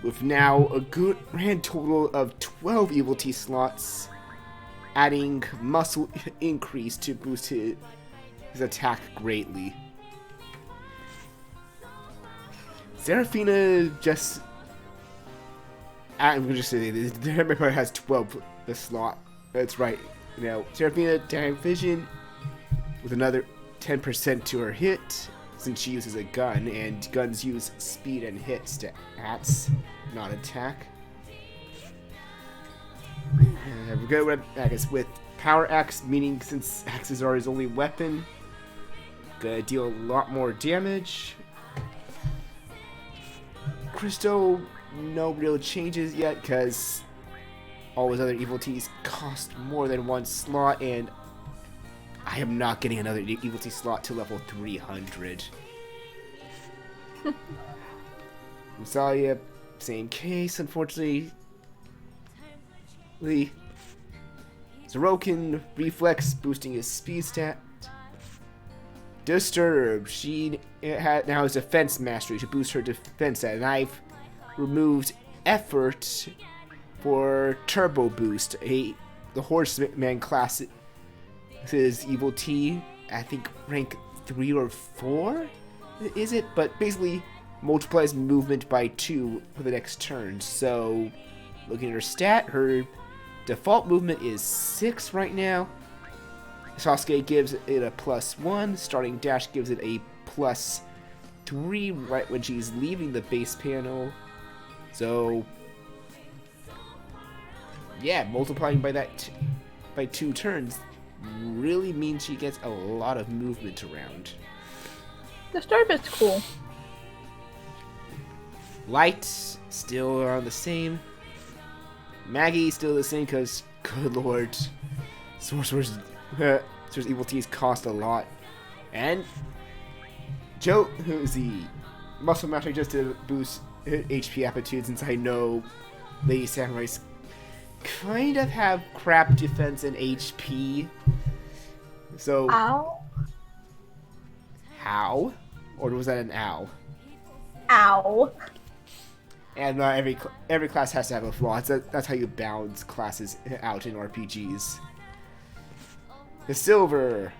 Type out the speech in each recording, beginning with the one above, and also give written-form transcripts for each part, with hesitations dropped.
with now a good grand total of 12 Evil T slots, adding muscle increase to boost his attack greatly. Seraphina just... I'm going to just say this, the Hammer has 12 the slot. That's right. Now, Seraphina, Dynamic Vision, with another 10% to her hit, since she uses a gun, and guns use speed and hit stats, not attack. And we're going with Power Axe, meaning since axes are his only weapon, gonna deal a lot more damage. Crystal, no real changes yet, because all his other Evil Ts cost more than one slot, and I am not getting another Evil T slot to level 300. Rosalia, same case, unfortunately. Sorokin, Reflex, boosting his speed stat. Disturb, she now has Defense Mastery to boost her defense stat, and I've removed Effort for Turbo Boost. The Horseman class is Evil T, I think rank 3 or 4, is it? But basically multiplies movement by 2 for the next turn. So, looking at her stat, her default movement is 6 right now. Sasuke gives it a +1. Starting dash gives it a +3 right when she's leaving the base panel. So, yeah, multiplying by that by 2 turns really means she gets a lot of movement around. The Disturb is cool. Light still around the same. Maggie still the same because, good lord, Sorcerer's Evil T's cost a lot. And Joe, who's the Muscle Master, just to boost HP aptitude, since I know Lady Samurai's kind of have crap defense and HP. So... Ow. How? Or was that an ow? Ow. And not every class has to have a flaw. That's how you balance classes out in RPGs. The Silver,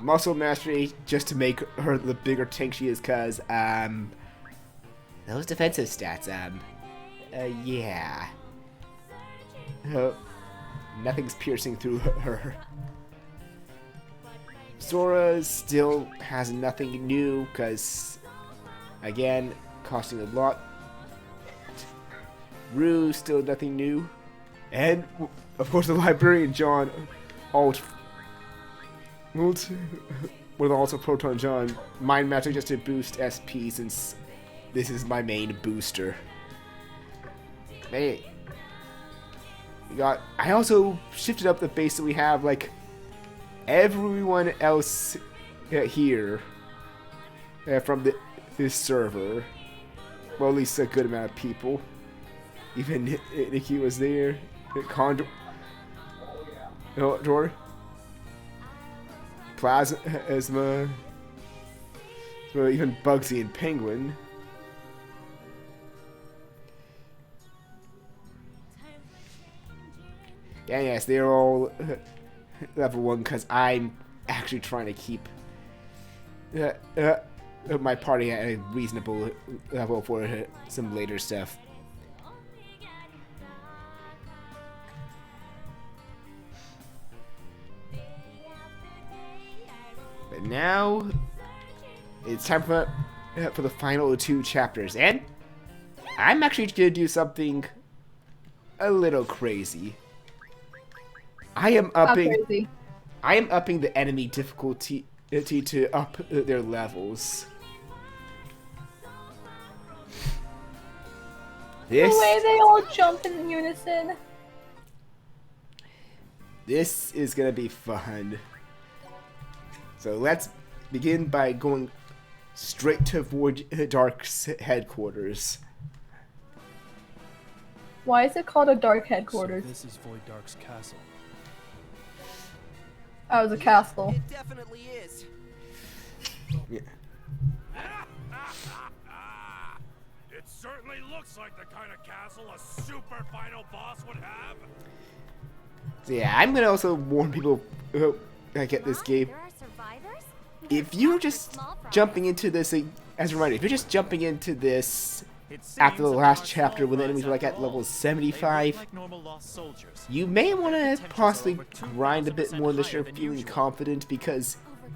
Muscle Mastery, just to make her the bigger tank she is, cause those defensive stats, yeah. Nothing's piercing through her. Sora still has nothing new, cause again, costing a lot. Rue, still nothing new. And, of course, the Librarian John, with also Proton John, Mind Magic just to boost SP, since this is my main booster. Hey, I also shifted up the base so we have, like, everyone else here from this server. Well, at least a good amount of people. Even Nikki was there. Condor. Dor. Plasma. Well, even Bugsy and Penguin. Yeah, yes, they're all level 1 because I'm actually trying to keep my party at a reasonable level for some later stuff. But now it's time for the final 2 chapters, and I'm actually gonna do something a little crazy. I am upping the enemy difficulty to up their levels. The way they all jump in unison. This is gonna be fun. So let's begin by going straight to Void Dark's headquarters. Why is it called a Dark headquarters? So this is Void Dark's castle. Oh, it was a castle. It definitely is. Yeah. It's certainly looks like the kind of castle a super final boss would have. So yeah, I'm gonna also warn people who get this game. There are survivors? If you're just jumping into this, as a reminder, if you're just jumping into this It seems after the that last there are chapter when the small enemies were like guys at level after all. They look 75, like normal lost soldiers. you may want to Potentials are possibly over grind a bit 2000% more unless higher you're than feeling usual. confident, because Over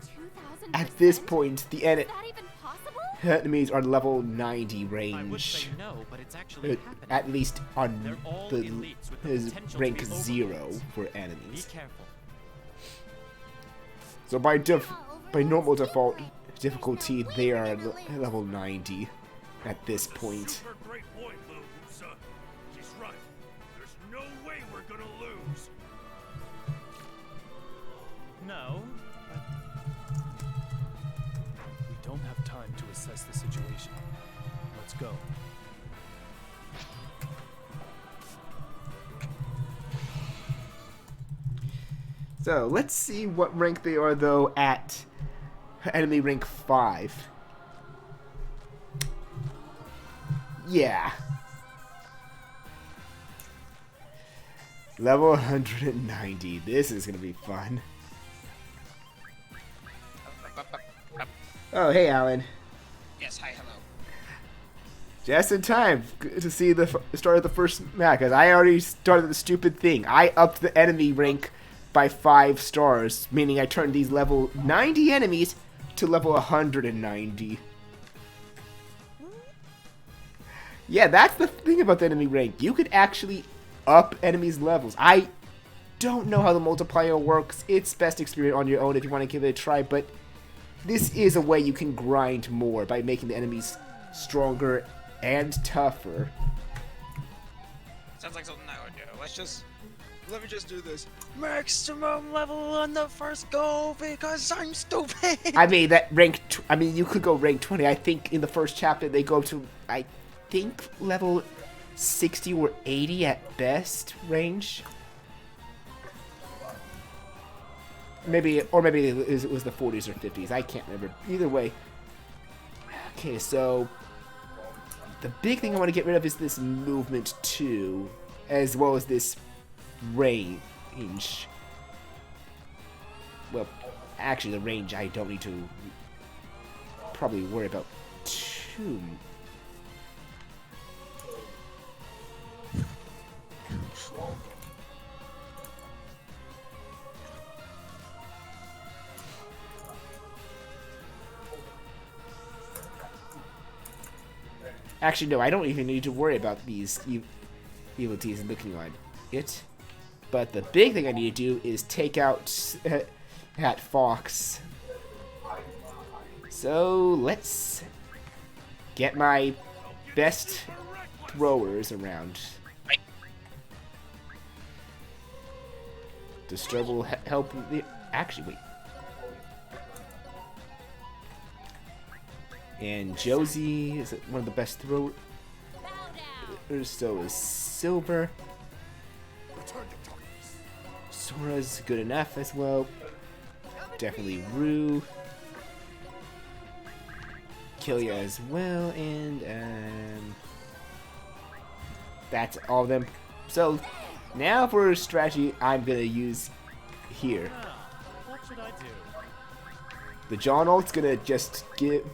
2,000%? at this point the Is that even possible? enemies are level 90 I would range. say no, but it's actually happening. At least on They're all the elites with the his potential to rank be 0 overlords. for Be enemies. careful. So by normal default difficulty, they are level 90 at this point. Super great point, Lou. She's right. There's no way we're gonna lose. No, but we don't have time to assess the situation. Let's go. So let's see what rank they are though at enemy rank 5. Yeah. Level 190. This is gonna be fun. Oh, hey, Alan. Yes, hi, hello. Just in time to see the start of the first map, because I already started the stupid thing. I upped the enemy rank by 5 stars, meaning I turned these level 90 enemies to level 190. Yeah, that's the thing about the enemy rank. You could actually up enemies' levels. I don't know how the multiplier works. It's best experience on your own if you want to give it a try, but this is a way you can grind more by making the enemies stronger and tougher. Sounds like something I would do. Let me just do this. Maximum level on the first go because I'm stupid. I mean, you could go rank 20. I think in the first chapter they go to, I think, level 60 or 80 at best range. Maybe it was the 40s or 50s. I can't remember. Either way. Okay, so the big thing I want to get rid of is this movement too, as well as this range. Well, actually, the range I don't need to probably worry about too. Actually, no, I don't even need to worry about these evilities and looking on it. But the big thing I need to do is take out that fox. So let's get my best throwers around. Disturb will help. Actually, wait. And Josie is one of the best throwers. So is Silver. Sora's good enough as well. Definitely Rue. Killia as well, and that's all of them. So now for a strategy I'm gonna use here. What should I do? The John ult's gonna just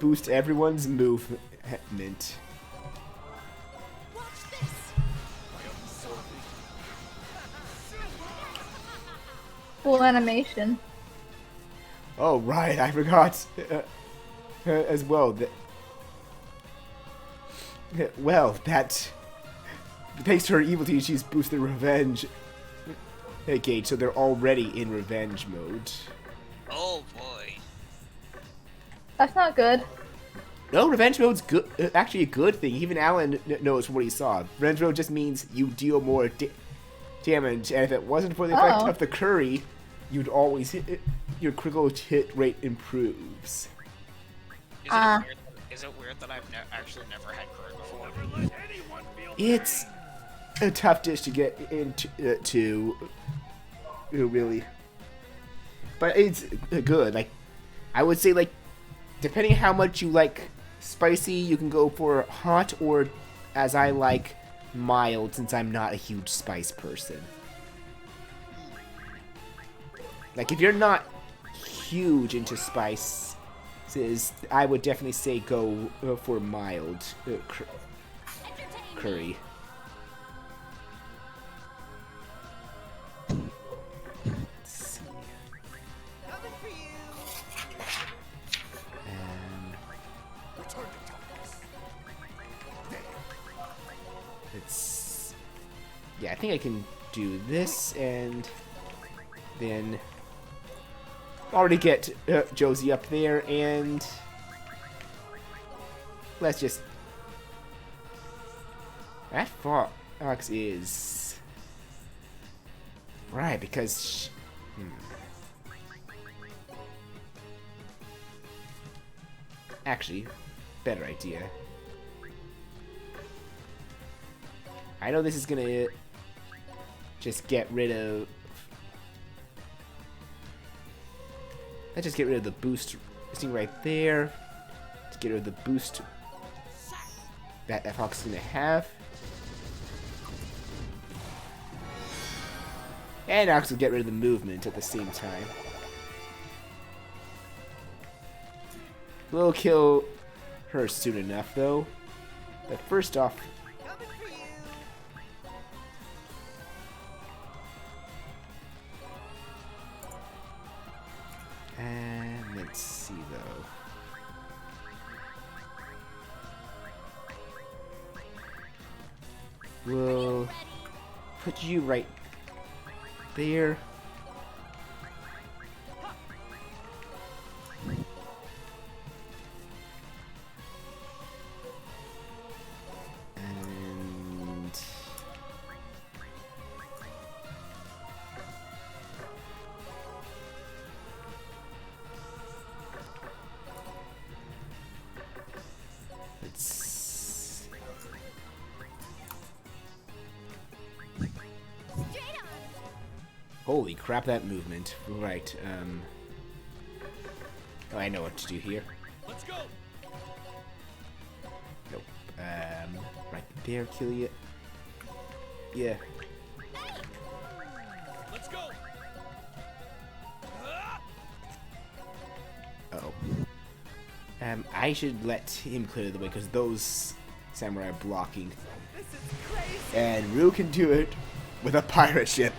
boost everyone's movement. Watch this! Full animation. Oh right, I forgot as well. That thanks to her evil team, she's boosted revenge gauge, so they're already in revenge mode. Oh boy. That's not good. No, revenge mode's good. Actually, a good thing. Even Alan knows what he saw. Revenge mode just means you deal more damage, and if it wasn't for the effect of the curry, you'd always your critical hit rate improves. Is it weird that I've actually never had curry before? It's a tough dish to get into, really. But it's good. Like, I would say, like, depending on how much you like spicy, you can go for hot or as I like mild since I'm not a huge spice person. Like, if you're not huge into spices, I would definitely say go for mild curry. Let's see. It's... Yeah, I think I can do this and then already get Josie up there, and let's just... That fox is... Right, because... Actually, better idea. I know this is gonna just get rid of... Let's just get rid of the boost thing right there. Let's get rid of the boost that Fox is gonna have. And actually get rid of the movement at the same time. We'll kill her soon enough, though. But first off... And let's see, though. We'll put you right there. And let's... Holy crap, that movement. Right, oh, I know what to do here. Let's go. Nope. Right there, kill you. Yeah. Let's go. Uh-oh. I should let him clear the way, because those samurai are blocking. And Rue can do it with a pirate ship.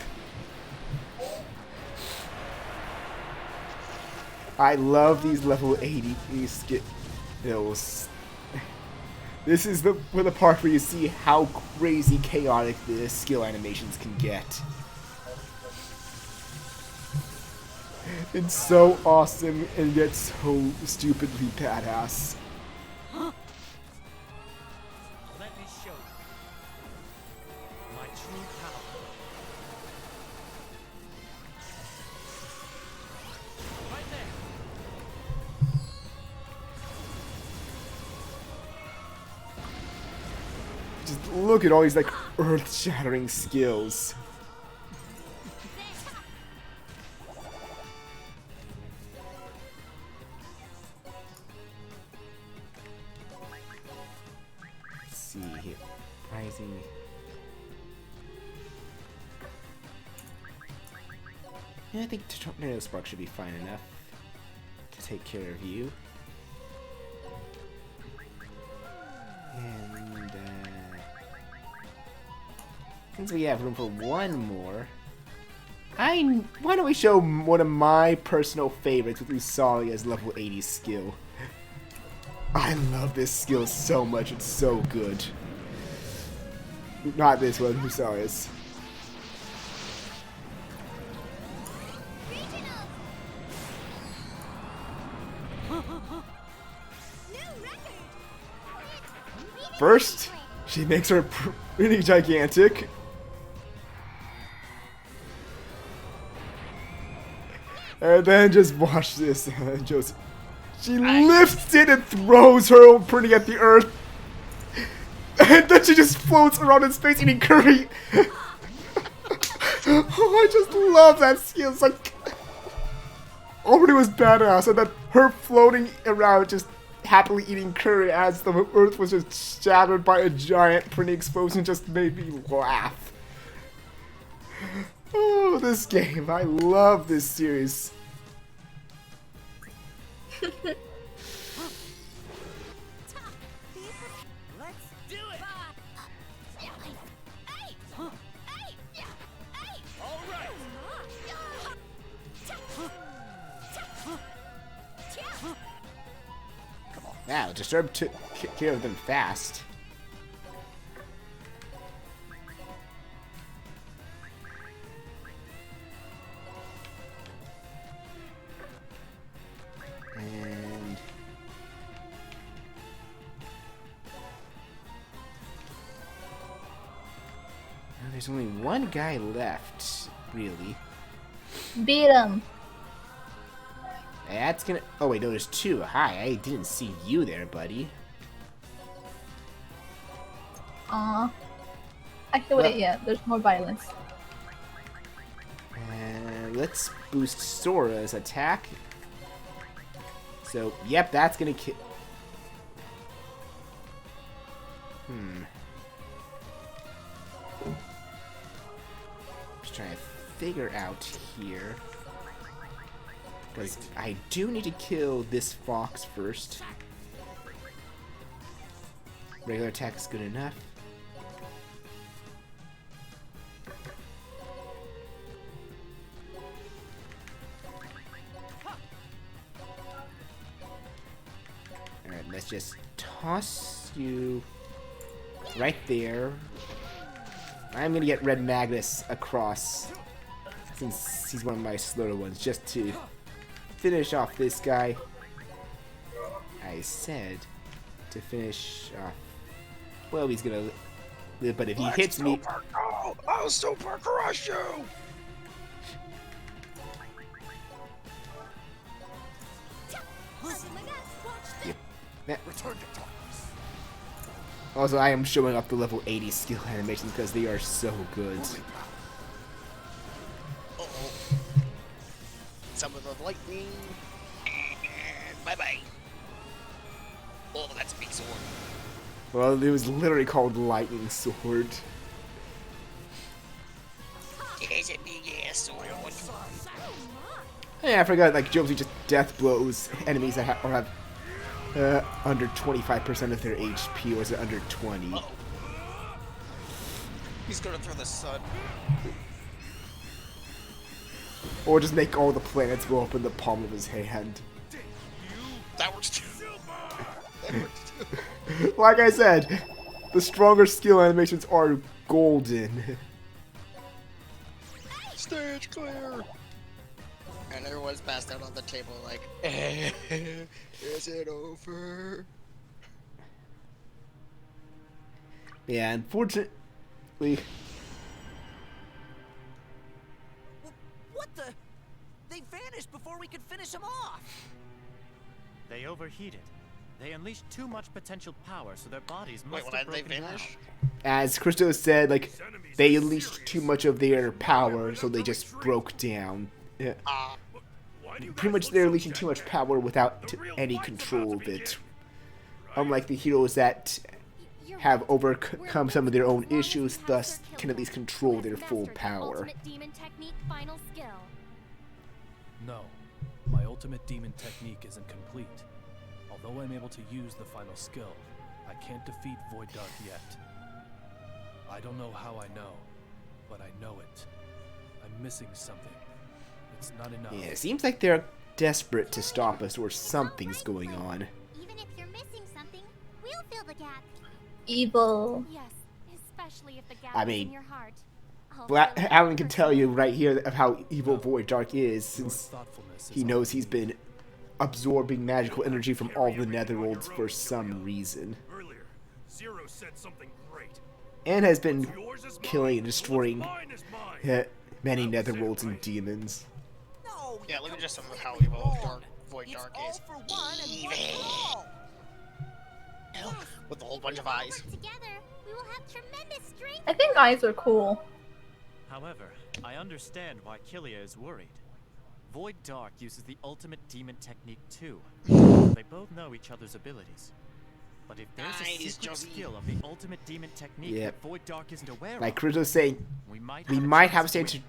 I love these level 80 skills. This is the part where you see how crazy chaotic the skill animations can get. It's so awesome and yet so stupidly badass. Let me show you my true power. Right there. Just look at all these like earth-shattering skills. Let's see here. Rising. Yeah, I think Tornado Spark should be fine enough to take care of you. And since we have room for one more, why don't we show one of my personal favorites with Usalia's level 80 skill. I love this skill so much, it's so good. Not this one, Usalia's. First, she makes her pretty gigantic. And then just watch this, Josie. She lifts it and throws her pretty at the earth. And then she just floats around in space eating curry. Oh, I just love that skill. It's like... Already was badass, and then her floating around just happily eating curry as the earth was just shattered by a giant printing explosion just made me laugh. Oh, this game. I love this series. Wow, Disturb took care of them fast. And now there's only one guy left, really. Beat him. That's gonna. Oh wait, no, there's two. Hi, I didn't see you there, buddy. Aw. Actually, wait, yeah, there's more violence. And let's boost Sora's attack. So, yep, that's gonna kill. Just trying to figure out here. Because I do need to kill this fox first. Regular attack is good enough. Alright, let's just toss you right there. I'm gonna get Red Magnus across, since he's one of my slower ones, just to finish off this guy. I said to finish off. Well, he's gonna live, but if he hits me. I'll super crush you! Yep. Also, I am showing up the level 80 skill animations because they are so good. Uh-oh. Some of the lightning. And bye-bye. Oh, that's a big sword. Well, it was literally called Lightning Sword. It's a big-ass sword. Yeah, I forgot, like, Jonesy just death blows enemies that have under 25% of their HP, or is it under 20? Uh-oh. He's gonna throw the sun. Or just make all the planets go up in the palm of his hand. That works too. That works too. Like I said, the stronger skill animations are golden. Stage clear! And everyone's passed out on the table like, is it over? Yeah, unfortunately. What the? They vanished before we could finish them off! They overheated. They unleashed too much potential power, so their bodies Wait, must when have they broken down. vanish? As Christo said, like, they unleashed too much of their power, so they just broke down. Yeah. Pretty much they're unleashing too much power without any control of it. Unlike the heroes that have overcome some of their own issues, thus can at least control their full power. Ultimate demon technique final skill. No, my ultimate demon technique isn't complete. Although I'm able to use the final skill, I can't defeat Void Dark yet. I don't know how I know, but I know it. I'm missing something. It's not enough. Yeah, it seems like they're desperate to stop us, or something's going on. Even if you're missing something, we'll fill the gap. Evil. Yes, especially if the gap I is mean, in your heart. I'll But fill it Alan can for tell you. you right here of how evil Void Dark is, Your since thoughtfulness he is knows all he's been absorbing magical energy from all the netherworlds for some reason. Earlier, Zero said something great. And has been Yours is killing and mine. destroying Mine is mine. many netherworlds and demons. No, Yeah, you look at don't just some of get how it evil wrong. Void It's Dark all is. for one and one for all. With a whole bunch of eyes. Work together, we will have tremendous strength. I think eyes are cool. However, I understand why Killia is worried. Void Dark uses the ultimate demon technique too, but they both know each other's abilities. But if there's a Nice, secret Josie. skill of the ultimate demon technique Yep. that Void Dark isn't aware Like of, Chris was saying, we might have a chance of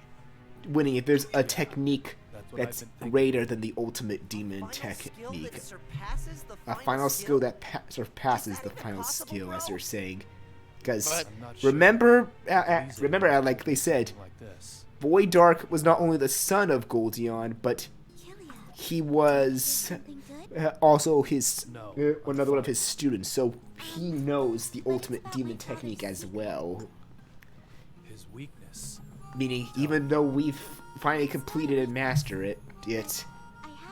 winning if there's a technique That's what I've that's been thinking. greater than the ultimate demon Final skill technique. that surpasses the A final skill that surpasses the final skill, as they're saying. Because But- I'm not sure. remember, These are like they said, something like this. Void Dark was not only the son of Goldion, but Kilia, he was something good? also his No, another one of his students. So he knows the ultimate demon technique as well. His weakness. Meaning, even though we've finally completed and mastered it,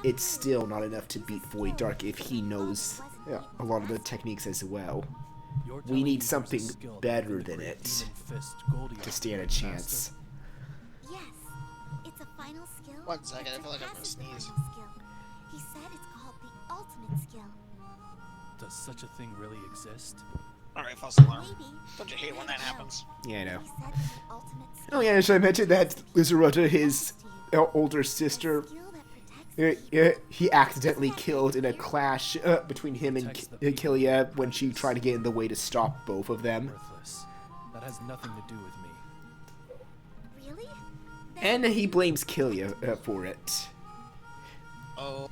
it's still not enough to beat Void Dark if he knows a lot of the techniques as well. You're We telling me need there's a something skill that better can than create it Demon Fist Goldion to stand a faster? chance. Yes. It's a final skill. One second, that I feel like I'm gonna surpasses the sneeze. final skill. He said it's called the ultimate skill. Does such a thing really exist? Alright, false alarm. Maybe. Don't you hate when that happens? Yeah, I know. He said that the ultimate skill Oh yeah, should I mention that Lizarota, his older sister, skill that protects he accidentally killed in a clash between him and Kilia when she tried to get in the way to stop both of them. Worthless. That has nothing to do with me. Really? And he blames Kilia for it. Oh.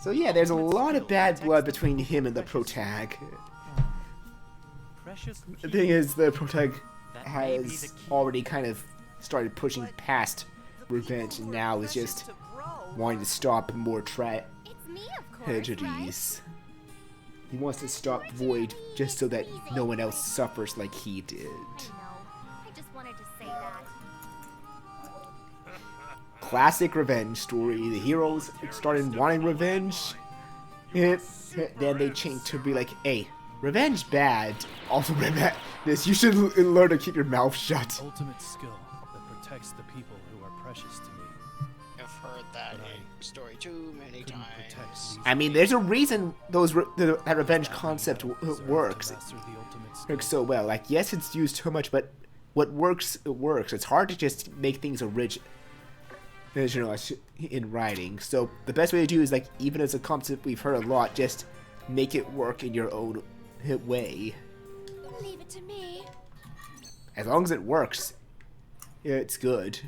So yeah, there's a lot of bad blood between him and the protag. precious The thing is, the protag That may be has the key. already kind of started pushing past revenge and now is just wanting to stop more It's me, of course, right? tragedies. He wants to stop Void just so that no one else suffers like he did. I know. I just wanted to say that. Classic revenge story. The heroes started wanting revenge. Then they changed to be like, hey, revenge bad. Also revenge. This, you should learn to keep your mouth shut. Ultimate skill that protects the people who are precious to me. I've heard that story too many Couldn't protect times. these I mean, there's a reason that revenge concept deserve to works. master the ultimate skill. Works so well. Like, yes, it's used too much, but what works, it works. It's hard to just make things original in writing. So the best way to do is, like, even as a concept we've heard a lot, just make it work in your own way. Leave it to me. As long as it works, yeah, it's good.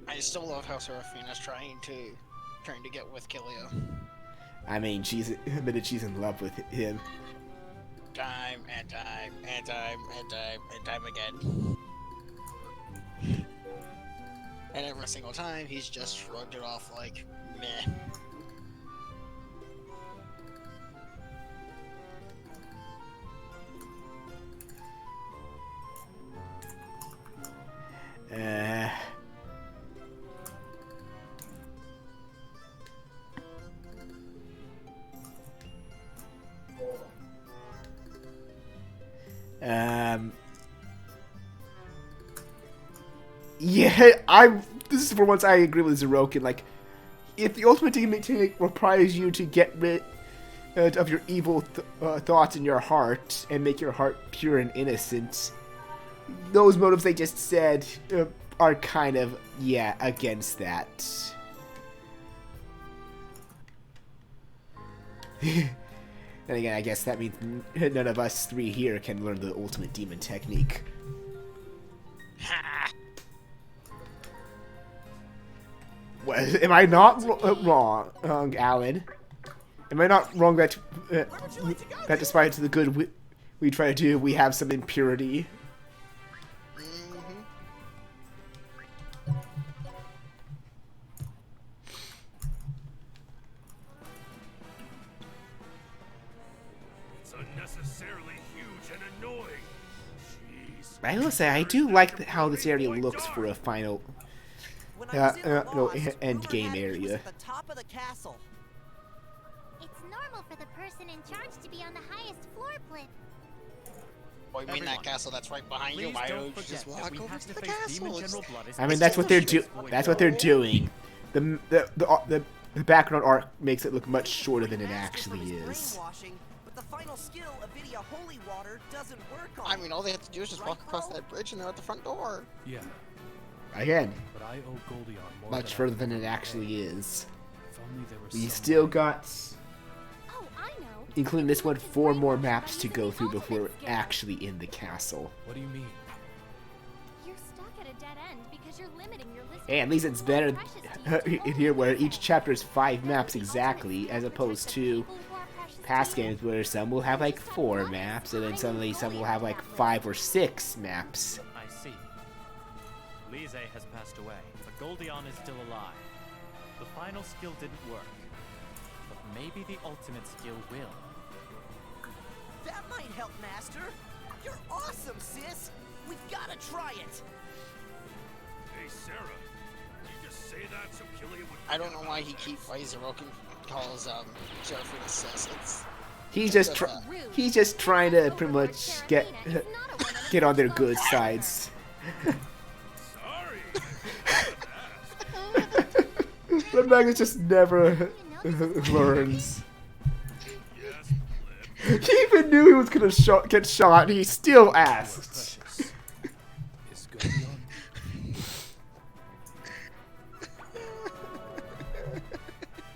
I still love how Seraphina's trying to get with Kilia. I mean, she's admitted she's in love with him. Time and time and time and time and time again. And every single time, he's just shrugged it off like, meh. Uh, yeah, this is for once I agree with Zerokin. Like, if the ultimate demon technique requires you to get rid of your evil thoughts in your heart and make your heart pure and innocent, those motives they just said are kind of, yeah, against that. And again, I guess that means none of us three here can learn the ultimate demon technique. Ha! Well, am I not wrong, Alan? Am I not wrong that despite the good we try to do, we have some impurity? It's unnecessarily huge and annoying. Jeez. I will say I do like how this area looks for a final When I was in the no, lost, end rumor game had it was area. at the top of the castle. It's normal for the person in charge to be on the highest floor plate. Oh, you mean that castle that's right behind you? Please Why don't don't you forget just that walk we over have to to the face Demon castle? General Blood. I mean, that's what they're doing. The background art makes it look much shorter than it Master from actually his is. brainwashing, but the final skill, Avidia Holy Water, doesn't work on I mean, all they have to do is just walk across that bridge and they're at the front door. Yeah. again, But I owe Goldion more much than further I than can it actually repay. is. If only there was We some still way. got, Oh, I know. including this one, Launch is 4 way more more maps to fun go using through the before we're ultimate skill. actually in the castle. What do you mean? You're stuck at a dead end because you're limiting your list. Hey, at least it's better in here where each chapter is 5 maps exactly, as opposed to past games where some will have like 4 maps, and then suddenly some will have like 5 or 6 maps. I see. Lise has passed away, but Goldion is still alive. The final skill didn't work, but maybe the ultimate skill will. That might help, Master. You're awesome, sis. We've gotta try it. Hey, Sarah. Did you just say that so Killia would I don't know forget why about Zero calls Jennifer a sis. It's He's just trying to pretty much get on their good sides. Sorry. But Magnus just never learns. Yes, He even knew he was gonna get shot. He still asked. Precious. Is Goldion?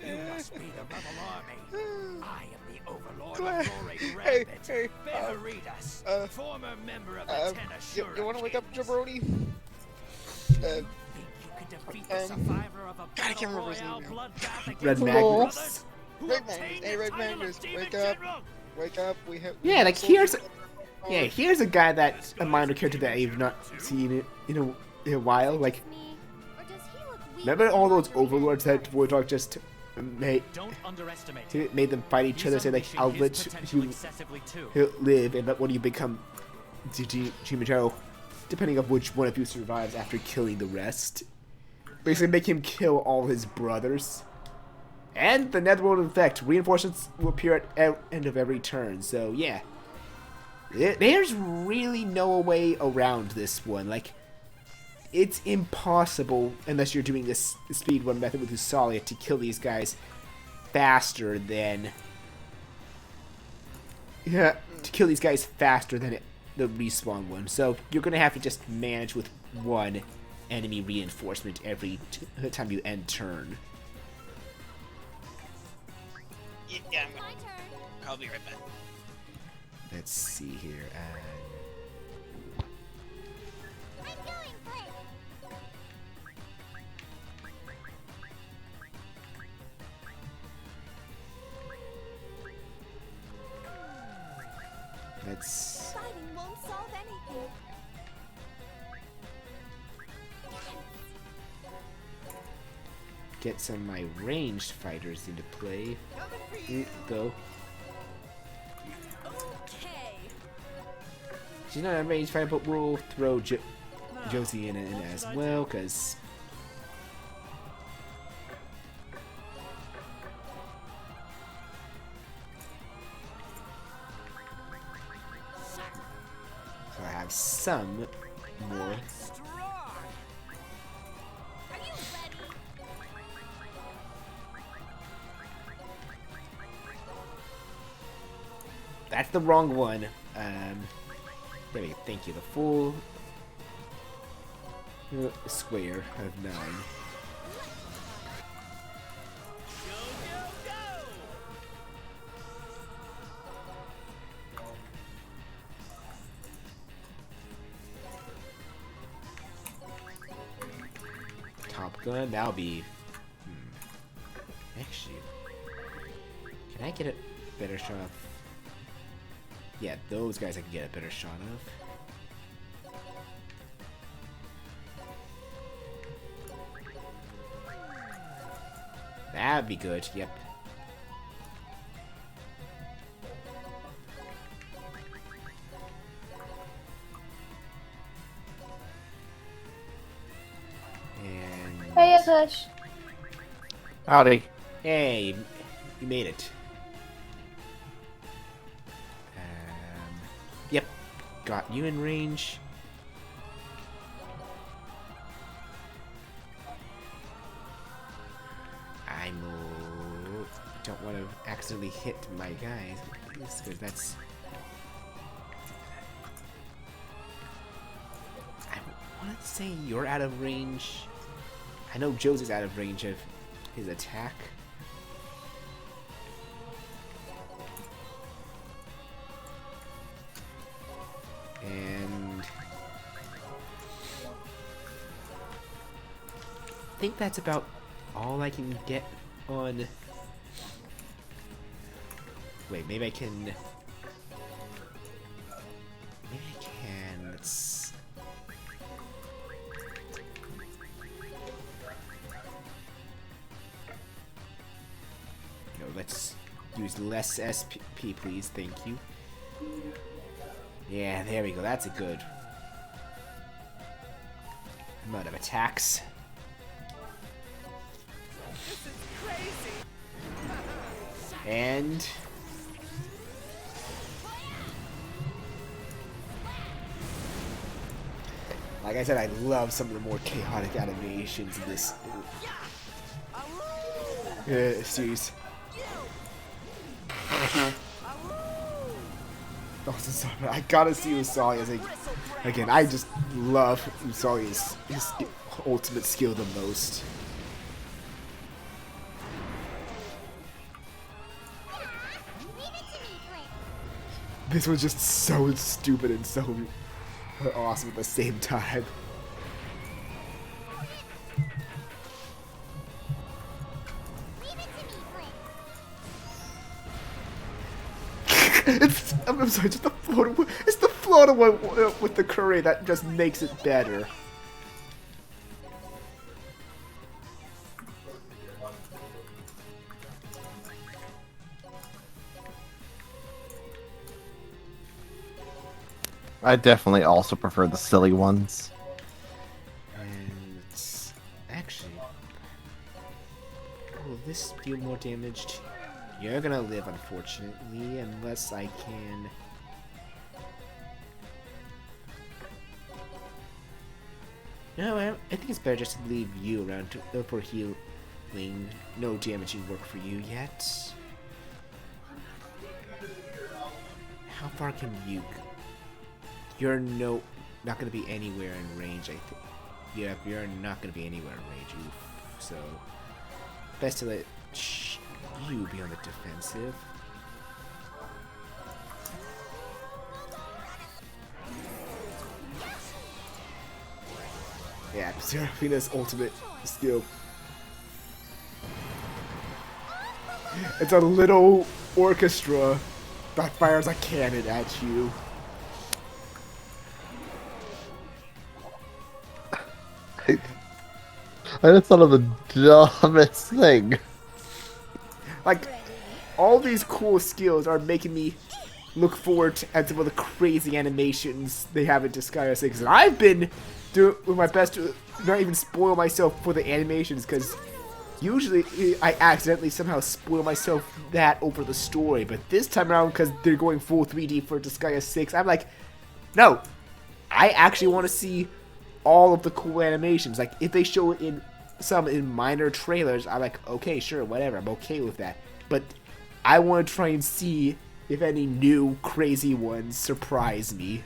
You must be the Rebel Army. I am the Overlord Glad- of Roraid Hey, Rampant. hey, Benaritas, former member of the Ten Asura you want to wake up, Kings. Jabroni? Think you could defeat the survivor of a I can't battle remember his royale name now. bloodbath against Red your Magnus. brothers who Red obtained Magnus. the Hey, Red title of Magnus, Demon wake up. General? Wake up. We have. Yeah, like soldiers. here's a guy that a minor character that I've not seen in a while. Like, remember all those overlords that Voidog just made Don't underestimate him. made them fight each other? Say like, I'll He's let unleashing his potential you excessively too. live, and when you become Jimajaro, depending on which one of you survives after killing the rest, basically make him kill all his brothers. And the Netherworld effect, reinforcements will appear at end of every turn. So yeah, there's really no way around this one. Like, it's impossible unless you're doing this speedrun method with Usalia to kill these guys faster than the respawn one. So you're gonna have to just manage with one enemy reinforcement every time you end turn. Yeah, My turn. I'll be right back. Let's see here. I'm going first. Let's Fighting won't solve anything. get some of my ranged fighters into play. Though Okay. she's not a ranged fighter, but we'll throw Josie in as well, because so I have some more. Strong. Are you ready? That's the wrong one. There we go. Thank you. The full square of 9. Top gun. That'll be. Actually, can I get a better shot of? Yeah, those guys I can get a better shot of. That'd be good, yep. And Hey, Akash. Howdy. hey, you made it. Yep, got you in range. I don't want to accidentally hit my guys, because that's. want to say you're out of range. I know Joe's is out of range of his attack. And I think that's about all I can get on. Wait, maybe I can. Maybe I can. Let's. No, let's use less SP, please. Thank you. Yeah, there we go. That's a good amount of attacks. And like I said, I love some of the more chaotic animations in this series. Oh, sorry. I gotta see Usagi. Again, I just love Usagi's his ultimate skill the most. This was just so stupid and so awesome at the same time. I'm sorry, just the floater. It's the floater one with the curry that just makes it better. I definitely also prefer the silly ones. And actually, will this deal more damage? You're gonna live, unfortunately, unless I can. No, I think it's better just to leave you around for healing. No damaging work for you yet. How far can you go? You're not gonna be anywhere in range, I think. Yeah, you're not gonna be anywhere in range. Oof. So, best to let you be on the defensive. Yeah, Seraphina's ultimate skill. It's a little orchestra that fires a cannon at you. I just thought of the dumbest thing. Like, all these cool skills are making me look forward to some of the crazy animations they have in Disgaea 6. And I've been doing my best to not even spoil myself for the animations, because usually I accidentally somehow spoil myself that over the story. But this time around, because they're going full 3D for Disgaea 6, I'm like, no, I actually want to see all of the cool animations. Like, if they show it in some in minor trailers, I'm like, okay, sure, whatever, I'm okay with that. But I want to try and see if any new crazy ones surprise me.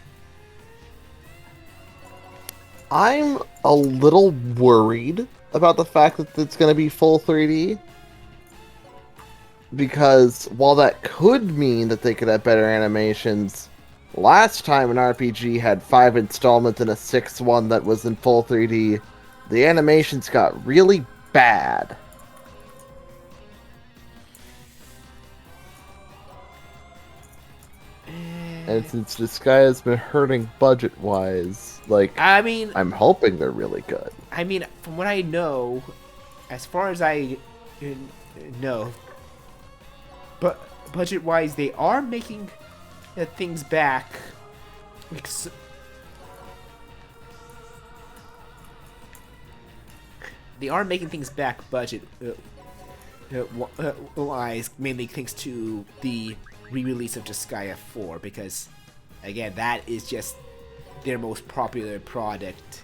I'm a little worried about the fact that it's going to be full 3D. Because while that could mean that they could have better animations, last time an RPG had 5 installments and a 6th one that was in full 3D, the animations got really bad. And since Disgaea's been hurting budget-wise, like, I mean, I'm hoping they're really good. I mean, from what I know, as far as I know, but budget-wise, they are making things back. They are making things back budget-wise, mainly thanks to the re-release of Disgaea 4, because again, that is just their most popular product.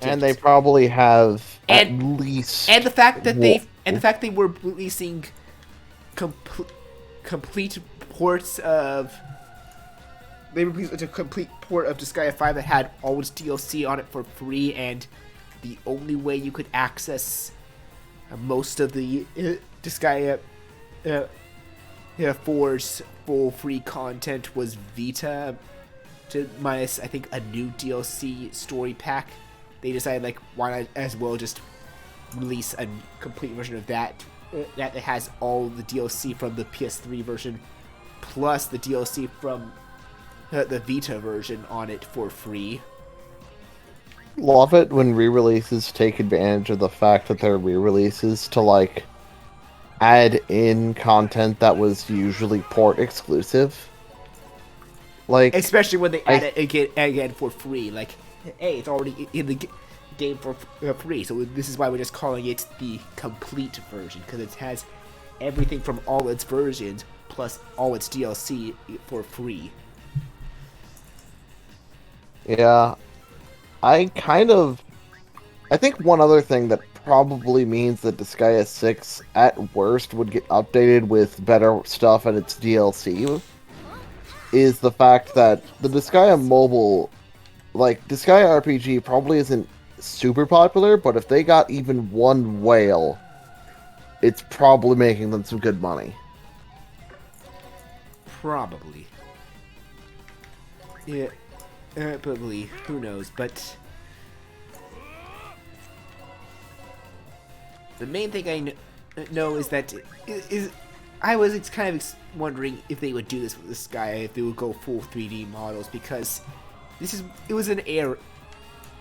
And they probably have at least the fact that they were releasing complete ports of they released a complete port of Disgaea 5 that had all its DLC on it for free, and the only way you could access most of the Disgaea 4's full free content was Vita, minus I think a new DLC story pack. They decided like why not as well just release a complete version of that that has all the DLC from the PS3 version plus the DLC from the Vita version on it for free. Love it when re-releases take advantage of the fact that they're re-releases to like add in content that was usually port exclusive. Like, especially when they add it again for free. Like, hey, it's already in the game for free, so this is why we're just calling it the complete version, because it has everything from all its versions plus all its DLC for free. Yeah, I think one other thing that probably means that Disgaea 6 at worst would get updated with better stuff in its DLC is the fact that the Disgaea mobile, like, Disgaea RPG probably isn't super popular, but if they got even one whale, it's probably making them some good money. Probably. Yeah, probably. Who knows, but the main thing I know is that I was kind of wondering if they would do this with this guy, if they would go full 3D models, because it was an era.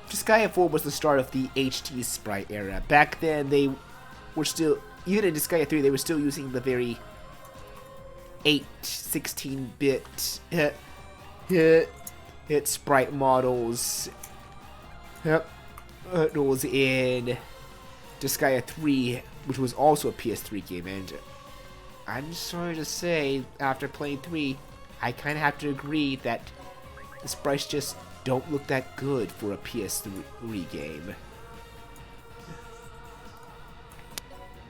Disgaea 4 was the start of the HD sprite era. Back then, they were still, even in Disgaea 3, they were still using the very 16-bit hit sprite models. Models in Disgaea 3, which was also a PS3 game, and I'm sorry to say, after playing 3, I kind of have to agree that the sprites just don't look that good for a PS3 game.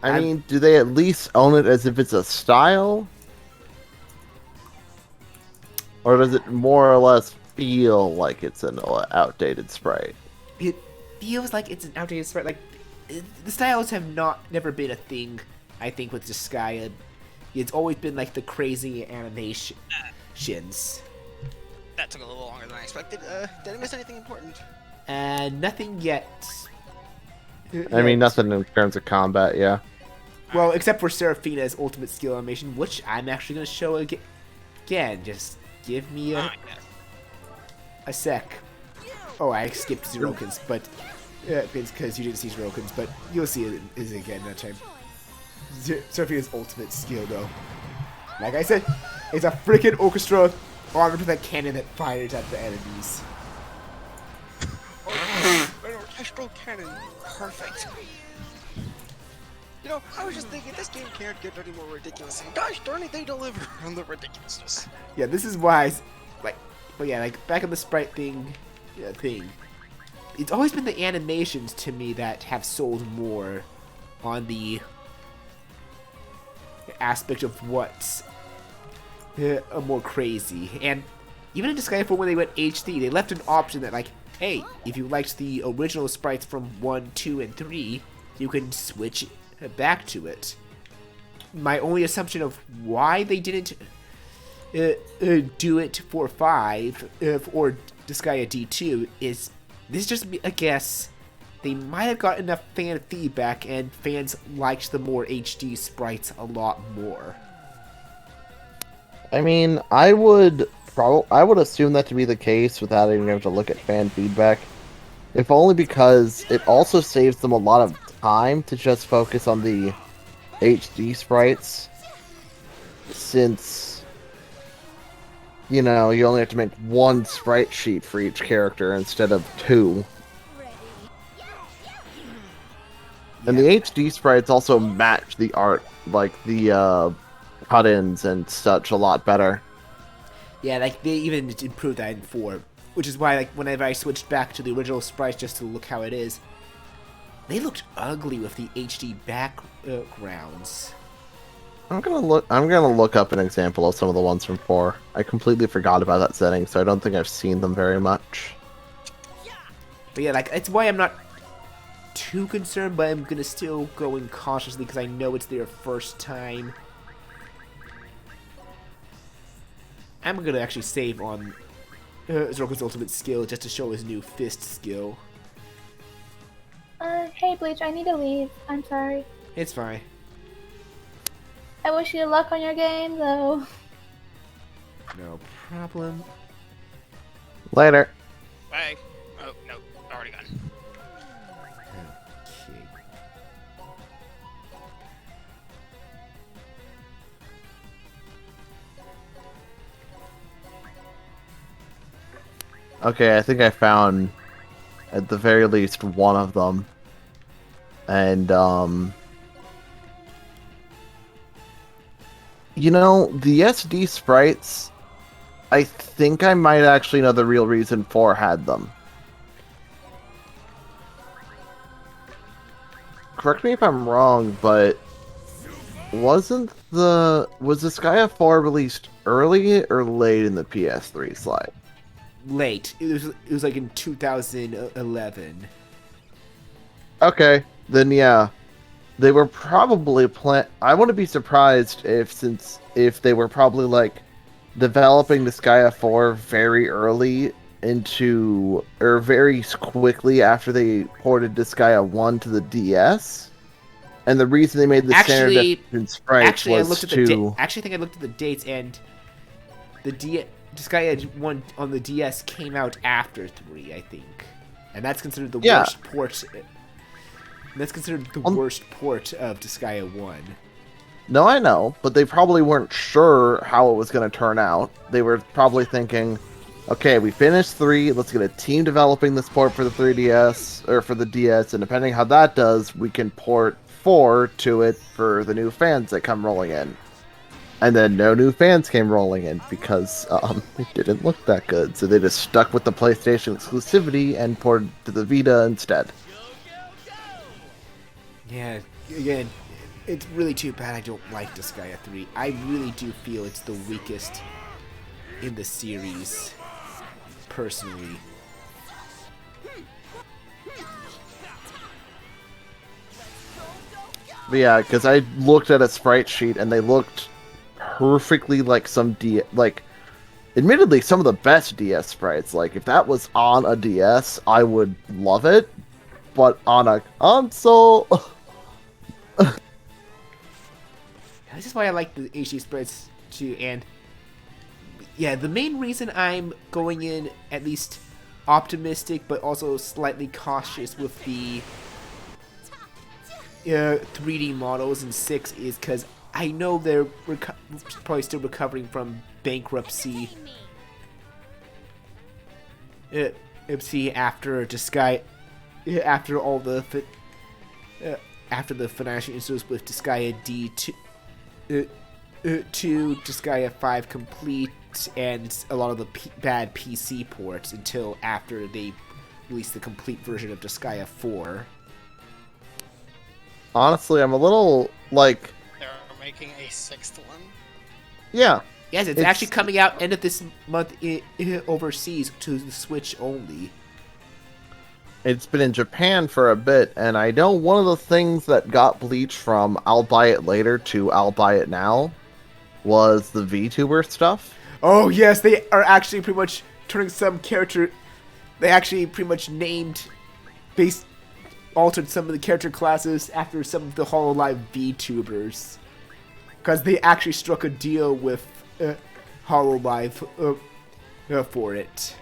I mean, do they at least own it as if it's a style? Or does it more or less feel like it's an outdated sprite? It feels like it's an outdated sprite. Like, the styles have never been a thing, I think, with Disgaea. It's always been like the crazy animations. That took a little longer than I expected. Did I miss anything important? Nothing yet. I mean, nothing in terms of combat, yeah. Well, except for Seraphina's ultimate skill animation, which I'm actually going to show again. Just give me a sec. Oh, I skipped Zerokins, but because you didn't see Zerokins, but you'll see it again that time. Seraphina's ultimate skill, though. Like I said, it's a freaking orchestra armed with a cannon that fires at the enemies. An orchestral cannon. Perfect. You know, I was just thinking, this game can't get any more ridiculous. And gosh darn it, they deliver on the ridiculousness. Yeah, this is why, like back on the sprite thing, it's always been the animations to me that have sold more on the aspect of what's more crazy. And even in Disgaea 4, when they went HD, they left an option that, like, hey, if you liked the original sprites from 1, 2, and 3, you can switch back to it. My only assumption of why they didn't do it for 5 or Disgaea D2 is this is just a guess. They might have got enough fan feedback and fans liked the more HD sprites a lot more. I mean, I would assume that to be the case without even having to look at fan feedback, if only because it also saves them a lot of time to just focus on the HD sprites, since, you know, you only have to make one sprite sheet for each character instead of 2. And the HD sprites also match the art, like the cut-ins and such, a lot better. Yeah, like they even improved that in 4, which is why, like, whenever I switched back to the original sprites just to look how it is, they looked ugly with the HD backgrounds. I'm gonna look up an example of some of the ones from 4. I completely forgot about that setting, so I don't think I've seen them very much. But yeah, like, it's why I'm not too concerned, but I'm gonna still go in cautiously because I know it's their first time. I'm gonna actually save on Zorko's ultimate skill just to show his new fist skill. Hey Bleach, I need to leave. I'm sorry. It's fine. I wish you luck on your game, though. No problem. Later. Bye. Oh, no. Already gone. Okay. Okay, I think I found, at the very least, one of them. And, you know, the SD sprites, I think I might actually know the real reason 4 had them. Correct me if I'm wrong, but was Disgaea 4 released early or late in the PS3 slide? Late. It was like in 2011. Okay, then yeah. They were probably I wouldn't be surprised if they were probably like developing Disgaea 4 very early into, or very quickly after they ported Disgaea 1 to the DS. And the reason they made the standard definition sprites was actually, I think I looked at the dates, and the Disgaea 1 on the DS came out after 3, I think. And that's considered the worst port. That's considered the worst port of Disgaea 1. No, I know, but they probably weren't sure how it was going to turn out. They were probably thinking, okay, we finished 3, let's get a team developing this port for the 3DS, or for the DS, and depending how that does, we can port 4 to it for the new fans that come rolling in. And then no new fans came rolling in because it didn't look that good, so they just stuck with the PlayStation exclusivity and ported to the Vita instead. Yeah, again, it's really too bad I don't like Disgaea 3. I really do feel it's the weakest in the series, personally. But yeah, because I looked at a sprite sheet and they looked perfectly like admittedly some of the best DS sprites. Like, if that was on a DS, I would love it, but on a console... This is why I like the HD sprites too, and yeah, the main reason I'm going in at least optimistic but also slightly cautious with the 3D models in 6 is because I know they're probably still recovering from bankruptcy. After Disgaea, after all the after the financial issues with Disgaea D2. 2, Disgaea 5 complete, and a lot of the bad PC ports until after they released the complete version of Disgaea 4. Honestly, I'm a little, like... They're making a 6th one? Yeah. Yes, it's actually coming out end of this month overseas to the Switch only. It's been in Japan for a bit, and I know one of the things that got Bleach from I'll buy it later to I'll buy it now was the VTuber stuff. Oh yes, they are actually pretty much turning some character... They actually pretty much altered some of the character classes after some of the HoloLive VTubers. Because they actually struck a deal with HoloLive for it.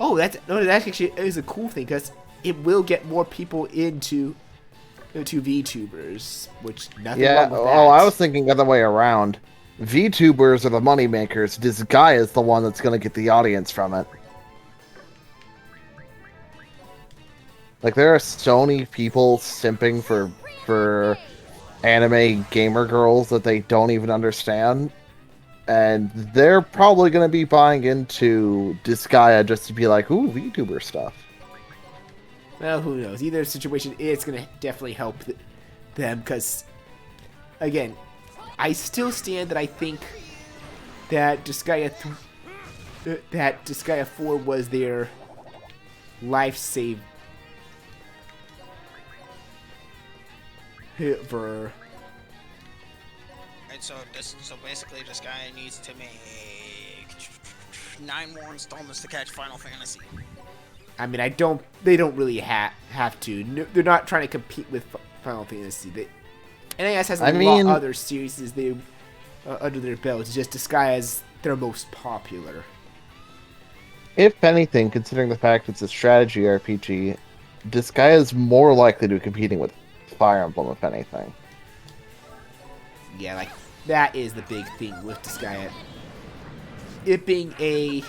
Oh, that actually is a cool thing, because it will get more people into VTubers, which nothing wrong with that. Oh, I was thinking other way around. VTubers are the money makers. Disgaea is the one that's going to get the audience from it. Like, there are so many people simping for anime gamer girls that they don't even understand. And they're probably going to be buying into Disgaea just to be like, ooh, VTuber stuff. Well, who knows? Either situation, it's gonna definitely help them, because, again, I still stand that I think that Disgaea 4 was their life saver. And so basically this guy needs to make 9 more installments to catch Final Fantasy. I mean, they don't really have to. No, they're not trying to compete with Final Fantasy. NAS has a lot of other series they under their belt. It's just Disgaea is their most popular. If anything, considering the fact it's a strategy RPG, Disgaea is more likely to be competing with Fire Emblem, if anything. Yeah, like, that is the big thing with Disgaea. It being a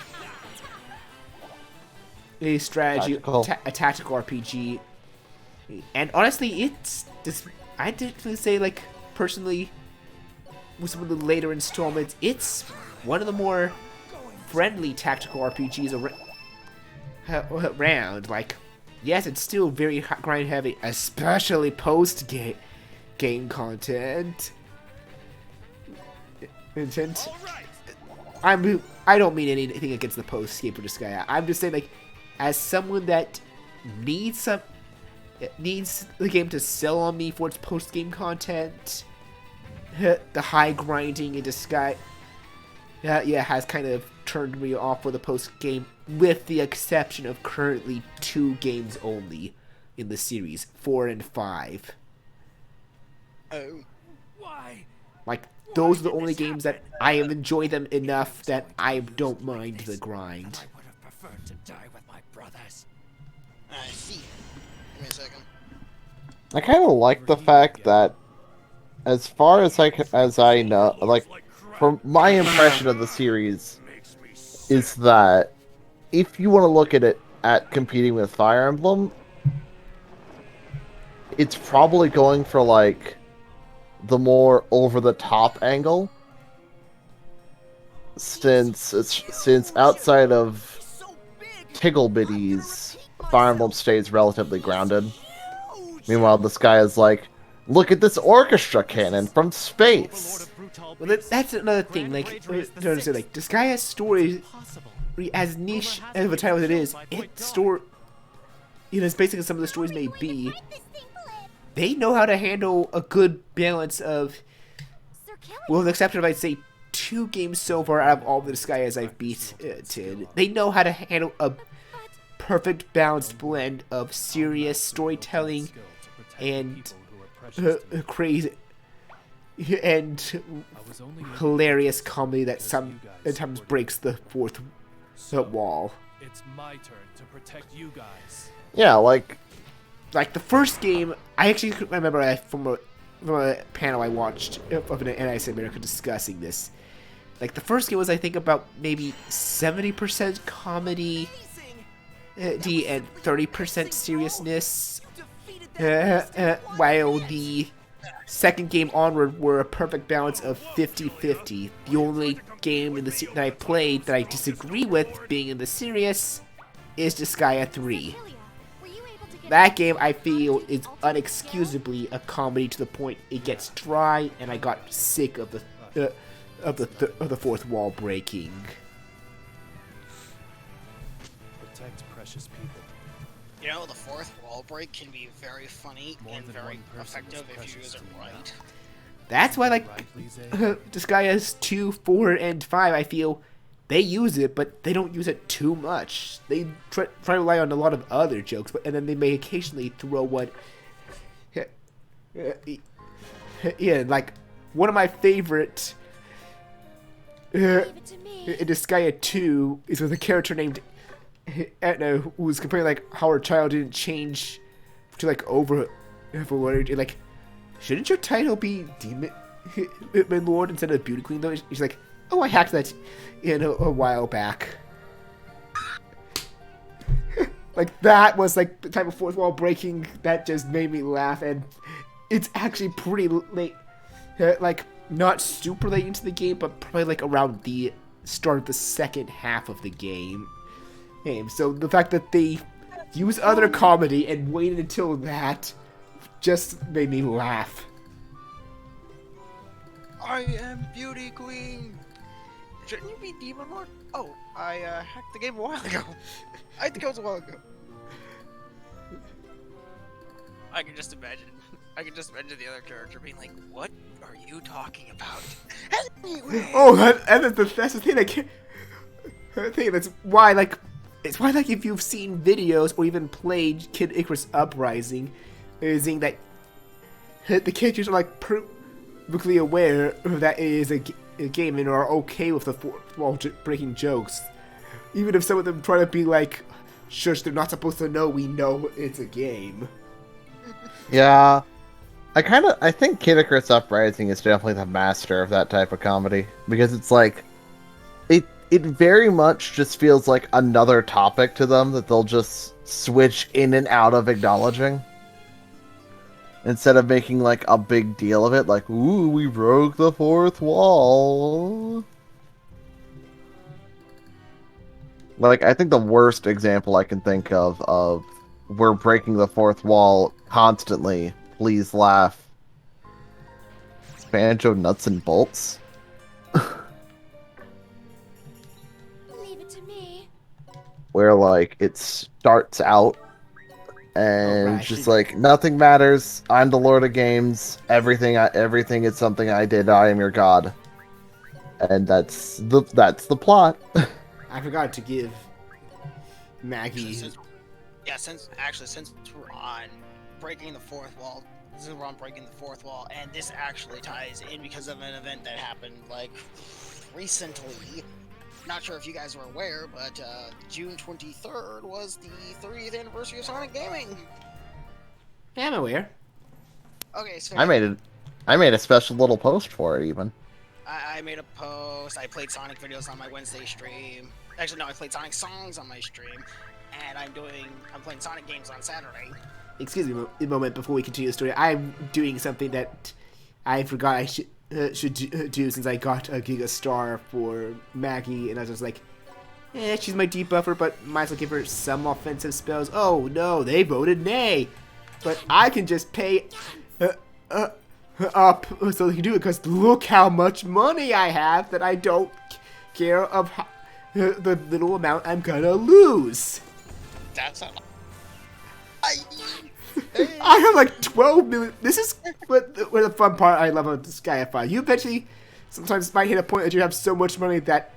strategy, a tactical RPG. And honestly, it's just, I didn't say, like, personally, with some of the later installments, it's one of the more friendly tactical RPGs around. Like, yes, it's still very grind heavy, especially post-game content. I don't mean anything against the post-game for Disgaea. I'm just saying, like, as someone that needs the game to sell on me for its post-game content, the high grinding in Disgaea, has kind of turned me off for the post-game, with the exception of currently 2 games only in the series, 4 and 5. Oh. Why? Like, those are the only games that I have enjoyed them enough that I don't mind the grind. I would have preferred to die with my brothers. I see. Give me a second. I kind of like the fact that, as far as I know, like, from my impression of the series, is that if you want to look at it at competing with Fire Emblem, it's probably going for, like, the more over-the-top angle, since outside of Tigglebitties, Fire Emblem stays relatively grounded. Meanwhile, this guy is like, look at this orchestra cannon from space. Well, that's another thing. Like, Disgaea's story, as niche of a title as it is, its story, as basic as some of the stories may be, they know how to handle a good balance of, well, with the exception of, I'd say, 2 games so far out of all the Disgaeas I've beaten. They know how to handle a perfect balanced blend of serious storytelling and crazy and hilarious comedy that sometimes breaks the fourth wall. It's my turn to protect you guys. Yeah, like the first game, I actually remember from a panel I watched of an NIS America discussing this. Like, the first game was, I think, about maybe 70% comedy and 30% seriousness, while the second game onward were a perfect balance of 50-50. The only game in that I played that I disagree with being in the serious is Disgaea 3. That game, I feel, is unexcusably a comedy to the point it gets dry, and I got sick of the fourth wall breaking. Protect precious people. You know, the fourth wall break can be very funny and very effective if you use it right. That's why, like, Disgaea's 2, 4, and 5, I feel, they use it, but they don't use it too much. They try to rely on a lot of other jokes, and then they may occasionally throw one. Yeah, like, one of my favorite in Disgaea 2 is with a character named Etna, who was complaining, like, how her child didn't change to, like, Overlord. Like, shouldn't your title be Demon Lord instead of Beauty Queen, though? She's like, oh, I hacked that in a while back. Like, that was, like, the type of fourth wall breaking that just made me laugh, and it's actually pretty late. Like, not super late into the game, but probably, like, around the start of the second half of the game. So the fact that they use other comedy and waited until that just made me laugh. I am Beauty Queen. Shouldn't you be Demon Lord? Oh, I hacked the game a while ago. I think it was a while ago. I can just imagine the other character being like, "What are you talking about?" Anyway. Oh, that's the thing I can't. That's why, like, it's why, like, if you've seen videos or even played Kid Icarus Uprising, is saying that the characters are like perfectly aware that it is a game and are okay with the fourth wall breaking jokes, even if some of them try to be like, "Shush, they're not supposed to know. We know it's a game." Yeah. I think Kid Icarus Uprising is definitely the master of that type of comedy. Because it's like, it very much just feels like another topic to them that they'll just switch in and out of acknowledging. Instead of making like a big deal of it, like, "Ooh, we broke the fourth wall." Like, I think the worst example I can think of we're breaking the fourth wall constantly, please laugh. Banjo Nuts and Bolts. Leave it to me. Where, like, it starts out and right. just like, "Nothing matters. I'm the Lord of Games. Everything is something I did. I am your god." And that's the plot. I forgot to give Maggie. Since we're on breaking the fourth wall, and this actually ties in because of an event that happened like recently. Not sure if you guys were aware, but June 23rd was the 30th anniversary of Sonic Gaming. Yeah, I'm aware. Okay, so I made a special little post for it even. I made a post. I played Sonic videos on my Wednesday stream. Actually, no, I played Sonic songs on my stream, and I'm playing Sonic games on Saturday. Excuse me a moment before we continue the story. I'm doing something that I forgot I should do since I got a Giga Star for Maggie, and I was just like, she's my debuffer, but might as well give her some offensive spells. Oh no, they voted nay, but I can just pay up so they can do it, because look how much money I have that I don't care of the little amount I'm gonna lose. That's a I have like 12 million. This is what the fun part I love about Disgaea 5. You eventually sometimes might hit a point that you have so much money that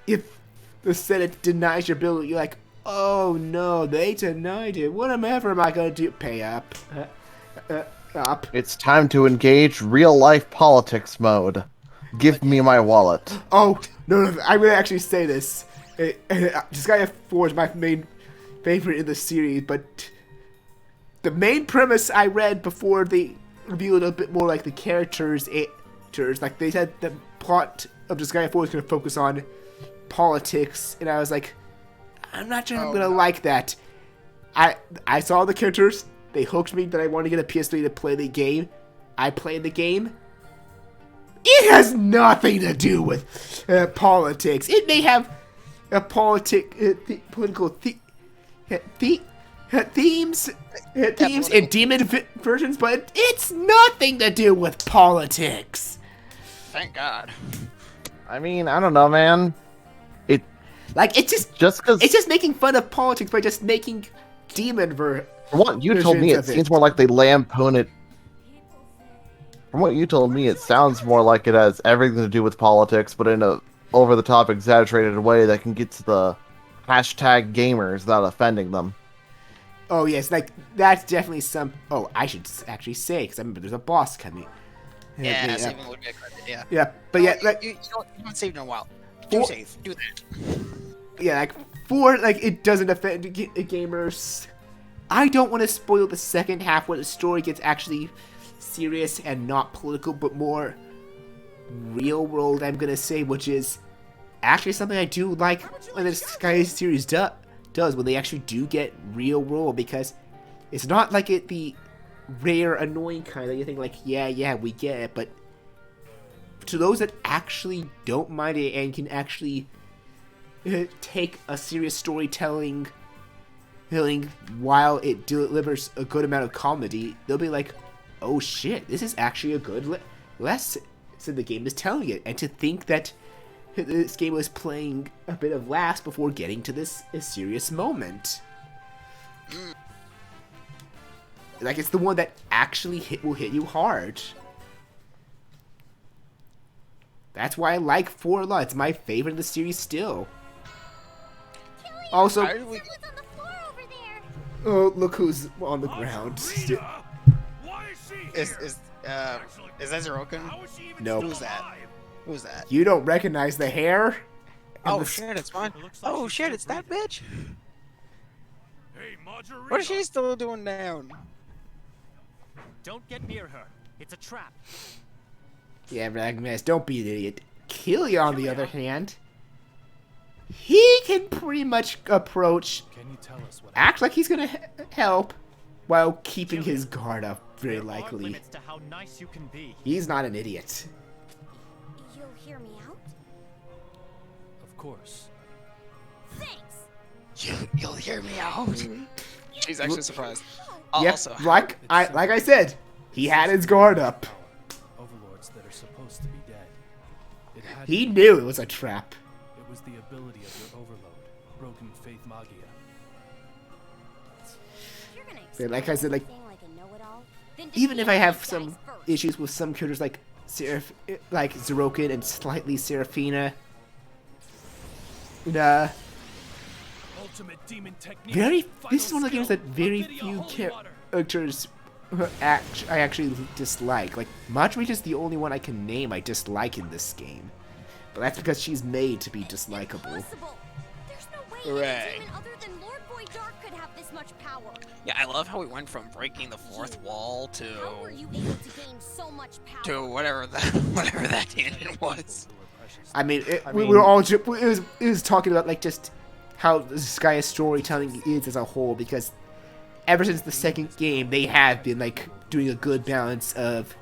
if the Senate denies your bill, you're like, "Oh no, they denied it. Whatever am I gonna do? Pay up. Up. It's time to engage real-life politics mode. Give me my wallet. Oh, no, I'm gonna actually say this. Disgaea 4 is my main favorite in the series, but the main premise I read before they revealed a bit more like the characters, like they said the plot of Disgaea 4 is going to focus on politics, and I was like, I'm not sure I'm going to like that. I saw the characters, they hooked me that I wanted to get a PS3 to play the game. I played the game. It has nothing to do with politics. It may have a political themes and demon versions, but it's nothing to do with politics. Thank God. I mean, I don't know, man. It's just making fun of politics by just making demon versions. From what you told me, it seems more like they lampoon it. From what you told me, it sounds more like it has everything to do with politics, but in a over-the-top, exaggerated way that can get to the hashtag gamers without offending them. Oh yes, like that's definitely some. Oh, I should actually say, because I remember there's a boss coming. Yeah, saving would be a credit. Yeah. Yeah, but yeah, like you haven't saved in a while. Do save. Do that. Yeah, like 4, like it doesn't offend gamers. I don't want to spoil the second half where the story gets actually serious and not political, but more real world. I'm gonna say, which is actually something I do like when the Sky series does when they actually do get real world, because it's not like the rare annoying kind that you think like, yeah, we get it, but to those that actually don't mind it and can actually take a serious storytelling feeling while it delivers a good amount of comedy, they'll be like, oh shit, this is actually a good lesson the game is telling it. And to think that this game was playing a bit of laughs before getting to this serious moment. Like, it's the one that actually will hit you hard. That's why I like 4 a lot. It's my favorite of the series still. Also, Someone's on the floor over there. oh, look who's on the ground. Rita! Why is she here? Is that Zeroken? How is she even Nope. still Who's that? alive? Who's that? You don't recognize the hair? And Oh the shit, it's mine. It looks like Oh she's shit, still it's that bitch. Hey, Margarita! What is she still doing down? Don't get near her. It's a trap. Yeah, Ragmas, don't be an idiot. Killia, on the other hand, he can pretty much approach, Can you tell us what act like he's gonna help, while keeping his guard up, very There are likely. limits to how nice you can be. He's not an idiot. You'll hear me out? Of course. Thanks. You'll hear me out. She's actually surprised. Yep, Also, like I said, he had his guard up. Overlords that are supposed to be dead. It had He to be. knew it was a trap. It was the ability of your overload, Broken Faith Magia. You're gonna But like I said, like, explain like a know-it-all? Then even if defeat I have these some guys first. issues with some characters like like Zeroken and slightly Seraphina, Ultimate demon technique. this is one of the games that very Video few holy water. characters I actually dislike. Like, Marjorie is the only one I can name I dislike in this game. But that's because she's made to be dislikable. Impossible. There's no way Right. any demon other than Lord Void Dark could have this much power. yeah, I love how we went from breaking the 4th wall How were you able to gain so much power? to whatever that tangent was. I mean, we mean- were all it was talking about like just how Disgaea's storytelling is as a whole, because ever since the second game they have been like doing a good balance of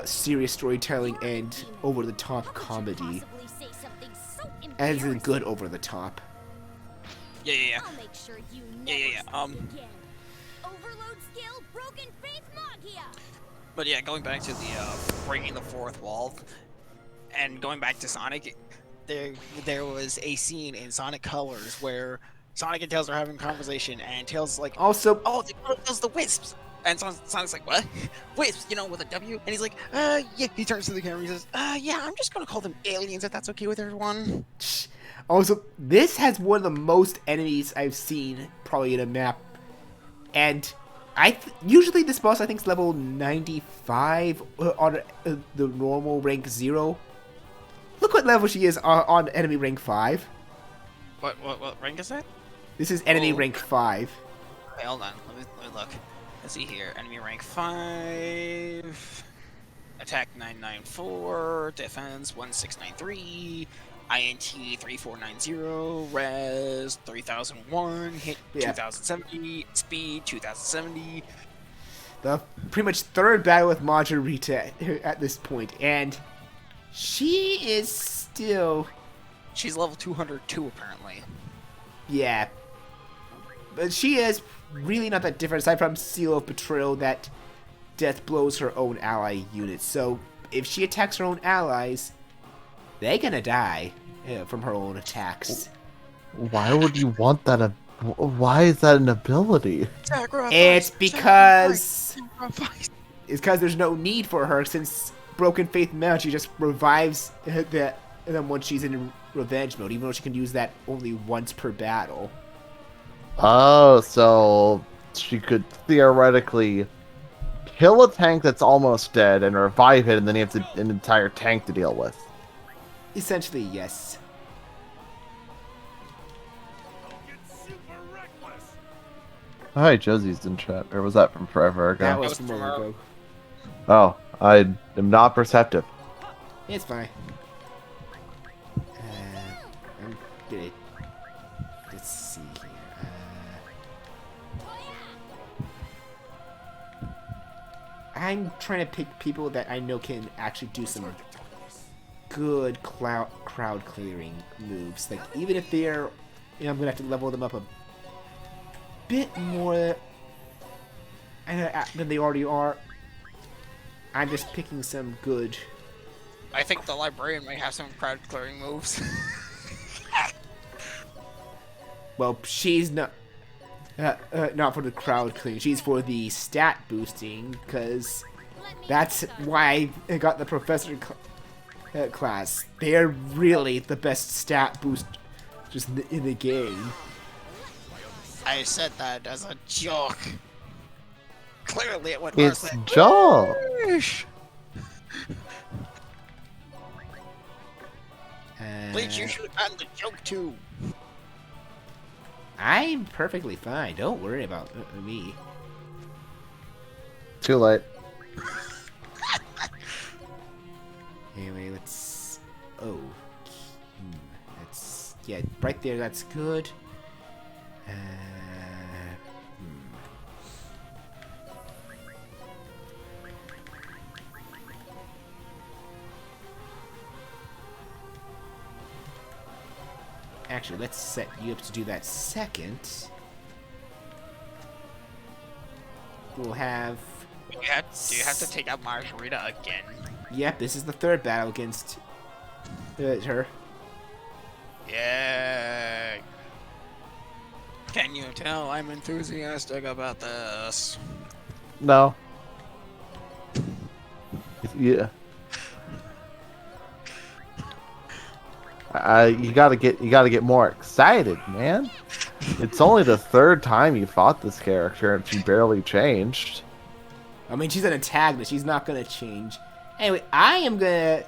serious storytelling and over the top comedy, Possibly say something so as in embarrassing. good over the top. Yeah. I'll make sure you Yeah, never yeah, speak again. Overload skill, Broken Faith Magia. But yeah, going back to the breaking the 4th wall, and going back to Sonic, there was a scene in Sonic Colors where Sonic and Tails are having a conversation, and Tails is like, Also, oh, those the Wisps. And Sonic's like, what? Wisps, with a W? And he's like, yeah. He turns to the camera and he says, yeah, I'm just gonna call them aliens if that's okay with everyone. Also, this has one of the most enemies I've seen probably in a map, and usually this boss I think is level 95 on the normal rank 0. Look what level she is on enemy rank 5. What rank is that? This is enemy Oh. rank 5. Okay, hold on. Let me look. Let's see here. Enemy rank 5. Attack 994. Defense 1693. INT 3490. Res 3001. Hit Yeah. 2070. Speed 2070. The pretty much third battle with Margarita at this point, and she is still, She's level 202 apparently. yeah, but she is really not that different aside from Seal of Betrayal that death blows her own ally units. So if she attacks her own allies, they're gonna die from her own attacks. Why would you want that? Why is that an ability? It's because Sacrifice. it's because there's no need for her, since Broken Faith Magic just revives them once she's in revenge mode, even though she can use that only once per battle. Oh, so she could theoretically kill a tank that's almost dead and revive it, and then you have an entire tank to deal with. Essentially, yes. Don't get super reckless. Hi, Josie's in chat. Or was that from forever ago? That was was from from long our- ago. Oh, I am not perceptive. It's fine. I'm gonna... Let's see here. I'm trying to pick people that I know can actually do some good crowd clearing moves. Like, even if they're... I'm gonna have to level them up bit more than they already are. I'm just picking some good. I think the librarian might have some crowd clearing moves. Well, she's not for the crowd clearing. She's for the stat boosting, because that's why I got the professor class. They're really the best stat boost just in the game. I said that as a joke. Clearly it went It's worse than joke. Bleach, you should have gotten the joke too. I'm perfectly fine. Don't worry about me. Too late. Anyway, let's. Oh, that's yeah, right there. That's good. Actually, let's set you up to do that second. We'll have. Do you have to take out Margarita again? Yep, this is the third battle against her. Yeah. Can you tell I'm enthusiastic about this? No. Yeah. You gotta get more excited, man. It's only the third time you fought this character, and she barely changed. I mean, she's an antagonist. She's not gonna change. Anyway, I am gonna.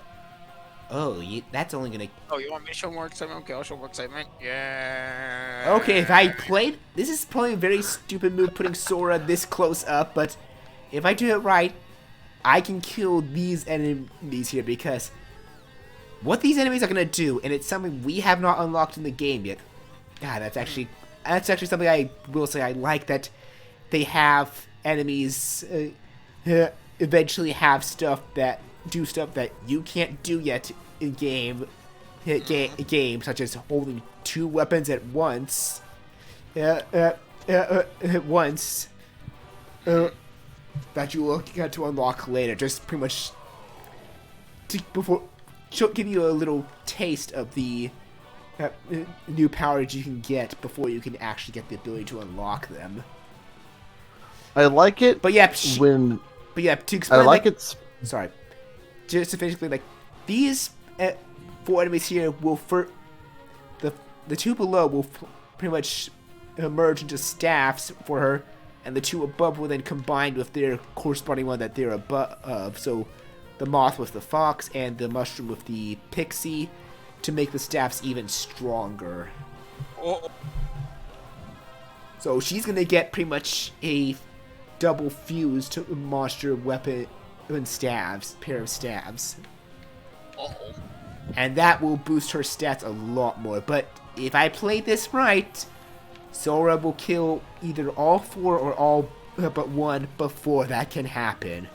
Oh, that's only gonna. Oh, you want me to show more excitement? Okay, I'll show more excitement. Yeah. Okay, if I played, this is probably a very stupid move putting Sora this close up, but if I do it right, I can kill these enemies here, because what these enemies are gonna do, and it's something we have not unlocked in the game yet. God, that's actually something I will say I like, that they have enemies eventually have stuff that do stuff that you can't do yet in game, such as holding two weapons at once. That you will get to unlock later. Just pretty much she'll give you a little taste of the new powers you can get before you can actually get the ability to unlock them. I like it, but yeah, when to explain, I like it. Sorry, just to basically, like, these 4 enemies here will the two below will pretty much merge into staffs for her, and the two above will then combine with their corresponding one that they're above. So the moth with the fox and the mushroom with the pixie, to make the staffs even stronger. Oh. So she's gonna get pretty much a double fused monster weapon and pair of staves. Uh-oh. And that will boost her stats a lot more. But if I play this right, Sora will kill either all 4 or all but 1 before that can happen.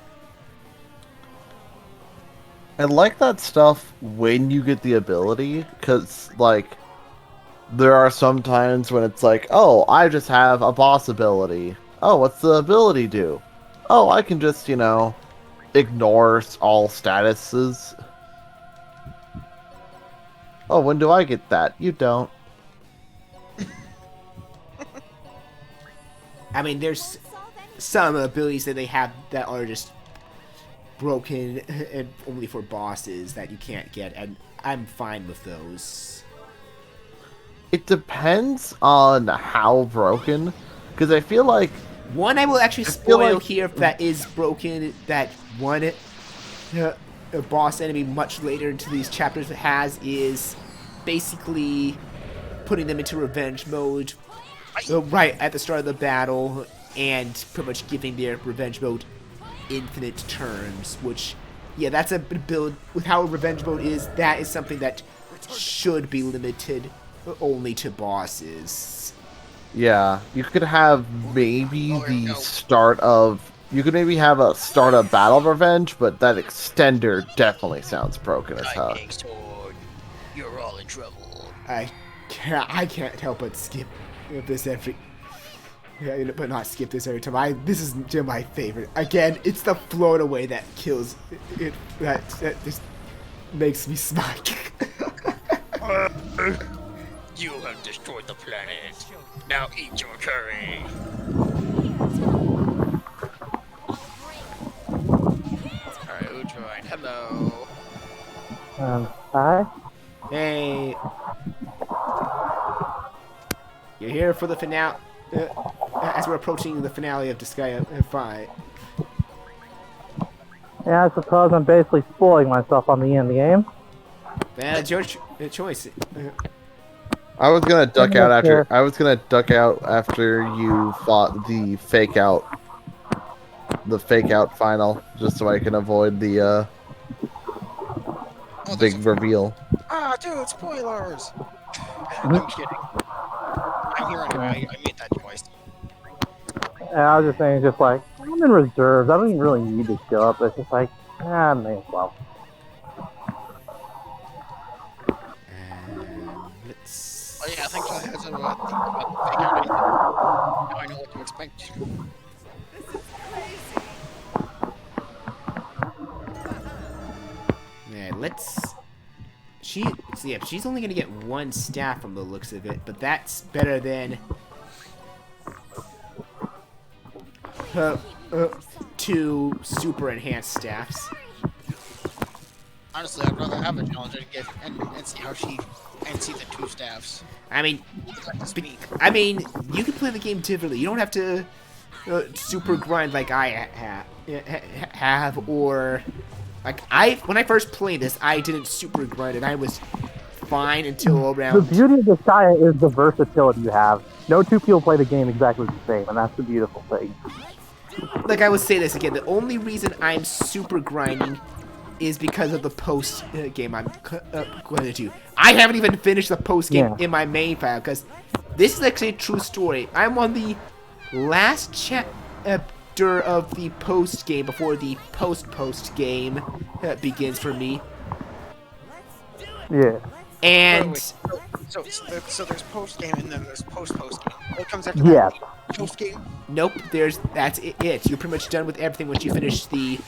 I like that stuff when you get the ability, because, like, there are some times when it's like, oh, I just have a boss ability. Oh, what's the ability do? Oh, I can just, ignore all statuses. Oh, when do I get that? You don't. I mean, there's some abilities that they have that are just broken and only for bosses that you can't get, and I'm fine with those. It depends on how broken, because I feel like one I will actually spoil here that is broken, that one a boss enemy much later into these chapters has, is basically putting them into revenge mode right at the start of the battle, and pretty much giving their revenge mode infinite turns, which, yeah, that's a build with how revenge mode is. That is something that should be limited only to bosses. Yeah, you could have maybe the start of... You could maybe have a start of Battle of Revenge, but that extender definitely sounds broken as hell. You're all in trouble. I can't help but skip this every... Yeah, but not skip this every time. This is my favorite. Again, it's the float away that kills it. That just makes me smile. You have destroyed the planet. Now eat your curry. Alright, Udroid, hello. Hi? Hey. You're here for the finale. As we're approaching the finale of Disgaea 5. Yeah, I suppose I'm basically spoiling myself on the end of the game. It's your choice. I was gonna duck out after. Sure. I was gonna duck out after you fought the fake out final, just so I can avoid the big reveal. Ah, dude, spoilers! I'm kidding. I'm here anyway. I made that choice. Yeah, I was just saying, just like, I'm in reserves. I don't even really need to show up. It's just like, may as well. Let's. Oh yeah, thanks for the heads up about the fake out anyway. Now I know what to expect. Yeah, let's. She's only gonna get one staff from the looks of it, but that's better than two super enhanced staffs. Honestly, I'd rather have a challenge and get and see how she see the two staffs. I mean, you can play the game differently. You don't have to super grind like I have, or like when I first played this, I didn't super grind and I was fine until around. The beauty of Disgaea is the versatility you have. No two people play the game exactly the same, and that's the beautiful thing. Like I would say this again, the only reason I'm super grinding is because of the post game I'm going to do. I haven't even finished the post game in my main file because this is actually a true story. I'm on the last chapter of the post game before the post game begins for me. Yeah. And so there's post game and then there's post game. What comes after that? Post game? Nope. That's it. You're pretty much done with everything once you finish the.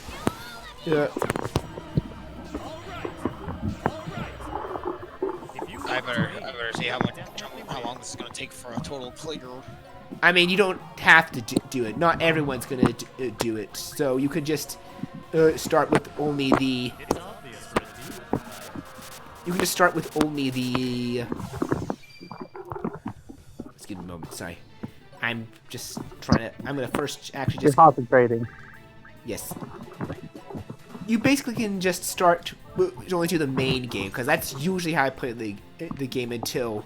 I better see how long this is gonna take for a total playthrough. I mean, you don't have to do it. Not everyone's gonna do it. So you could just start with only the. You can just start with only the. Let's give me a moment. Sorry, I'm just trying to. I'm gonna first actually just. You're concentrating. Yes. You basically can just start only to the main game because that's usually how I play the game until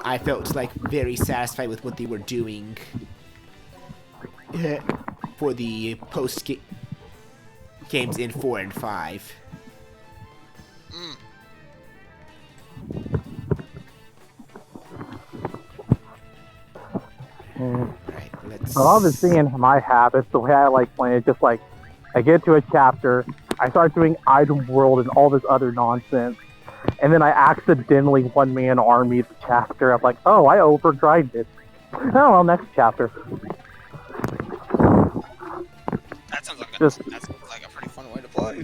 I felt like very satisfied with what they were doing for the post games in 4 and 5. Right, let's. Well, I've been seeing my habits. The way I like playing it, just like I get to a chapter, I start doing item world and all this other nonsense, and then I accidentally one-man army the chapter. I'm like, oh, I overgrinded. Oh well, next chapter. That sounds like a pretty fun way to play.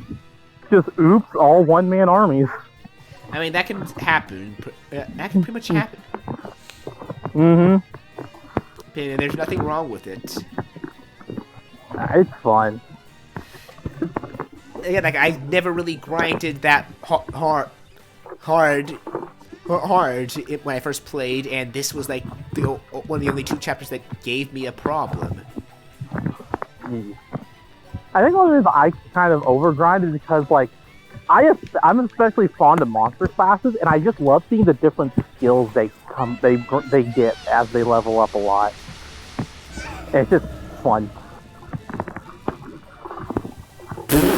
Just oops, all one-man armies. I mean, that can happen. That can pretty much happen. Mm-hmm. And there's nothing wrong with it. It's fun. Again, like I never really grinded that hard when I first played, and this was like one of the only 2 chapters that gave me a problem. I think one of the reasons I kind of overgrind is because like I'm especially fond of monster classes, and I just love seeing the different skills they get as they level up a lot. It's just fun.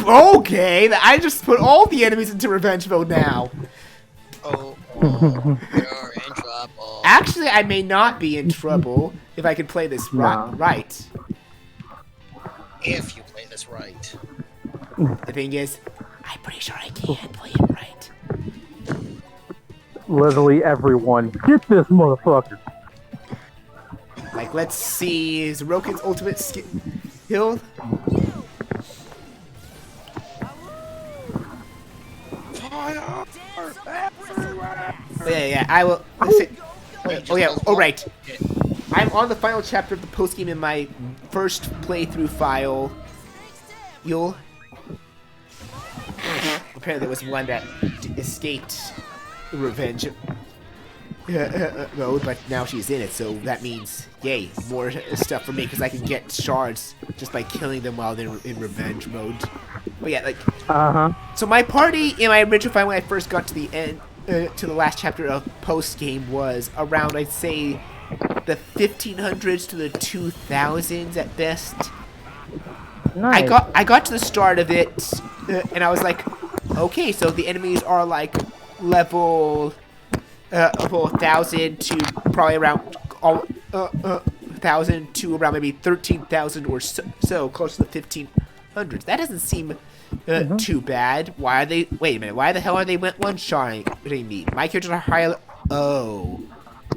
Okay, I just put all the enemies into revenge mode now. Oh, you're in trouble. Actually, I may not be in trouble if I can play this right. If you play this right. The thing is, I'm pretty sure I can play it right. Literally everyone, get this motherfucker. Like Like, let's see. Zeroken's ultimate skill. Fire everywhere! Oh, yeah, I will. Oh, yeah. Oh, right. I'm on the final chapter of the post game in my first playthrough file. Apparently, there was one that escaped revenge mode, but now she's in it, so that means, yay, more stuff for me, because I can get shards just by killing them while they're in revenge mode. But yeah, like, so my party in my original file when I first got to the end, to the last chapter of post game was around, I'd say, the 1500s to the 2000s at best. Nice. I got to the start of it, and I was like, okay, so the enemies are like level 1,000 to probably around 1,000 to around maybe 13,000 or so, close to the 1,500s. That doesn't seem too bad. Why are they? Wait a minute. Why the hell are they one-shotting me? My characters are higher. Oh,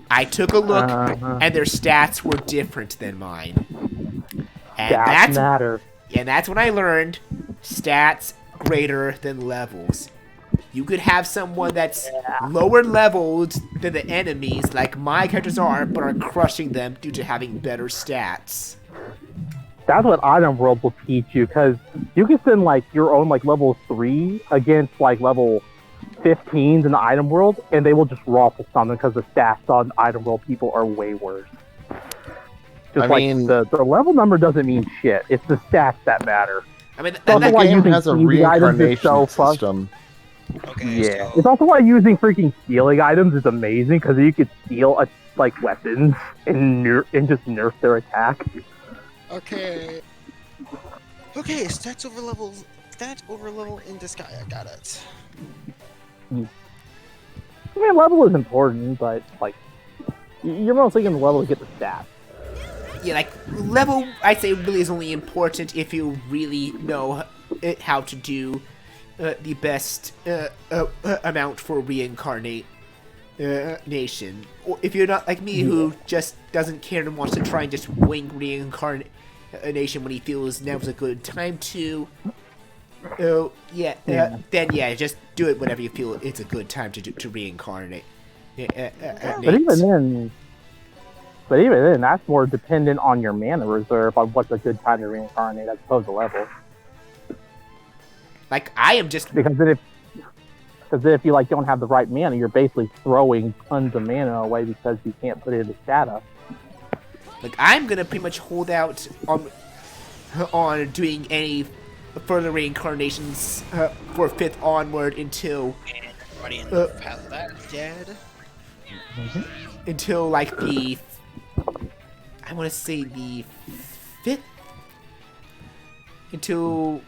I took a look, and their stats were different than mine. And Stats matter. And that's when I learned stats greater than levels. You could have someone that's lower leveled than the enemies, like my characters are, but are crushing them due to having better stats. That's what Item World will teach you, because you can send like your own like level 3 against like level 15s in the Item World, and they will just raffle something because the stats on Item World people are way worse. Just the level number doesn't mean shit. It's the stats that matter. I mean, the game has a reincarnation system. Okay, yeah, so... it's also why using freaking stealing items is amazing, because you could steal like weapons and just nerf their attack. Okay. Okay, stats over level in Disgaea. Got it. I mean, level is important, but like you're mostly gonna level to get the stats. Yeah, like level, I'd say really is only important if you really know how to do the best amount for reincarnation. Or if you're not like me, who just doesn't care and wants to try and just wing reincarnation when he feels now's a good time to. Then just do it whenever you feel it's a good time to reincarnate. But even then, that's more dependent on your mana reserve on what's a good time to reincarnate as opposed to level. Like I am just because then if you like don't have the right mana, you're basically throwing tons of mana away because you can't put it into shadow. Like I'm gonna pretty much hold out on doing any further reincarnations for 5th onward until everybody in the path of that is dead. Until like the I want to say the 5th until.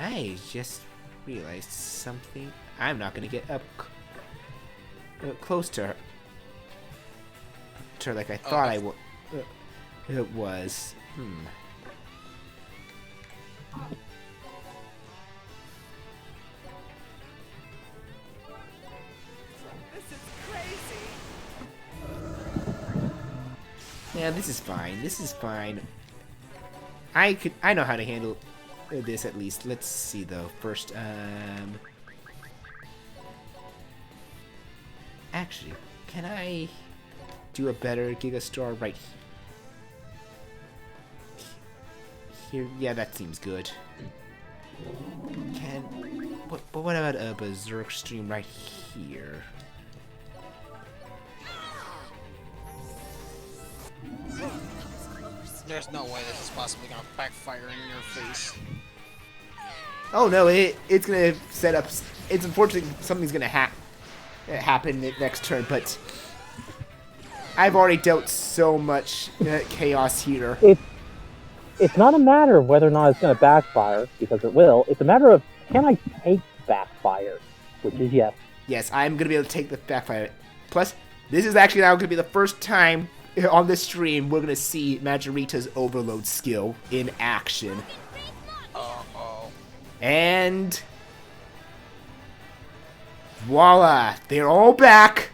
I just realized something. I'm not gonna get up close to her. Like I thought I would. It was. This is crazy. Yeah, this is fine. This is fine. I know how to handle this at least. Let's see though. First, actually, can I do a better Gigastar right here? Yeah, that seems good. But what about a Berserk stream right here? There's no way this is possibly gonna backfire in your face. Oh no, it's gonna set up. It's unfortunate something's gonna happen next turn, but I've already dealt so much chaos here. It's not a matter of whether or not it's going to backfire, because it will. It's a matter of, can I take backfire? Which is yes. Yes, I'm going to be able to take the backfire. Plus, this is actually now going to be the first time on this stream, we're gonna see Majorita's Overload skill in action. Uh-oh. And voila, they're all back,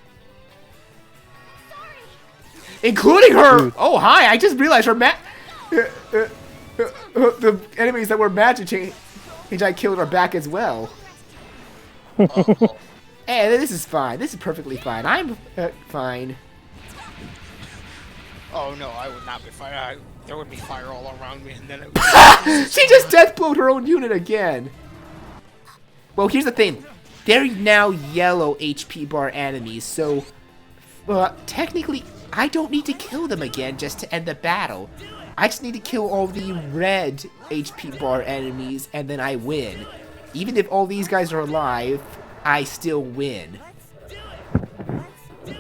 including her. Oh, hi! I just realized her the enemies that were magic change I killed are back as well. Hey, this is fine. This is perfectly fine. I'm fine. Oh no, I would not be fine. There would be fire all around me, and then it would She just deathblowed her own unit again. Well, here's the thing. They're now yellow HP bar enemies, so technically, I don't need to kill them again just to end the battle. I just need to kill all the red HP bar enemies, and then I win. Even if all these guys are alive, I still win.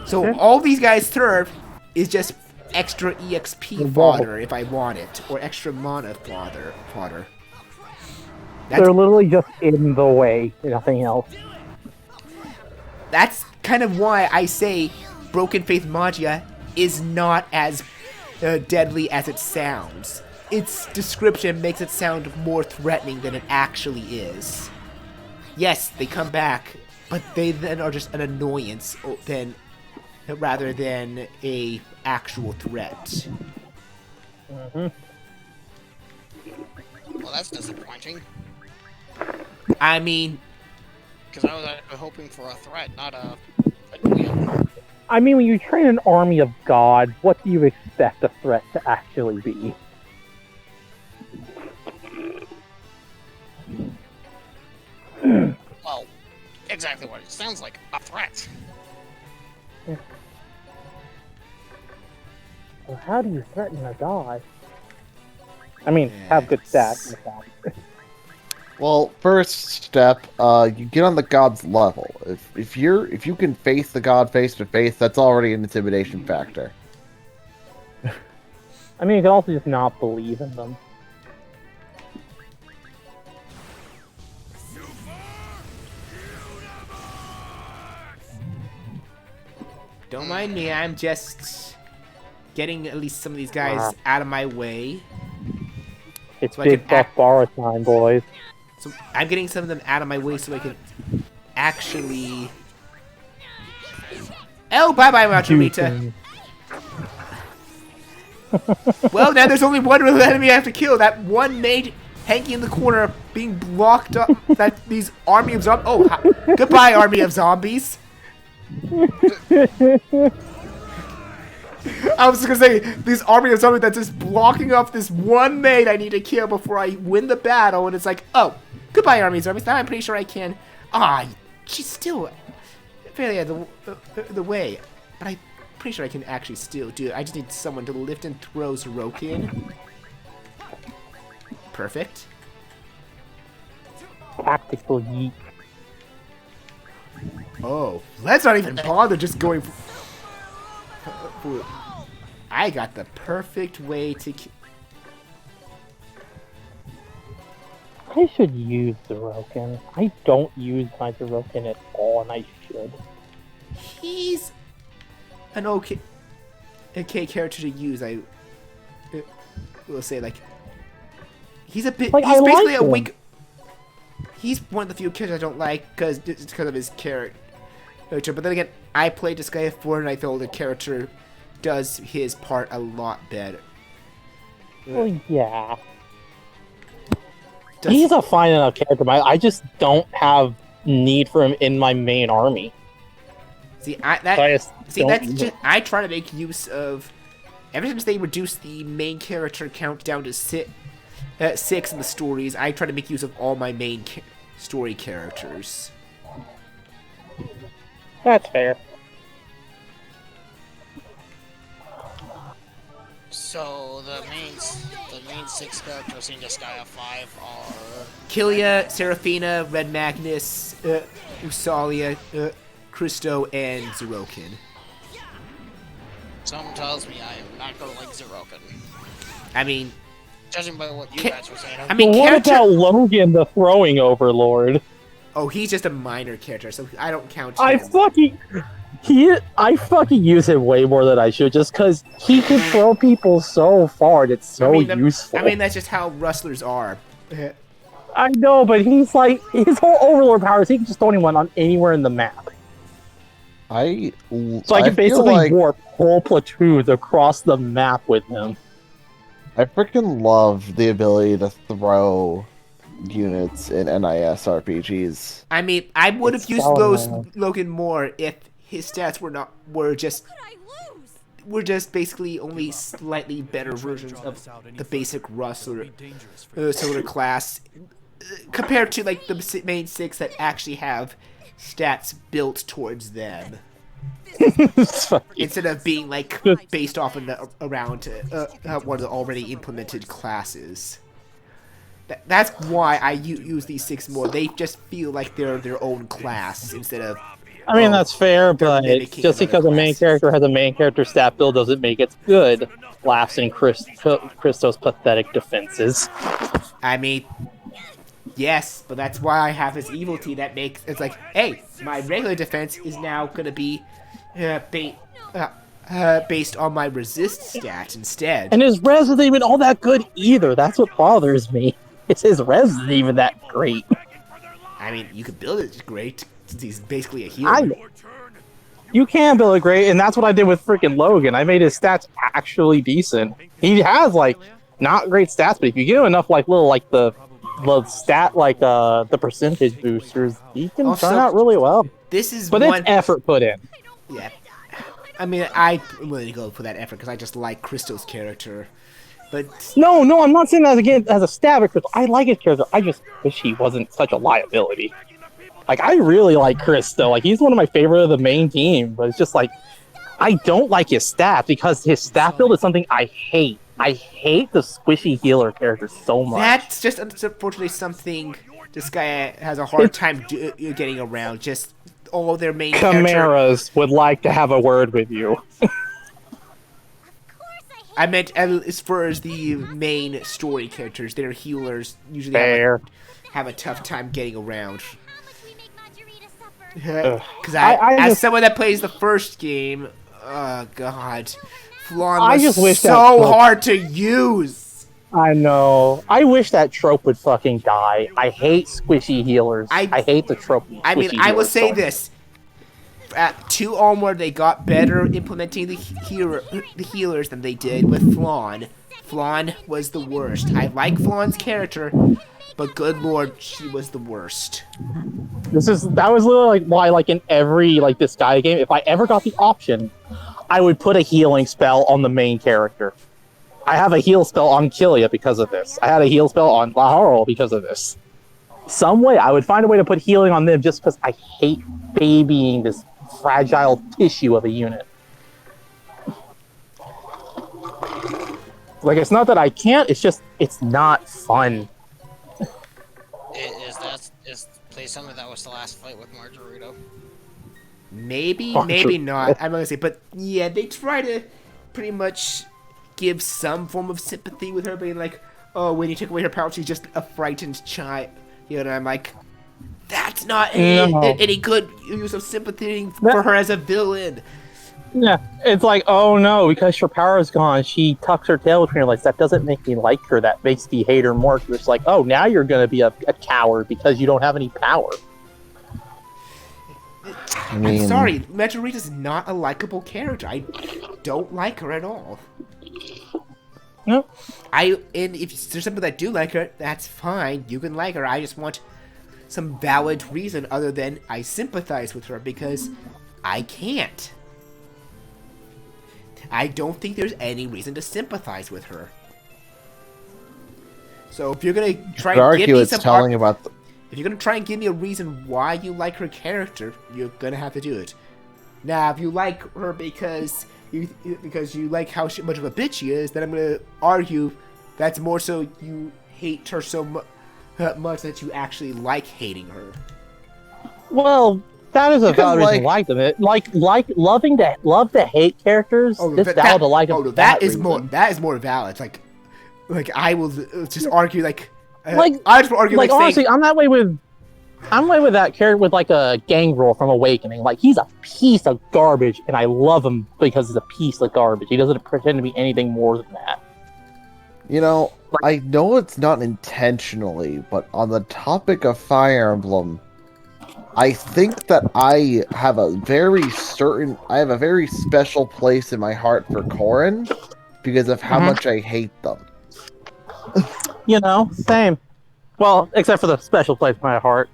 So all these guys serve is just extra EXP fodder if I want it, or extra mana fodder. They're literally just in the way, nothing else. That's kind of why I say Broken Faith Magia is not as deadly as it sounds. Its description makes it sound more threatening than it actually is. Yes, they come back, but they then are just an annoyance rather than a actual threat. Well, that's disappointing. I mean, because I was hoping for a threat, not a annoyance. I mean, when you train an army of gods, what do you expect a threat to actually be? Well, exactly what it sounds like, a threat. Well, how do you threaten a god? I mean, have good stats. Well, first step, you get on the god's level. If you can face the god face to face, that's already an intimidation factor. I mean, you can also just not believe in them. don't mind me, I'm just getting at least some of these guys out of my way. It's so big buff borrow time, boys. So I'm getting some of them out of my way so I can actually... Oh, bye-bye, Majorita. Well, now there's only one real enemy I have to kill. That one mage hanging in the corner being blocked up. That these army of zombies... Oh, goodbye, army of zombies. I was just gonna say, these army of zombies that's just blocking off this one maid I need to kill before I win the battle, and it's like, oh, goodbye, army of zombies. Now I'm pretty sure I can. She's still fairly out of the way, but I'm pretty sure I can actually still do it. I just need someone to lift and throw Zerokin. Perfect. Tactical yeet. Oh, let's not even bother just going for... I got the perfect way to... I should use Zerokin. I don't use my Zerokin at all, and I should. He's an okay character to use. I will say, like, he's a bit. Like, he's basically like a weak. He's one of the few characters I don't like because of his character. But then again, I played Disgaea 4 and I feel the character does his part a lot better. Well, yeah. He's a fine enough character, but I just don't have need for him in my main army. See, I try to make use of. Ever since they reduced the main character count down to 6 in the stories, I try to make use of all my main story characters. That's fair. So the main 6 characters in Disgaea 5 are Killia, Seraphina, Red Magnus, Usalia, Christo, and Zerokin. Someone tells me I am not gonna like Zerokin. I mean, judging by what you guys were saying. I mean, what about Logan, the throwing overlord? Oh, he's just a minor character, so I don't count him. I fucking use him way more than I should, just because he can throw people so far and it's so useful. I mean, that's just how rustlers are. I know, but he's like, his whole overlord powers, he can just throw anyone on anywhere in the map. So I can basically warp whole platoons across the map with him. I freaking love the ability to throw units in NIS RPGs. I mean, I would have used Logan more if his stats were just basically only slightly better versions of the basic Rustler solar class compared to like the main 6 that actually have stats built towards them. Instead of being like based off around one of the already implemented classes. That's why I use these 6 more. They just feel like they're their own class instead of. I mean, that's fair, but just because a main character has a main character stat build doesn't make it good. Laughs in Christo's pathetic defenses. I mean, yes, but that's why I have this evil T that makes it's like, hey, my regular defense is now gonna be based on my resist stat instead. And his res isn't even all that good either. That's what bothers me. It's his res isn't even that great. I mean, you could build it great since he's basically a healer. You can build it great, and that's what I did with freaking Logan. I made his stats actually decent. He has like not great stats, but if you give him enough like little like the stat like the percentage boosters, he can turn out really well. This is but it's effort put in. Yeah, I mean, I'm willing to go for that effort because I just like Christo's character. But no, I'm not saying that again as a stab at Christo. I like his character. I just wish he wasn't such a liability. Like, I really like Christo. Like, he's one of my favorite of the main team. But it's just like, I don't like his stats because his stat build is something I hate. I hate the squishy healer character so much. That's just unfortunately something this guy has a hard time getting around. Just all their main Chimeras would like to have a word with you. I meant as far as the main story characters, their healers usually have a tough time getting around. Because as someone that plays the first game, oh god, Flan was so hard to use. I know. I wish that trope would fucking die. I hate squishy healers. I hate the trope. I mean, I will say this. At 2 onward, they got better implementing the healers than they did with Flan. Flan was the worst. I like Flan's character, but good lord, she was the worst. That was literally like why, like in every like Disgaea game, if I ever got the option, I would put a healing spell on the main character. I have a heal spell on Killia because of this. I had a heal spell on Laharo because of this. Some way, I would find a way to put healing on them just because I hate babying this fragile tissue of a unit. Like, it's not that I can't, it's just, it's not fun. Is play something that was the last fight with Margarito? Maybe not. I'm not gonna say, but yeah, they try to pretty much give some form of sympathy with her, being like, oh, when you took away her power, she's just a frightened child. You know, and I'm like, that's not any good use of sympathy for her as a villain. Yeah, it's like, oh no, because her power is gone, she tucks her tail between her legs. That doesn't make me like her. That makes me hate her more. It's like, oh, now you're going to be a coward because you don't have any power. I mean, I'm sorry, Margarita's not a likable character. I don't like her at all. No. And if there's somebody that do like her, that's fine. You can like her. I just want some valid reason other than I sympathize with her, because I can't. I don't think there's any reason to sympathize with her. So if you're gonna try and give me some if you're gonna try and give me a reason why you like her character, you're gonna have to do it. Now, if you like her because you like how much of a bitch she is, then I'm gonna argue that's more so you hate her so much that you actually like hating her. Well, that is a valid reason to like them. Love to hate characters. It's valid to like them. That is more valid. Like I will just argue I just argue honestly, I'm that way with I'm with that character with like a Gangrel from Awakening. Like he's a piece of garbage, and I love him because he's a piece of garbage. He doesn't pretend to be anything more than that. You know, I know it's not intentionally, but on the topic of Fire Emblem, I think that I have a very special place in my heart for Corrin because of how much I hate them. You know, same. Well, except for the special place in my heart.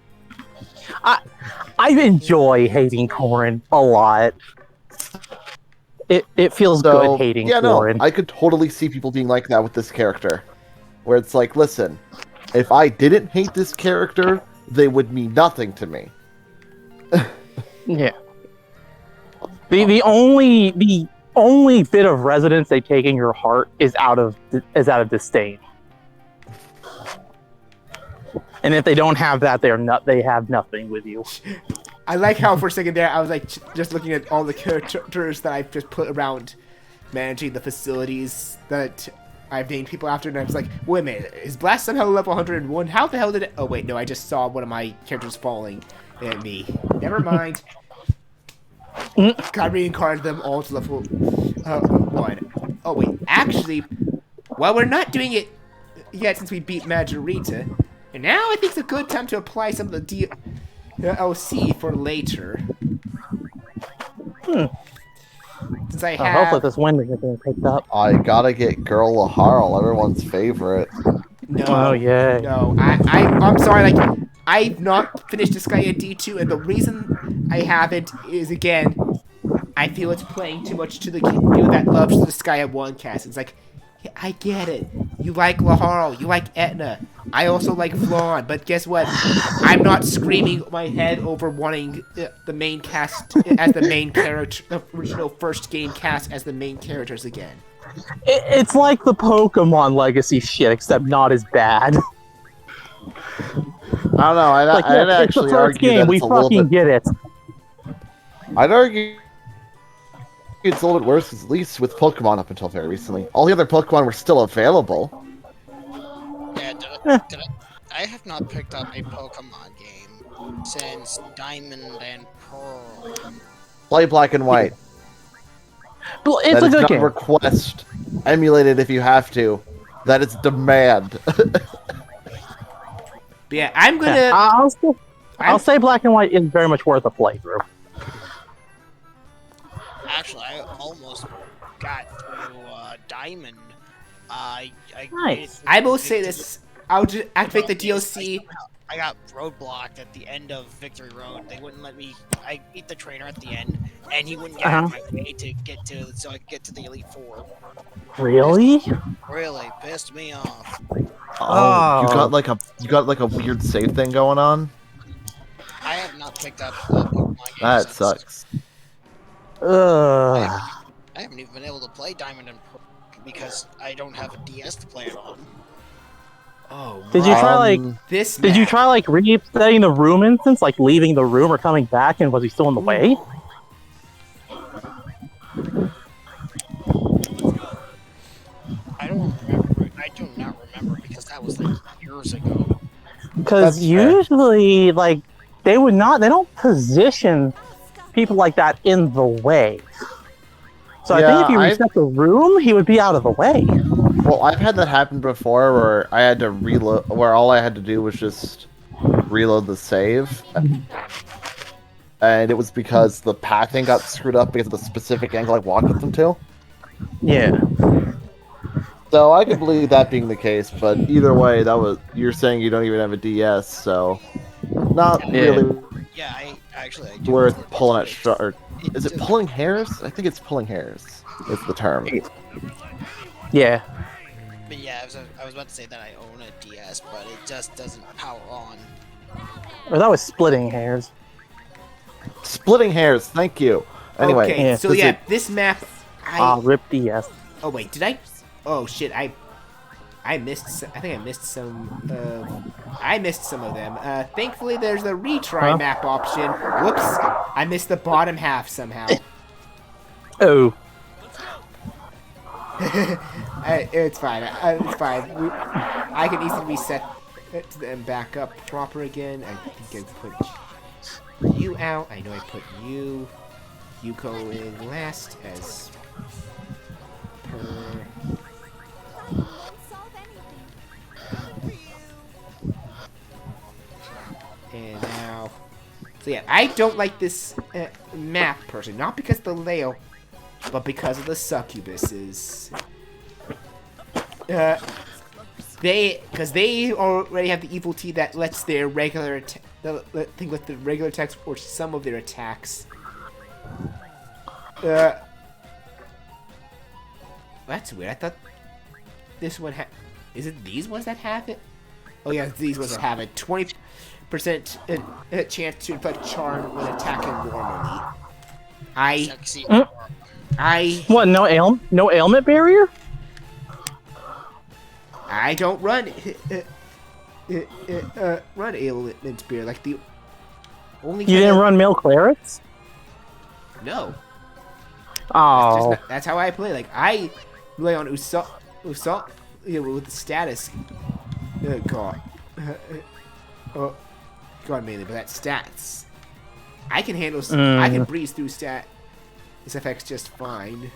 I enjoy hating Corrin a lot. It feels good hating Corrin. I could totally see people being like that with this character. Where it's like, listen, if I didn't hate this character, they would mean nothing to me. Yeah. The only bit of resonance they take in your heart is out of disdain. And if they don't have that, they have nothing with you. I like how for a second there I was like just looking at all the characters that I've just put around managing the facilities that I've named people after, and I was like, wait a minute, is Blast somehow level 101? How the hell did it? Oh wait, no, I just saw one of my characters falling at me. Never mind. Got reincarnated them all to level 1. Oh wait, actually, while we're not doing it yet since we beat Majorita, and now I think it's a good time to apply some of the DLC for later. Since I have... hopefully this wind isn't being picked up. I gotta get Girl Laharl, everyone's favorite. No. Oh, yeah. No, I'm sorry, like, I've not finished Disgaea D2, and the reason I haven't is, again, I feel it's playing too much to the people that loves the Disgaea 1 cast. It's like, I get it. You like Laharl, you like Etna. I also like Flawn, but guess what? I'm not screaming my head over wanting the main cast as the main character, the original first game cast as the main characters again. It's like the Pokemon Legacy shit, except not as bad. I don't know. I'd actually argue game. that We it's a little fucking bit. get it. I'd argue it's a little bit worse, 'cause at least with Pokemon up until very recently, all the other Pokemon were still available. Yeah, I have not picked up a Pokemon game since Diamond and Pearl. Play Black and White. Well, it's That a is good not game. request. Emulate it if you have to. That is demand. But yeah, I'm gonna... I'll say Black and White is very much worth a playthrough. Actually, I almost got through Diamond. Nice. I will say this. I'll just activate the DLC. I got roadblocked at the end of Victory Road. They wouldn't let me. I beat the trainer at the end, and he wouldn't get out of my way to get to, so I could get to the Elite Four. Really? Really pissed me off. Oh, you got like a weird save thing going on. I have not picked up Pokemon games That since. sucks. I haven't even been able to play Diamond and Pearl because I don't have a DS to play it on. Oh, Did you try like this? Did you try like resetting the room instance, like leaving the room or coming back, and was he still in the way? I don't remember. I do not remember because that was like years ago. Because usually, like, they don't position people like that in the way. So I think if you reset the room, he would be out of the way. Well, I've had that happen before where I had to reload, where all I had to do was just reload the save. And it was because the pathing got screwed up because of the specific angle I walked with them to. Yeah. So I could believe that being the case, but either way, you're saying you don't even have a DS, so not really Yeah, I do. worth pulling at is it pulling hairs? I think it's pulling hairs. It's the term. Yeah. But yeah, I was about to say that I own a DS, but it just doesn't power on. Or that was splitting hairs. Splitting hairs, thank you. Anyway, Okay, so yeah, this map. RIP DS. Oh wait, did I? Oh shit, I missed. I think I missed some. I missed some of them. Thankfully, there's a retry map option. Whoops, I missed the bottom half somehow. Oh. It's fine. It's fine. I can easily reset them back up proper again. I think I put you out. I know I put you. You go in last as per. And now, so yeah, I don't like this map personally, not because of the layout, but because of the succubuses. Because they already have the evil T that lets their regular let the regular attacks or some of their attacks. That's weird. I thought this one had. Is it these ones that have it? Oh yeah, it's these ones that have it. 20% chance to inflict charm when attacking normally. What? No ailment barrier? I don't run ailment beer like the only. You didn't run male clerics? No. Oh. That's how I play. Like I rely on Usopp with the status. God. God mainly, but that's stats. I can handle. I can breeze through this effects just fine.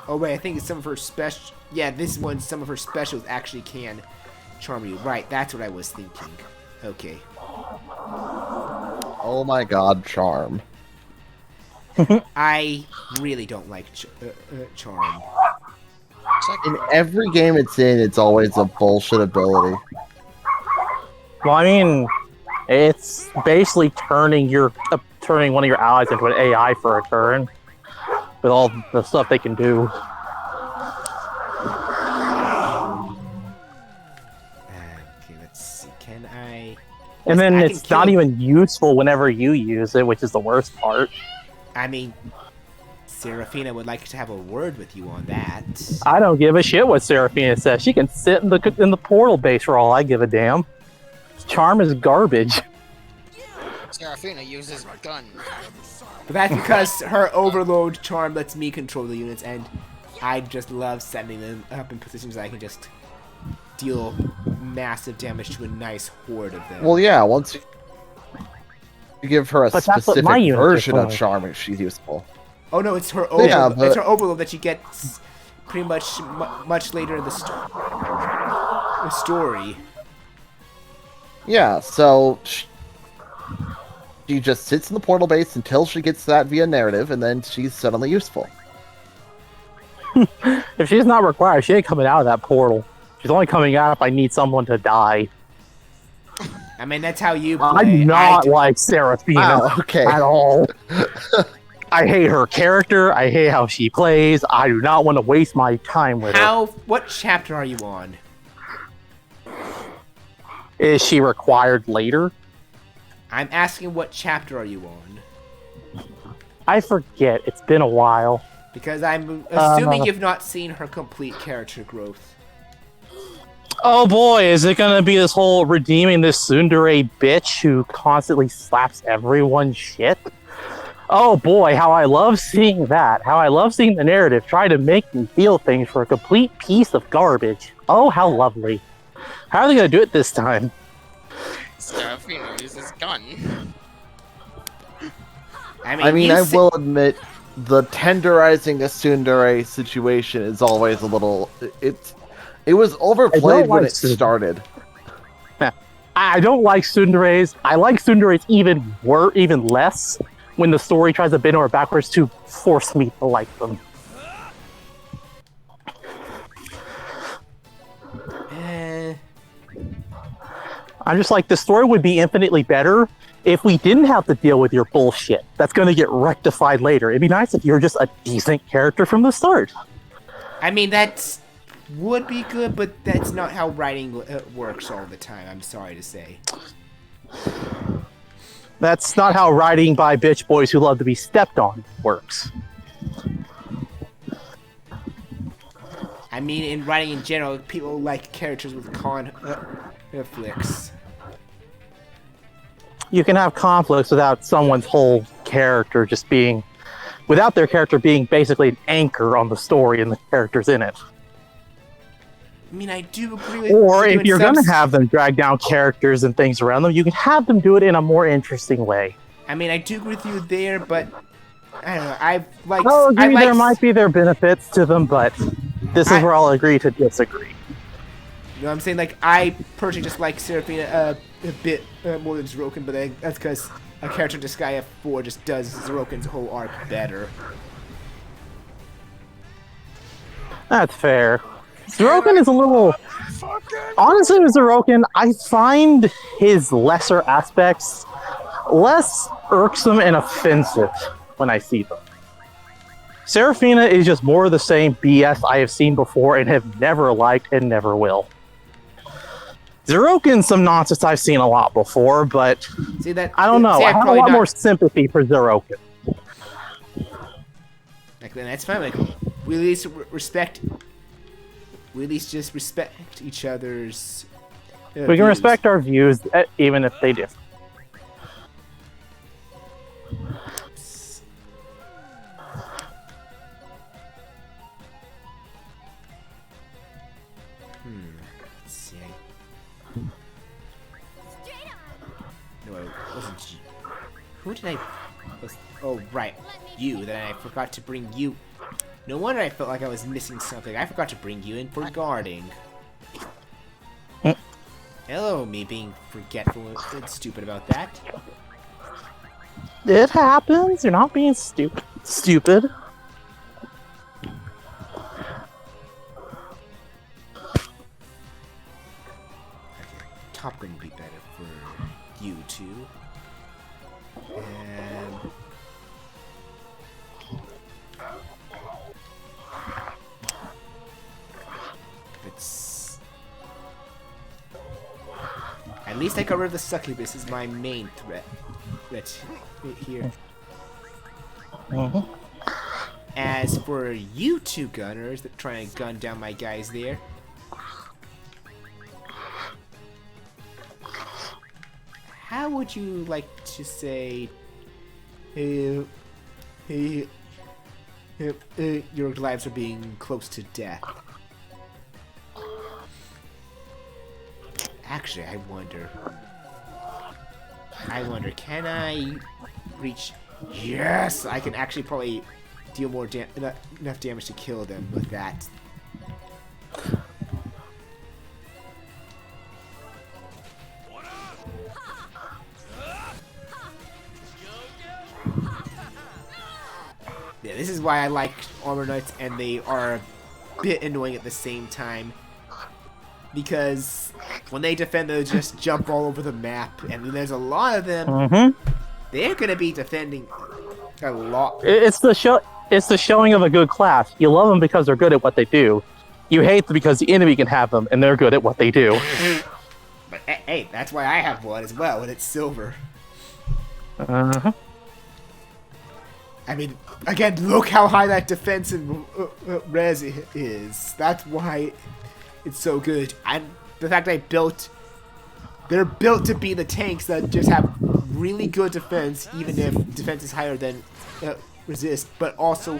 Oh wait, I think it's some of her special. Yeah, this one, some of her specials actually can charm you. Right, that's what I was thinking. Okay. Oh my god, charm. I really don't like charm. In every game it's in, it's always a bullshit ability. Well, I mean, it's basically turning one of your allies into an AI for a turn. With all the stuff they can do. Okay, let's see. Can I? And then it's not even useful whenever you use it, which is the worst part. I mean, Seraphina would like to have a word with you on that. I don't give a shit what Seraphina says. She can sit in the portal base for all I give a damn. Charm is garbage. Seraphina uses a gun. But that's because her overload charm lets me control the units, and I just love setting them up in positions that I can just deal massive damage to a nice horde of them. Well, yeah, once you give her a specific version of charm, she's useful. Oh no, it's her overload. Yeah, it's her overload that she gets pretty much much later in the story. Yeah, so she just sits in the portal base until she gets that via narrative, and then she's suddenly useful. If she's not required, she ain't coming out of that portal. She's only coming out if I need someone to die. I mean, that's how you play. I'm not like Seraphina at all. I hate her character. I hate how she plays. I do not want to waste my time with her. What chapter are you on? Is she required later? I'm asking what chapter are you on? I forget. It's been a while. Because I'm assuming you've not seen her complete character growth. Oh boy, is it gonna be this whole redeeming this tsundere bitch who constantly slaps everyone's shit? Oh boy, how I love seeing that. How I love seeing the narrative try to make me feel things for a complete piece of garbage. Oh, how lovely. How are they gonna do it this time? Seraphina uses gun. I mean, I will admit, the tenderizing a tsundere situation is always a little... It was overplayed when it started. I don't like tsunderes. I like tsunderes even less when the story tries to bend over backwards to force me to like them. I'm just like, the story would be infinitely better if we didn't have to deal with your bullshit. That's going to get rectified later. It'd be nice if you're just a decent character from the start. I mean, that would be good, but that's not how writing works all the time, I'm sorry to say. That's not how writing by bitch boys who love to be stepped on works. I mean, in writing in general, people like characters with conflicts. You can have conflicts without someone's whole character just being... without their character being basically an anchor on the story and the characters in it. I mean, I do agree with Or you if in you're some going to have them drag down characters and things around them, you can have them do it in a more interesting way. I mean, I do agree with you there, but I don't know. I'll agree there might be their benefits to them, but this is where I'll agree to disagree. You know what I'm saying? Like, I personally just like Seraphina a bit more than Zeroken, but that's because a character in Disgaea 4 just does Zeroken's whole arc better. That's fair. Zeroken is a little... Honestly, with Zeroken, I find his lesser aspects less irksome and offensive when I see them. Seraphina is just more of the same BS I have seen before and have never liked and never will. Zeroken's some nonsense I've seen a lot before, but see that, I don't know. I have a lot more sympathy for Zeroken. Like, that's fine. Like, we at least respect. We at least just respect each other's. We can views. respect our views, even if they differ. Let's see. No, it wasn't you. Who did I? Oh, right. You. Then I forgot to bring you. No wonder I felt like I was missing something. I forgot to bring you in for guarding. Hello, me being forgetful and stupid about that. It happens. You're not being stupid. Stupid. Top Gun would be better for you two. And it's at least I got rid of the succubus is my main threat. Here. As for you two gunners that try and gun down my guys there. How would you like to say, your lives are being close to death? Actually, I wonder, can I reach? Yes, I can actually probably deal more enough damage to kill them with that. Yeah, this is why I like Armor Knights, and they are a bit annoying at the same time. Because when they defend, they'll just jump all over the map, and there's a lot of them. They're gonna be defending a lot. It's the showing of a good class. You love them because they're good at what they do. You hate them because the enemy can have them, and they're good at what they do. But hey, that's why I have one as well, and it's silver. I mean, again, look how high that defense and res is. That's why it's so good. And the fact they're built to be the tanks that just have really good defense, even if defense is higher than resist, but also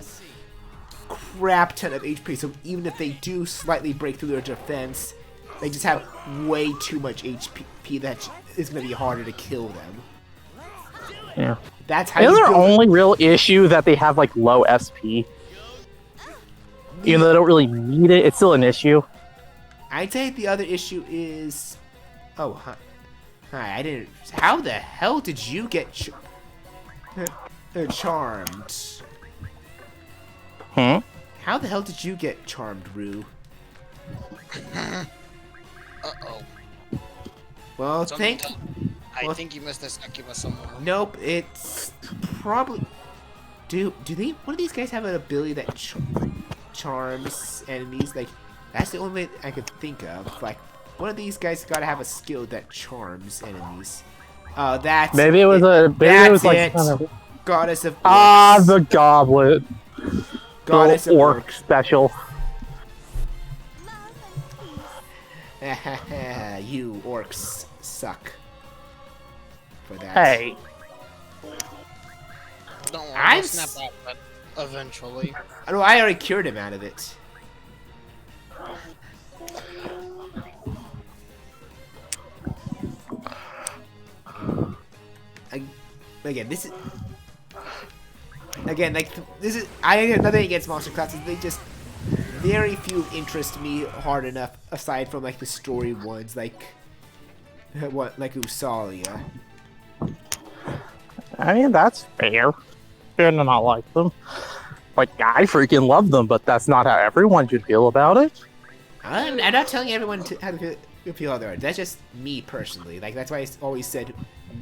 crap ton of HP. So even if they do slightly break through their defense, they just have way too much HP that it's going to be harder to kill them. Yeah. That's how. Is their only real issue that they have like low SP? Even though they don't really need it, it's still an issue. I'd say the other issue is, hi, I didn't. How the hell did you get charmed? How the hell did you get charmed, Rue? Uh-oh. Well, I think you missed this succubus somewhere. Nope, it's probably. Do they? One of these guys have an ability that charms enemies? Like, that's the only way I could think of. Like, one of these guys gotta have a skill that charms enemies. That's maybe it was like Goddess of Orcs. The goblet. Goddess of Orc special. You orcs suck. For that. Hey. Don't worry, I'll snap out eventually. I know I already cured him out of it. again, this is again like this is I have nothing against monster classes. They just very few interest me hard enough aside from like the story ones like Usalia. I mean, that's fair. Fair to not like them. Like, I freaking love them, but that's not how everyone should feel about it. I'm not telling everyone how to feel how they are. That's just me personally. Like, that's why I always said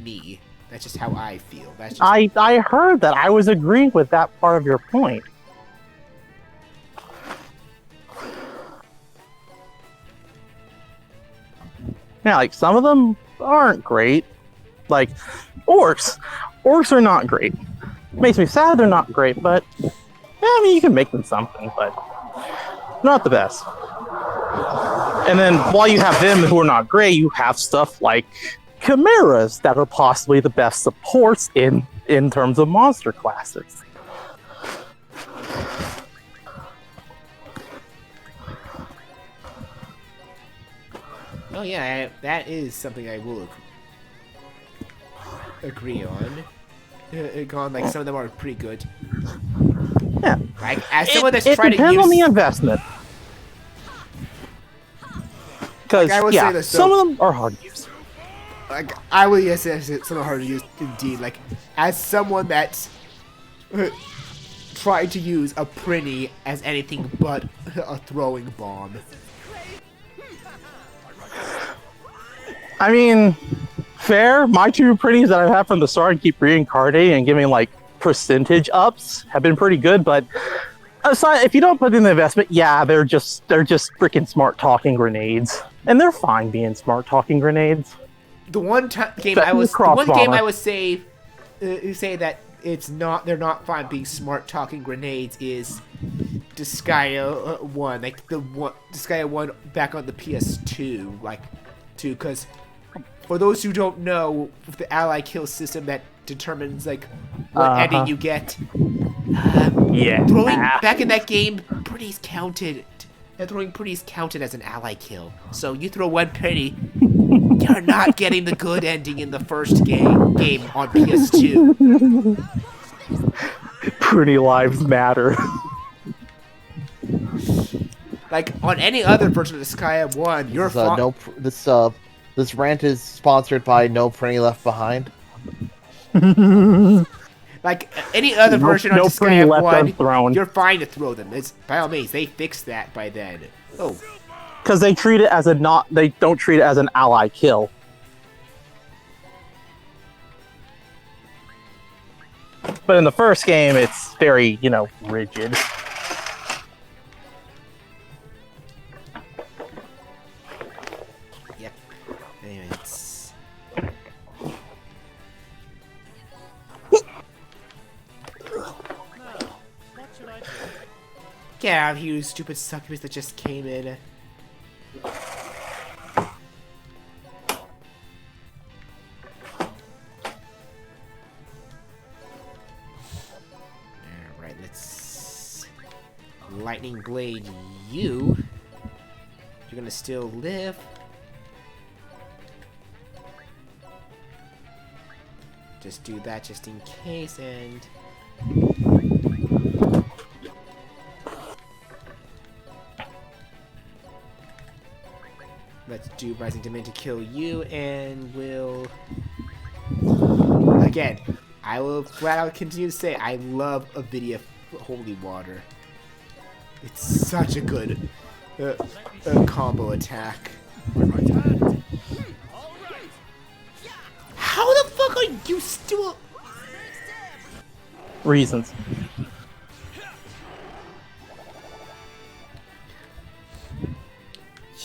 me. That's just how I feel. That's just... I heard that. I was agreeing with that part of your point. Yeah, like, some of them aren't great. Like, orcs. Orcs are not great. Makes me sad they're not great, but... yeah, I mean, you can make them something, but... not the best. And then, while you have them who are not great, you have stuff like... chimeras that are possibly the best supports in terms of monster classes. Oh yeah, that is something I will agree on. Like some of them are pretty good. Yeah, like as someone that's trying to use. It depends on the investment. Because like, yeah, this, some of them are hard to use. Like I would yes, some are hard to use indeed. Like as someone that's tried to use a Prinny as anything but a throwing bomb. I mean, fair. My two Prinnies that I've had from the start and keep reincarnating and giving like percentage ups have been pretty good. But aside, if you don't put in the investment, yeah, they're just freaking smart talking grenades, and they're fine being smart talking grenades. The one game I would say that they're not fine being smart talking grenades is Disgaea 1, like the one Disgaea 1 back on the PS2, like because for those who don't know, the ally kill system that determines like what ending you get. Throwing back in that game, pretties counted. Throwing pretties counted as an ally kill. So you throw one pretty, you're not getting the good ending in the first game on PS2. Pretty lives matter. Like on any other version of Disgaea 1, you're fine. This rant is sponsored by No Prinny Left Behind. Like any other version of Disgaea 1, you're fine to throw them. It's by all means, they fixed that by then. Oh, because they treat it as they don't treat it as an ally kill. But in the first game, it's very, rigid. Yep. Anyway, it's... Get out of here, you stupid succubus that just came in. Alright, let's... Lightning Blade you. You're gonna still live. Just do that just in case, and... Let's do Rising Demand to kill you, and we'll... Again, I will flat out continue to say I love Avidia Holy Water. It's such a good combo attack. How the fuck are you still... Reasons.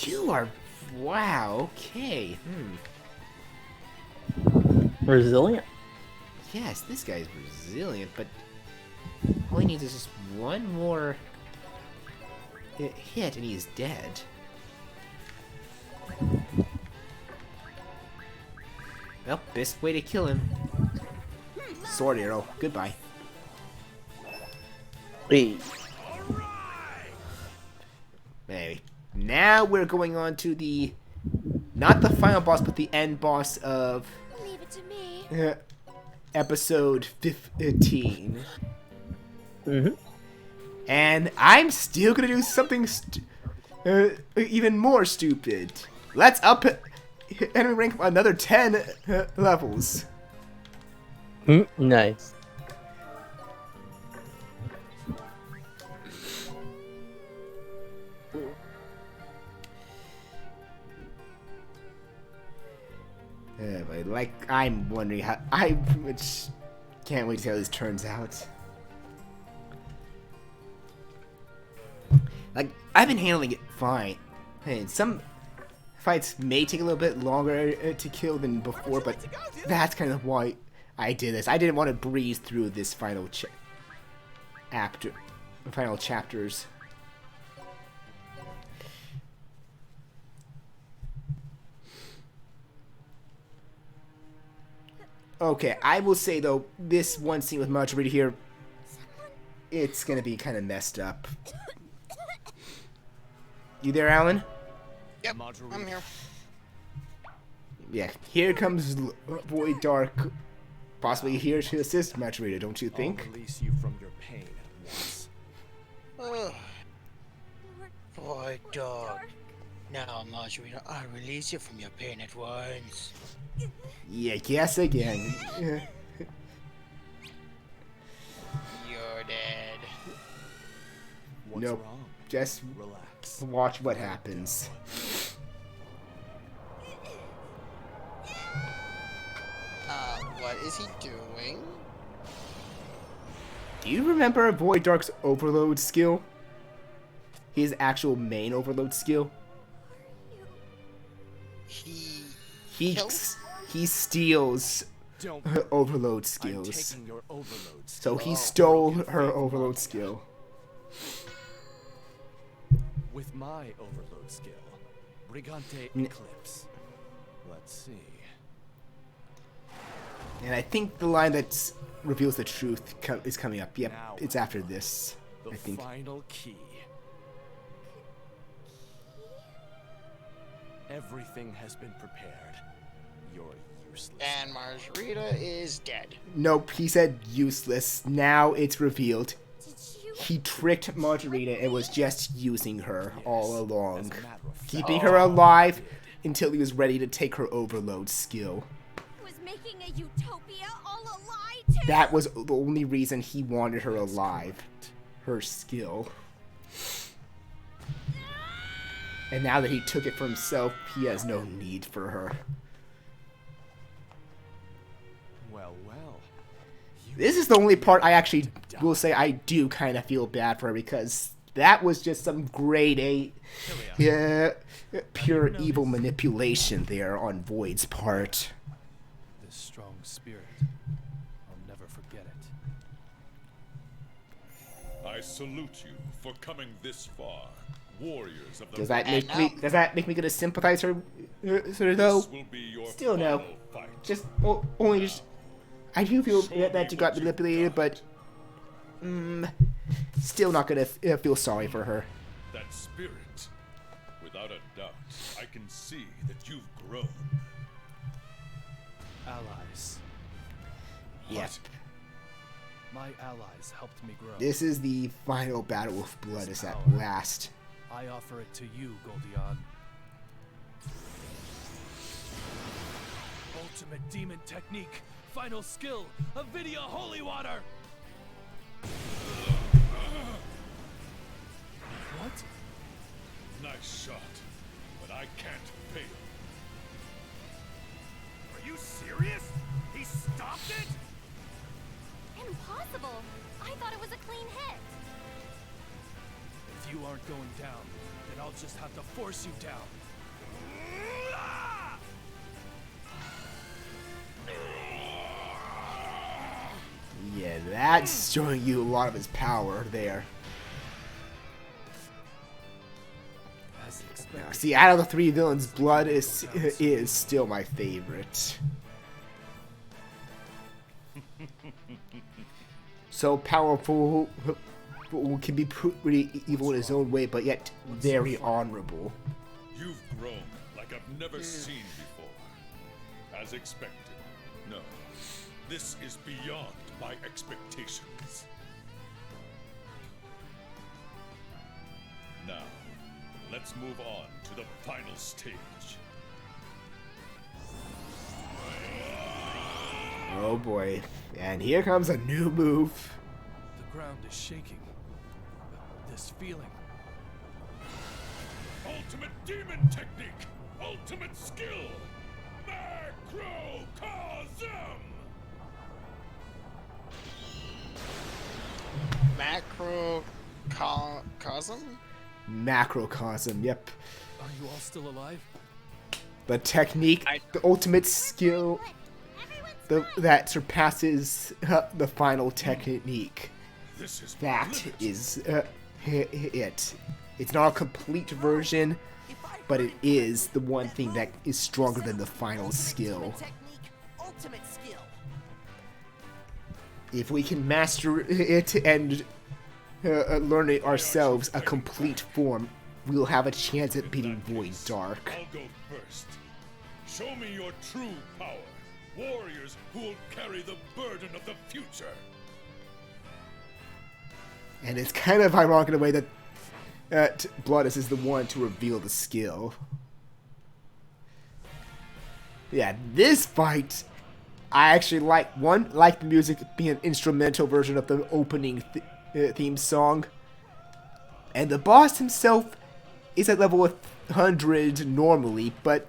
You are... Wow, okay. Resilient? Yes, this guy's resilient, but all he needs is just one more hit and he's dead. Well, best way to kill him. Sword arrow. Goodbye. Hey. Anyway, now we're going on to the... Not the final boss, but the end boss of... Leave it to me. episode 15. Mm-hmm. And I'm still gonna do something even more stupid. Let's up enemy rank another 10 levels. Nice. But like, I'm wondering how. I can't wait to see how this turns out. Like, I've been handling it fine. And some fights may take a little bit longer to kill than before, but that's kind of why I did this. I didn't want to breeze through this final chapters. Okay, I will say though, this one scene with Margarita here, it's gonna be kind of messed up. You there, Alan? Yep, I'm here. Yeah, here comes Void Dark, possibly here to assist Margarita, don't you think? I'll release you from your pain at once. Void Dark. Now, Margarita, I'll release you from your pain at once. Yeah, guess again. You're dead. What's Nope. wrong? Just Relax. watch what happens. What is he doing? Do you remember Void Dark's Overload skill? His actual main Overload skill? He steals her Overload skills. So he stole her Overload skill. With my Overload skill, Brigante Eclipse. Let's see. And I think the line that reveals the truth is coming up. Yep, Now, it's after this, The I think. final key. Everything has been prepared. You're useless. And Margarita is dead. Nope, he said useless. Now it's revealed. He tricked Margarita and was just using her all along. Keeping her alive until he was ready to take her Overload skill. Was making a utopia all a lie too? That was the only reason he wanted her alive. Her skill. And now that he took it for himself, he has no need for her. Well. This is the only part I actually will say I do kind of feel bad for her, because that was just some grade A pure evil manipulation there on Void's part. This strong spirit. I'll never forget it. I salute you for coming this far, warriors of the. Does that make me gonna sympathize her though? This will be your Still no. final fight. Just only just. I do feel that you got manipulated, but still not gonna feel sorry for her. That spirit, without a doubt, I can see that you've grown. Allies. Yep. My allies helped me grow. This is the final battle with Bloodus at last. I offer it to you, Goldion. Ultimate demon technique. Final skill. Avidia Holy Water. What? Nice shot, but I can't fail. Are you serious? He stopped it? Impossible. I thought it was a clean hit. If you aren't going down, then I'll just have to force you down. Yeah, that's showing you a lot of his power there. As expected. Now, see, out of the three villains, Blood is still my favorite. So powerful, can be pretty evil in his own way, but yet very honorable. You've grown like I've never seen before. As expected, No, this is beyond my expectations. Now, let's move on to the final stage. Oh boy. And here comes a new move. The ground is shaking. This feeling. Ultimate demon technique! Ultimate skill! Macrocosm! Macrocosm? Macrocosm, yep. Are you all still alive? The technique, the ultimate skill that surpasses the final technique. That is it. It's not a complete version, but it is the one thing that is stronger than the final skill. Ultimate skill. If we can master it and learn it ourselves, a complete form, we'll have a chance at beating Void Dark. I'll go first. Show me your true power. Warriors who will carry the burden of the future. And it's kind of ironic in a way that Bloodus is the one to reveal the skill. Yeah, this fight, I actually like the music being an instrumental version of the opening theme song. And the boss himself is at level 100 normally, but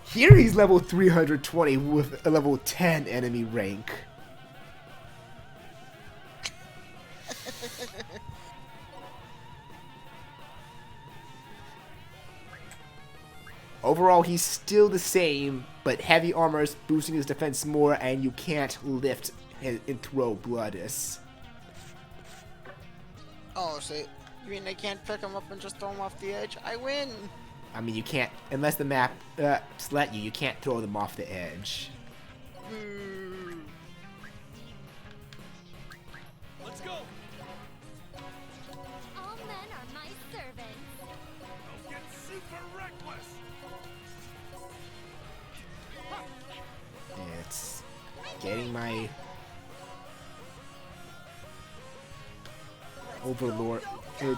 here he's level 320 with a level 10 enemy rank. Overall, he's still the same, but heavy armor is boosting his defense more, and you can't lift and throw Bloodus. Oh, so you mean I can't pick him up and just throw him off the edge? I win! I mean, you can't, unless the map let you can't throw them off the edge. Let's go! All men are my servants. I'll get super reckless! It's getting my overlords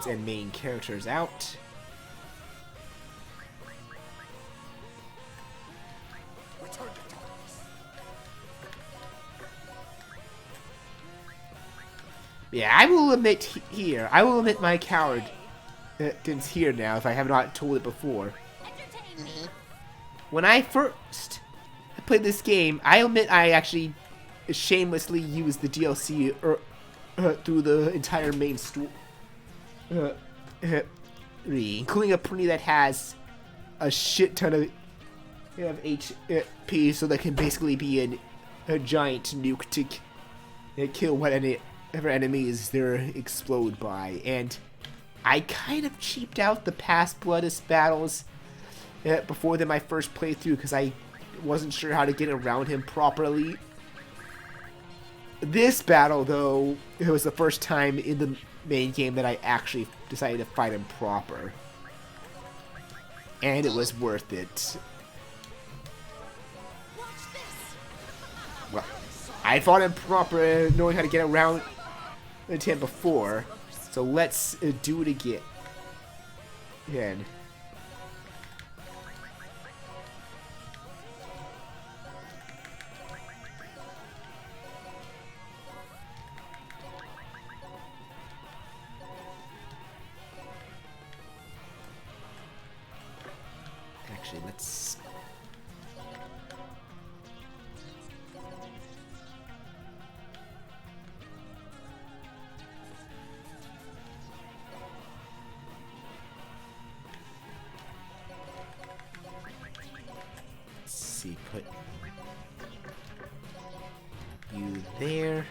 and main characters out. Yeah, I will admit here. I will admit my coward here now if I have not told it before. When I first played this game, I admit I actually shamelessly used the DLC through the entire main story, including a pony that has a shit ton of HP, so that can basically be a giant nuke to kill whatever enemies they're explode by. And I kind of cheaped out the past Bloodus battles before my first playthrough because I wasn't sure how to get around him properly. This battle, though, it was the first time in the main game that I actually decided to fight him proper. And it was worth it. Well, I fought him proper, knowing how to get around him before, so let's do it again. Actually, let's... see, put you there.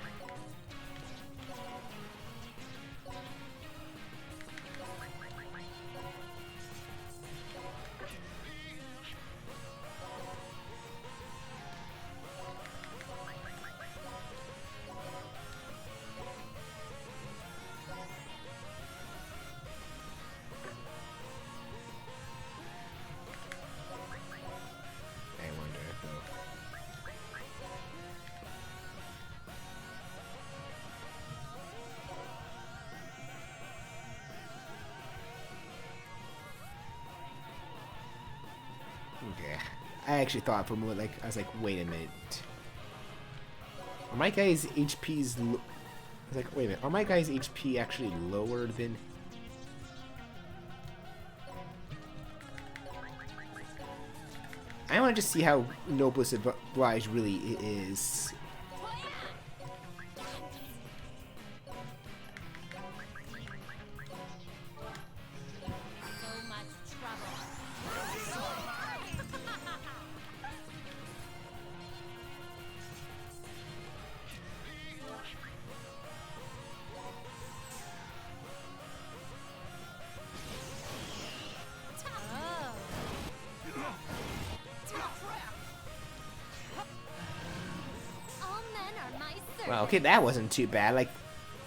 I actually thought for a moment, like, I was like, wait a minute. Are my guys' HP's... I was like, wait a minute. Are my guys' HP actually lower than... I want to just see how Noblest Oblige really is. So much trouble. All men are my servants. Well, okay, that wasn't too bad. Like,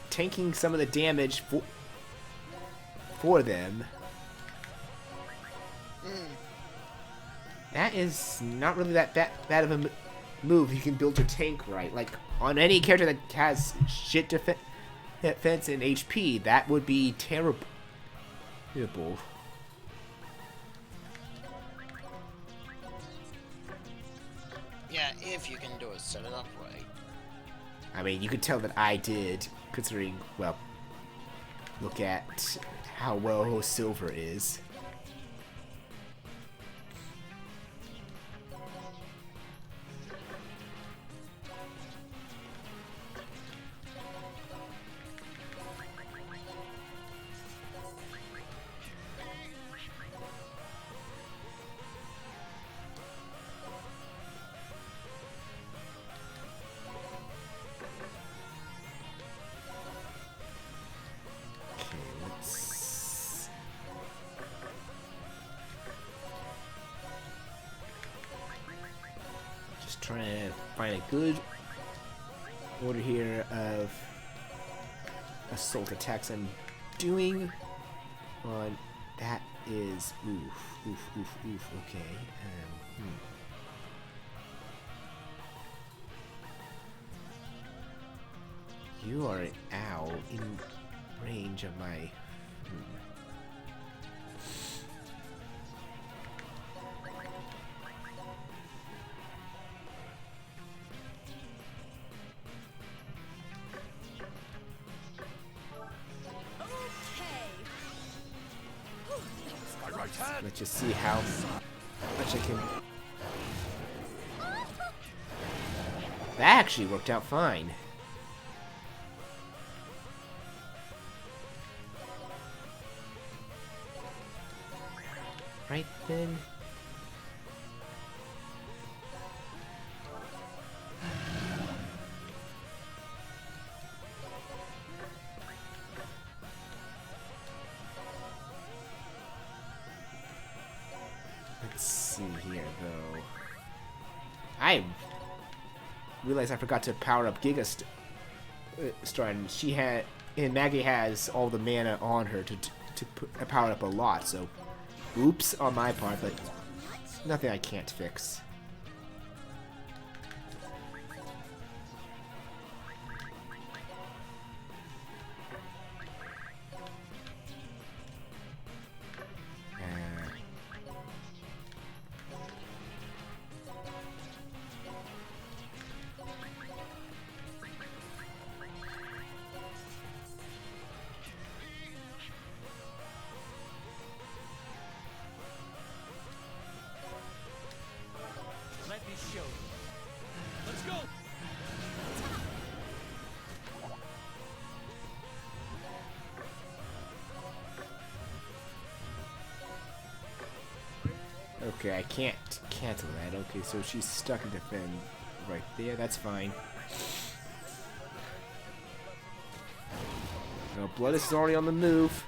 tanking some of the damage for them. That is not really that bad of a move. You can build your tank right. Like, on any character that has shit defense and HP, that would be terrible. Yeah, if you can do it, set it up right. I mean, you could tell that I did, considering, well, look at how well Silver is. Trying to find a good order here of assault attacks I'm doing on that is oof, okay. You are out in range of my Let's just see how much I can. That actually worked out fine. Right then. Let's see here, though. I realized I forgot to power up Giga Star, and she had, and Maggie has all the mana on her to power up a lot. So, oops on my part, but nothing I can't fix. Let me show you. Let's go! Okay, I can't cancel that. Okay, so she's stuck in defend right there. That's fine. No, Blood is already on the move.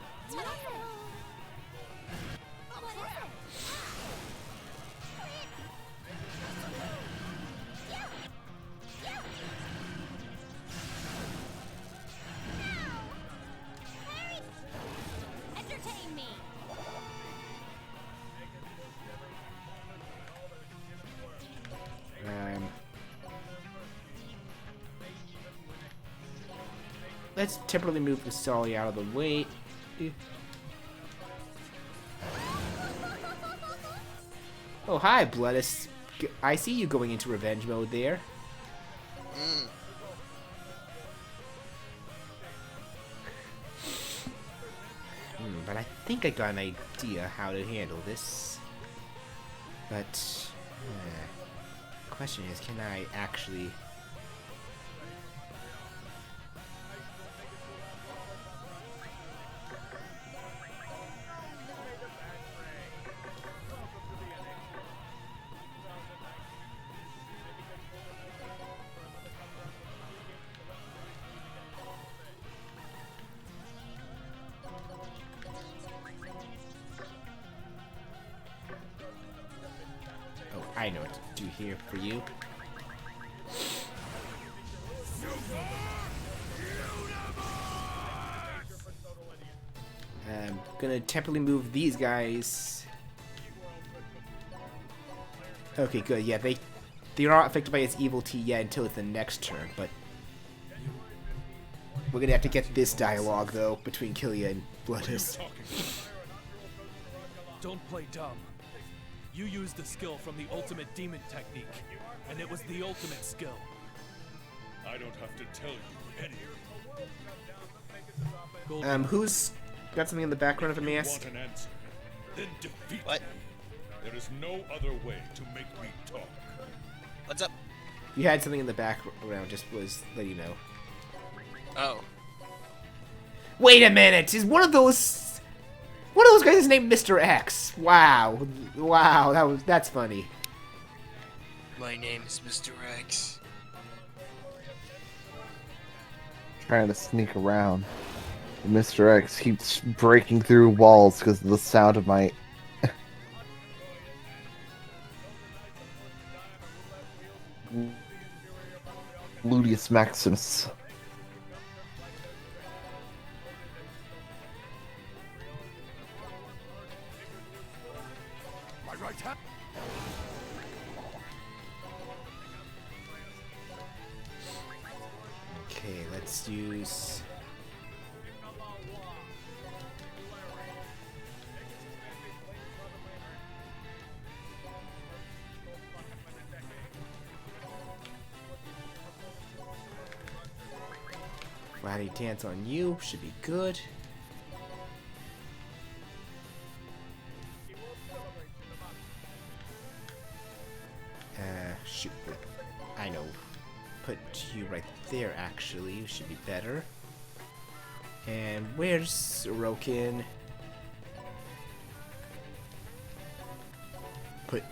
Entertain me. Let's temporarily move the Sully out of the way. Oh, hi, Bloodus. I see you going into revenge mode there. Mm. But I think I got an idea how to handle this. But question is, can I actually? I know what to do here for you. I'm gonna temporarily move these guys. Okay, good. Yeah, they're not affected by its evil tea yet until it's the next turn, but we're gonna have to get this dialogue though between Killia and Bloodus. Don't play dumb. You used the skill from the ultimate demon technique, and it was the ultimate skill. I don't have to tell you anything. Who's got something in the background of a mask? Want an answer? Then defeat What? me. There is no other way to make me talk. What's up? You had something in the background, just was letting you know. Oh. Wait a minute! Is one of those guys is named Mr. X? Wow. Wow, that's funny. My name is Mr. X. Trying to sneak around. Mr. X keeps breaking through walls because of the sound of my... Ludius Maximus. My right hand. Okay, let's use... Flatty dance on you, should be good. Shoot, I know. Put you right there, actually, should be better. And where's Sorokin? Put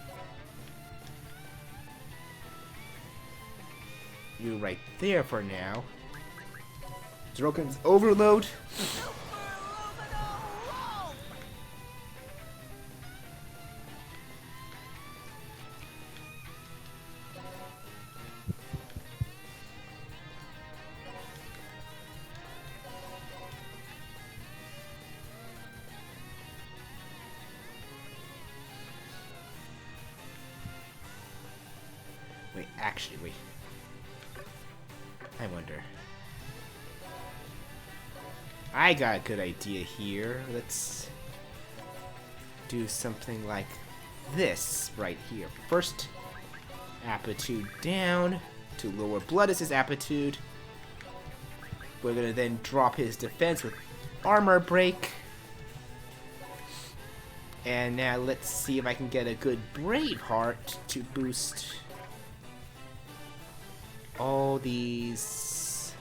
you right there for now. Sorokin's overload. Wait. I wonder. I got a good idea here. Let's do something like this right here. First, aptitude down to lower Bloodus' aptitude. We're gonna then drop his defense with armor break. And now let's see if I can get a good Braveheart to boost all these.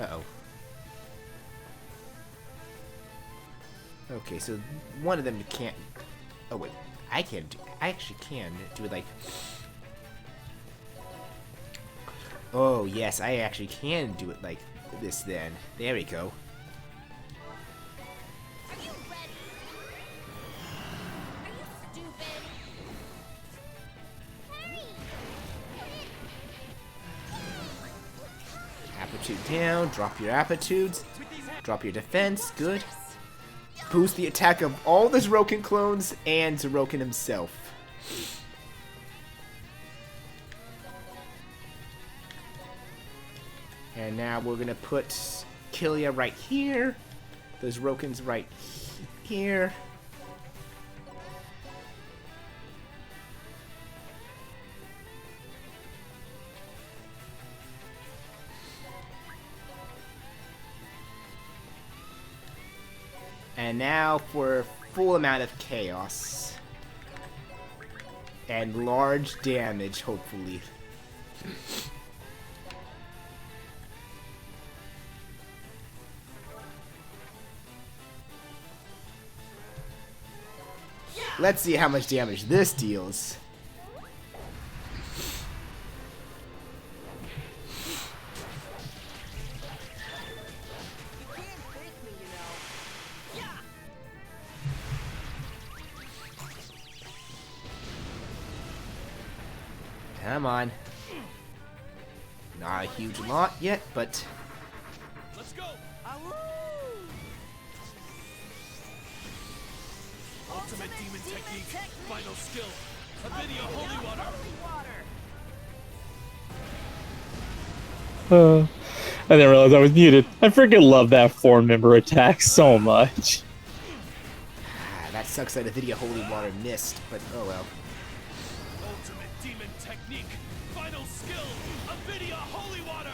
Uh-oh. Okay, so one of them can't... Oh, wait. I actually can do it like... Oh, yes, I actually can do it like this then. There we go. Are you ready? Are you stupid? Hurry! Aptitude down, drop your aptitudes, drop your defense, good. Boost the attack of all the Zeroken clones and Zeroken himself. And now we're gonna put Killia right here. Those Roken's right here. And now for full amount of chaos. And large damage, hopefully. Let's see how much damage this deals. Come on. Not a huge lot yet, but... Let's go! Ultimate demon technique, final skill, Avidia holy water. I didn't realize I was muted. I freaking love that 4-member attack so much. That sucks that Avidia holy water missed, but oh well. Ultimate demon technique, final skill, Avidia holy water.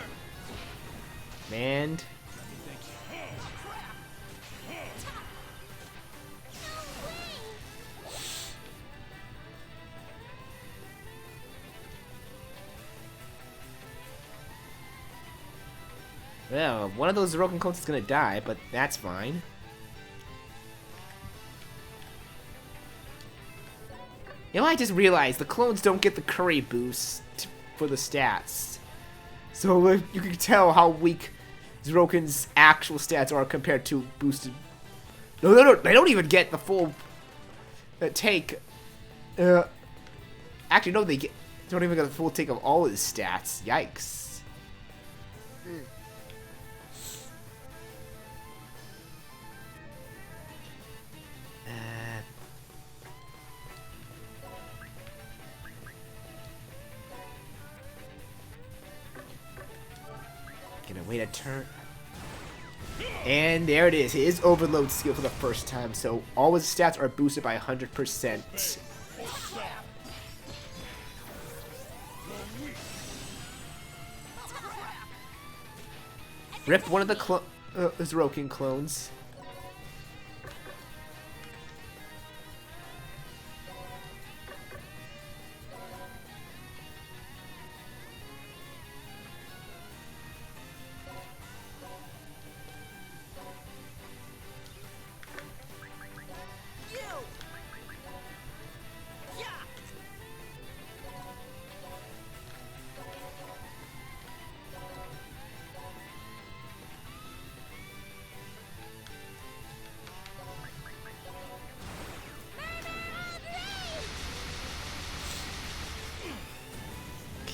And well, one of those Roken clones is gonna die, but that's fine. You know, I just realized the clones don't get the curry boost for the stats. So you can tell how weak Zroken's actual stats are compared to boosted. No, they don't even get the full take. Actually, no, they don't even get the full take of all his stats. Yikes. Gonna wait a turn. And there it is, his overload skill for the first time. So all his stats are boosted by 100%. Rip one of the Zroken clones.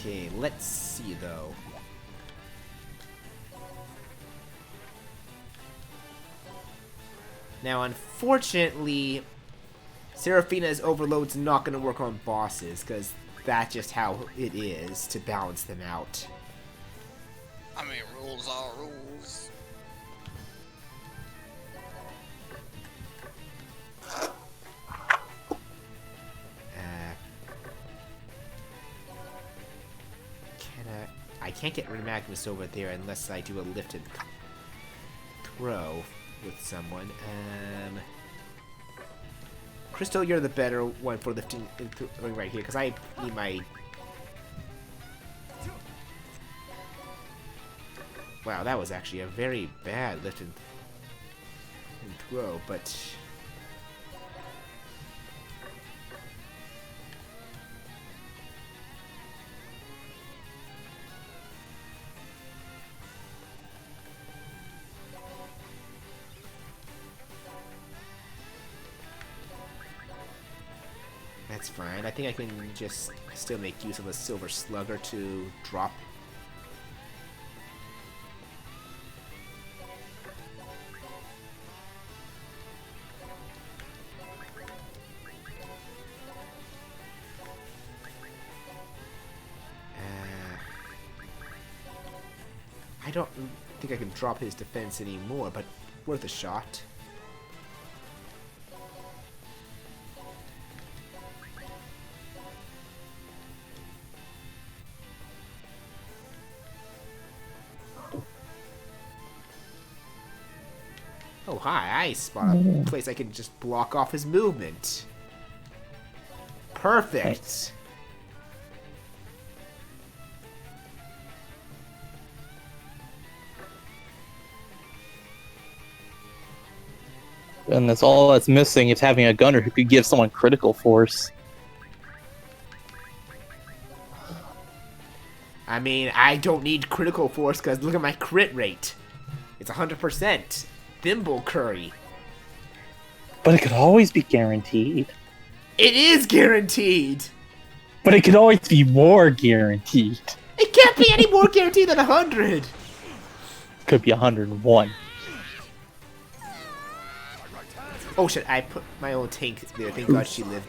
Okay, let's see though. Now, unfortunately, Seraphina's overload's not going to work on bosses, because that's just how it is to balance them out. I mean, rules are rules. I can't get rid of Magnus over there unless I do a lifted throw with someone. Crystal, you're the better one for lifting and throwing right here, because I need my... Wow, that was actually a very bad lift and throw, but... That's fine. I think I can just still make use of a Silver Slugger to drop. I don't think I can drop his defense anymore, but worth a shot. Oh, hi, I spot a place I can just block off his movement. Perfect. And that's all that's missing is having a gunner who could give someone critical force. I mean, I don't need critical force because look at my crit rate. It's 100%. Thimble Curry. But it could always be guaranteed. It is guaranteed. But it could always be more guaranteed. It can't be any more guaranteed than 100. Could be 101. Oh shit, I put my own tank there. Thank God she lived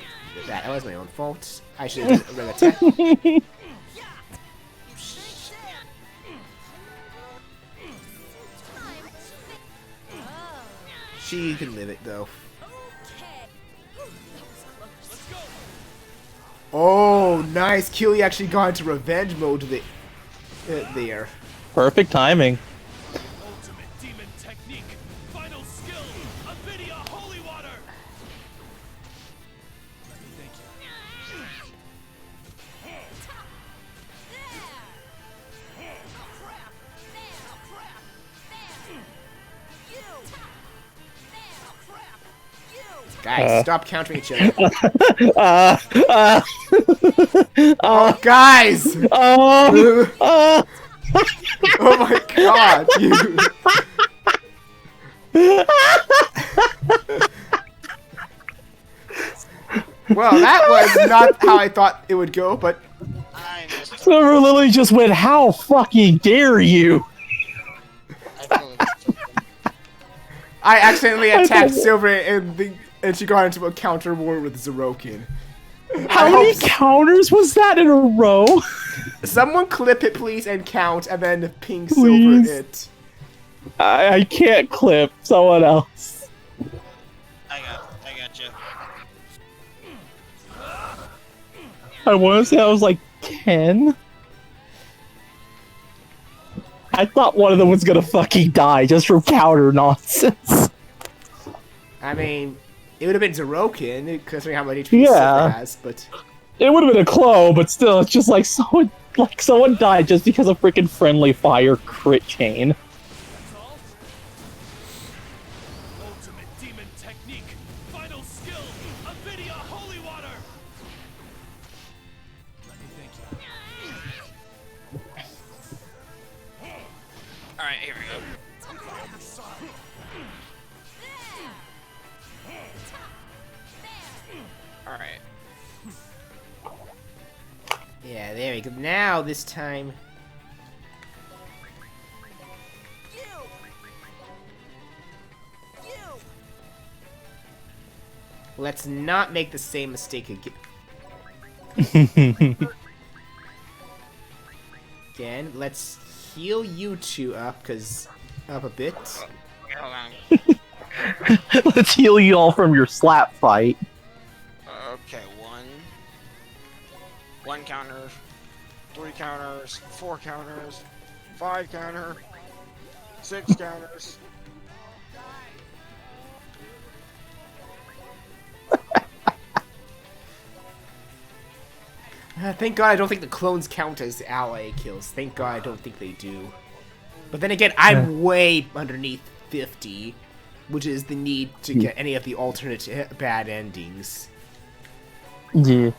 that. That was my own fault. I should have read attack. She can live it though. Oh, nice. Keely actually got into revenge mode there. Perfect timing. Ultimate demon technique. Final skill. Avidia holy water. Let me thank you. Guys, stop countering each other. Oh, guys! Oh my god, dude. Well, that was not how I thought it would go, but... Silver Lily just went, how fucking dare you? I accidentally attacked Silver and she got into a counter war with Zerokin. How many counters was that in a row? Someone clip it, please, and count, and then ping Please. Silver it. I can't clip someone else. I got you. I want to say I was like 10. I thought one of them was gonna fucking die just from counter nonsense. I mean, it would have been Zerokin, considering how much HP Yeah. Silver has, but... It would have been a Clo, but still, it's just like someone died just because of freaking friendly fire crit chain. Ultimate demon technique. Final skill. Avidia holy water. Let me thank you. Alright, here we go. Alright. Yeah, there we go. Now, this time... Let's not make the same mistake again. Let's heal you two up, because... Up a bit. Hold on. Let's heal you all from your slap fight. Okay, one counter, 3 counters, 4 counters, 5 counter, 6 counters. Thank God I don't think the clones count as ally kills. Thank God I don't think they do. But then again, I'm way underneath 50, which is the need to get any of the alternate bad endings. Yeah.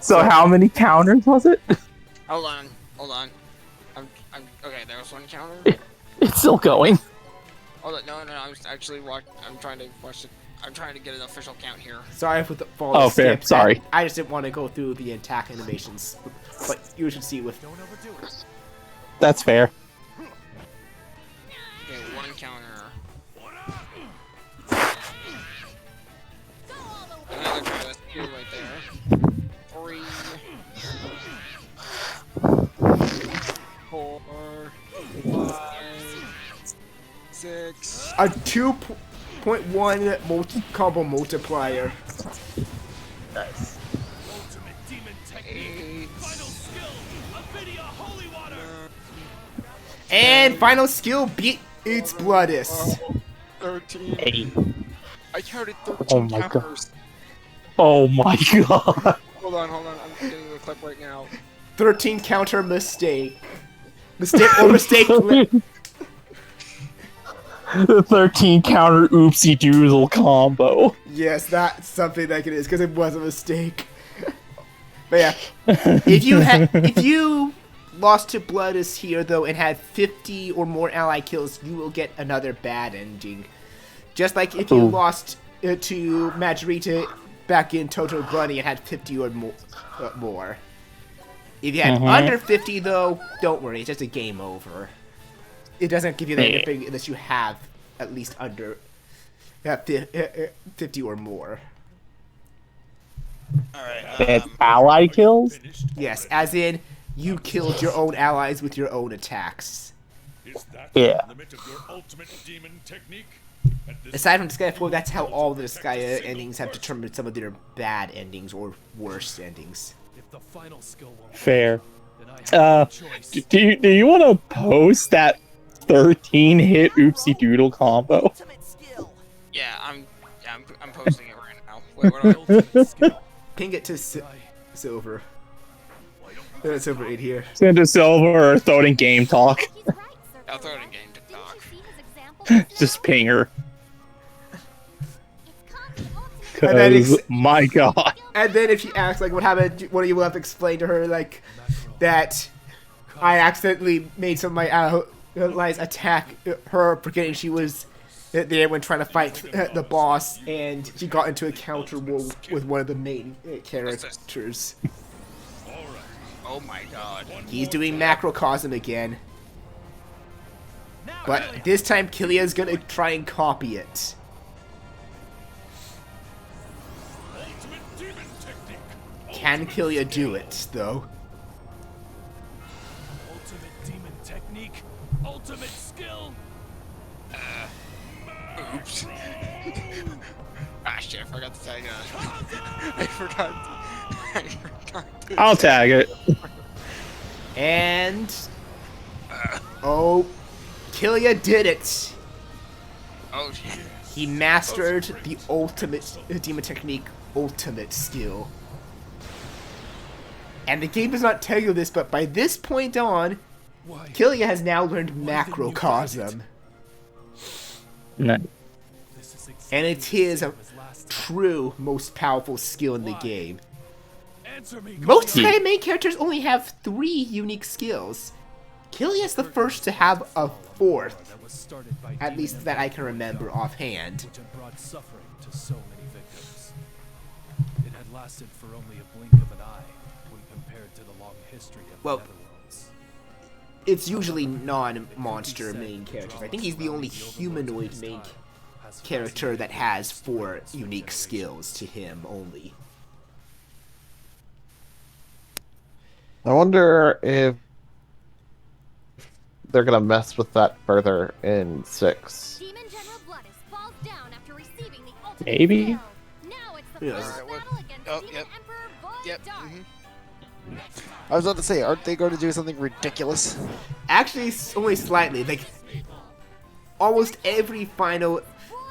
So how many counters was it? Hold on. I'm okay. There was 1 counter. It's still going. Hold on, no. I'm actually I'm trying to watch it. I'm trying to get an official count here. Sorry for the fall. Oh, fair. Sorry. I just didn't want to go through the attack animations, but you should see with. Don't overdo it. That's fair. Okay, 1 counter. Another guy. That's 2 right there. 3. 4. 5. 6. A 2.1 combo multiplier. Nice. Ultimate demon technique. Final skill. Avidia holy water. And final skill beats Bloodus. 13. 8. I counted 13 Oh my counters. Oh my god. Hold on. I'm getting the clip right now. 13 counter mistake. Mistake or mistake. The 13 counter oopsie doodle combo. Yes, that's something like it is because it was a mistake. But yeah, if you lost to Bloodus here though and had 50 or more ally kills, you will get another bad ending. Just like if you lost to Majorita back in Total Bunny and had 50 or more. If you had under 50 though, don't worry, it's just a game over. It doesn't give you anything unless you have at least under 50 or more. Alright, It's ally kills? Yes, as in, you killed your own allies with your own attacks. Is that Yeah. the limit of your ultimate demon technique? At this Aside from Disgaea 4, that's how all the Disgaea endings have determined some of their bad endings or worst endings. If the final skill won't Fair. then I have no choice. Do you want to post that 13 hit oopsie doodle combo? Ultimate skill. yeah, I'm posting it right now. Wait, what do I... Ultimate skill. Ping it to Silver. It's over 8 here. Send to Silver or throw it in game talk. He's right, Sir I'll throw it in Philip. game to Didn't talk. you see his example? Just ping her. It's called the ultimate And then Cause, my god. And then if she asks, like, what happened, what do you have to explain to her, like, that I accidentally made some of my allies attack her, forgetting she was there when trying to fight the boss, and she got into a counter war with one of the main characters. Oh my god. He's doing macrocosm again. But this time Kilia's gonna try and copy it. ultimate demon technique. Can Kilia do it, though? Ultimate demon technique. Ultimate skill. Oops. Ah shit, I forgot to tag I forgot. I'll tag it. And... oh, Kilia did it! Oh shit. He mastered the ultimate demon technique, ultimate skill. And the game does not tell you this, but by this point on, Why? Kilia has now learned macrocosm. Nice. This is And exactly it's his the same as last time. true most powerful skill in the game. Answer me. Most Golia. Disgaea main characters only have 3 unique skills. Kilia's the first to have a 4th, That was started by at demon least that I can Void remember Dark, offhand. which had brought suffering to so many victims. It had lasted for only a blink of an eye when compared to the long history of Well, the Netherworlds. It's usually non-monster main characters. I think he's the only humanoid main character that has 4 unique skills to him only. I wonder if they're gonna mess with that further in 6. Demon General Bloodus falls down after receiving the ultimate Maybe. skill. Now it's the Yes. first Alright, what- battle against oh, Demon yep. Emperor Void Yep. Dark. I was about to say, aren't they going to do something ridiculous? Actually, only slightly. Like, almost every final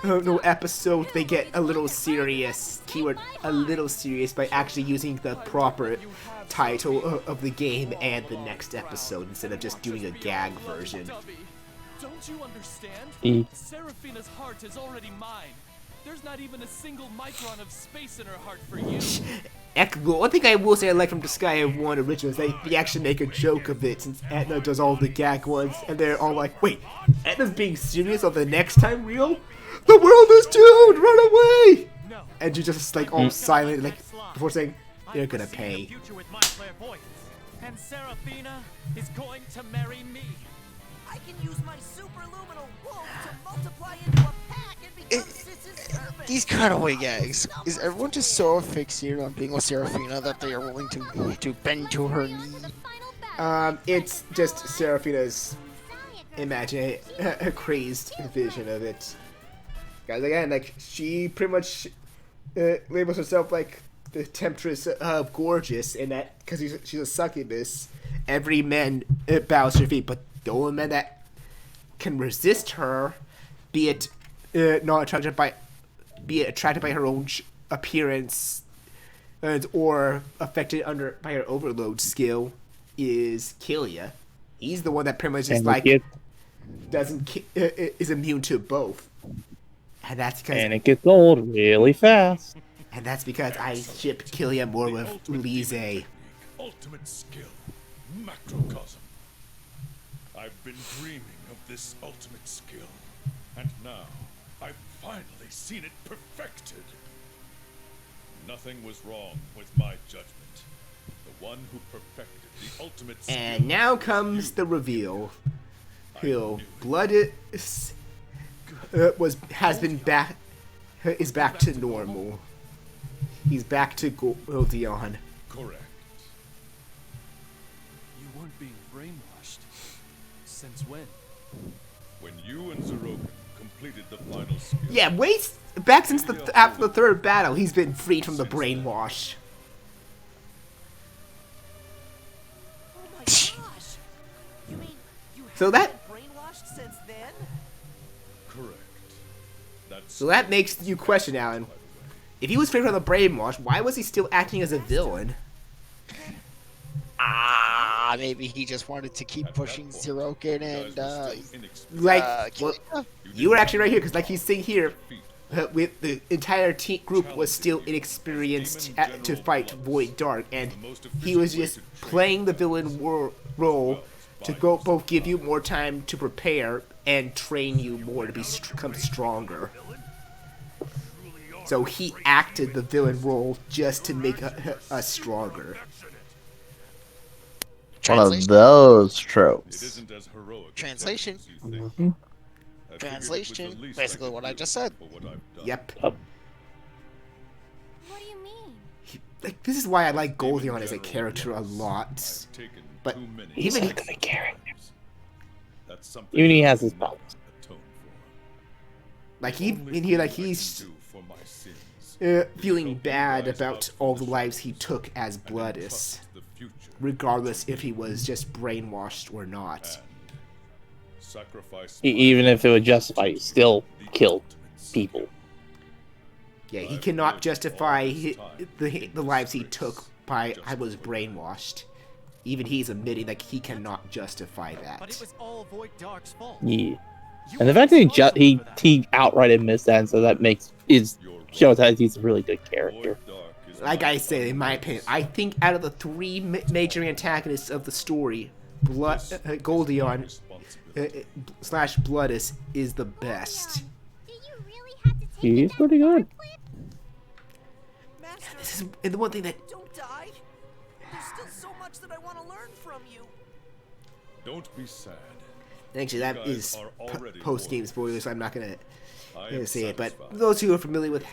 no episode, they get a little serious. Keyword, a little serious, by actually using the proper title of the game and the next episode instead of just doing a gag version. Don't you understand? E. Seraphina's heart is already mine. There's not even a single micron of space in her heart for you. Well, one thing I will say I like from Disgaea 1 original is they actually make a joke of it since Etna does all the gag ones, and they're all like, wait, Etna's being serious on the next time real? The world is doomed! Run away! No. And you're just like all silent, like before saying, they're gonna pay. And Seraphina is going to marry me. I can use my superluminal wolf to multiply into a pack and become Sis's servant. These cutaway gags. Is everyone just so fixated on being with Seraphina that they are willing to bend to her knee? It's just Seraphina's imagine a crazed vision of it. Guys, again, like, she pretty much labels herself like the temptress of gorgeous, and that because she's a succubus, every man bows to her feet, but the only man that can resist her, be it not attracted by, be it attracted by her own appearance, or affected by her overload skill, is Killia. He's the one that pretty much is like is immune to both. And that's because it gets old really fast. And that's because I ship Killia more with Lise. Ultimate skill, macrocosm. I've been dreaming of this ultimate skill, and now I've finally seen it perfected. Nothing was wrong with my judgment. The one who perfected the ultimate skill. And now comes the reveal. Blood is back to normal. He's back to Goldion. Correct. You weren't being brainwashed. Since when? When you and Zeroken completed the final skill. Yeah, wait. Back since after the third battle, he's been freed from the brainwash. Oh my gosh! You mean you So that been brainwashed since then? Correct. So that makes you question, Alan. If he was freed from the brainwash, why was he still acting as a villain? Maybe he just wanted to keep pushing Zeroken and well, you were actually right here, because like he's saying here, with the entire group was still inexperienced to fight Void Dark, and he was just playing the villain role to both give you more time to prepare and train you more to become stronger. So he acted the villain role just to make us stronger. One of those tropes. Translation. Translation. Basically what I just said. Yep. What do you mean? Like, this is why I like Goldion as a character a lot. But He's even a good character. Even he has his problems. Like he's feeling bad about all the lives he took as Bloodus, regardless if he was just brainwashed or not. Even if it would justify, he still killed people. Yeah, he cannot justify the lives he took by I was brainwashed. Even he's admitting like he cannot justify that. But it was all Void Dark's fault. Yeah. And the fact that he outright admits that, and so that shows that he's a really good character. Like I said, in my opinion, I think out of the three major antagonists of the story, Goldion / Bloodus is the best. He's pretty good. This is the one thing that. Don't die. There's still so much that I want to learn from you. Don't be sad. Actually, that is post-game spoilers, so I'm not gonna say it. But those who are familiar with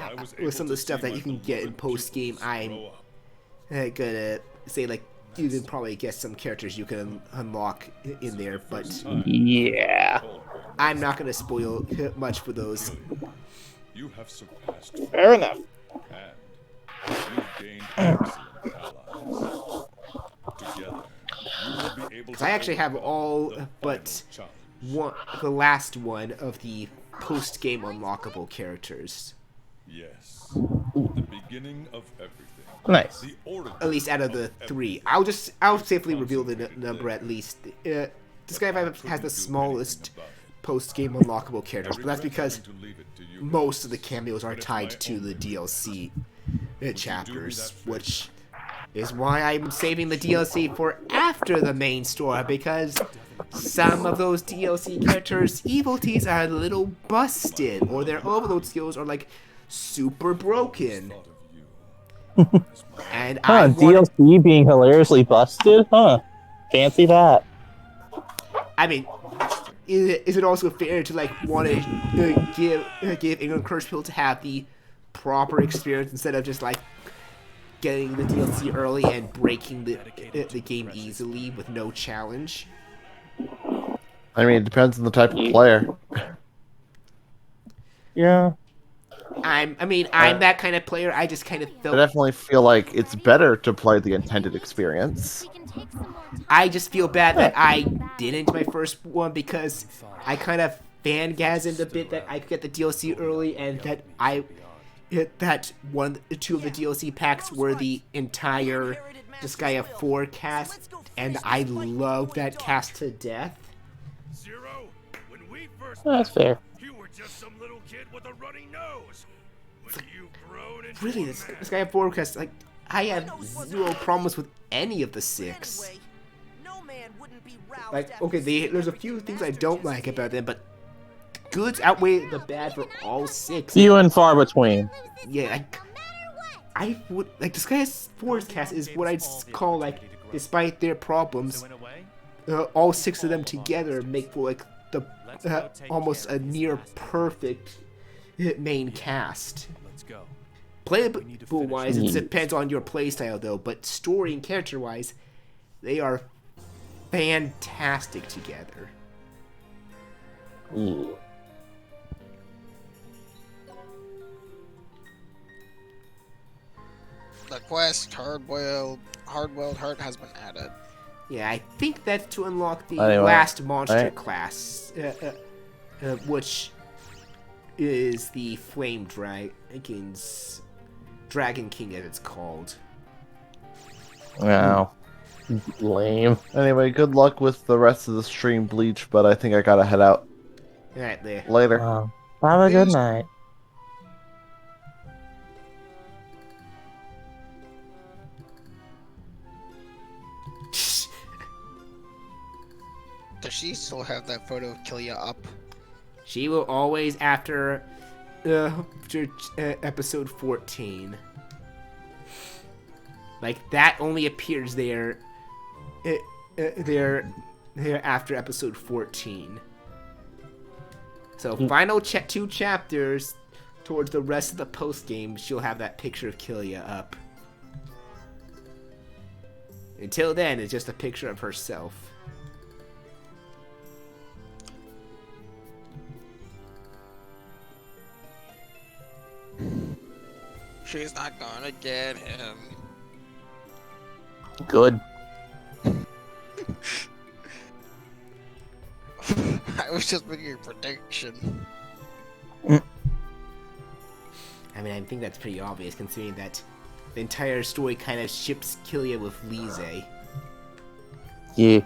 some of the stuff that you can get in post-game, I'm gonna say like you can probably guess some characters you can unlock in there, but yeah, I'm not gonna spoil much for those. You have surpassed. Fair enough. And you've gained excellent allies. Together, you will be able Because I actually have all but the last one of the post-game unlockable characters. Yes. The beginning of everything. Nice. At least out of the three. I'll safely reveal the number at least. Disgaea has the smallest post-game unlockable characters, but that's because most of the cameos are tied to the DLC chapters, which is why I'm saving the DLC for after the main story, because some of those DLC characters' evil teas are a little busted, or their overload skills are like super broken. And DLC being hilariously busted? Huh. Fancy that. I mean, is it also fair to like want to give England Curse Pill to have the proper experience instead of just like getting the DLC early and breaking the game easily with no challenge? I mean, it depends on the type of player. Yeah. I'm that kind of player. I just kind of I felt. definitely feel like it's better to play the intended experience. I just feel bad that I didn't my first one because I kind of fangasmed a bit that I could get the DLC early and that two of the DLC packs were the entire Disgaea 4 cast, and I love that cast to death. Zero, when we first That's fair. you were just some little kid with a runny nose. When you grown into Really, this Disgaea 4 cast, like, I have zero problems with any of the 6. Like, okay, there's a few things I don't like about them, but goods outweigh the bad for all 6. Few and far between. Yeah, I would like Disgaea 4's cast is what I'd call, like, despite their problems, all 6 of them together make for like the almost a near perfect main cast. Let's go. Playable wise, it depends on your playstyle though, but story and character wise, they are fantastic together. Ooh. The quest Hard-Boiled Heart has been added. Yeah, I think that's to unlock the Anyway, last monster right. class, which is the Flame Dragon's Dragon King, as it's called. Wow. Lame. Anyway, good luck with the rest of the stream, Bleach, but I think I gotta head out. Alright, there. Later. Have a good night. Does she still have that photo of Killia up? She will always after episode 14. Like, that only appears there after episode 14. So final 2 chapters towards the rest of the post game, she'll have that picture of Killia up. Until then, it's just a picture of herself. She's not gonna get him. Good. I was just making a prediction. I mean, I think that's pretty obvious considering that the entire story kind of ships Killia with Lise. Yeah.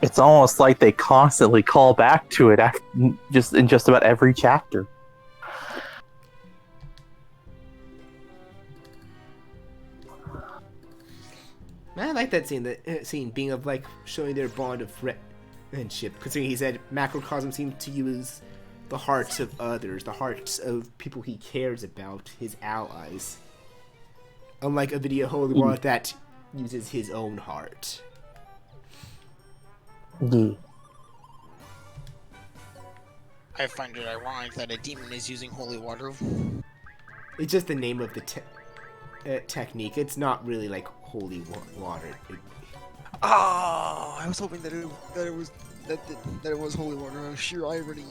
It's almost like they constantly call back to it in just about every chapter. I like that scene being of like showing their bond of friendship. Considering he said Macrocosm seems to use the hearts of others, the hearts of people he cares about, his allies. Unlike a video holy war that uses his own heart. Yeah. I find it ironic that a demon is using holy water. It's just the name of the technique. It's not really like holy water. Oh, I was hoping that it was holy water. Sheer irony.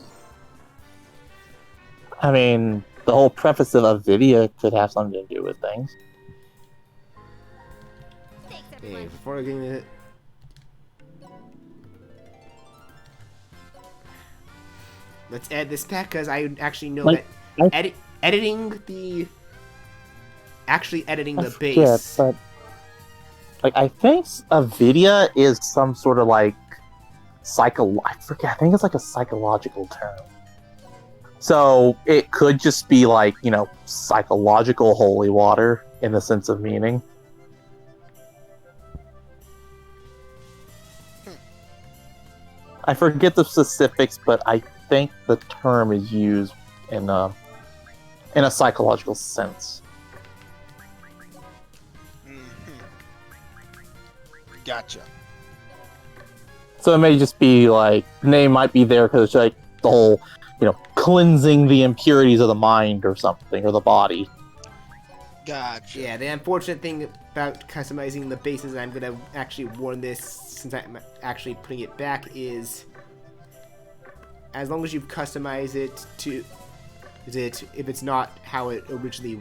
I mean, the whole preface of a video could have something to do with things. Okay, before I get into it. Let's add this back because I actually know that editing the base. Yeah, but like I think a video is some sort of like I forget. I think it's like a psychological term. So it could just be like, psychological holy water in the sense of meaning. I forget the specifics, but I think the term is used in a psychological sense. Gotcha. So it may just be like, the name might be there because it's like the whole, cleansing the impurities of the mind or something, or the body. Gotcha. Yeah, the unfortunate thing about customizing the bases, and I'm gonna actually warn this since I'm actually putting it back, is as long as you've customized it to if it's not how it originally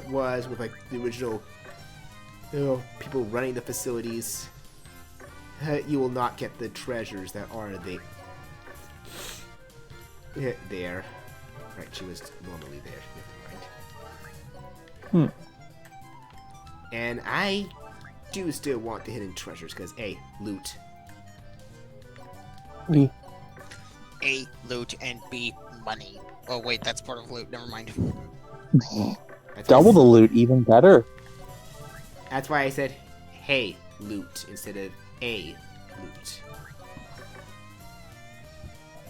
was with like the original people running the facilities, you will not get the treasures that are there. Right, she was normally there. Never mind. And I do still want the hidden treasures because A, loot. Me. A, loot, and B, money. Oh wait, that's part of loot. Never mind. Double the loot, even better. That's why I said, hey, loot, instead of a loot.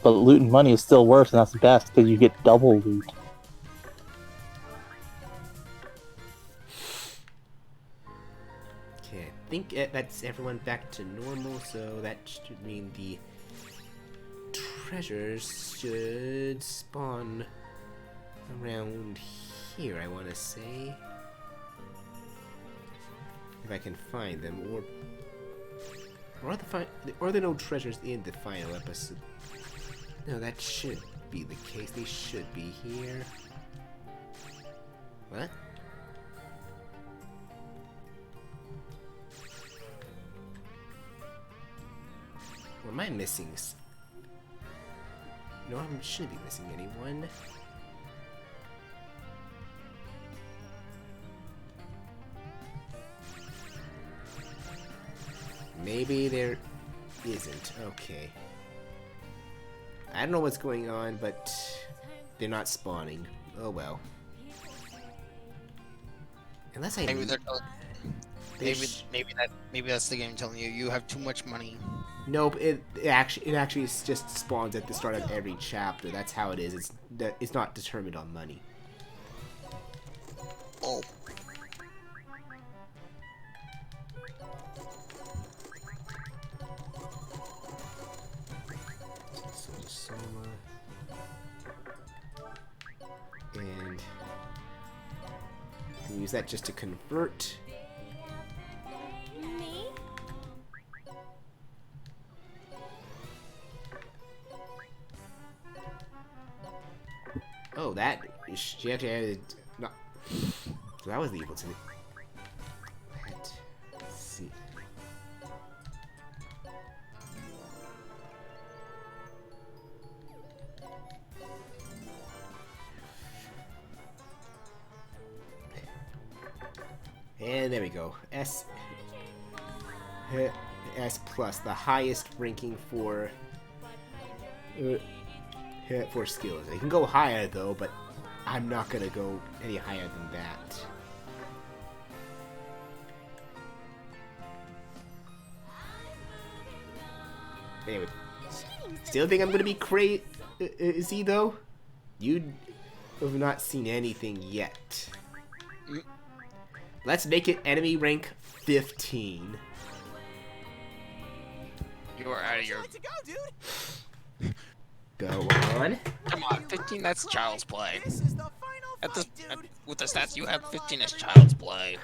But loot and money is still worse, and that's the best, because you get double loot. Okay, I think that's everyone back to normal, so that should mean the treasures should spawn around here, I want to say. If I can find them, or are there no treasures in the final episode? No, that should be the case. They should be here. What? Or am I missing? No, I shouldn't be missing anyone. Maybe there isn't. Okay. I don't know what's going on, but they're not spawning. Oh well. Unless I Maybe maybe that's the game telling you you have too much money. Nope. It actually just spawns at the start of every chapter. That's how it is. It's not determined on money. Oh. And use that just to convert. Me? Oh, that she actually added. No, so that was the evil to me. Let's see. And there we go. S plus, the highest ranking for skills. You can go higher though, but I'm not gonna go any higher than that. Anyway, still think I'm gonna be crazy though. You have not seen anything yet. Let's make it enemy rank 15. You are out of your... Go on. Come on, 15, that's child's play. With the stats you have, 15 is child's play.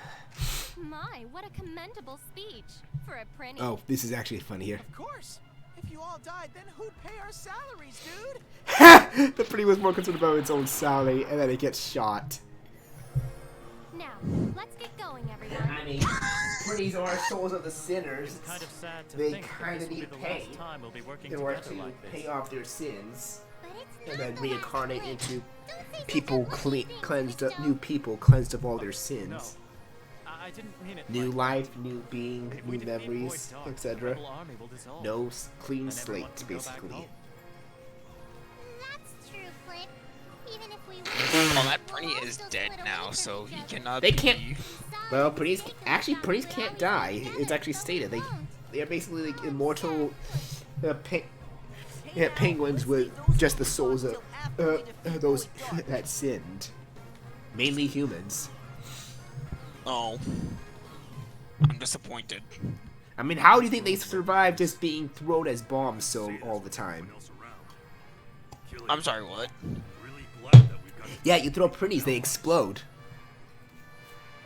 My, what a commendable speech. For a prinny. Oh, this is actually funny here. Of course. If you all died, then who'd pay our salaries, dude? The pretty was more concerned about its own salary, and then it gets shot. Now, let's get going, everyone. I mean, pretties are souls of the sinners. Kind of sad to They think kind of that this will need be the pain last time we'll be working in order together to like pay this. off their sins, But it's and not then the reincarnate last into trick. Don't say such people a lovely thing, cleansed Mr. new people cleansed of all their sins. No, I didn't mean it New like life, new being, if we new defeat memories, Void Dark, the etc. rebel army will dissolve, No clean and everyone slate, can go back basically. home. That's true, Flint. Even if we Well, that Prinny is dead now, so he cannot They be... can't. Well, pretties can't die. It's actually stated they are basically like immortal penguins with just the souls of those that sinned, mainly humans. Oh. I'm disappointed. I mean, how do you think they survive just being thrown as bombs all the time? I'm sorry, what? Yeah, you throw pretties, they explode.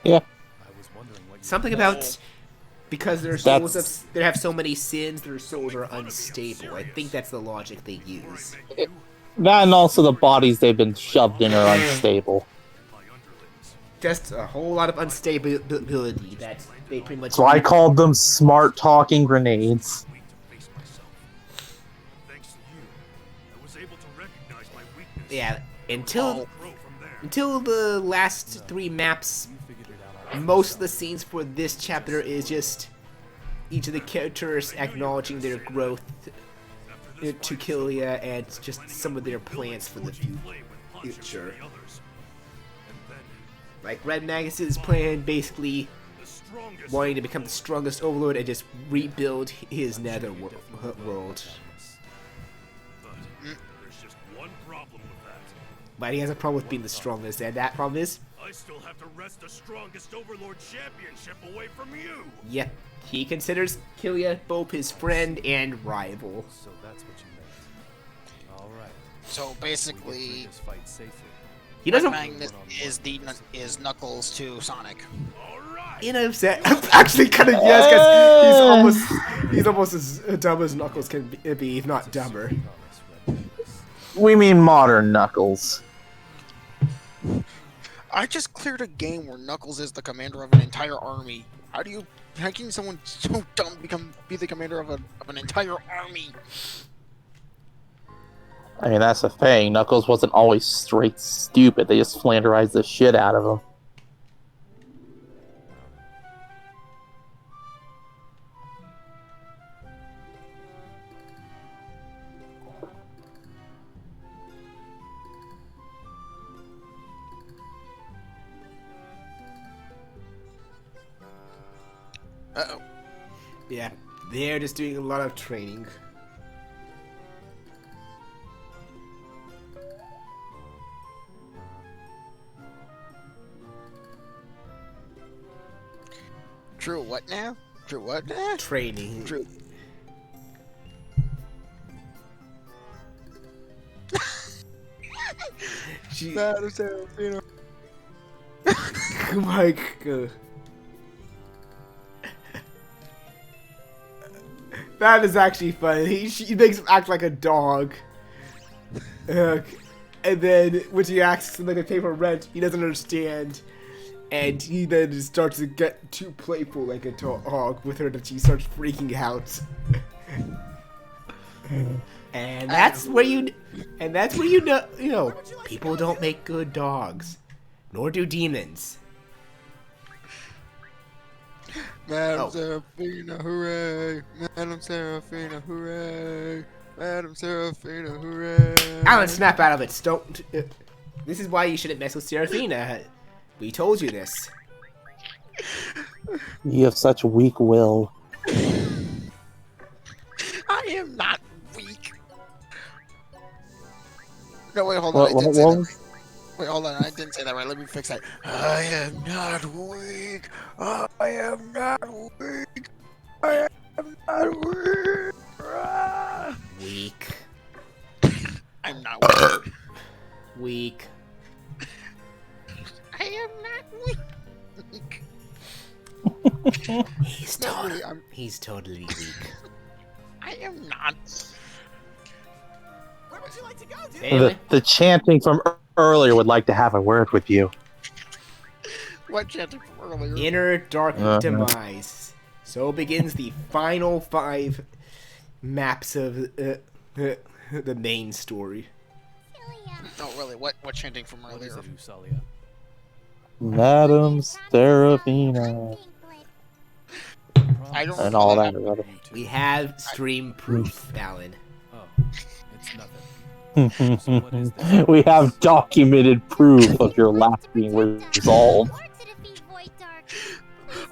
Yeah. I was wondering what you Something were about because their souls That's- they have so many sins, their souls are unstable. I think that's the logic they use. That and also the bodies they've been shoved in are unstable. Just a whole lot of unstability that they pretty much. So I called them smart talking grenades. Yeah, until the last 3 maps, most of the scenes for this chapter is just each of the characters acknowledging their growth to Killia and just some of their plans for the future. Like Red Magus' plan, basically wanting to become the strongest overlord and just rebuild his nether world. But he has a problem with being the strongest, and that problem is... I still have to wrest the strongest Overlord Championship away from you! Yep, he considers Killia both his friend and rival. So that's what you meant. Alright. So basically, This fight safely. He doesn't... Magnus is Knuckles to Sonic. In a sense, actually kind of yes, because he's almost as dumb as Knuckles can be, if not dumber. We mean modern Knuckles. I just cleared a game where Knuckles is the commander of an entire army. How can someone so dumb be the commander of an entire army? I mean, that's the thing. Knuckles wasn't always straight stupid. They just flanderized the shit out of him. Uh-oh. Yeah, they're just doing a lot of training. True what now? True what now? Training. True. My God. That is actually funny. He makes him act like a dog. And then when he asks him to pay for rent, he doesn't understand. And he then starts to get too playful like a dog with her that she starts freaking out. And that's where you know, people don't make good dogs. Nor do demons. Madam Seraphina, hooray! Madam Seraphina, hooray! Madam Seraphina, hooray! Alan, snap out of it. Don't. This is why you shouldn't mess with Seraphina. We told you this. You have such weak will. I am not weak. No, wait, hold What- on. I didn't what- say what- that. Wait, hold on. I didn't say that right. Let me fix that. I am not weak. I am not weak. I am not weak. Ah. Weak. I'm not weak. Weak. I am not weak. He's totally weak. I am not. Where would you like to go, dude? Anyway, The chanting from earlier would like to have a word with you. What chanting from earlier? inner dark Uh-huh. demise. So begins the final 5 maps of the main story. Oh, really? What chanting from What is earlier? it, Usalia? Madam Seraphina. I don't And recall all that. that. Other. We have stream proof, Alan. Oh, it's nothing. So what is this? We have documented proof of your laugh being resolved.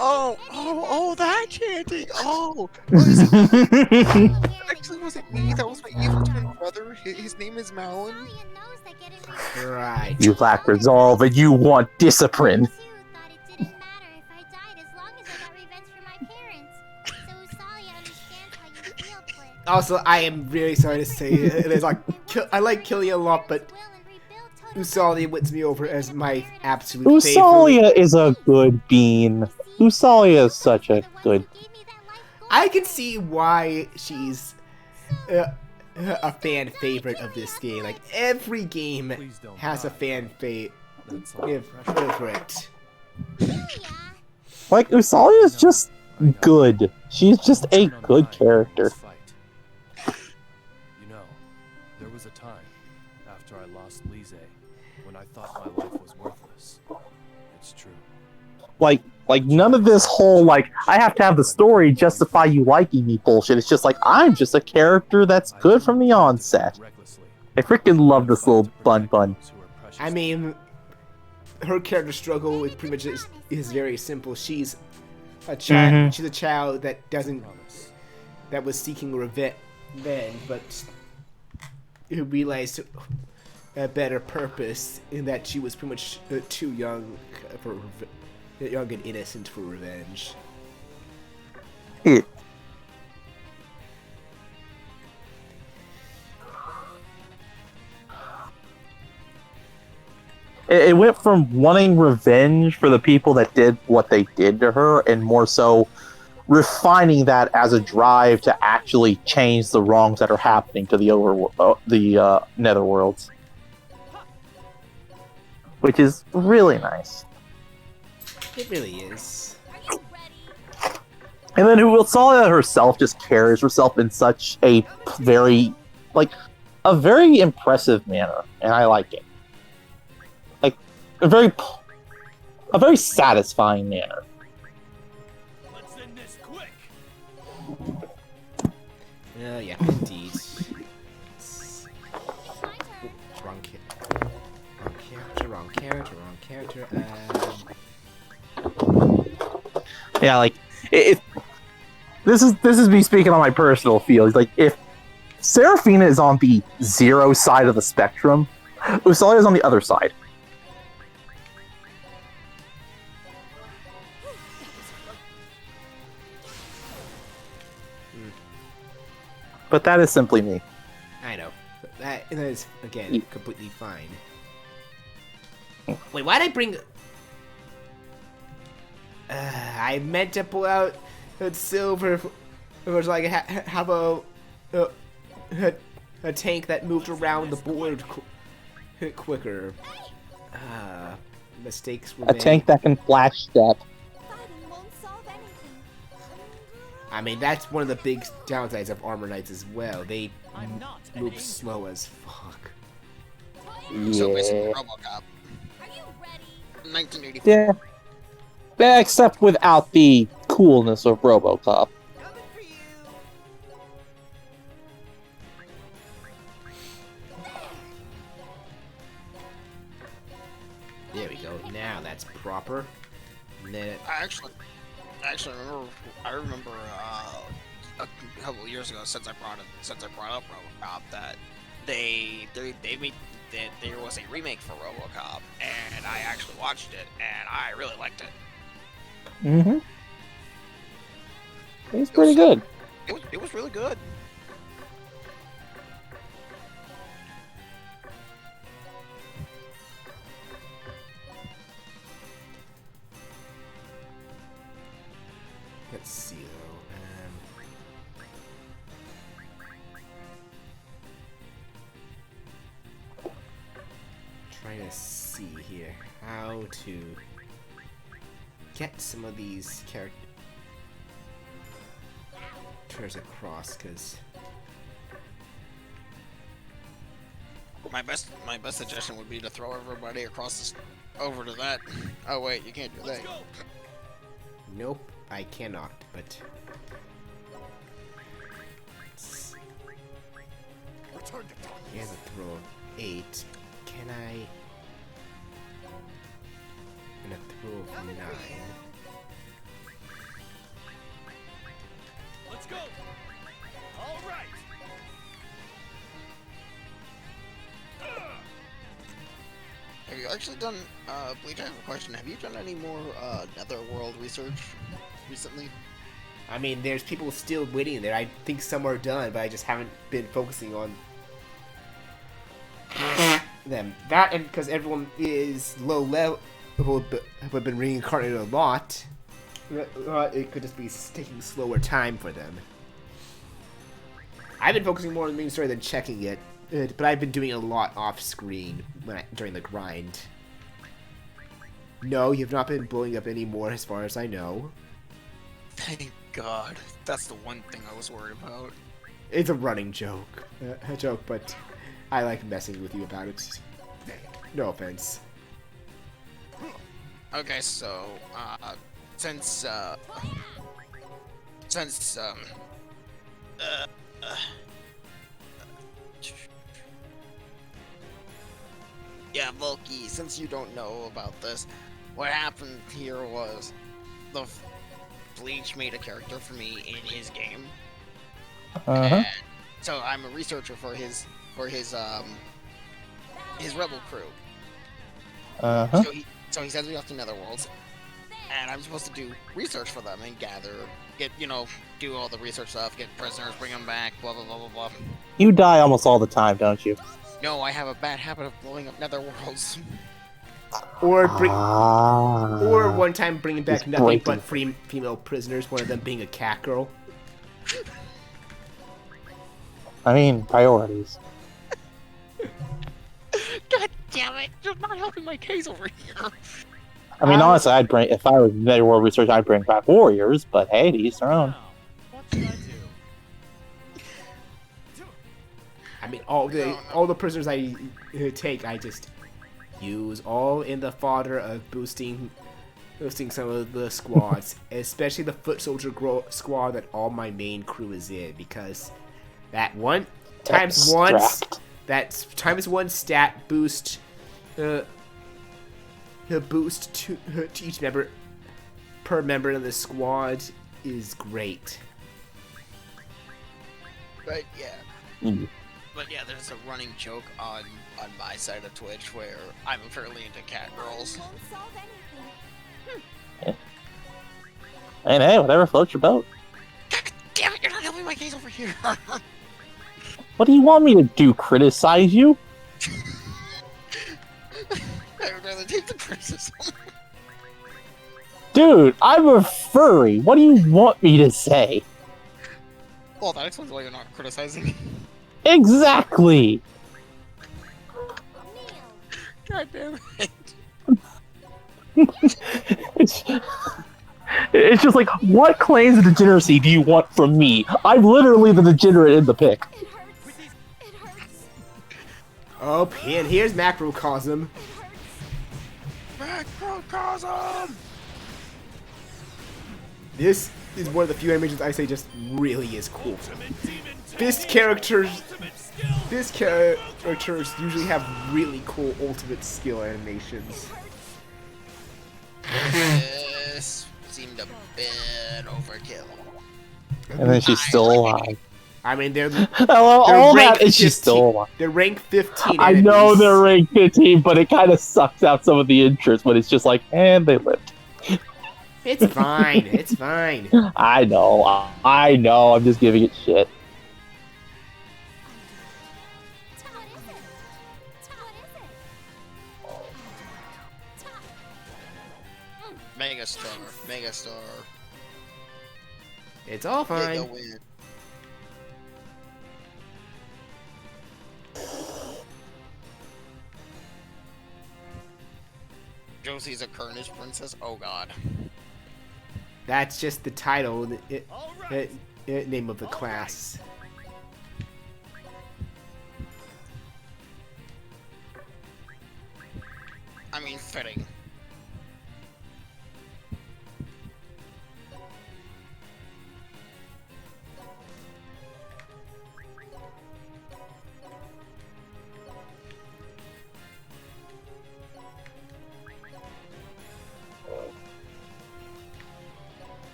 Oh, that chanting! Oh! Actually, was it me? That was my evil twin brother. His name is Malin. Right. You lack resolve and you want discipline. Also, I am really sorry to say it is like I like Killia a lot, but Usalia wins me over as my absolute favorite. Usalia is a good bean. Usalia is such a good. I can see why she's a fan favorite of this game. Like, every game has a fan favorite. Like, Usalia is just good. She's just a good character. You know, there was a time after I lost Lise when I thought my life was worthless. It's true. Like none of this whole, like, I have to have the story justify you liking me bullshit. It's just like, I'm just a character that's good from the onset. I freaking love this little bun. I mean, her character struggle is pretty much is very simple. She's a child. Mm-hmm. She's a child that was seeking revenge, but who realized a better purpose in that she was pretty much too young and innocent for revenge. It went from wanting revenge for the people that did what they did to her, and more so refining that as a drive to actually change the wrongs that are happening to the netherworlds, which is really nice. It really is. And then Usalia herself just carries herself in such a very impressive manner, and I like it. Like a very satisfying manner. Let's end this quick. Yeah, indeed. Wrong character. Yeah, like this is me speaking on my personal feelings. Like, if Seraphina is on the zero side of the spectrum, Usalia is on the other side. But that is simply me. I know. That is, again, completely fine. Wait, why'd I bring... I meant to pull out that silver. It was like have a tank that moved around the board quicker. Mistakes were made. A tank that can flash step. I mean, that's one of the big downsides of Armor Knights as well. They move slow as fuck. Yeah. So basically, RoboCop. 1984. Yeah. Yeah, except without the coolness of RoboCop. There we go. Now that's proper. And then I actually remember a couple of years ago, since I brought up RoboCop, that there was a remake for RoboCop, and I actually watched it, and I really liked it. Mm-hmm. It's pretty good. It was really good. let's see though. Trying to see here how to get some of these characters across, because my best suggestion would be to throw everybody across over to that. Oh wait, you can't do that. Nope, I cannot, but he has a throw of 8. Can I? And a throw of 9. Let's go. All right. Have you actually done, Bleach, I have a question. Have you done any more, Netherworld research recently? I mean, there's people still waiting there. I think some are done, but I just haven't been focusing on them. That and because everyone is low level, but have been reincarnated a lot, it could just be taking slower time for them. I've been focusing more on the main story than checking it, but I've been doing a lot off screen during the grind. No, you've not been blowing up anymore as far as I know. Thank God. That's the one thing I was worried about. It's a running joke. But I like messing with you about it. No offense. Okay, so, since yeah, Volky, since you don't know about this, what happened here was the Bleach made a character for me in his game. And so I'm a researcher for his rebel crew. So he sends me off to Netherworlds, and I'm supposed to do research for them and do all the research stuff, get prisoners, bring them back, blah blah blah blah blah. You die almost all the time, don't you? No, I have a bad habit of blowing up Netherworlds. Or one time bringing back nothing but female prisoners, one of them being a cat girl. I mean, priorities. God damn it! You're not helping my case over here. I mean, honestly, if I was Netherworld Research, I'd bring back warriors, but hey, to each their own. What should I do? I mean, all the prisoners I take, I just use all in the fodder of boosting some of the squads, especially the foot soldier squad that all my main crew is in, because that times one stat boost boost to each member per member of the squad is great. But yeah. Mm. But yeah, there's a running joke on my side of Twitch where I'm fairly into cat girls. And hey, whatever floats your boat. God damn it, you're not helping my case over here. What do you want me to do? Criticize you? I would rather take the criticism. Dude, I'm a furry. What do you want me to say? Well, that explains why you're not criticizing me. Exactly! God damn it. It's just like, what claims of degeneracy do you want from me? I'm literally the degenerate in the pic. It hurts. Oh, and here's Macrocosm. Macrocosm! This is one of the few animations I say just really is cool. This characters usually have really cool ultimate skill animations. This seemed a bit overkill. And then she's still alive. I mean, they're all ranked that, and she's 15. still alive. They're ranked 15 I enemies. know they're ranked 15, but it kind of sucks out some of the interest when it's just like, and they lived. It's fine. It's fine. I know. I'm just giving it shit. Megastar. It's all fine. Giga win. Josie's a Kurnish princess? Oh god. That's just the title, the name of the class. I mean, fitting.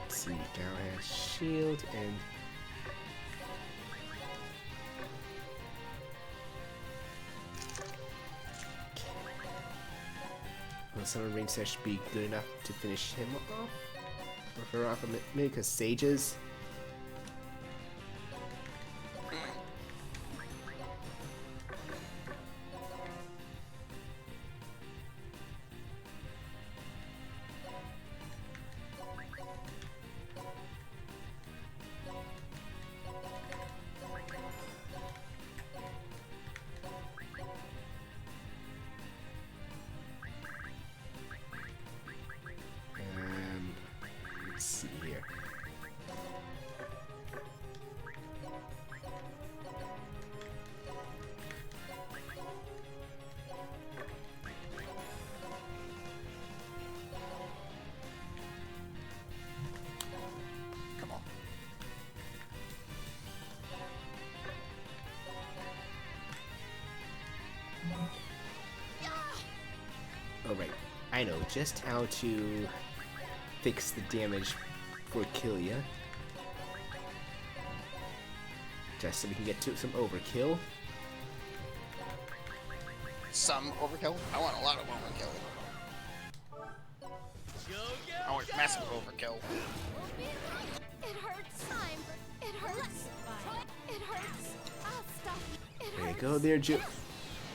Let's see, Gal has shield and The summon range set should be good enough to finish him off. Or her off, maybe because Sages. Let's see here. Come on. Oh right, I know just how to fix the damage for Killia. Just so we can get to some overkill. Some overkill? I want a lot of overkill. I want massive overkill. It hurts. It hurts. It hurts. I'll stop you. It There you hurts. go there,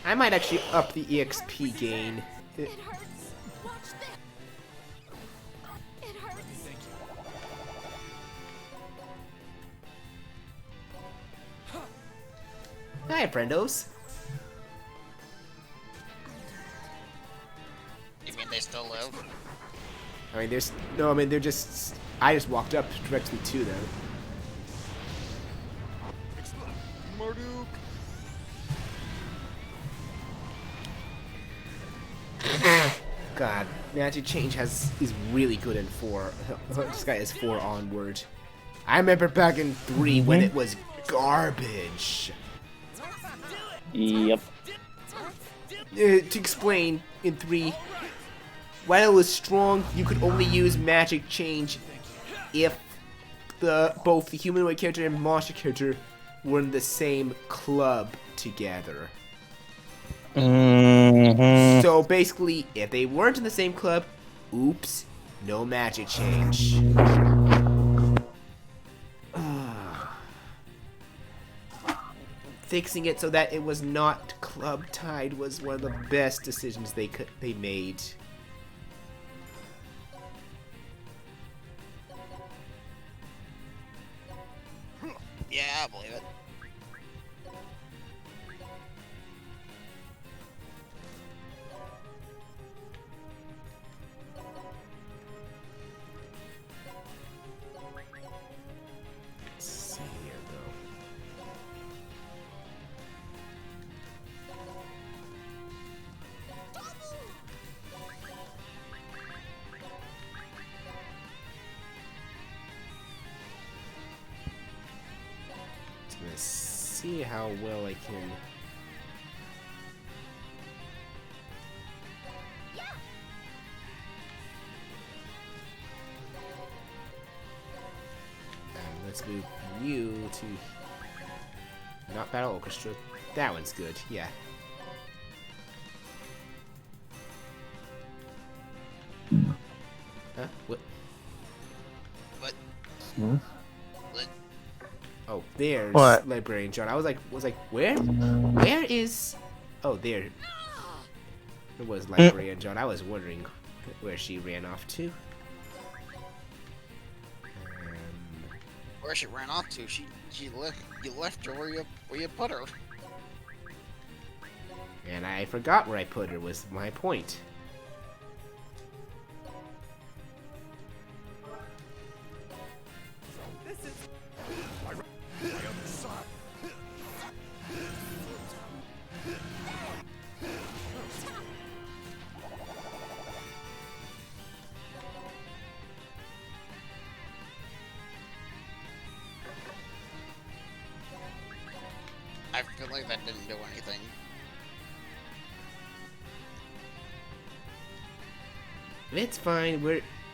I might actually up the EXP gain. It hurts. Watch this. It hurts. Hi, friendos. You mean they still live? I mean, there's no. I mean, they're just. I just walked up directly to them. Marduk! God, Magic Change is really good in 4. This guy is 4 onward. I remember back in 3 when it was garbage. Yep. To explain, in 3, while it was strong, you could only use Magic Change if both the humanoid character and monster character were in the same club together. Mm-hmm. So basically, if they weren't in the same club, oops, no Magic Change. Fixing it so that it was not club tied was one of the best decisions they made. Yeah, I believe it. Let's see here, though. Just gonna see how well I can. Let's move you to not Battle Orchestra. That one's good, yeah. Huh? What? What? Hmm? What? Oh, there's What? Librarian John. I was like, where? Where is? Oh, there. It was Librarian John. I was wondering where she ran off to. Where she ran off to? She left. You left her where you put her. And I forgot where I put her. Was my point. I feel like that didn't do anything. It's fine.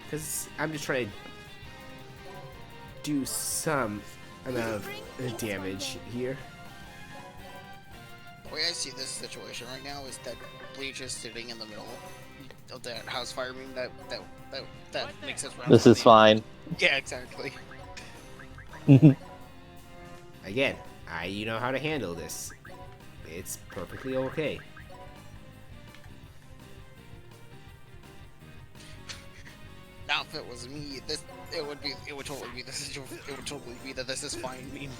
Because I'm just trying to do some amount of damage here. The way I see this situation right now is that Bleach is sitting in the middle of that house fire meme that makes us. This is fine. Yeah, exactly. Again, you know how to handle this. It's perfectly okay. Now, if it was me, it would totally be that this is fine meme.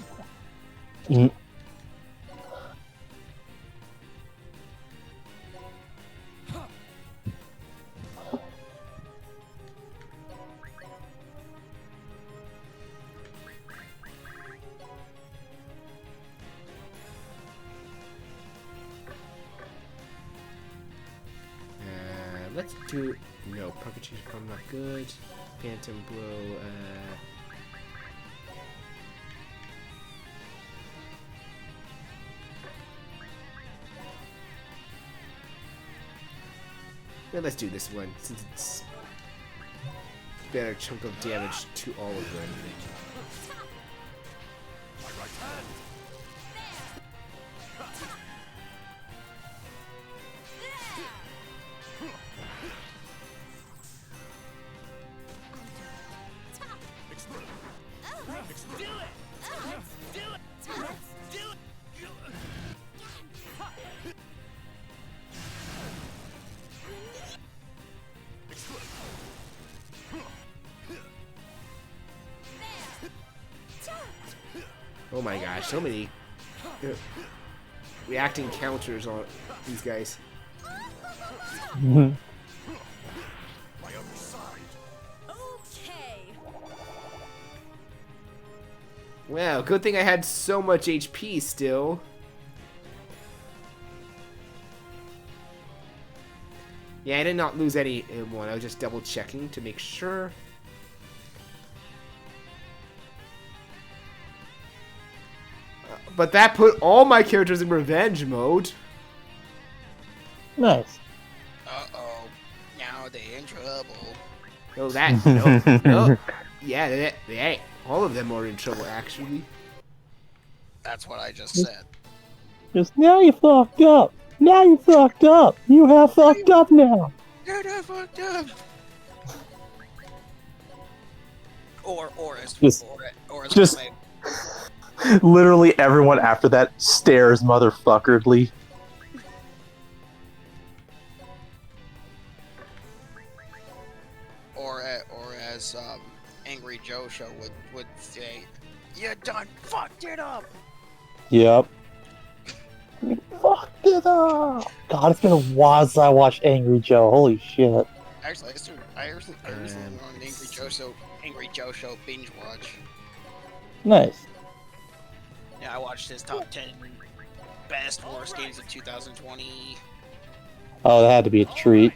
Let's do no perfect change from not good. Phantom blow. Yeah, let's do this one since it's better chunk of damage to all of them. Oh my gosh, so many reacting counters on these guys. Okay. Wow, good thing I had so much HP still. Yeah, I did not lose any one. I was just double checking to make sure. But that put all my characters in revenge mode. Nice. Uh-oh. Now they in trouble. No, no. Yeah, they all of them are in trouble, actually. That's what I just said. Just now you fucked up. Now you fucked up. You have fucked up now. You're not fucked up. Or as just literally everyone after that stares motherfuckerly. Or as Angry Joe Show would say, "You done fucked it up." Yep. You fucked it up. God, it's been a while since I watched Angry Joe. Holy shit. Actually, I recently went on Angry Joe Show binge watch. Nice. Yeah, I watched his top 10 best worst games of 2020. Oh, that had to be a treat.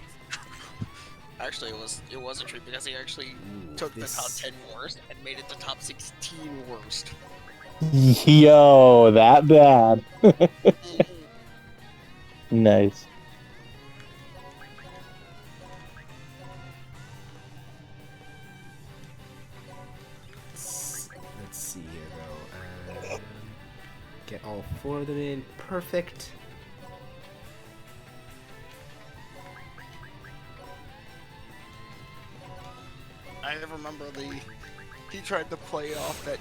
Actually, it was a treat because he actually took the top 10 worst and made it the top 16 worst. Yo, that bad. Nice. Let's see here, though. Get all 4 of them in. Perfect. I remember he tried to play off that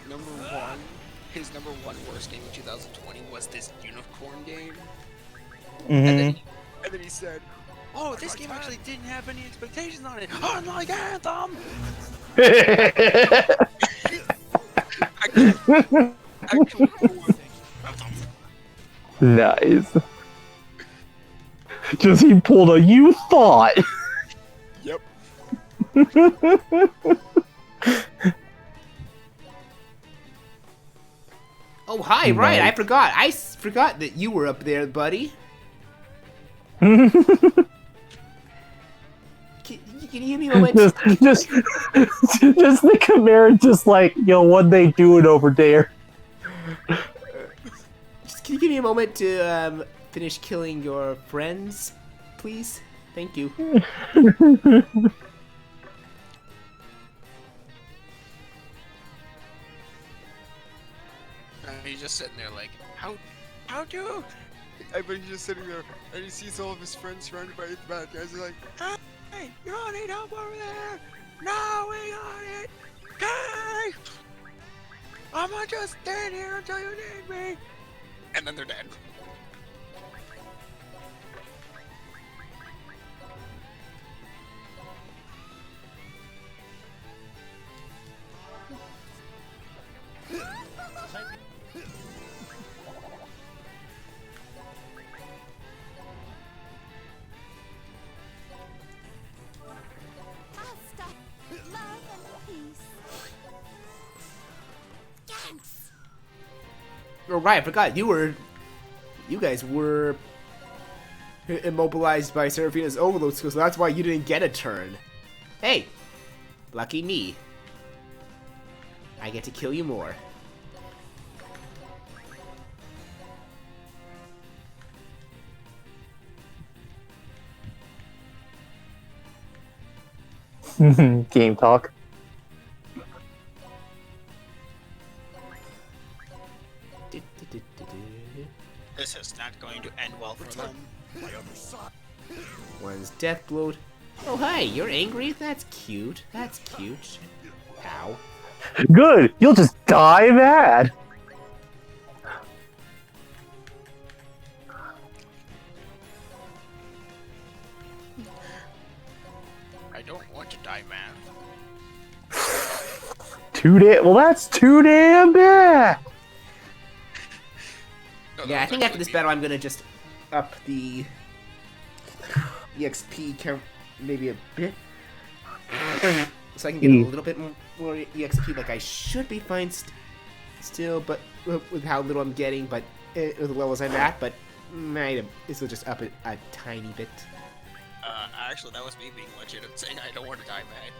his number one worst game of 2020 was this unicorn game. And then he said, "Oh, this game actually didn't have any expectations on it, unlike Anthem." Nice. Just he pulled a you thought. Yep. Oh, hi, right, I forgot. I forgot that you were up there, buddy. Can you give me a moment? just the Chimera, just like, yo, what they doing over there? Can you give me a moment to finish killing your friends, please? Thank you. He's just sitting there like, how do? But he's just sitting there and he sees all of his friends surrounded by the bad guys. He's like, Hey, you don't need help over there! No, we got it! Okay! I'm gonna just stand here until you need me! And then they're dead. Asta, love and peace. Gantz. Oh, right, I forgot. You guys were immobilized by Serafina's overload skill, so that's why you didn't get a turn. Hey, lucky me. I get to kill you more. Game talk. This is not going to end well for them. One's death blowed. Oh, hi, you're angry? That's cute. That's cute. Ow. Good. You'll just die mad. I don't want to die, man. Well, that's too damn bad. Yeah, I think after this battle, I'm gonna just up the EXP count maybe a bit, so I can get a little bit more EXP. Like I should be fine still, but with how little I'm getting, but with the levels I'm at. But this will just up it a tiny bit. Actually, that was me being legit and saying I don't want to die, man.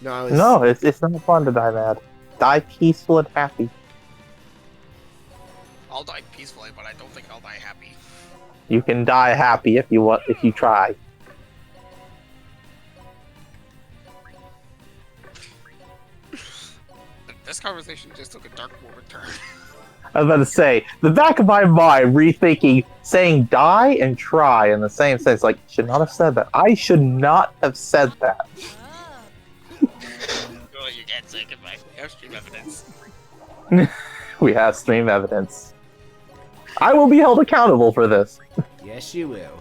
No, it's not fun to die mad. Die peaceful and happy. I'll die peacefully, but I don't think I'll die happy. You can die happy if you want, if you try. This conversation just took a dark forward turn. I was about to say, the back of my mind rethinking saying die and try in the same sense. Like, should not have said that. I should not have said that. Oh, you can't say goodbye. We have stream evidence. We have stream evidence. I will be held accountable for this. Yes, you will.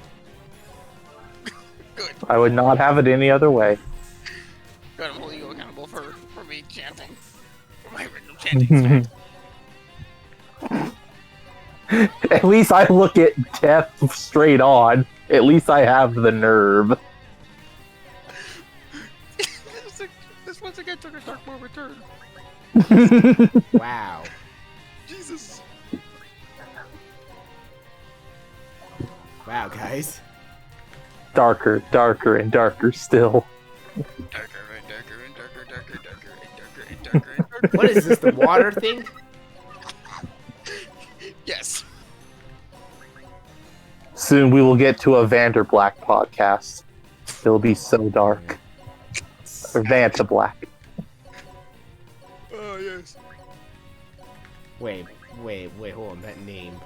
Good. I would not have it any other way. Good, I'm holding you accountable for me chanting. For my original chanting. At least I look at death straight on. At least I have the nerve. This once again took a dark forward turn. Wow. Jesus. Wow, guys. Darker, darker, and darker still. Darker and darker and darker, darker, darker and darker and darker and darker. What is this, the water thing? Yes. Soon we will get to a Vanderblack podcast. It'll be so dark. Or Vanta Black. Oh, yes. Wait, hold on, that name.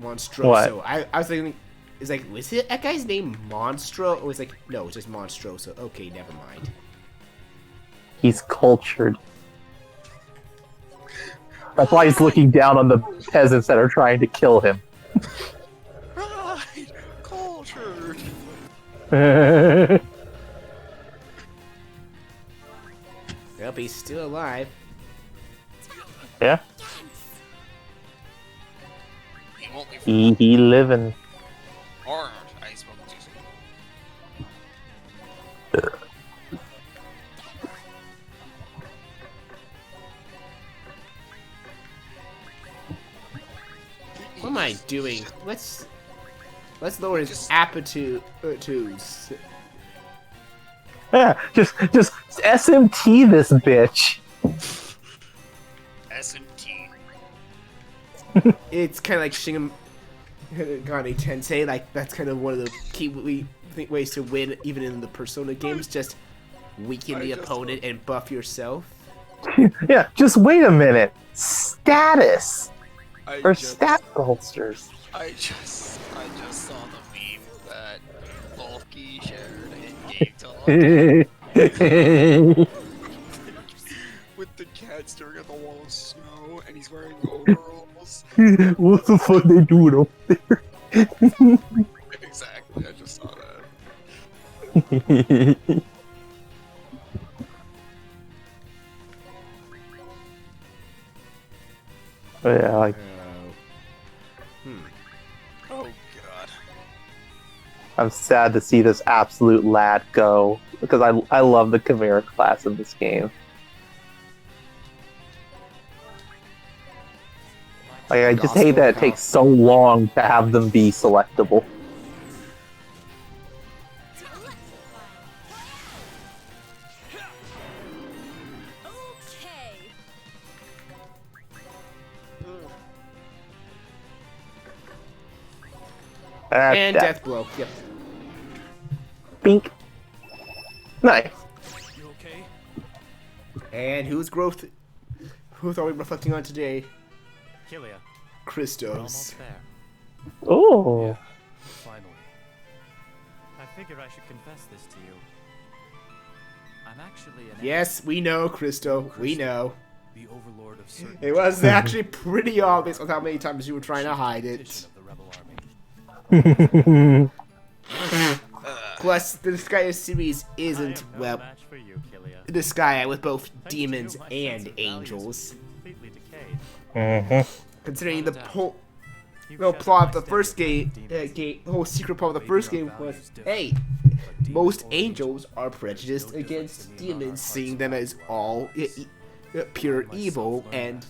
Monstroso. What? I was thinking, was it that guy's name Monstro? Or was like, no, it's just Monstroso. Okay, never mind. He's cultured. That's why he's looking down on the peasants that are trying to kill him. Right. Cultured. Yep, he's still alive. Yeah. He won't be He living. Or I spoke too soon. What am I doing? Let's lower his aptitudes. Yeah, just SMT this bitch. SMT. It's kind of like Shinigami Tensei. Like that's kind of one of the key ways to win, even in the Persona games. Just weaken the opponent and buff yourself. Yeah, just wait a minute. Status or stat bolsters. I just saw the meme that Volky shared and gave to Loki with the cat staring at the wall of snow and he's wearing overalls. What the fuck they doing up there? Exactly, I just saw that. Yeah, like Oh god. I'm sad to see this absolute lad go because I love the Chimera class in this game. Like I just hate that it takes so long to have them be selectable. Okay. And death blow. Yep. Bink. Nice. You okay? And whose growth? Who are we reflecting on today? Kilia, we're Christos. almost there. Oh. Yeah, finally. I figure I should confess this to you. I'm actually an Yes, we know, Christo. We know. The overlord of certain It was actually pretty obvious on how many times you were trying to hide it. of the rebel army. Plus, the Disgaea series isn't, I am no well, match for you, Kilia. Disgaea with both Thanks to demons you, my and sense of values angels. is completely decayed. Considering the You've whole shattered plot my of the first stereotype game, of demons. the whole secret plot of the first game was, hey, most angels are prejudiced against demons, seeing them as all pure evil and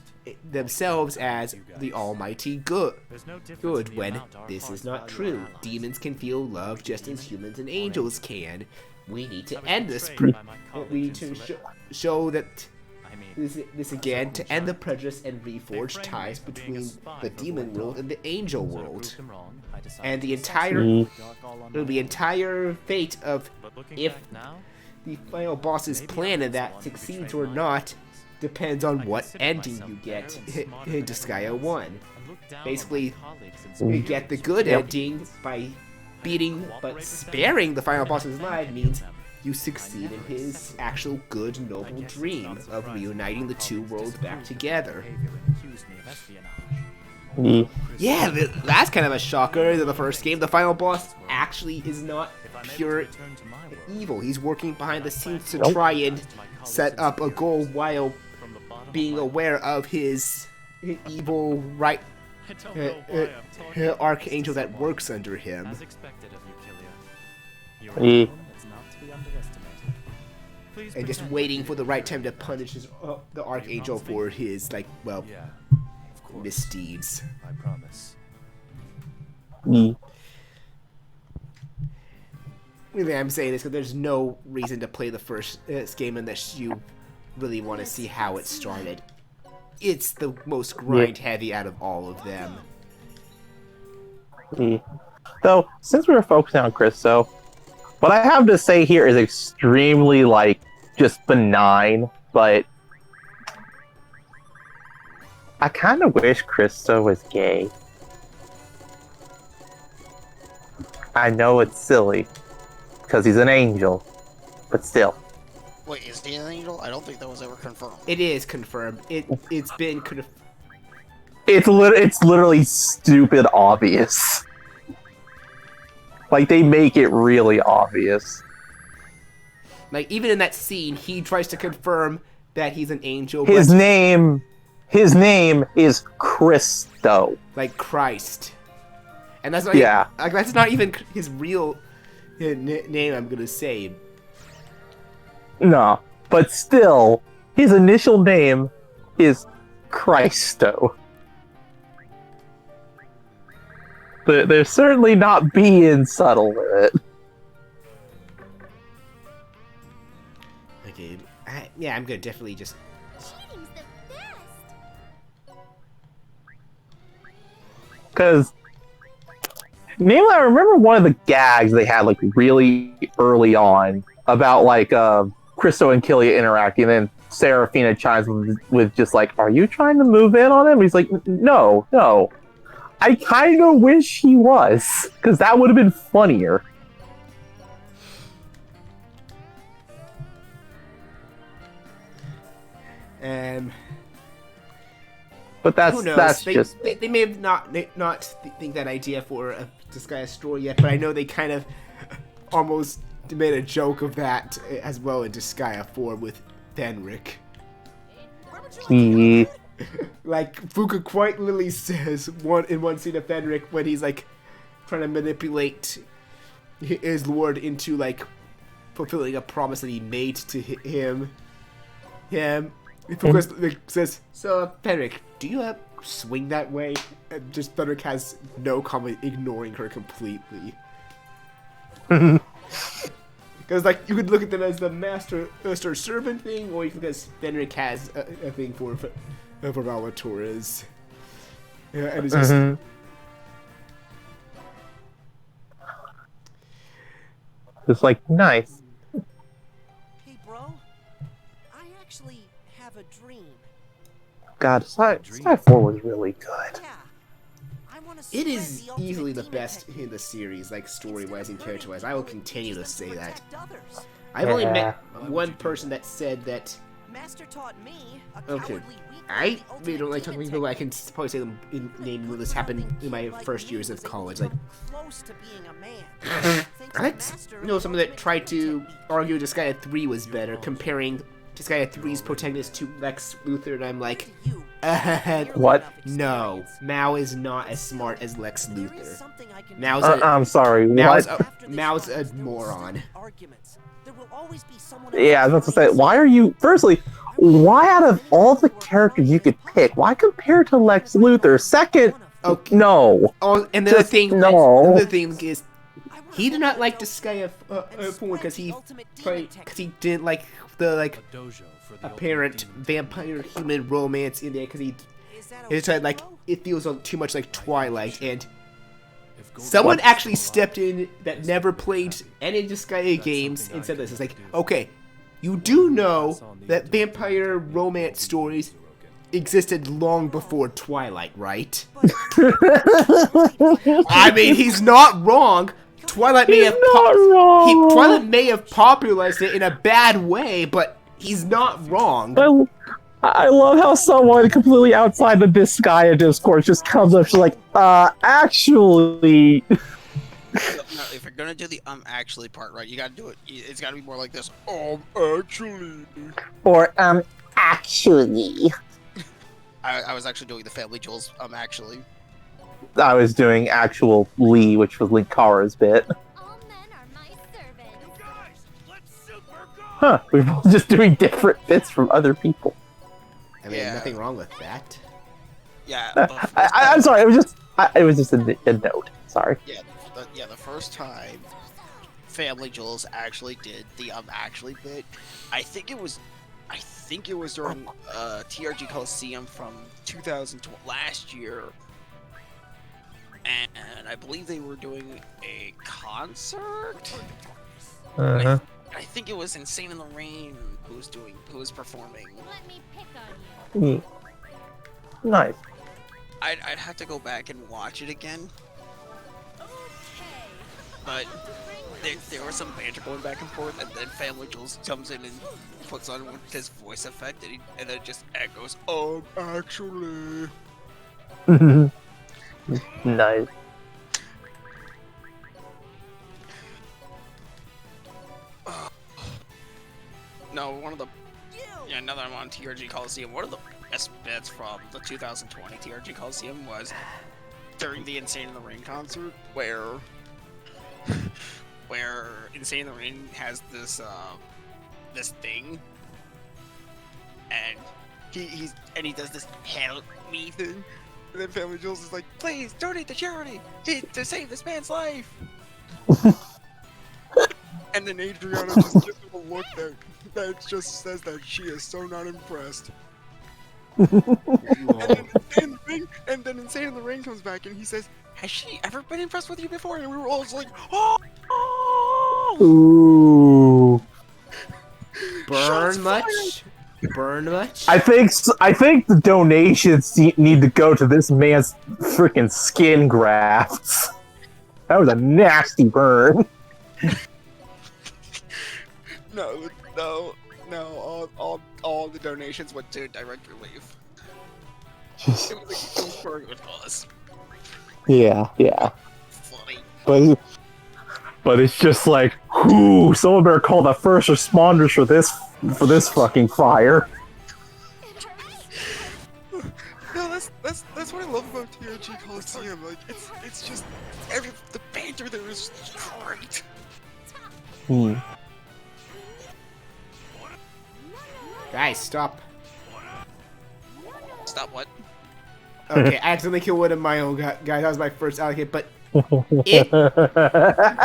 themselves as the almighty good. There's no difference in Good, the when amount our this hearts is not value true. our allies. Demons can feel love just as humans and angels can. We need I to was end this. betrayed by my We need colleagues to in show that I mean, this again to end the prejudice and reforge framed me ties for being a between spy the for demon Void world Dog. and the angel so to world. prove them wrong, I decided And to the assassinate entire Void Dog all on it'll my be own. entire fate of But looking if back now, the final boss's maybe plan I of was the that one who succeeds betrayed or my not colleagues. depends on I what considered ending myself you better get and in smarter than Disgaea everyone 1. else, and looked down on my Basically, colleagues and you superiors get the who good failed ending me. by beating but Cooperate with them, sparing the final boss's and life any means of them. you succeed in his actual good noble guess it's dream not of surprising reuniting the my two colleagues worlds back disapproved of my together. behavior and accused me of espionage. Yeah, that's kind of a shocker. In the first game, the final boss actually is not If I'm able to pure return to my world, evil. He's working behind the scenes to Nope. try and my colleagues set and up a goal superiors, while from the bottom of being my aware of his evil right I don't know why I'm talking about archangel this that so works under him. As expected of you, Kilia. You're a Yeah. demon that's not to be underestimated. Please And just pretend waiting like for you the right feel time to that. punish the archangel for his, like, well, Yeah, of course. misdeeds. I promise. Really, I'm saying this because there's no reason to play the first game unless you really want to see how it started. It's the most grind heavy out of all of them. So, since we were focusing on Christo, what I have to say here is extremely, like, just benign, but I kind of wish Christo was gay. I know it's silly, because he's an angel, but still. Wait, is he an angel? I don't think that was ever confirmed. It is confirmed. It's been It's literally stupid obvious. Like, they make it really obvious. like, even in that scene, he tries to confirm that he's an angel. His but, name is Christo. like Christ, and that's not Yeah. even, like, that's not even his real name. I'm gonna say. No, but still, his initial name is Christo. They're certainly not being subtle with it. Okay, yeah, I'm gonna definitely just. Cheating's the best. Because, namely, I remember one of the gags they had, like, really early on about, like, Christo and Kilia interacting, and then Seraphina chimes with just like, "Are you trying to move in on him?" He's like, "No, no. I kind of wish he was, because that would have been funnier. And But who knows? that's they, just they may have not think that idea for a Disgaea story yet, but I know they kind of almost made a joke of that as well in Disgaea 4 with Fenric. he. Like Fuka quite literally says in one scene of Fenric when he's like trying to manipulate his lord into like fulfilling a promise that he made to him. Fuka says, "So Fenric, do you swing that way?" And just Fenric has no comment, ignoring her completely. Because like you could look at them as the master servant thing, or you could look at Fenric has a thing for Valatorres. Yeah, and it's just It's like, nice. Hey, bro. I actually have a dream. God, Sky 4 was really good. Yeah. I want to It spread is the ultimate easily the demon best technique. in the series, like story-wise and character-wise. I will continue to say that. Protect others. I've only Yeah. met one person that said that. Master taught me a Okay, cowardly weakling I the ultimate really don't like talking demon to people. I can technique. probably say them in name when this happened in my first years of college. Like, Close to being a man. Thanks to I Master know of someone that ultimate tried to demon technique. argue Disgaea 3 was better, comparing Disgaea 3's protagonist to Lex Luthor, and I'm like, You, What? no, Mao is not as smart as Lex there is Luthor. something I can Mao's do. I'm sorry. Mao's What? After this a fight, no moron. silly arguments. There will always be someone Yeah, I was about to say, why are you? Firstly, why out of all the characters you could pick, why compare to Lex Luthor? Second, Okay. no. Oh, and the other Just thing, no. the other thing is, he did not like Disgaea 4 because he didn't like the like A dojo for the apparent ultimate demon vampire human romance in there because he tried like it feels too much like Twilight, and If Golden someone is actually still stepped alive, in that never played any Disgaea That's games something and I said this. can It's like, do. okay, you do know that vampire romance stories existed long before Twilight, right? I mean, he's not wrong. Twilight may have Twilight may have popularized it in a bad way, but he's not wrong. I love how someone completely outside the Disgaea discourse just comes up, she's like, actually. No, if you're gonna do the actually part right, you gotta do it. It's gotta be more like this. Actually. Or, actually. I was actually doing the Family Jewels. Actually. I was doing actual Lee, which was Linkara's bit. All men are my servants. Guys, let's super go! Huh, we were all just doing different bits from other people. I mean, Yeah. nothing wrong with that. Yeah. I'm sorry, it was just a note. Sorry. Yeah, the first time Family Jewels actually did the actually bit, I think it was during TRG Coliseum from 2012 last year, and I believe they were doing a concert. Uh-huh. I think it was Insane in the Rain who was performing. Let me pick on you. Nice. I'd have to go back and watch it again, but there was some banter going back and forth, and then Family Jewels comes in and puts on his voice effect, and then it just echoes, actually. Nice. No, now that I'm on TRG Coliseum, one of the best bits from the 2020 TRG Coliseum was during the Insane in the Rain concert, where Insane in the Rain has this thing, and he does this help me thing, and then Family Jewels is like, please donate to charity to save this man's life. And then Adriana just gives him a look that just says that she is so not impressed. And then Insane in the Rain comes back and he says, has she ever been impressed with you before? And we were all just like, oh! Ooh. Burn much? burn much. I think the donations need to go to this man's freaking skin grafts. That was a nasty burn. No, all the donations went to direct relief. Just, It was for a good cause. yeah. Funny. But it's just like, whoo, someone better call the first responders for this fucking fire. No, that's what I love about TRG Coliseum. Like it's just the banter there is great. Guys, stop. Stop what? Okay, I accidentally killed one of my own guys. That was my first allocate, but it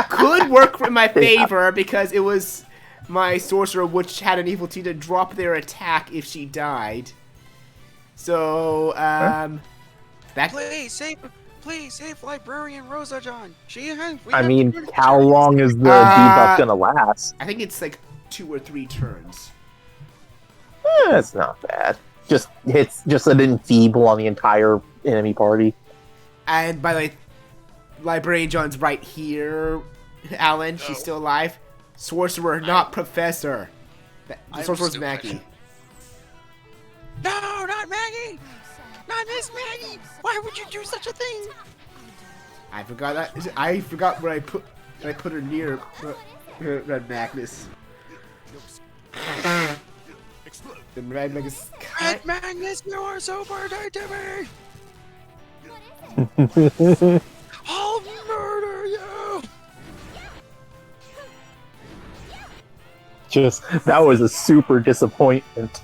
could work in my favor because it was my sorcerer, which had an evil T to drop their attack if she died. So, that. Please save librarian Rosa John. I mean, how long is the debuff gonna last? I think it's like 2 or 3 turns. It's not bad. Just an enfeeble on the entire enemy party. And by the way, Librarian John's right here. Alan, she's still alive. Sorcerer, not Professor. The Sorcerer's Maggie. No, not Maggie! Not Miss Maggie! Why would you do such a thing? I forgot that. I forgot where I put her near Red Magnus. The Red Magnus. Red Magnus, you are so perfect to me! I'll murder you! That was a super disappointment.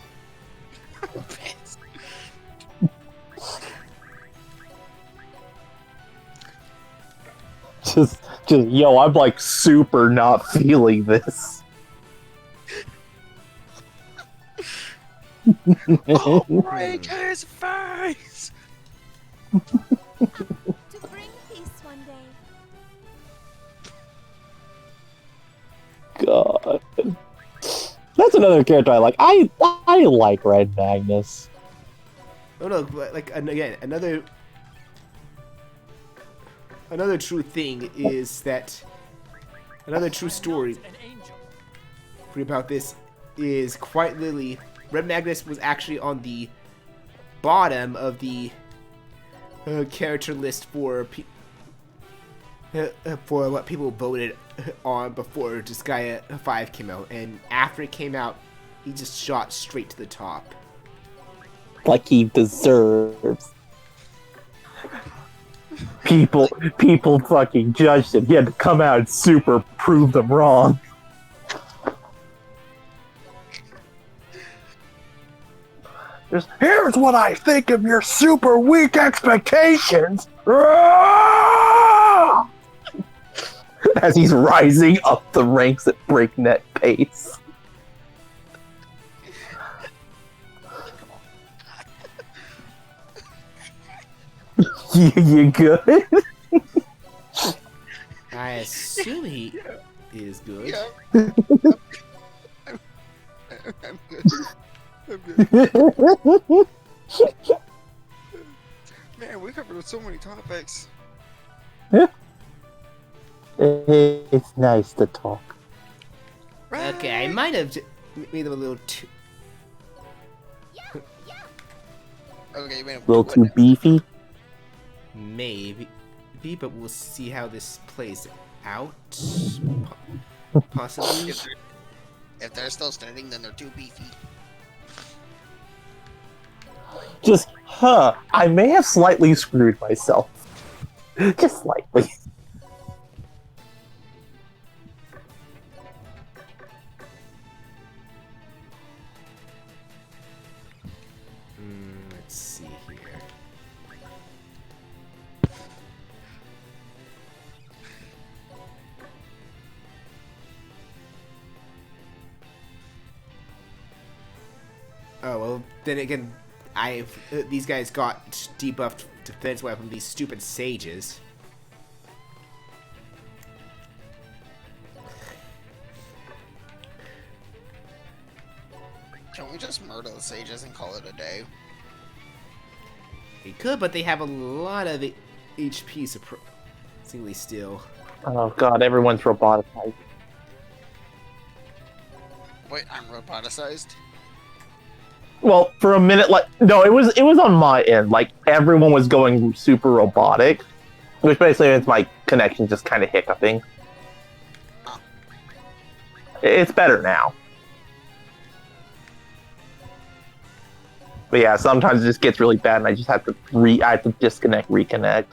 Yo, I'm like super not feeling this. I'll break his face! To bring peace one day. God. That's another character I like. I like Red Magnus. Oh no, but like again, another true thing is that another true story about this is quite literally Red Magnus was actually on the bottom of the character list for what people voted on before Disgaea 5 came out, and after it came out, he just shot straight to the top. Like he deserves. People fucking judged him. He had to come out and super prove them wrong. Here's what I think of your super weak expectations. As he's rising up the ranks at breakneck pace. You good? I assume he is good. Yeah. I'm good. Man, we covered so many topics. It's nice to talk. Right. Okay, I might have made them a little too. Okay, man. A little too beefy? Maybe, but we'll see how this plays out. Possibly. If they're still standing, then they're too beefy. I may have slightly screwed myself. Just slightly. Let's see here. Oh, well, then again, these guys got debuffed defense weapon from these stupid sages. Can we just murder the sages and call it a day? They could, but they have a lot of HP surprisingly still. Oh god, everyone's roboticized. Wait, I'm roboticized? Well, for a minute, like no, it was on my end. Like everyone was going super robotic, which basically means my connection just kind of hiccuping. Oh. It's better now. But yeah, sometimes it just gets really bad, and I just have to disconnect, reconnect.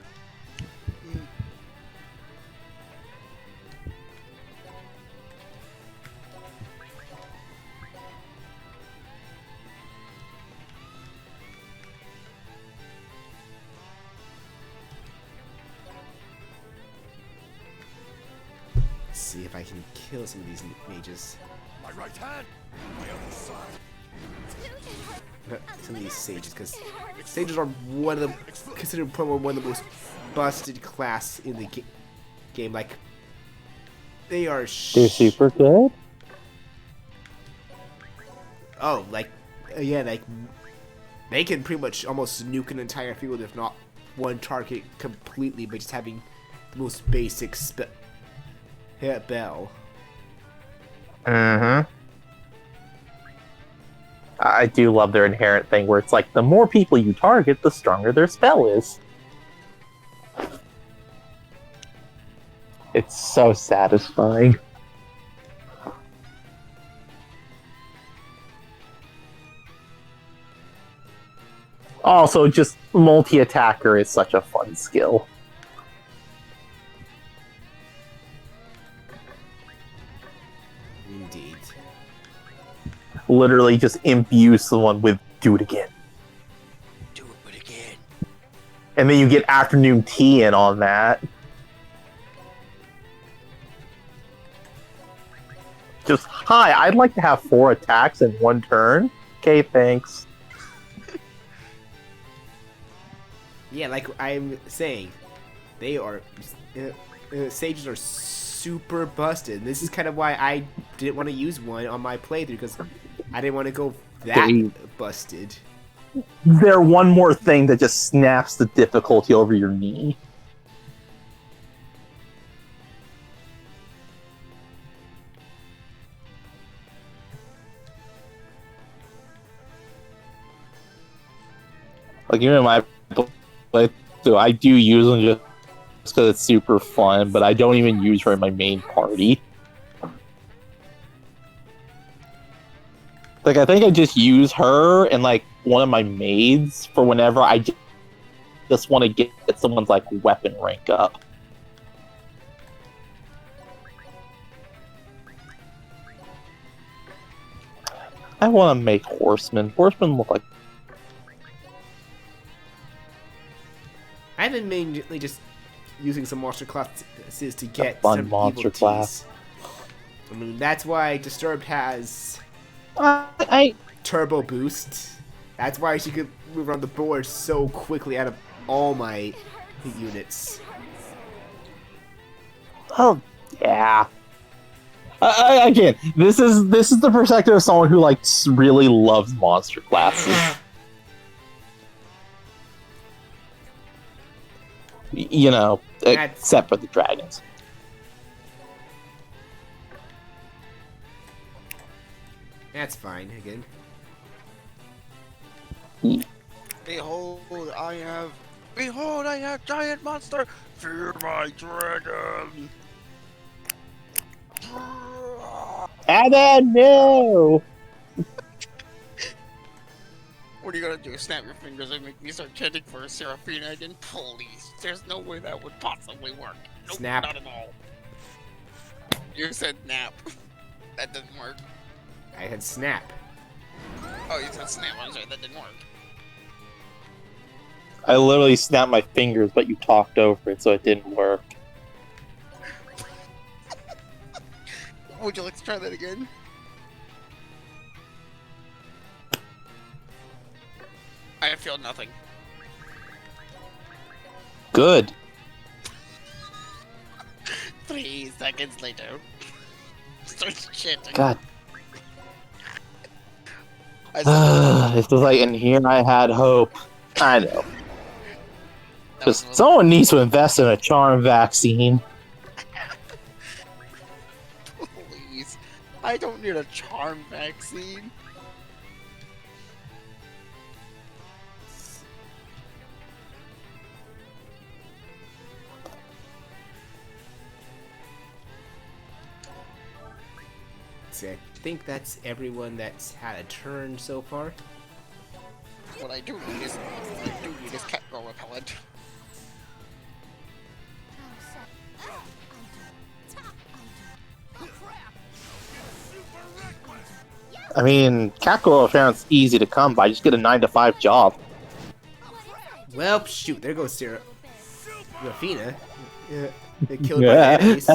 Let's see if I can kill some of these mages. My right hand, my other side. Some of these sages, because sages are considered probably one of the most busted class in the game. Like, they are. They're super good. Oh, like, yeah, like they can pretty much almost nuke an entire field, if not one target completely, by just having the most basic hit bell. Mm-hmm. I do love their inherent thing where it's like, the more people you target, the stronger their spell is. It's so satisfying. Also, just multi-attacker is such a fun skill. Indeed. Literally just imbue someone with do it again. Do it again. And then you get afternoon tea in on that. Just, hi, I'd like to have 4 attacks in one turn. Okay, thanks. Yeah, like I'm saying, they are sages are super busted. And this is kind of why I didn't want to use one on my playthrough, because I didn't want to go that busted. They're one more thing that just snaps the difficulty over your knee. Like, even in my playthrough, I do use them just because it's super fun, but I don't even use her in my main party. Like, I think I just use her and, like, one of my maids for whenever I just want to get someone's, like, weapon rank up. I want to make horsemen. Horsemen look like... I've been mainly just using some monster classes to get fun some monster evil class. teas. I mean, that's why Disturbed has turbo boost. That's why she could move around the board so quickly out of all my units. Oh, yeah. Again, this is the perspective of someone who, like, really loves monster classes. You know, except for the dragons. That's fine, again. Behold, I have giant monster! Fear my dragon! Adam, no! What are you gonna do? Snap your fingers and make me start chanting for Seraphina again? Please. There's no way that would possibly work. Nope, Snap. not at all. You said nap. That didn't work. I had snap. Oh, you said snap. I'm sorry, that didn't work. I literally snapped my fingers, but you talked over it, so it didn't work. Would you like to try that again? I feel nothing. Good. 3 seconds later. Starts chanting. God. I said It's just like, and here I had hope. I know. that was Just someone needs to invest in a charm vaccine. please. I don't need a charm vaccine. So I think that's everyone that's had a turn so far. What I do need is catgirl repellent. I mean, Catgirl sounds easy to come by. Just get a 9-to-5 job. Well, shoot, there goes Sarah. Rafina. Yeah, killed by enemies.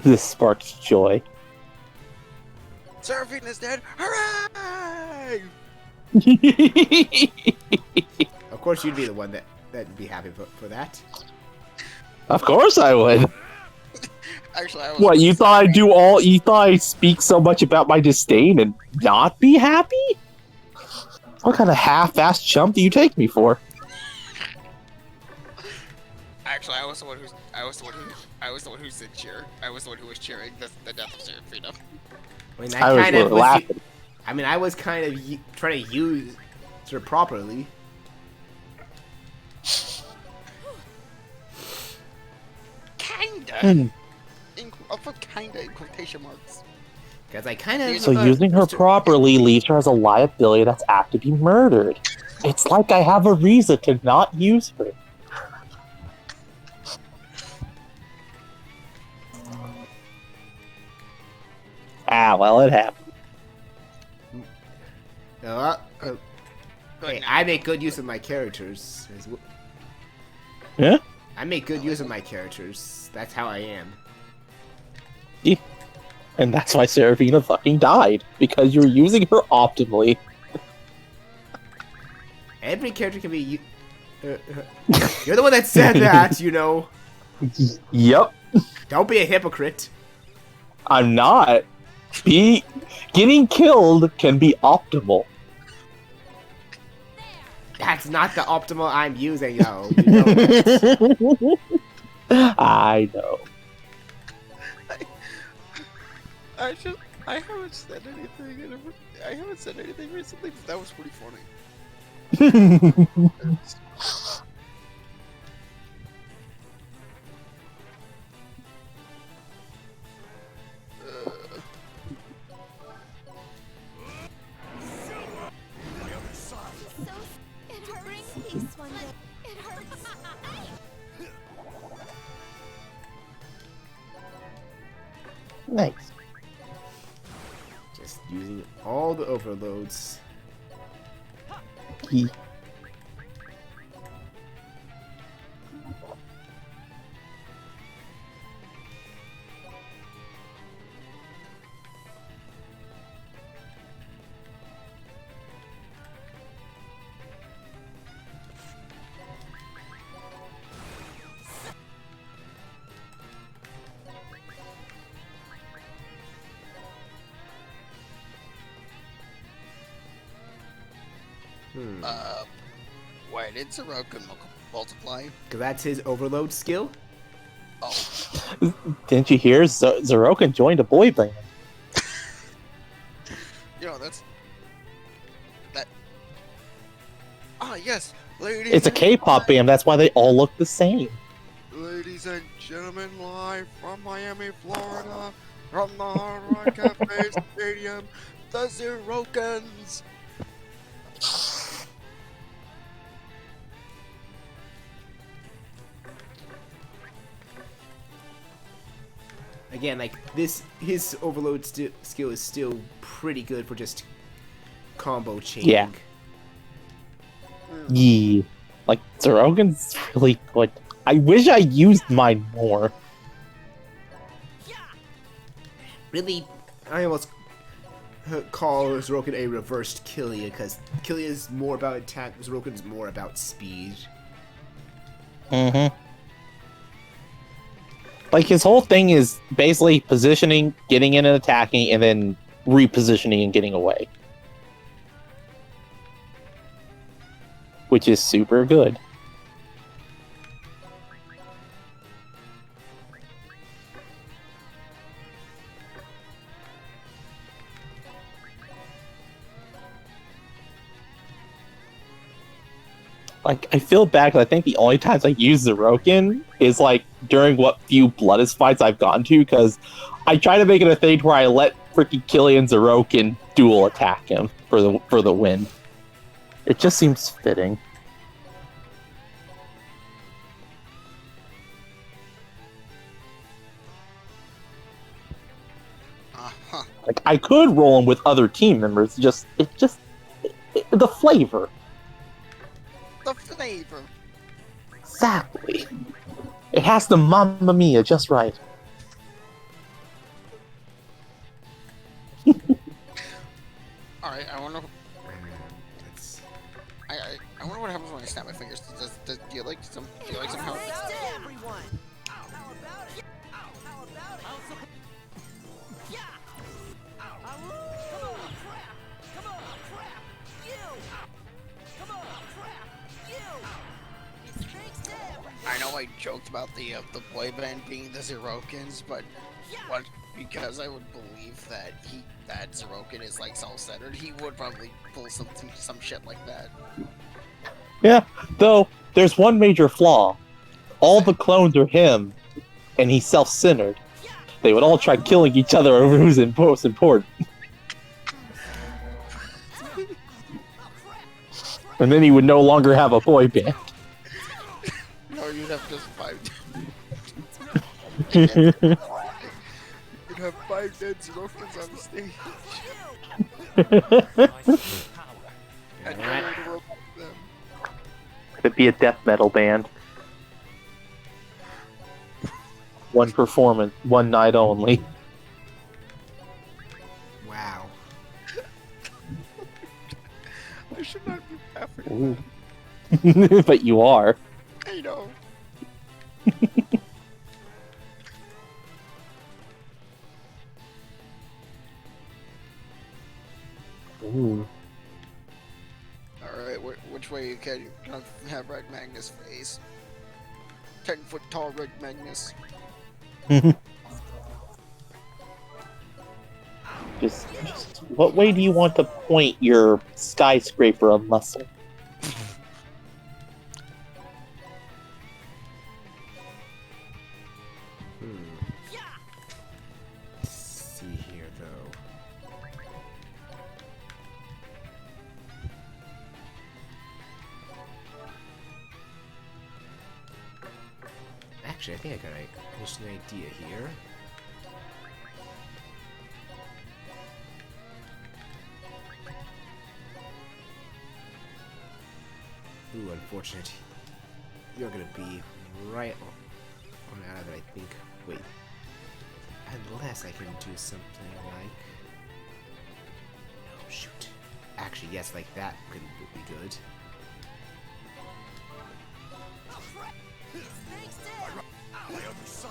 This sparks joy. Seraphina's dead! Hooray! Of course, you'd be the one that'd be happy for that. Of course I would. Actually, I was. What, you thought I'd do all? You thought I'd speak so much about my disdain and not be happy? What kind of half-assed chump do you take me for? Actually, I was the one who said cheer. I was the one who was cheering the death of Seraphina. I mean, I was kind of laughing. I mean, I was kind of trying to use her properly. Kinda. I'll put kinda in quotation marks. Because I kind of. So using her properly leaves her as a liability that's apt to be murdered. It's like I have a reason to not use her. Ah, well, it happened. Hey, I make good use of my characters. Yeah? I make good use of my characters. That's how I am. Yeah. And that's why Seraphina fucking died. Because you're using her optimally. Every character can be. You're the one that said that, you know. Yep. Don't be a hypocrite. I'm not. Getting killed can be optimal. That's not the optimal I'm using, yo. You know that. I know. I haven't said anything. I haven't said anything recently, but that was pretty funny. It hurts. Peace one day. It hurts. Nice. Just using all the overloads. Why did Sorokin multiply? Because that's his overload skill. Oh. Didn't you hear? Zeroken joined a boy band. You know, that. Ah, yes, ladies. It's a K-pop band. That's why they all look the same. Ladies and gentlemen, live from Miami, Florida, from the Hard Rock Cafe Stadium, the Zerokans. Again, like his overload skill is still pretty good for just combo chaining. Yeah. Yeah. Like, Zeroken's really good. I wish I used mine more. Really, I almost call Zeroken a reversed Killia, because Killia is more about attack, Zeroken is more about speed. Mm-hmm. Like, his whole thing is basically positioning, getting in and attacking, and then repositioning and getting away. Which is super good. Like, I feel bad because I think the only times I use Zeroken is, like, during what few Bloodist fights I've gotten to, because I try to make it a thing where I let freaking Killian Zeroken dual attack him for the win. It just seems fitting. Uh-huh. Like, I could roll him with other team members, the flavor. The flavor. Exactly. It has the Mamma Mia just right. Alright, I wonder... I wonder what happens when I snap my fingers. Do you like some help? Everyone. How about it? How about it? Yeah. Come on, crap. Come on, crap. You. Come on, crap. You. It's thanks to everyone. I know I joked about the boy band being the Zerokins, but what? Because I would believe that Zeroken is like self-centered, he would probably pull some shit like that. Yeah, though there's one major flaw. All the clones are him, and he's self-centered. They would all try killing each other over who's most important. And then he would no longer have a boy band. No, you'd have just 5. You'd have 5 dead Zerokins on the stage. And nowhere to roll them. It'd be a death metal band. One performance, one night only. Wow. I should not be laughing. But you are. I know. Ooh. Alright, which way can you have Red Magnus face? 10-foot tall Red Magnus. Just what way do you want to point your skyscraper of muscle? Let's see here, though. Actually, I think I got an idea here. Ooh, unfortunate. You're gonna be right on out of it, I think. Wait. Unless I can do something like... Oh, shoot. Actually, yes, like that would be good. On the other side.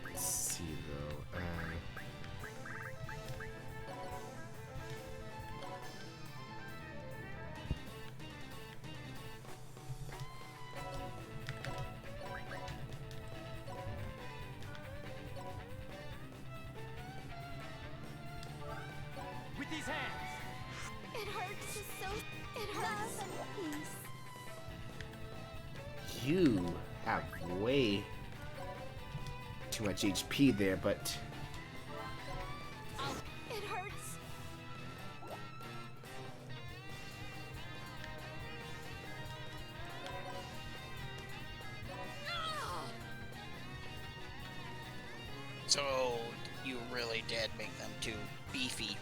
Let's see, though. With these hands. It hurts so. It hurts. Love and peace. You have way too much HP there, but... It hurts. So, you really did make them too beefy.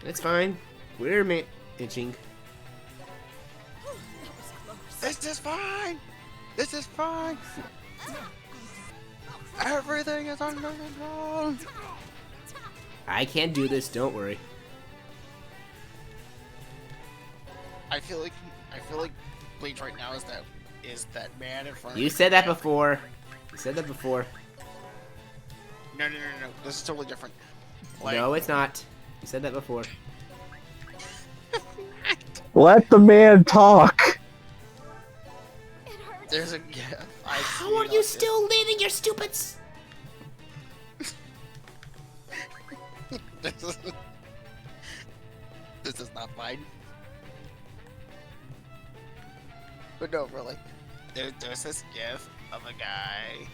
It's fine. We're itching. This is fine. This is fine. Everything is under control. I can do this. Don't worry. I feel like Bleach right now is that man in front of You me. said that before. You said that before. No. This is totally different. Like, No, it's not. You said that before. Let the man talk. It hurts. there's a gif. How are you still leading your stupid? This is not fine. But no, really. There's this gif of a guy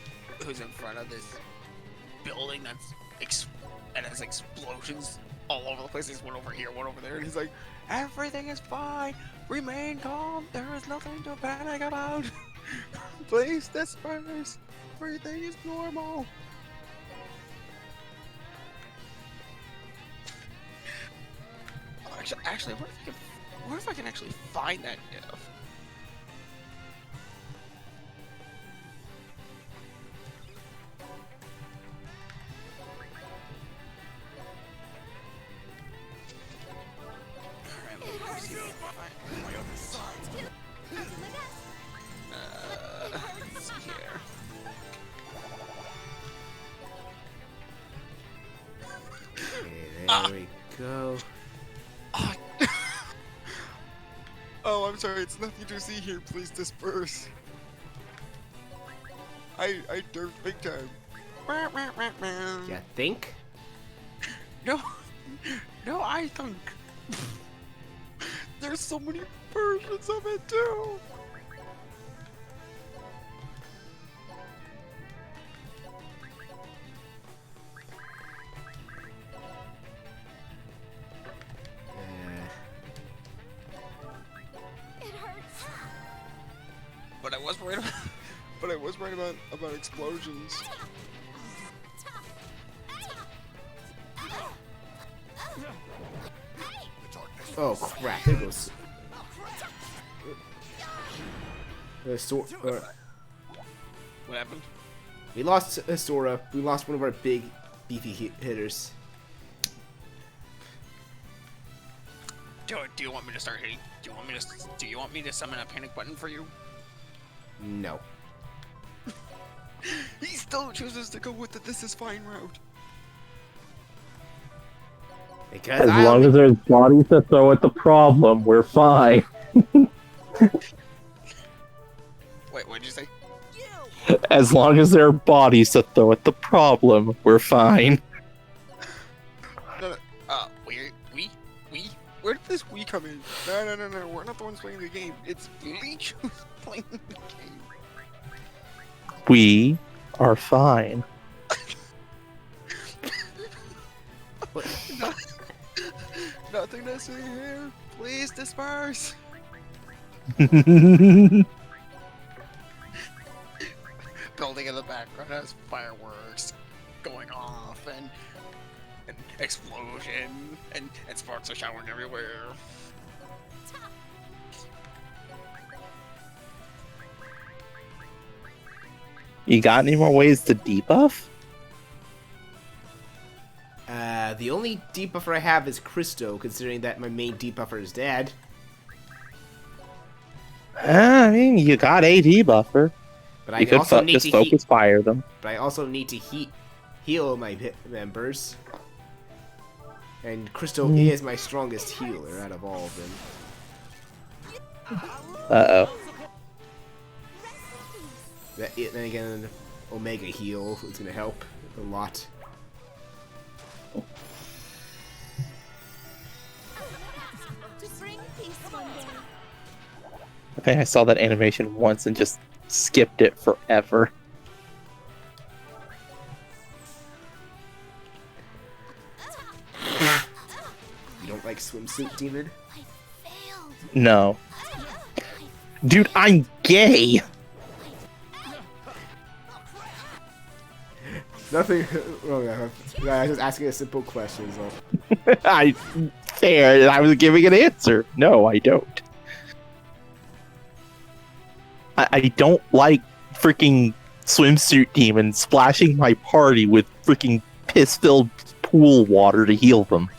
who's in front of this building and has explosions all over the place. There's one over here, one over there, and he's like, everything is fine. Remain calm. There is nothing to panic about. Please disperse. Everything is normal. Actually, what if I can actually find that gif? Let's see here. Okay, there we go. Oh, I'm sorry, it's nothing to see here. Please disperse. I derped big time. You think? No, I think. There's so many versions of it too. It hurts. But I was right about explosions. Oh crap! There goes. What happened? We lost Sora. We lost one of our big, beefy hitters. Do you want me to start hitting? Do you want me to summon a panic button for you? No. He still chooses to go with the "this is fine" route. Because As long as there's bodies to throw at the problem, we're fine. Wait, what'd you say? As long as there are bodies to throw at the problem, we're fine. No, where did this "we" come in? No, we're not the ones playing the game. It's Bleach who's playing the game. We are fine. Nothing to see here. Please disperse. Building in the background has fireworks going off and explosion and sparks are showering everywhere. You got any more ways to debuff? The only debuffer I have is Christo, considering that my main debuffer is dead. I mean, you got a debuffer. But I You could also need just to focus fire them. But I also need to heal my members. And Christo is my strongest healer out of all of them. Uh-oh. Then again, Omega heal is gonna help a lot. To bring peace one day. I think I saw that animation once and just skipped it forever. You don't like swimsuit demon? I failed. No. Dude, I'm gay! Nothing wrong. I was just asking a simple question. So. I fair, and I was giving an answer. No, I don't. I don't like freaking swimsuit demons splashing my party with freaking piss-filled pool water to heal them.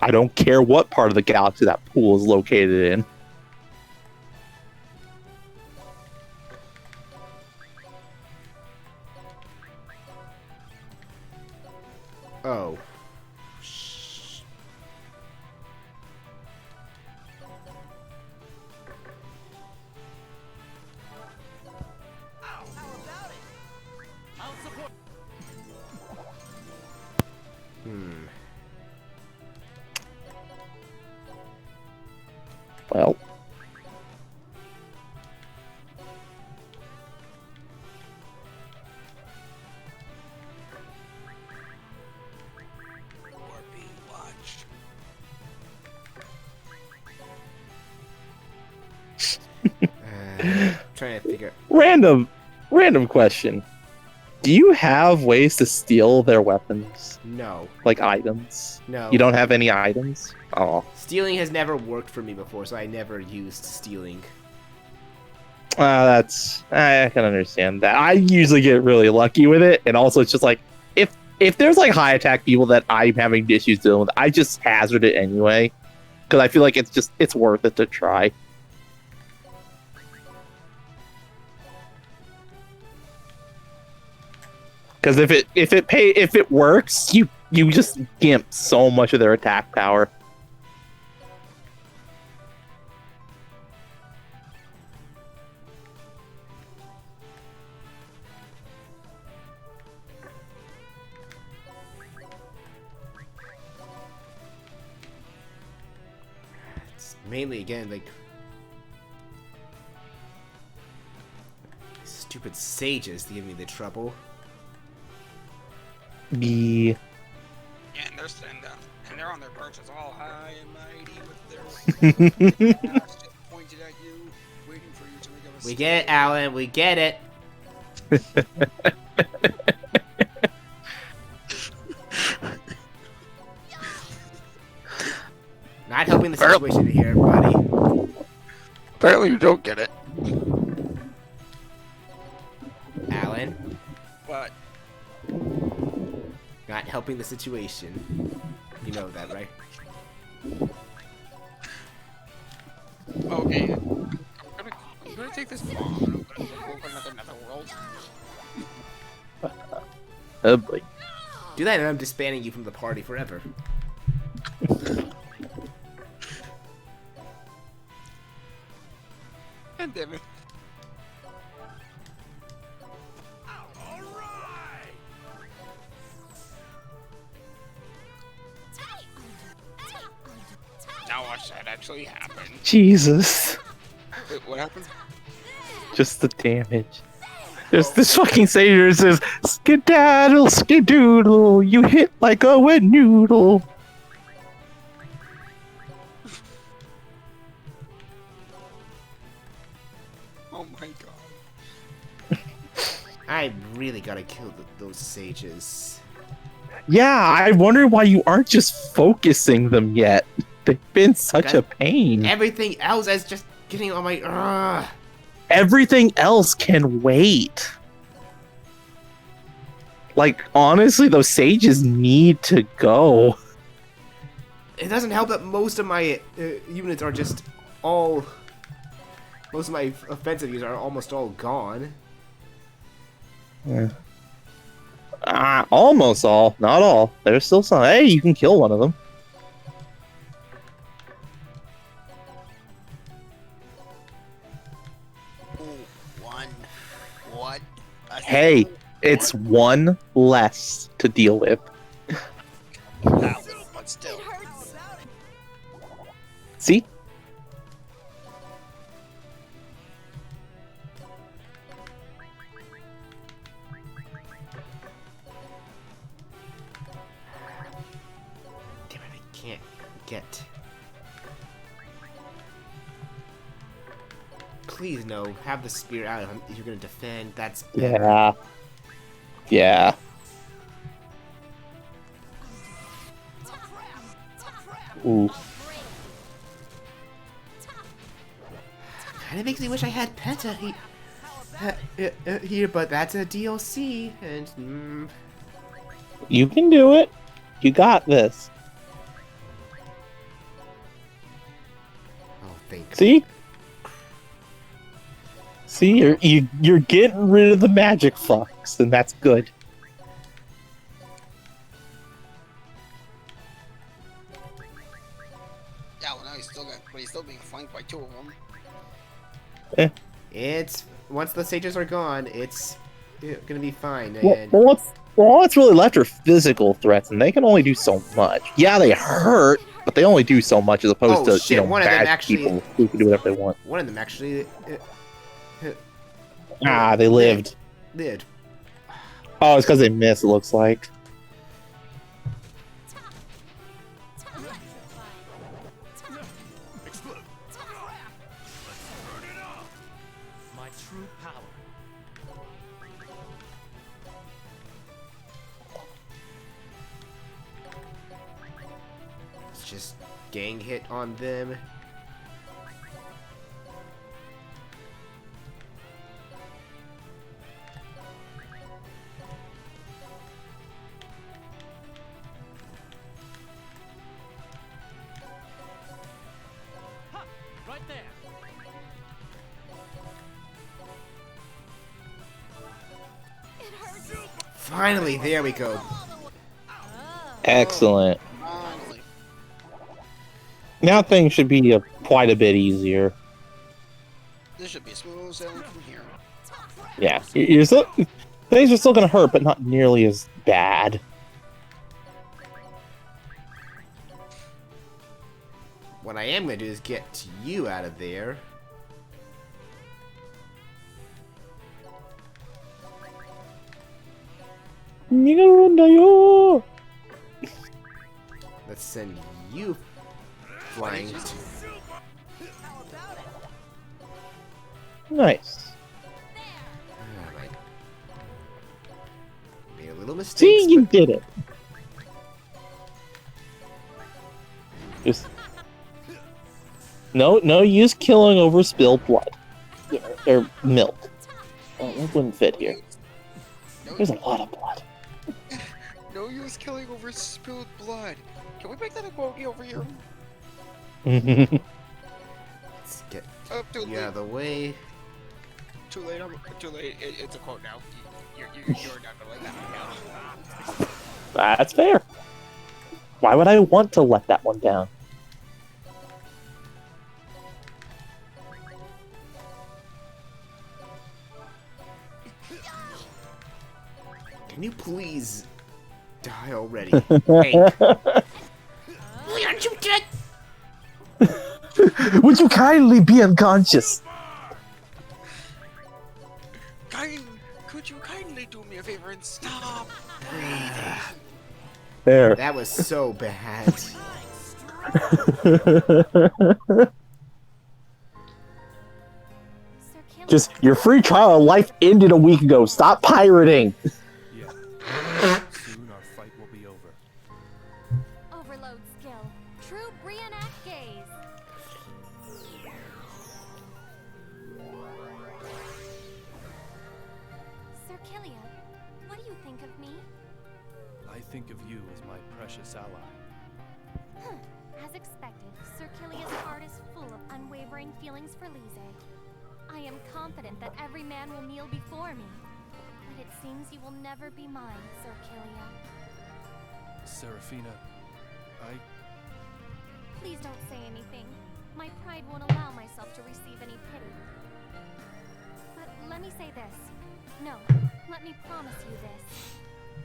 I don't care what part of the galaxy that pool is located in. Oh. Well. Trying to figure. Random question. Do you have ways to steal their weapons? No. Like items? No. You don't have any items? Oh. Stealing has never worked for me before, so I never used stealing. I can understand that. I usually get really lucky with it, and also it's just like if there's like high attack people that I'm having issues dealing with, I just hazard it anyway, because I feel like it's worth it to try. Because if it works, you just gimp so much of their attack power. It's mainly again like stupid sages that give me the trouble. Me. Yeah, and they're on their perches all high and mighty with their just pointed at you, waiting for you to make a mistake. We get it, Alan. We get it. Not helping the situation here, buddy. Apparently you don't get it. Alan. What? Not helping the situation. You know that, right? Okay. I'm gonna take this bomb and I'm gonna go open another world. Oh boy. Do that and I'm disbanding you from the party forever. God damn it. Now watch that actually happen. Jesus. Wait, what happened? Just the damage. There's this fucking satyr that says, skedaddle, skedoodle, you hit like a wet noodle. Oh my god. I really gotta kill those sages. Yeah, I wonder why you aren't just focusing them yet. They've been such a pain. Everything else is just getting on my... Everything else can wait. Like, honestly, those sages need to go. It doesn't help that most of my units are just all... Most of my offensive units are almost all gone. Yeah. Almost all. Not all. There's still some. Hey, you can kill one of them. What? Hey, it's one less to deal with. But still. See? Damn it, I can't get... Please no, have the spear out if you're gonna defend. That's better. Yeah. Yeah. Ooh. Kinda makes me wish I had Penta here, but that's a DLC, and You can do it. You got this. oh, thanks. See? See, you're getting rid of the magic fucks, and that's good. Yeah, well, now he's still being flanked by 2 of them. It's once the sages are gone, it's gonna be fine. Well, And what's really left are physical threats, and they can only do so much. Yeah, they hurt, but they only do so much as opposed to shit, one of them bad actually- people who can do whatever they want. one of them actually They lived. lived. Oh, it's because they missed. It looks like. My true power. It's just gang hit on them. Ha! Right there. It hurts. Finally, there we go. Excellent. Finally. Now things should be quite a bit easier. This should be smooth sailing from here. Yeah, you're still, things are still gonna hurt, but not nearly as bad. What I am gonna do is get you out of there. Let's send you flying. Nice. Alright. Made a little mistake. See, you did it. Just no use killing over spilled blood. Or milk. Oh, it wouldn't fit here. There's a lot of blood. No use killing over spilled blood. Can we make that a bogey over here? Let's get Too you out of the way. Too late. Too late. It's a quote now. You're not gonna let that one down. That's fair. Why would I want to let that one down? Can you please die already? Hank. Aren't you dead? Would you kindly be unconscious? Could you kindly do me a favor and stop breathing? There. That was so bad. Just your free trial of life ended a week ago. Stop pirating. Yeah. Soon our fight will be over. Overload skill. True Brianac gaze. Sir Killia, what do you think of me? I think of you as my precious ally. As expected, Sir Killia's heart is full of unwavering feelings for Lise. I am confident that every man will kneel before me. But it seems you will never be mine, Sir Killia. Seraphina, Please don't say anything. My pride won't allow myself to receive any pity. But let me say this. No, let me promise you this.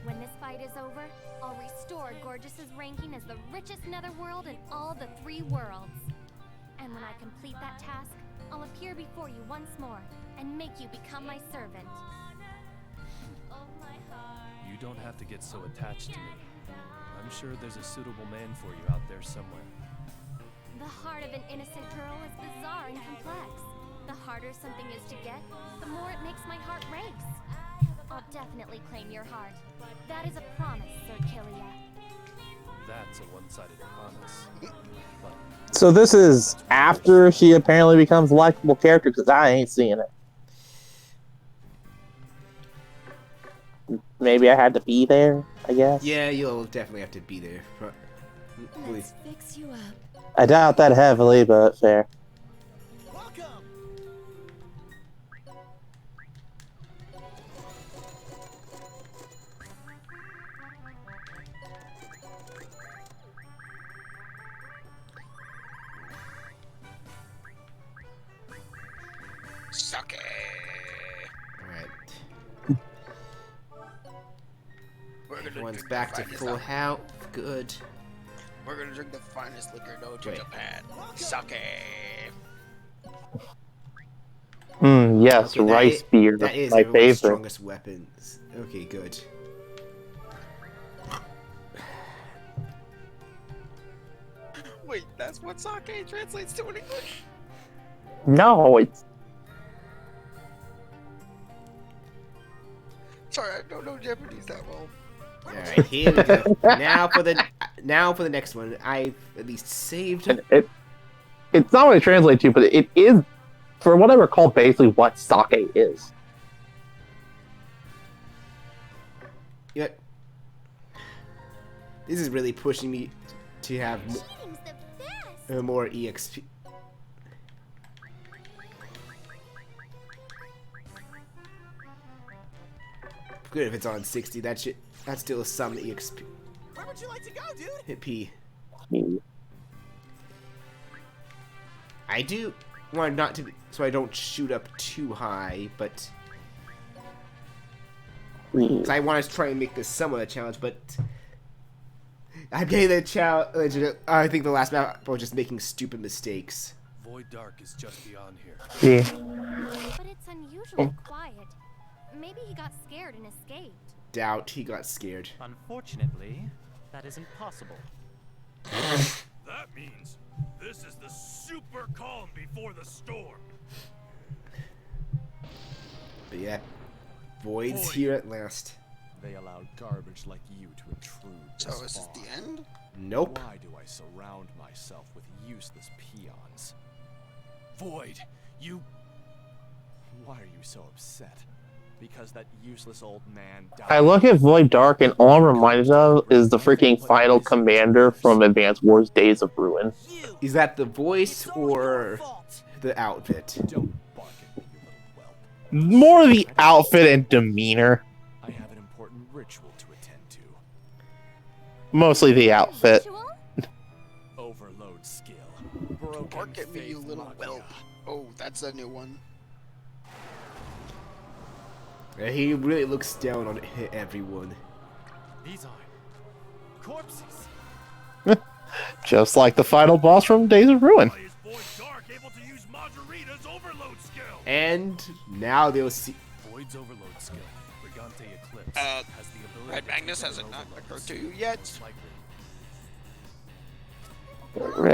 When this fight is over, I'll restore Gorgeous's ranking as the richest netherworld in all the 3 worlds. And when I complete that task, I'll appear before you once more and make you become my servant. you don't have to get so attached to me. I'm sure there's a suitable man for you out there somewhere. The heart of an innocent girl is bizarre and complex. The harder something is to get, the more it makes my heart race. I'll definitely claim your heart. That is a promise, Sir Killia. that's a one-sided promise. But So this is after she apparently becomes a likable character, because I ain't seeing it. Maybe I had to be there, I guess. Yeah, you'll definitely have to be there. Let's fix you up. I doubt that heavily, but fair. Welcome. Suck it. Alright. Everyone's back to full health. Good. We're gonna drink the finest liquor known to Wait. Japan. Sake. Yes, Okay, rice beer, That is my everyone's favorite. strongest weapons. Okay, good. Wait, that's what sake translates to in English? No, it's Sorry, I don't know Japanese that well. Alright, here we go. Now for the next one. I've at least saved. it's not what it translates to, but it is, for what I recall, basically what sake is. Yet, this is really pushing me to have Cheating's the best. more EXP. Good if it's on 60. That's still some EXP. Where would you like to go, dude? Hit P. Hmm. I do want not to, so I don't shoot up too high, but 'cause I want to try and make this somewhat a challenge, but I'm getting the challenge. I think the last map I was just making stupid mistakes. Void Dark is just beyond here. Yeah. But it's unusually quiet. Maybe he got scared and escaped. Doubt he got scared. Unfortunately, that isn't possible. That means this is the super calm before the storm. But yeah, Void's Void. here at last. They allowed garbage like you to intrude So this is this far. the end? Nope. Why do I surround myself with useless peons? Void, you... Why are you so upset? Because that useless old man died. I look at Void Dark, and all I'm reminded of is the freaking final commander from Advance Wars Days of Ruin. You. Is that the voice It's all your or fault. the outfit? Don't bark at me, you little whelp. More the outfit and demeanor. I have an important ritual to attend to. Mostly the outfit. Ritual? Overload skill. Broken Bark at me, you faith little magia. whelp. Oh, that's a new one. Yeah, he really looks down on everyone. These are corpses. Just like the final boss from Days of Ruin. Why is Void Dark able to use Margarita's overload skill? And now they'll see. Void's overload skill, Brigante Eclipse, Uh, has the ability Red to Magnus trigger hasn't not overload occurred to skill, you yet. most likely.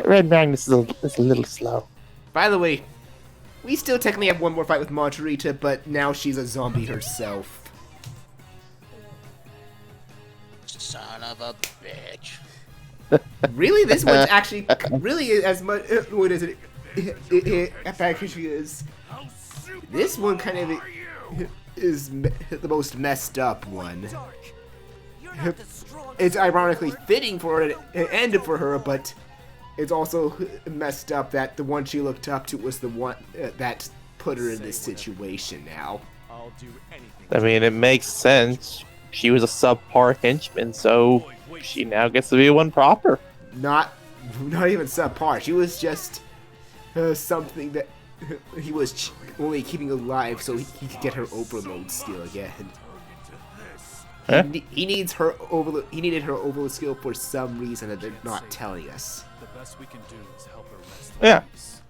Red Magnus is a little slow. By the way, we still technically have one more fight with Margarita, but now she's a zombie herself. Son of a bitch. Really, this one's actually really as much. What is it? Actually, is How super this one kind are of you? is the most messed up one. Dark. You're not the strongest. It's ironically fitting for an end for her, but it's also messed up that the one she looked up to was the one that put her in this situation now. I'll do anything. I mean, it makes sense. She was a subpar henchman, so she now gets to be one proper. Not even subpar. She was just something that he was only keeping alive so he could get her overload skill again. Huh? He needs her overload. He needed her overload skill for some reason that they're not telling us. The best we can do is help her rest Yeah. in peace.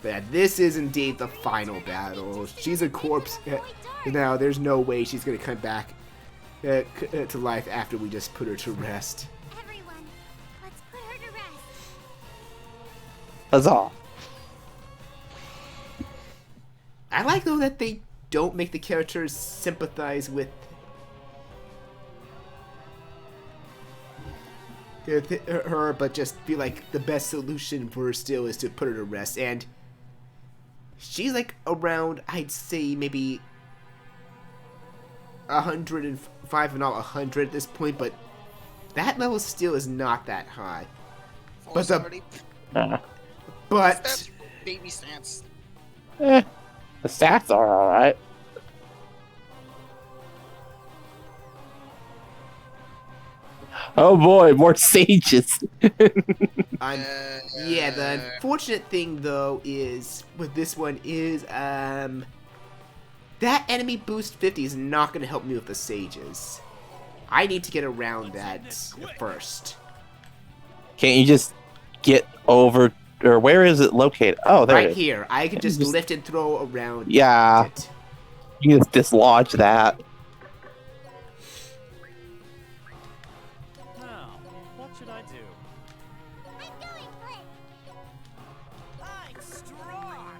But this is indeed the final battle. She's a corpse now. There's no way she's gonna come back to life after we just put her to rest. Everyone, let's put her to rest. Huzzah. I like though that they don't make the characters sympathize with her, but just feel like the best solution for her still is to put her to rest. And she's like around, I'd say maybe 105 and not 100 at this point, but that level still is not that high. But That's baby stance. The stats are alright. Oh boy, more sages. Yeah, the unfortunate thing though is with this one is that enemy boost 50 is not going to help me with the sages. I need to get around that first. Can't you just get over, or where is it located? Oh, there it Right is. here. I can just lift and throw around Yeah. it. You can just dislodge that. Now, what should I do? I'm strong.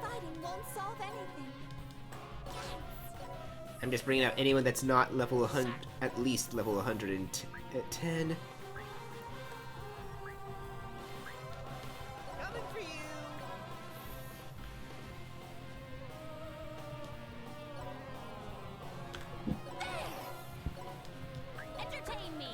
Fighting won't solve anything. I'm just bringing out anyone that's not level 100, at least level 110. Coming for you. Entertain me.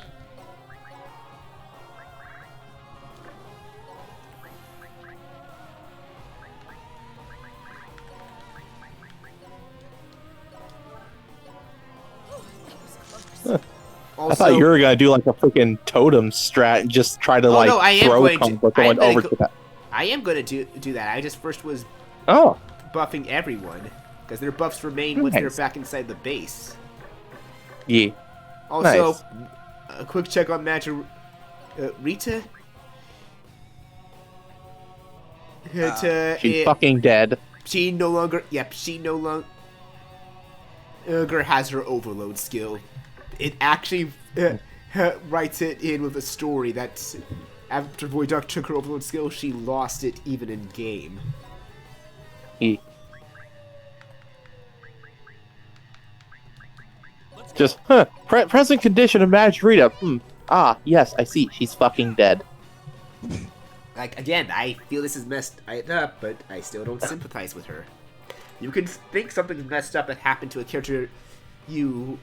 Also, I thought you were gonna do like a freaking totem strat and just try to no, I am throw going to. combo I am going gonna over go- to that. I am going to do that. I just first was Oh, buffing everyone because their buffs remain once they're Nice. back inside the base. yeah. Also, Nice. a quick check on Rita. She's fucking dead. She no longer. Yep, she no longer has her overload skill. It actually writes it in with a story that after Void Duck took her overload skill, she lost it even in game. Yeah. Just, present condition of Majorita. Ah, yes, I see. She's fucking dead. Like, again, I feel this is messed up, but I still don't sympathize with her. You can think something's messed up that happened to a character you...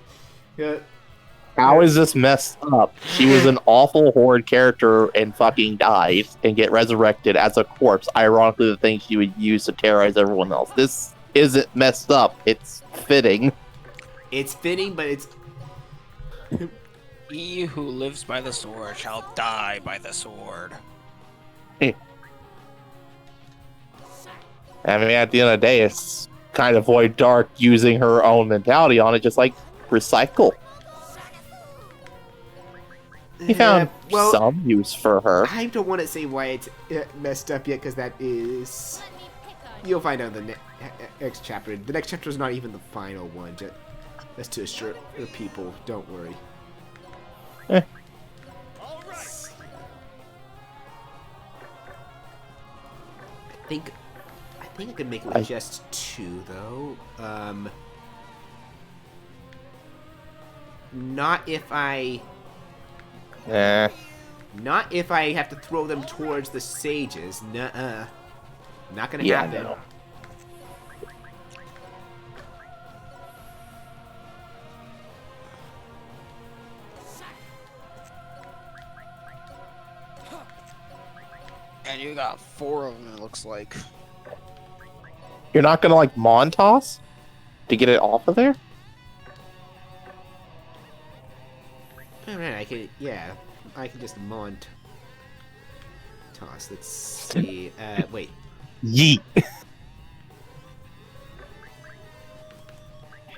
How is this messed up? She was an awful horde character and fucking died and get resurrected as a corpse. Ironically, the thing she would use to terrorize everyone else. This isn't messed up. It's fitting. It's fitting, but it's... He who lives by the sword shall die by the sword. I mean, at the end of the day, it's kind of Void Dark using her own mentality on it, just like recycle. He found well, some use for her. I don't want to say why it's messed up yet, because that is... You'll find out in the next chapter. The next chapter is not even the final one, just to assure people. Don't worry. I think I can make it with just 2, though. Not if I... Not if I have to throw them towards the sages. Nuh-uh. Not gonna happen. No. And you got 4 of them, it looks like. You're not gonna like Montoss to get it off of there? Alright, I can just toss. Let's see. Wait. Yeet.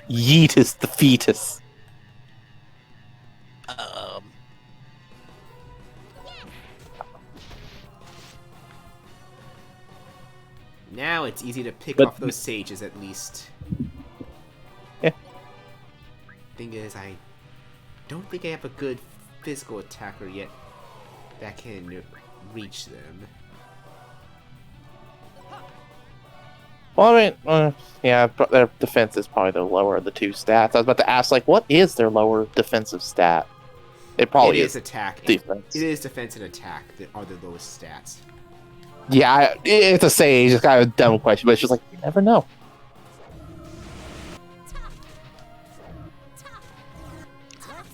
Yeet is the fetus. Now it's easy to pick But- off those sages at least. Yeah. Thing is, I don't think I have a good physical attacker yet that can reach them. Well, I mean, yeah, their defense is probably the lower of the 2 stats. I was about to ask, like, what is their lower defensive stat? It probably is attack. defense. It is defense and attack that are the lowest stats. Yeah, it's a sage. It's kind of a dumb question, but it's just like, you never know.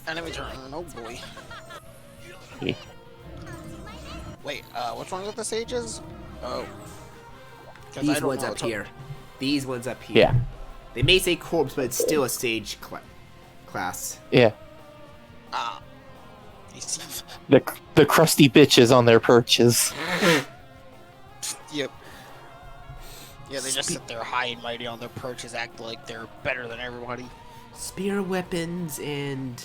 Enemy turn. Oh boy. Yeah. Wait, which ones are the sages? Oh. 'Cause I These don't ones know. up here. These ones up here. Yeah. They may say corpse, but it's still a sage class. Yeah. Ah. You see? The crusty bitches on their perches. Yep. Yeah, they just sit there high and mighty on their perches, act like they're better than everybody. Spear weapons and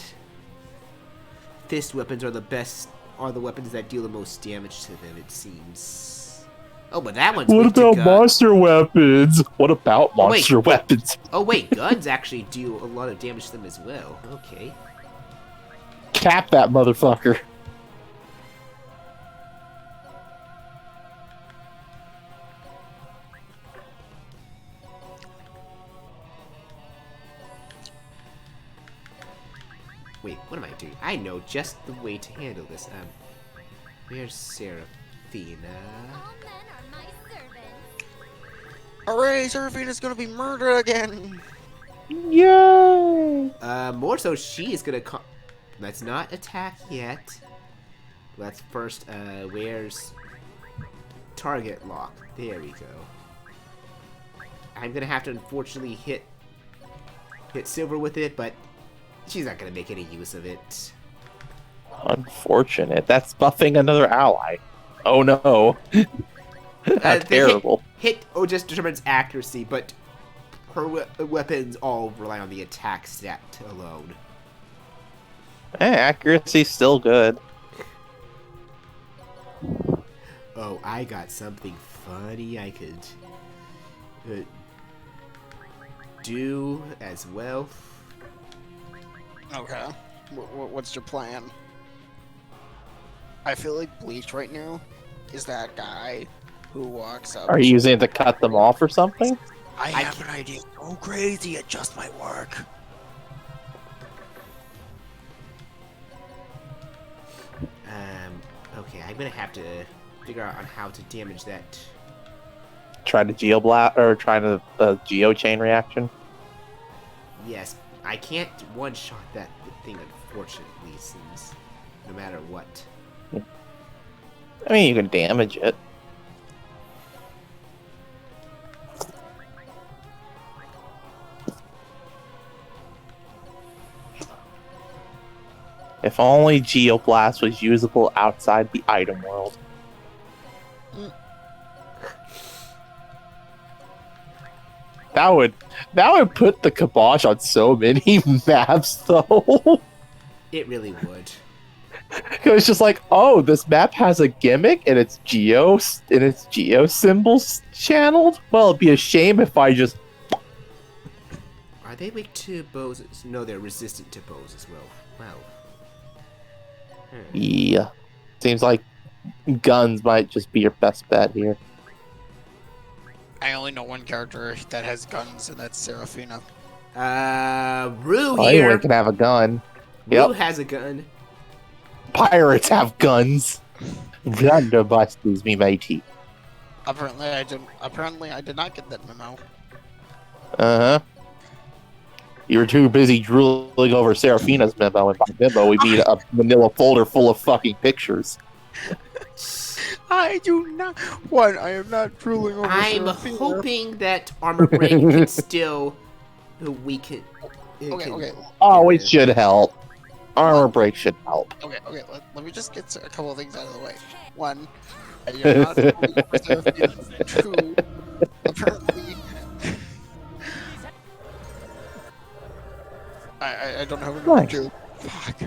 fist weapons are the best. Are the weapons that deal the most damage to them. It seems. Oh, but that one's. What weak to about gun. monster weapons? What about monster wait. weapons? Oh wait, guns actually do a lot of damage to them as well. Okay. Cap that motherfucker. Wait, what am I doing? I know just the way to handle this. Where's Seraphina? All men are my servants. Hooray, Seraphina's gonna be murdered again! Yay! More so she is gonna let's not attack yet. Let's first, where's target lock? There we go. I'm gonna have to unfortunately hit Silver with it, but she's not gonna make any use of it. Unfortunate. That's buffing another ally. Oh no. That's terrible. Hit just determines accuracy, but her weapons all rely on the attack stat alone. Accuracy's still good. Oh, I got something funny I could do as well. Okay. What's your plan? I feel like Bleach right now is that guy who walks up. Are you using it to cut them off or something? I have an idea so crazy it just might work. Okay, I'm gonna have to figure out on how to damage that. Try to geoblast or try to geo chain reaction. Yes, I can't one-shot that thing, unfortunately, since no matter what. I mean, you can damage it. If only Geoblast was usable outside the item world. That would put the kibosh on so many maps, though. It really would. It's just like, oh, this map has a gimmick and it's geo symbols channeled. Well, it'd be a shame if I just. Are they weak to bows? No, they're resistant to bows as well. Wow. Yeah, seems like guns might just be your best bet here. I only know one character that has guns, and that's Seraphina. Rue Oh, here. anyone can have a gun. Rue has a gun. Pirates have guns. Blunderbusters, me matey. Apparently, I did not get that memo. Uh huh. You were too busy drooling over Seraphina's memo, and by memo we mean a manila folder full of fucking pictures. I do not. What? I am not drooling over I'm Seraphina. hoping that armor break can still weaken. Okay. Oh, it should help. Armor break should help. Okay. Let me just get a couple of things out of the way. One, you're not drooling over Seraphina. Two, apparently. I don't have enough to. Fuck.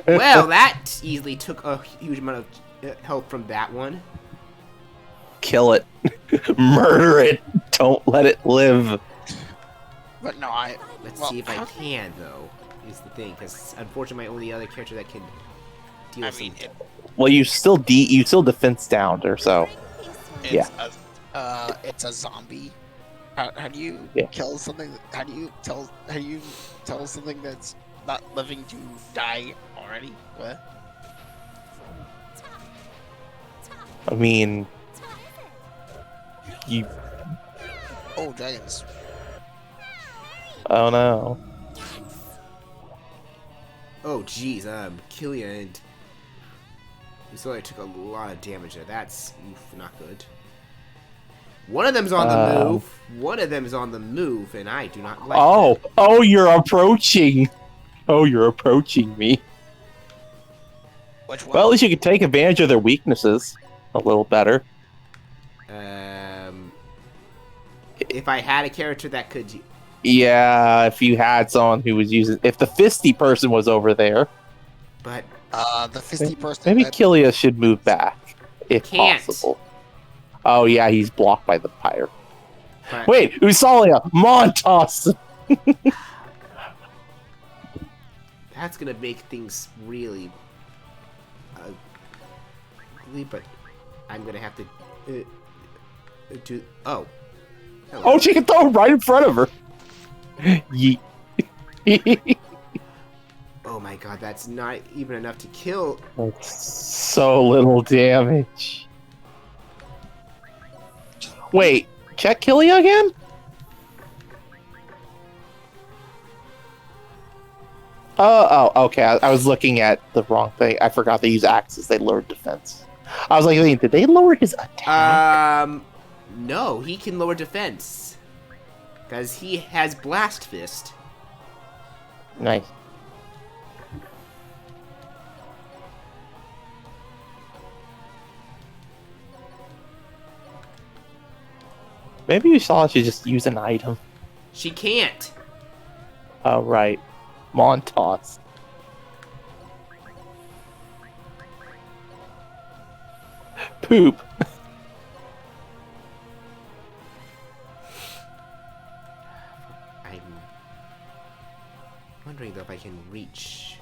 Well, that easily took a huge amount of help from that one. Kill it. Murder it. Don't let it live. But no, Let's see if I can, though, is the thing, because unfortunately my only other character that can deal with some... Well, you still defense downed or so. It's a zombie. How do you kill something? How do you tell something that's not living to die already? What? I mean, you. Oh, dragons. Oh no. Oh, jeez, Killia and Disgaea took a lot of damage there. That's not good. One of them's on the move. One of them is on the move, and I do not like that. Oh, you're approaching. Oh, you're approaching me. Which one? Well, at least you can take advantage of their weaknesses a little better. If I had a character that could... Yeah, if you had someone who was using... If the fisty person was over there. But... the fisty person... Maybe Killia should move back, if possible. Oh yeah, he's blocked by the pyre. But... Wait, Usalia! Montos! That's gonna make things really... ugly, but I'm gonna have to... do... Oh. Hello. Oh, she can throw him right in front of her! Yeet. Oh my god, that's not even enough to kill. That's so little damage. Wait, check Killia again? Oh, okay. I was looking at the wrong thing. I forgot they use axes. They lowered defense. I was like, did they lower his attack? No, he can lower defense. Because he has Blast Fist. Nice. Maybe Usalia should just use an item. She can't. Oh, right. Montos. Poop. I'm wondering though if I can reach.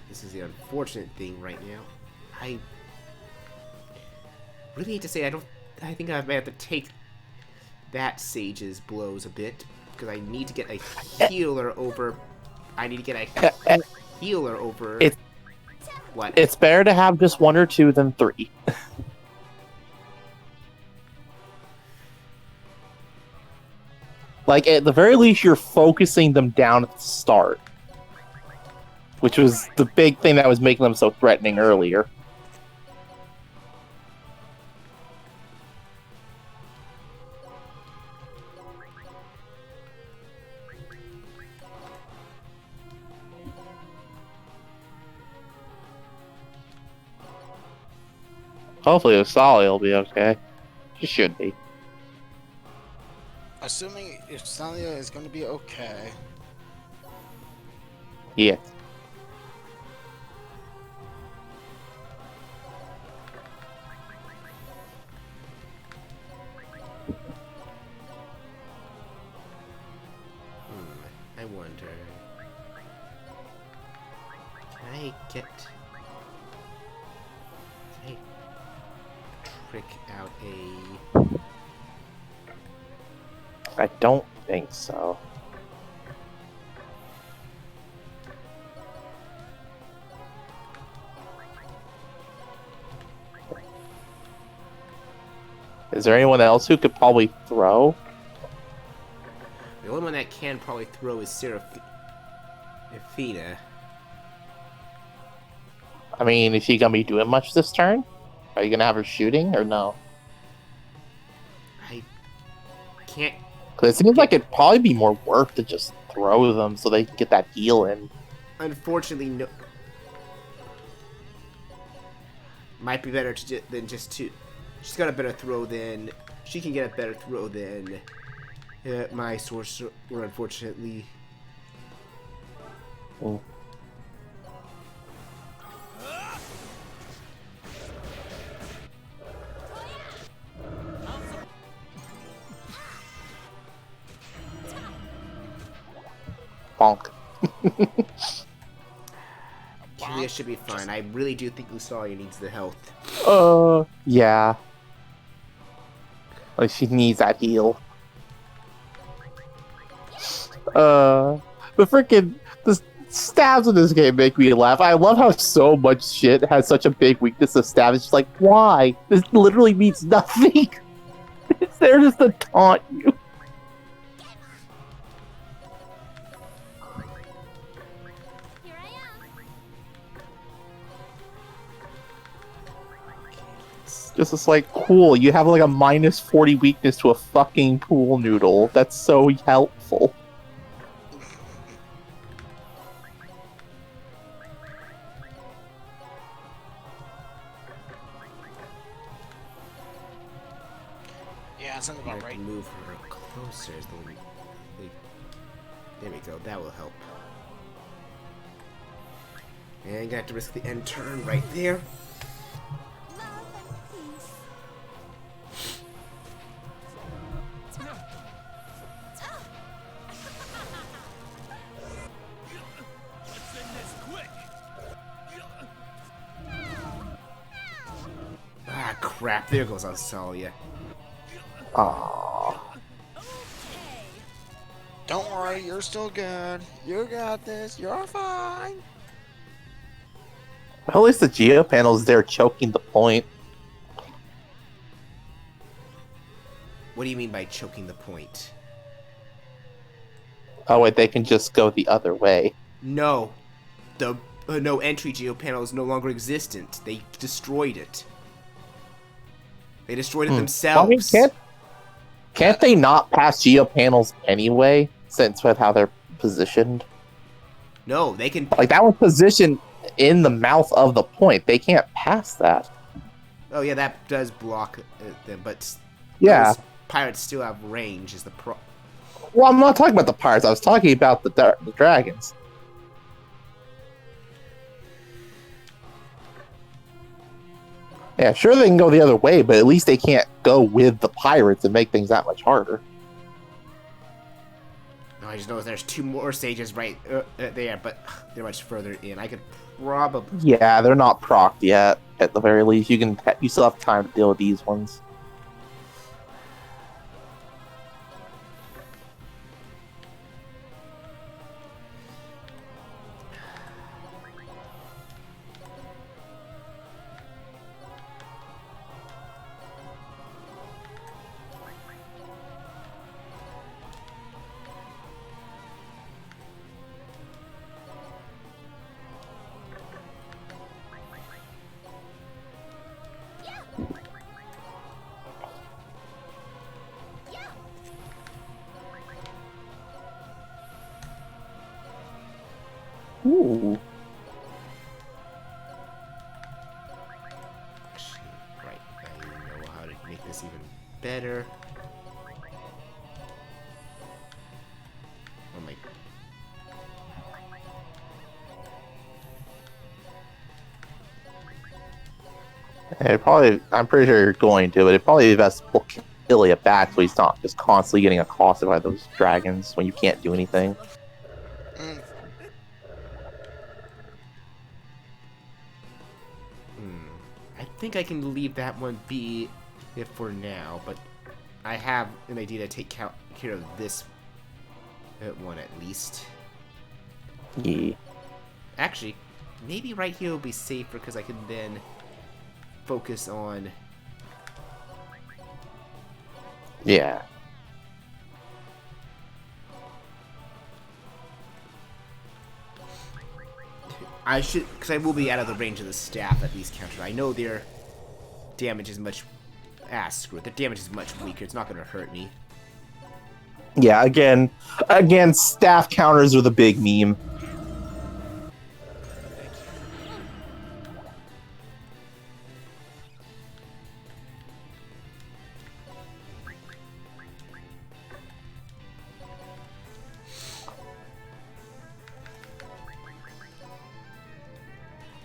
This is the unfortunate thing right now. I really hate to say I think I may have to take that Sage's blows a bit because I need to get a healer over. I need to get a healer over. What? It's better to have just one or two than three. Like, at the very least, you're focusing them down at the start. Which was the big thing that was making them so threatening earlier. Hopefully Usalia will be okay. She should be. Assuming if Usalia is going to be okay. Yeah. I wonder. Can I get... Can I trick out a... I don't think so. Is there anyone else who could probably throw? The only one that can probably throw is Seraphina. I mean, is she gonna be doing much this turn? Are you gonna have her shooting or no? I can't... Because it seems like it'd probably be more work to just throw them so they can get that heal in. Unfortunately, no... Might be better than just to... She's got a better throw than... She can get a better throw than... my sorcerer, unfortunately. Oh. Bonk. Julia should be fine. I really do think Lusalia needs the health. Yeah. Like, she needs that heal. The stabs in this game make me laugh. I love how so much shit has such a big weakness to stab. It's just like, why? This literally means nothing. It's there just to taunt you. Here I am. Just like, cool, you have like a minus 40 weakness to a fucking pool noodle. That's so helpful. Yeah, something about I right. can move her closer. There we go. That will help. And I'm gonna have to risk the end turn right there. Love and peace. Let's end this quick. Ah, crap. There goes Australia. Aww. Don't worry, you're still good. You got this. You're fine. Well, at least the Geo panel's there choking the point. What do you mean by choking the point? Oh wait, they can just go the other way. No. The no entry geo panel is no longer existent. They destroyed it. They destroyed it themselves. Well, I mean, can't they not pass Geo panels anyway, since with how they're positioned? No, they can. Like, that one's positioned in the mouth of the point. They can't pass that. Oh yeah, that does block them, but Yeah. those pirates still have range. Is the pro? Well, I'm not talking about the pirates. I was talking about the dragons. Yeah, sure they can go the other way, but at least they can't go with the pirates and make things that much harder. No, I just know there's two more stages right there, but they're much further in. I could probably. Yeah, they're not procced yet. At the very least, you still have time to deal with these ones. Ooh. Right, I know how to make this even better. Oh my. I'm pretty sure you're going to, but it'd probably be best to pull Ilya back so he's not just constantly getting accosted by those dragons when you can't do anything. I think I can leave that one be if for now, but I have an idea to take care of this one at least. Yeah. Actually, maybe right here will be safer because I can then focus on. Yeah. I should, because I will be out of the range of the staff at least counter. I know their damage is much. Screw it. Their damage is much weaker. It's not going to hurt me. Yeah, again, staff counters are the big meme.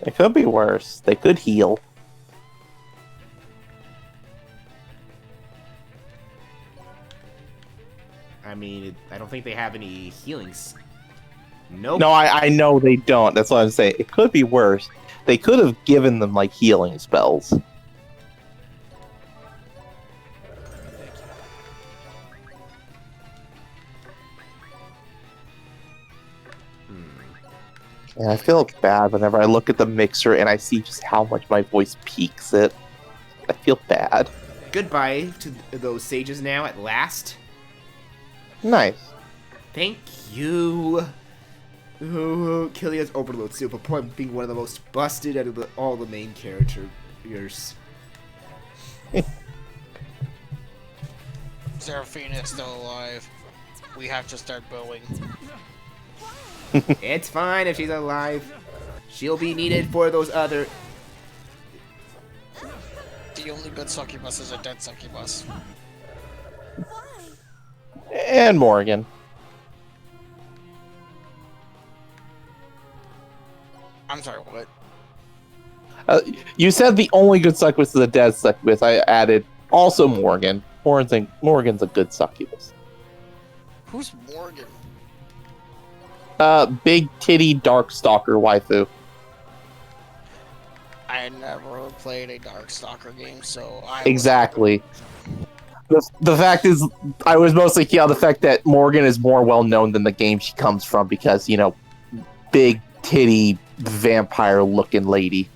It could be worse. They could heal. I mean, I don't think they have any healings. Nope. No, I know they don't. That's what I'm saying. It could be worse. They could have given them like healing spells. And I feel bad whenever I look at the mixer and I see just how much my voice peaks it. I feel bad. Goodbye to those sages now at last. Nice. Thank you. Oh, Killia's Overload Super Point being one of the most busted out of all the main characters. Seraphina is still alive. We have to start booing. It's fine if she's alive. She'll be needed for those other... The only good succubus is a dead succubus. And Morgan. I'm sorry, what? You said the only good succubus is a dead succubus. I added also Morgan. Morgan's a good succubus. Who's Morgan? Big titty Darkstalker waifu. I never played a Darkstalker game, so I... Exactly. The fact is, I was mostly key on the fact that Morgan is more well known than the game she comes from because, you know, big titty vampire looking lady.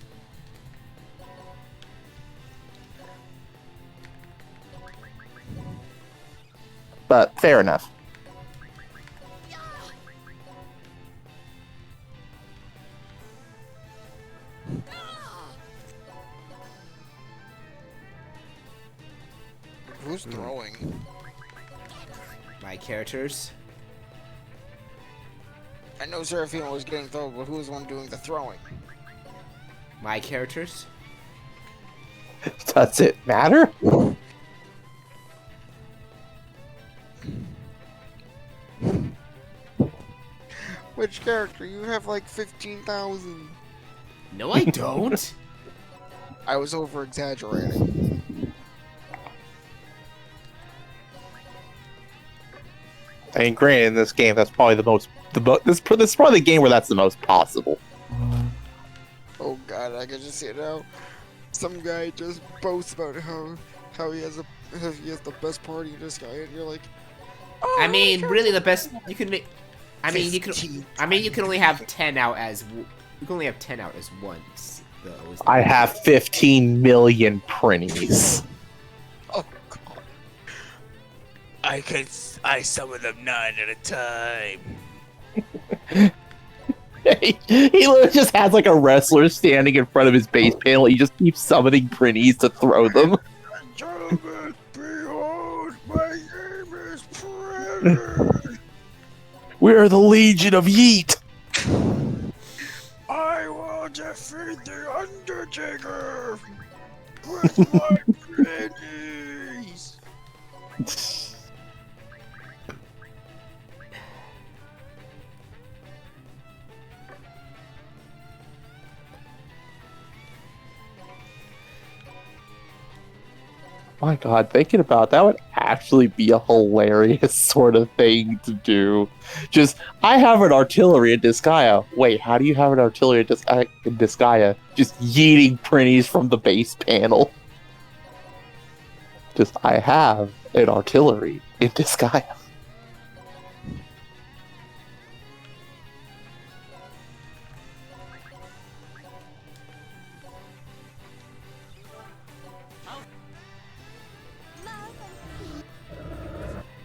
But fair enough. Who's throwing? My characters. I know Seraphina was getting thrown, but who was the one doing the throwing? My characters. Does it matter? Which character? You have like 15,000. No, I don't. I was over exaggerating. I mean, granted, in this game, that's probably this is probably the game where that's the most possible. Oh god, I can just see it now. Some guy just boasts about how he has the best party in Disgaea, and you're like, oh, I mean, really, the best you can make. I mean, you can only have 10 out as you can only have 10 out as once though. I have 15 million printies. oh god. I summon them 9 at a time. He literally just has like a wrestler standing in front of his base panel. He just keeps summoning printies to throw them. Behold, my name is Prince. We are the Legion of Yeet. I will defeat the Undertaker with my pretties. My god, thinking about that would actually be a hilarious sort of thing to do. Just, I have an artillery in Disgaea. Wait, how do you have an artillery in Disgaea? Just yeeting printies from the base panel. Just, I have an artillery in Disgaea.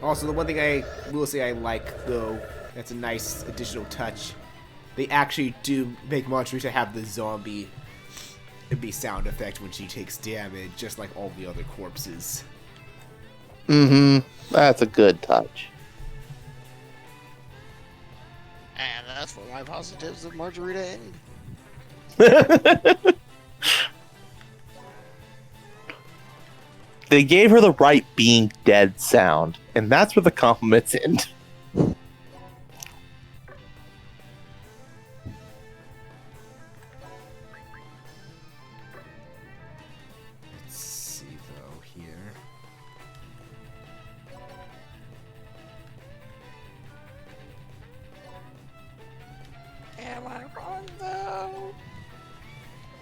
Also, the one thing I will say I like, though, that's a nice additional touch, they actually do make Monterita have the zombie sound effect when she takes damage, just like all the other corpses. Mm-hmm. That's a good touch. And that's what my positives of Margarita end. They gave her the right being dead sound, and that's where the compliments end. Let's see, though, here. Am I wrong though?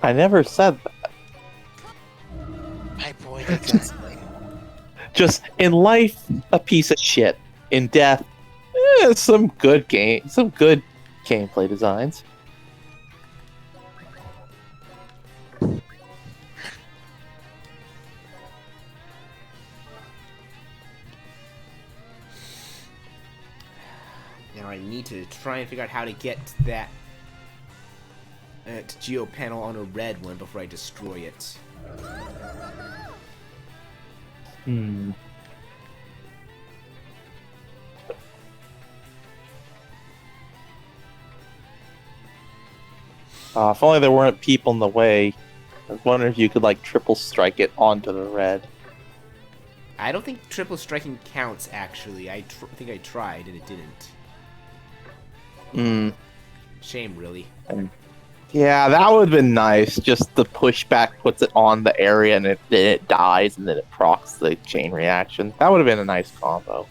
I never said that. I pointed constantly. Just in life, a piece of shit. In death, some good gameplay designs. Now I need to try and figure out how to get that geo panel on a red one before I destroy it. Hmm. If only there weren't people in the way. I was wondering if you could like triple strike it onto the red. I don't think triple striking counts, actually. I think I tried and it didn't. Hmm. Shame, really. Yeah, that would have been nice. Just the pushback puts it on the area and then it dies and then it procs the chain reaction. That would have been a nice combo.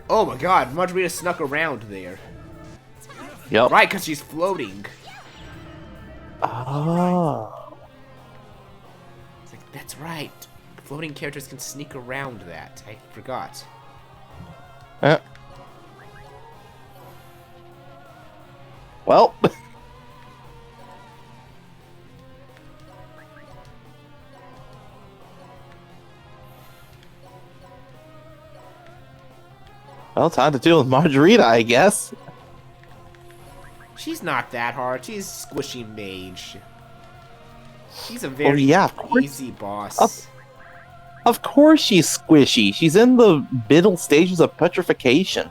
Oh my god, Margarita snuck around there. Yep. Right, because she's floating. Oh. It's like, that's right. Floating characters can sneak around that. I forgot. Well. Well, time to deal with Margarita, I guess. She's not that hard. She's squishy mage. She's a very easy boss. Of course she's squishy. She's in the middle stages of petrification.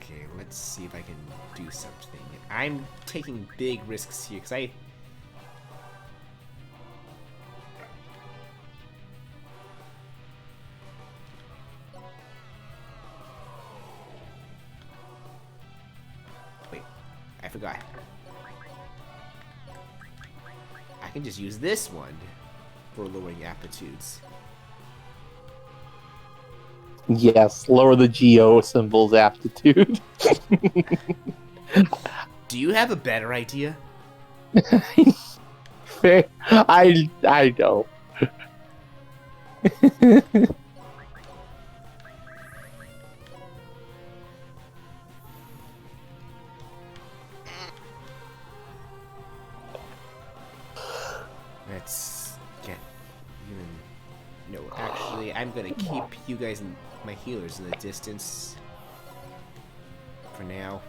Okay, let's see if I can do something. I'm taking big risks here, because I... Wait, I forgot. I can just use this one for lowering aptitudes. Yes, lower the geo symbol's aptitude. Do you have a better idea? I know. Let's get even... No, actually, I'm gonna keep you guys and my healers in the distance for now.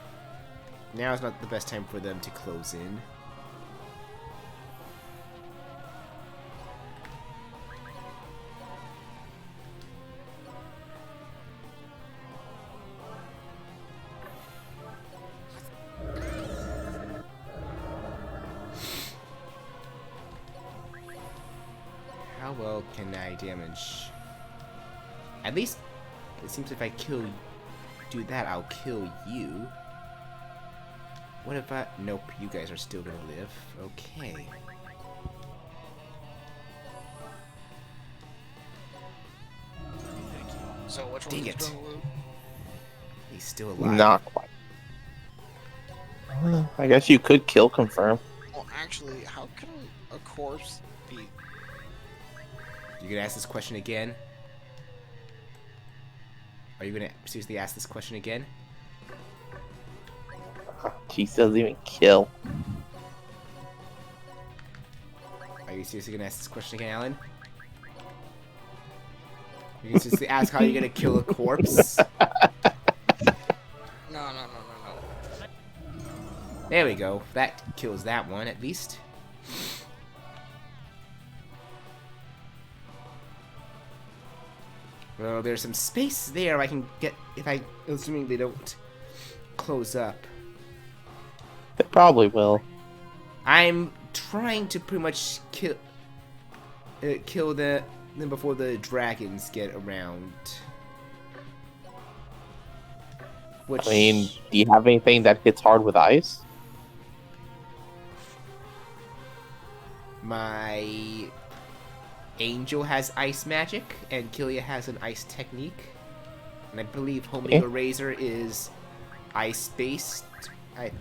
Now is not the best time for them to close in. How well can I damage? At least it seems if I do that, I'll kill you. What if I... Nope, you guys are still gonna live. Okay. So which one Dang is it. going to loot? He's still alive. Not quite. I guess you could kill confirm. Well, actually, how can a corpse be... You gonna ask this question again? Are you gonna seriously ask this question again? She doesn't even kill. Are you seriously gonna ask this question again, Alan? You can seriously ask how you're gonna kill a corpse? No. There we go. That kills that one, at least. Well, there's some space there I can get if I... Assuming they don't close up. They probably will. I'm trying to pretty much kill them before the dragons get around. Which, I mean, do you have anything that hits hard with ice? my Angel has ice magic, and Killia has an ice technique. And I believe Homega Razor is ice-based. I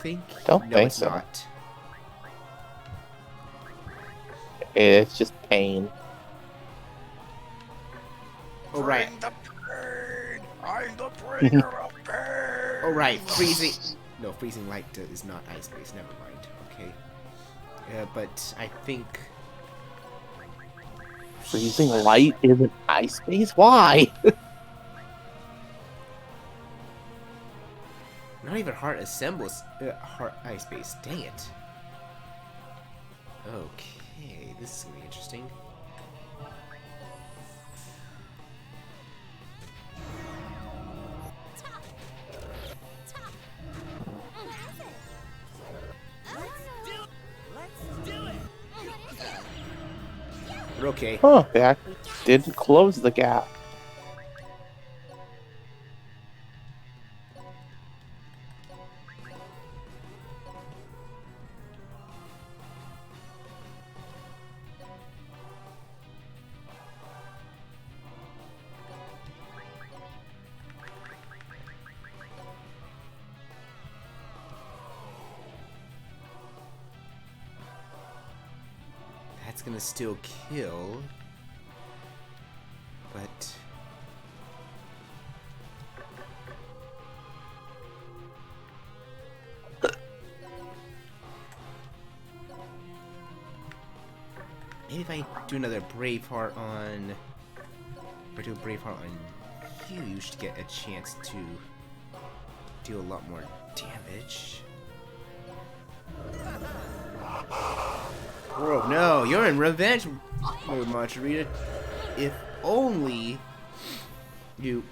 think. Don't no, think it's so. not. It's just pain. Oh, right. Bring the pain! I'm the bringer of pain! Oh, right. Freezing. No, freezing light is not ice-based. Never mind. Okay. But I think. Freezing light isn't ice based? Why? Not even Heart assembles Heart ice base. Dang it. Okay, this is gonna be interesting. We're okay. Huh, that didn't close the gap. That's gonna still kill. But maybe if I do another Braveheart on, or do a Braveheart on you, you should get a chance to do a lot more damage. Oh no, you're in revenge mode, Margarita. If only you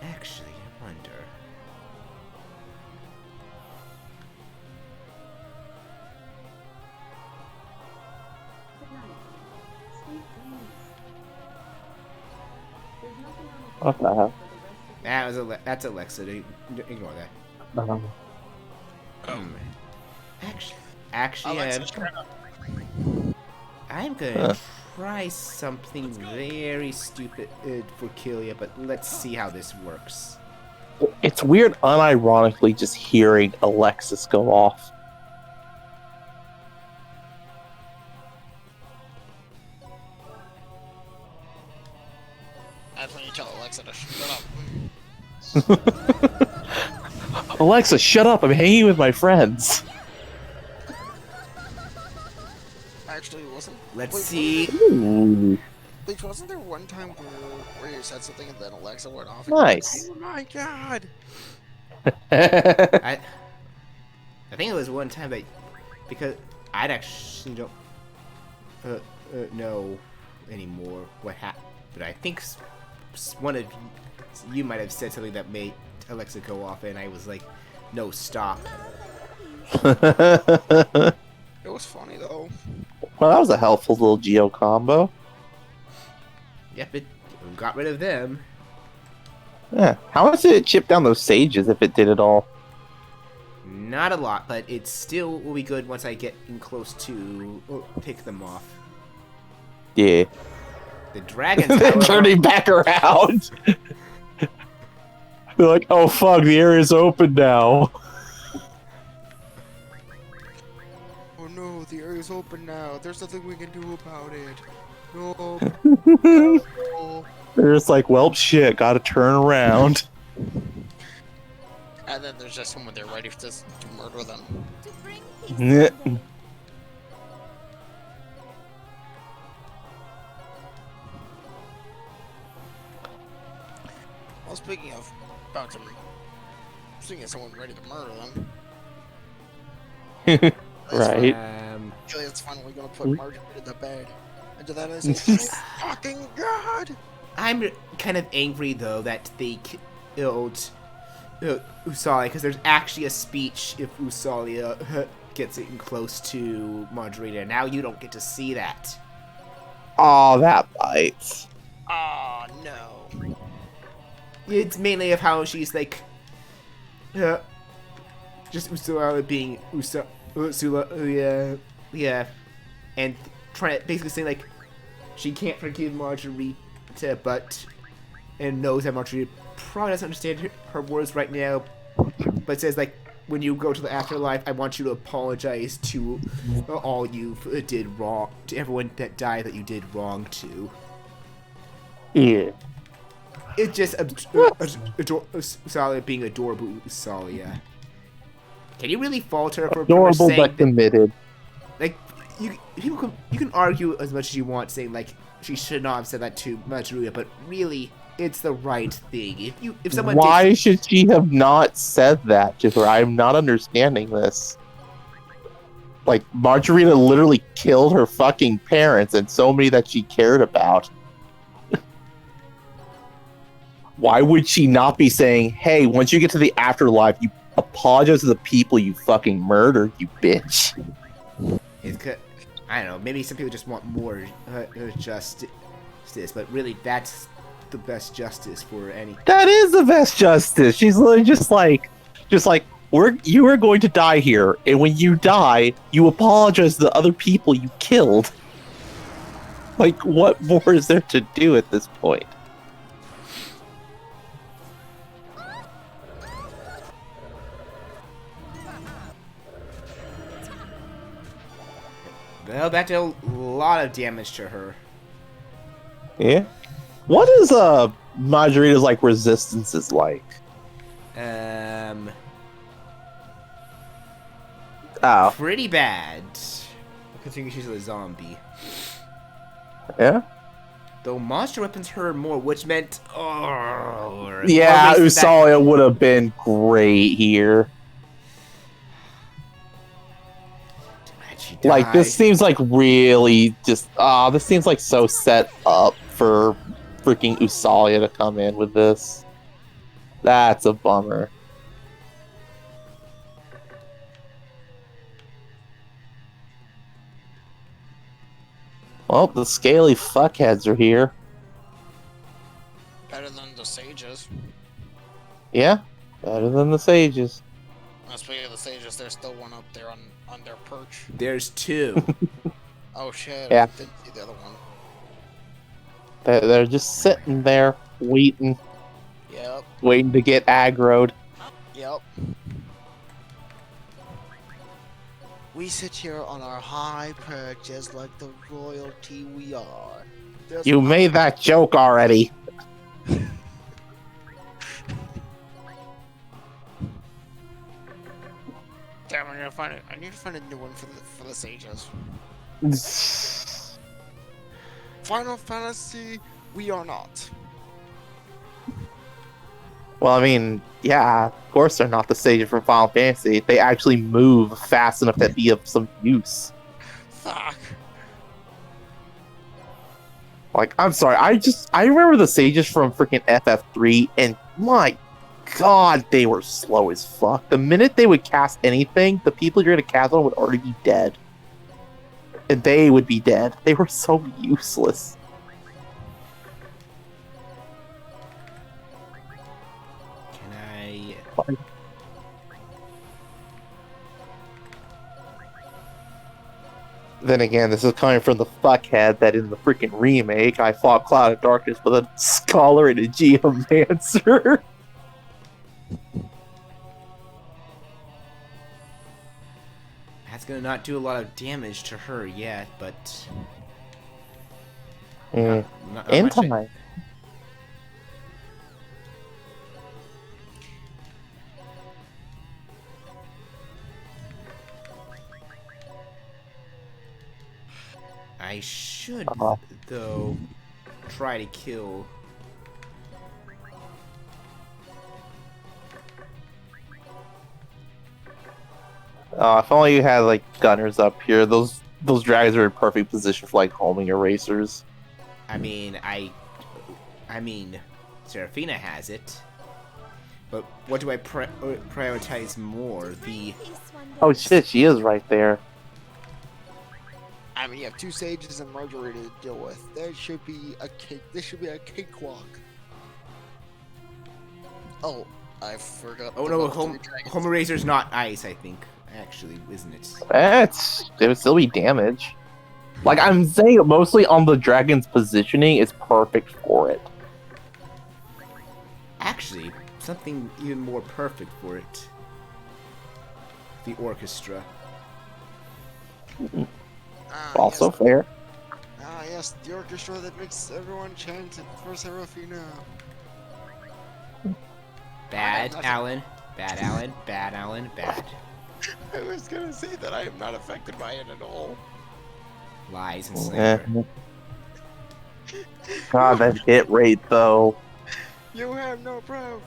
actually wonder. What the hell? That's Alexa. Ignore that. Actually, I'm gonna try something very stupid for Killia, but let's see how this works. It's weird, unironically, just hearing Alexis go off. That's when you tell Alexa to shut up. Alexa, shut up! I'm hanging with my friends. Actually, wasn't. Let's wait, see. Ooh, Bleach, wasn't there one time where you said something and then Alexa went off? And nice. oh my god! I think it was one time that, because I'd actually don't know anymore what happened, but I think one of you might have said something that made Alexa go off, and I was like, no, stop. It was funny though. Well, that was a helpful little Geo combo. Yep, it got rid of them. Yeah. How much did it chip down those sages if it did it all? Not a lot, but it still will be good once I get in close to pick them off. Yeah. The dragons, Then however, turning back around. They're like, oh fuck, the area's open now. Oh no, the area's open now. There's nothing we can do about it. No. No. They're just like, well, shit, gotta turn around. And then there's just someone there ready to murder them. To bring Yeah. peace. Well, speaking of speaking of someone ready to murder them, Right. Killian's finally gonna put Margarita to bed. And to that I say, thank fucking God! I'm kind of angry though that they killed Usalia, because there's actually a speech if Usalia gets in close to Margarita. Now you don't get to see that. Oh, that bites. Oh no. It's mainly of how she's like, just Usalia being yeah, and basically saying like she can't forgive Margarita, and knows that Margarita probably doesn't understand her words right now, but says like, when you go to the afterlife, I want you to apologize to all you did wrong, to everyone that died that you did wrong to. Yeah. It's just Usalia being adorable Usalia. Can you really fault her for Adorable saying but committed. like, you can argue as much as you want, saying like she should not have said that to Margarita, but really, it's the right thing. If someone Why should she have not said that to her? I'm not understanding this. Like, Margarita literally killed her fucking parents and so many that she cared about. Why would she not be saying, hey, once you get to the afterlife, you apologize to the people you fucking murdered, you bitch? I don't know, maybe some people just want more justice, but really, that's the best justice for any. That is the best justice. She's literally just like, you are going to die here, and when you die, you apologize to the other people you killed. Like, what more is there to do at this point? Well, that did a lot of damage to her. Yeah. What is Margarita's like resistances like? Pretty bad. Considering she's a zombie. Yeah. Though monster weapons hurt more, which meant yeah, Usalia would have been great here. Like, this seems like really just this seems like so set up for freaking Usalia to come in with this. That's a bummer. Well, the scaly fuckheads are here. Better than the sages. Yeah, better than the sages. Speaking of the sages, there's still one up there on their perch. There's two. Oh shit, yeah. I didn't see the other one. They're just sitting there, waiting. Yep. Waiting to get aggroed. Yep. We sit here on our high perch just like the royalty we are. You made that joke already. Damn, I need to find a new one for the sages. Final Fantasy, we are not. Well, I mean, yeah, of course they're not the sages from Final Fantasy. They actually move fast enough to be of some use. Fuck. Like, I'm sorry, I remember the sages from freaking FF3, and my god, they were slow as fuck. The minute they would cast anything, the people you're gonna cast on would already be dead. And they would be dead. They were so useless. Then again, this is coming from the fuckhead that in the freaking remake, I fought Cloud of Darkness with a Scholar and a Geomancer. That's gonna not do a lot of damage to her yet, but... not in much. time. I should, though, try to kill... If only you had like gunners up here. Those dragons are in perfect position for like homing erasers. I mean, Serafina has it. But what do I prioritize more? Oh shit, she is right there. I mean, you have 2 sages and Marjorie to deal with. There should be a cake. This should be a cakewalk. Oh, I forgot. Oh no, Home Eraser's not ice, I think. Actually, isn't it? It would still be damage. Like I'm saying, mostly on the dragon's positioning, it's perfect for it. Actually, something even more perfect for it. The orchestra. Also yes. fair. Ah, yes, the orchestra that makes everyone chant for Serafina. Bad, Alan. Bad, Alan. Bad, Alan. Bad. I was gonna say that I am not affected by it at all. Lies and slander. God, that hit rate though. You have no proof.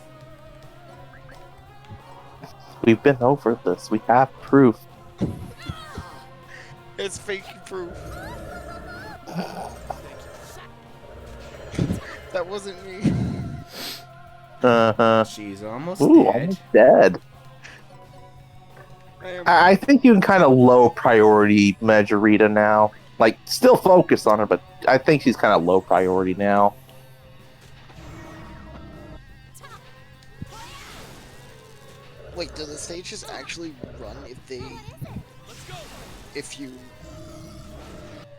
We've been over this. We have proof. It's fake proof. That wasn't me. She's almost Ooh, dead. almost dead. I think you can kind of low priority Majorita now. Like, still focus on her, but I think she's kind of low priority now. Wait, do the stages actually run if you...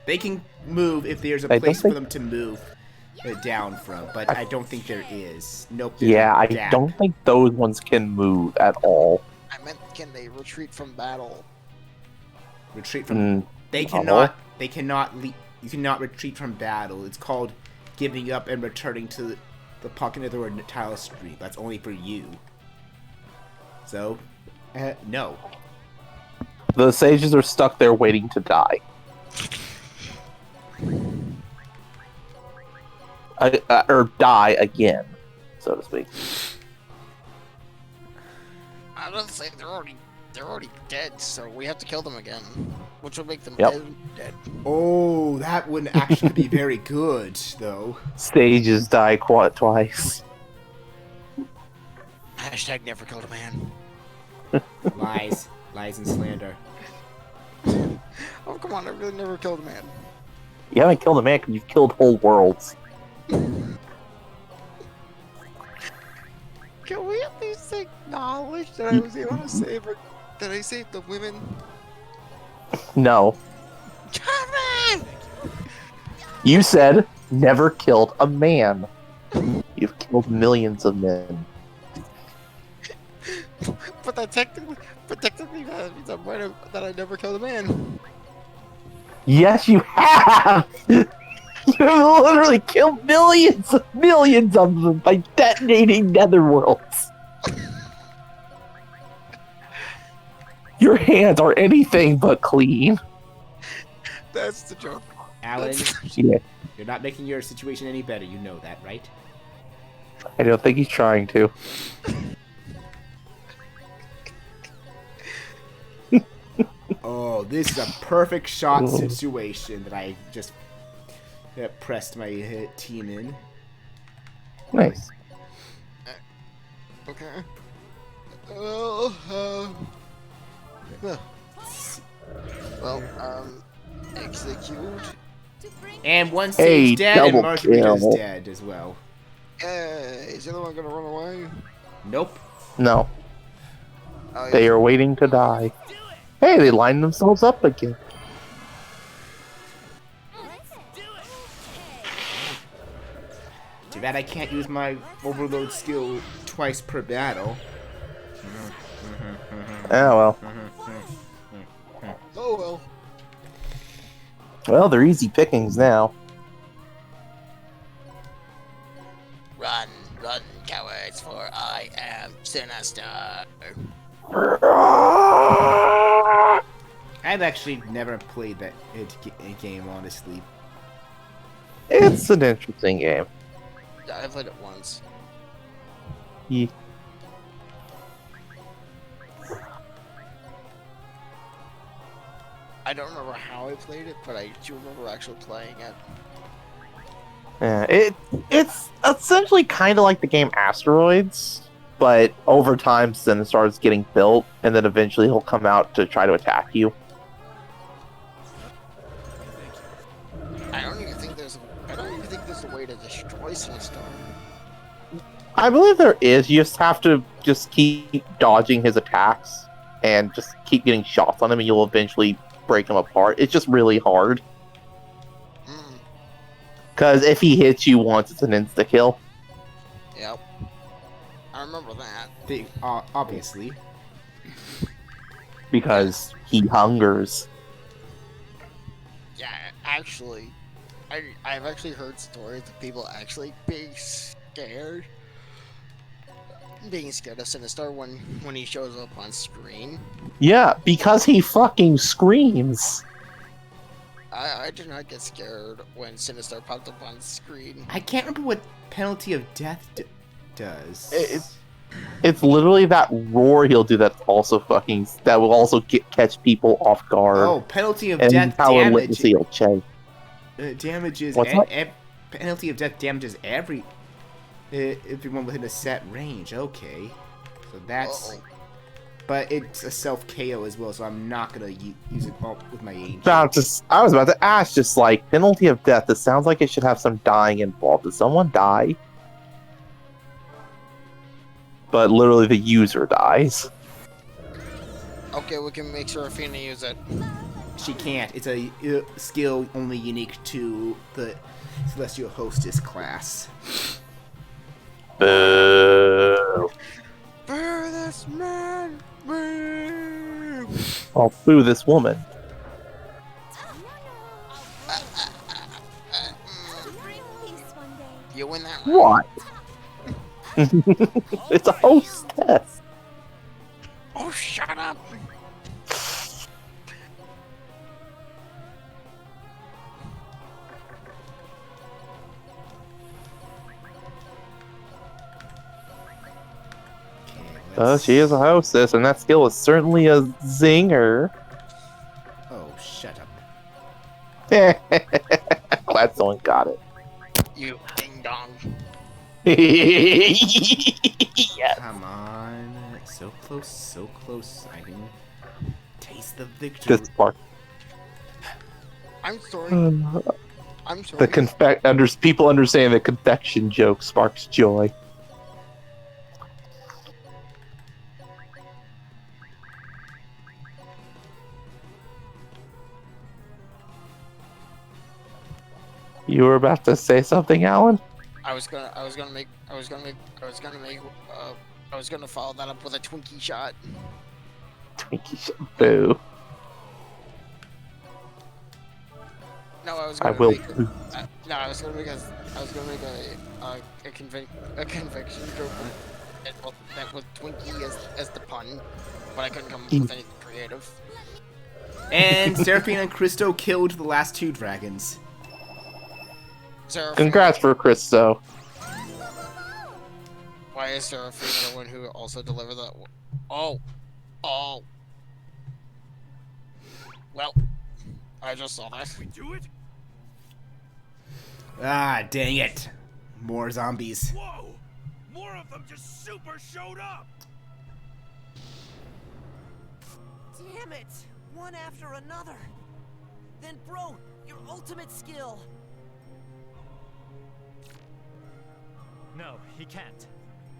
They can move if there's a place for them to move down from, but I don't think there is. Nope. Yeah, I don't think those ones can move at all. I meant, can they retreat from battle? Retreat from... They cannot... They cannot... You cannot retreat from battle. It's called giving up and returning to the pocket of the tile stream. That's only for you. So, no. The sages are stuck there waiting to die. Or die again, so to speak. I don't say they're already dead, so we have to kill them again, which will make them dead. Oh, that wouldn't actually be very good, though. Sages die twice. Hashtag never killed a man. Lies. Lies and slander. Oh, come on, I really never killed a man. You haven't killed a man because you've killed whole worlds. Can we at least acknowledge that I was able to save her? That I saved the women? No. Kevin! You said never killed a man. You've killed millions of men. But that technically that means I'm right that I never killed a man. Yes, you have! You literally killed millions of them by detonating netherworlds. Your hands are anything but clean. That's the joke. Alan, Yeah. you're not making your situation any better. You know that, right? I don't think he's trying to. Oh, this is a perfect shot situation that I just pressed my team in. Nice. Okay. Well, execute. And one stage dead, and Margarita's kill. dead as well. Is the other one gonna run away? Nope. No. Oh, They are waiting to die. Hey, they lined themselves up again. Too bad I can't use my overload skill twice per battle. Oh well. Oh well. Well, they're easy pickings now. Run, cowards, for I am sinister. I've actually never played that game, honestly. It's an interesting game. Yeah, I played it once. Yeah. I don't remember how I played it, but I do remember actually playing it. Yeah, it's essentially kind of like the game Asteroids, but over time, Sinistar is getting built, and then eventually he'll come out to try to attack you. I don't even think there's a way to destroy Sinistar. I believe there is. You just have to just keep dodging his attacks and just keep getting shots on him, and you'll eventually break him apart. It's just really hard. Because if he hits you once, it's an insta-kill. Yep. I remember that. Obviously. Because he hungers. Yeah, actually, I've actually heard stories of people actually being scared of Sinistar when he shows up on screen. Yeah, because he fucking screams. I did not get scared when Sinistar popped up on screen. I can't remember what Penalty of Death does. It's literally that roar he'll do that will also catch people off guard. Oh, Penalty of and Death power damage. latency will change. Damages. What's that? Penalty of Death damages everyone within a set range. Okay, so that's. Uh-oh. But it's a self KO as well, so I'm not gonna use it all with my ancient. I was about to ask, just like Penalty of Death. It sounds like it should have some dying involved. Did someone die? But literally, the user dies. Okay, we can make Seraphina use it. She can't. It's a skill only unique to the Celestial Hostess class. Boo! Boo this man! Boo! I'll boo this woman. You win that What? round. It's a hostess. Oh, shut up! She is a hostess, and that skill is certainly a zinger. Oh, shut up. Glad someone got it. You ding dong. Yes. Come on. So close, so close. I can taste the victory. This part. I'm sorry. I'm sorry. The people understand that confection joke sparks joy. You were about to say something, Alan? I was gonna follow that up with a Twinkie shot. Twinkie shot. Boo. No, I was I gonna will. make a conviction joke with Twinkie as the pun, but I couldn't come up with anything creative. And Seraphina and Christo killed the last two dragons. Congrats for Christo. Why is Seraphina the one who also delivered that? Oh. Well, I just saw that. We do it? Ah, dang it. More zombies. Whoa! More of them just super showed up! Damn it! One after another. Then, bro, your ultimate skill. No, he can't.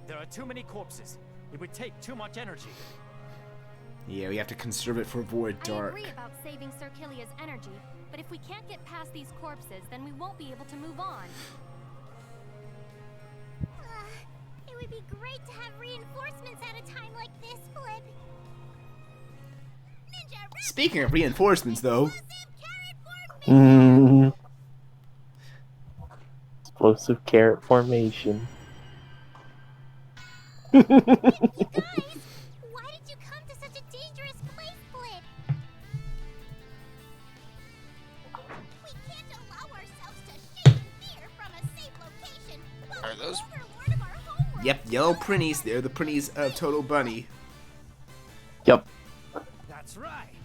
There are too many corpses. It would take too much energy. Yeah, we have to conserve it for Void I Dark. agree about saving Sir Kilia's energy, but if we can't get past these corpses, then we won't be able to move on. It would be great to have reinforcements at a time like this, Flip. Speaking of reinforcements, though. Explosive carrot formation. You guys, why did you come to such a dangerous place, Flip? We can't allow ourselves to shake fear from a safe location. Are those? Yep, yellow printies. They're the printies of Total Bunny. Yep. That's right.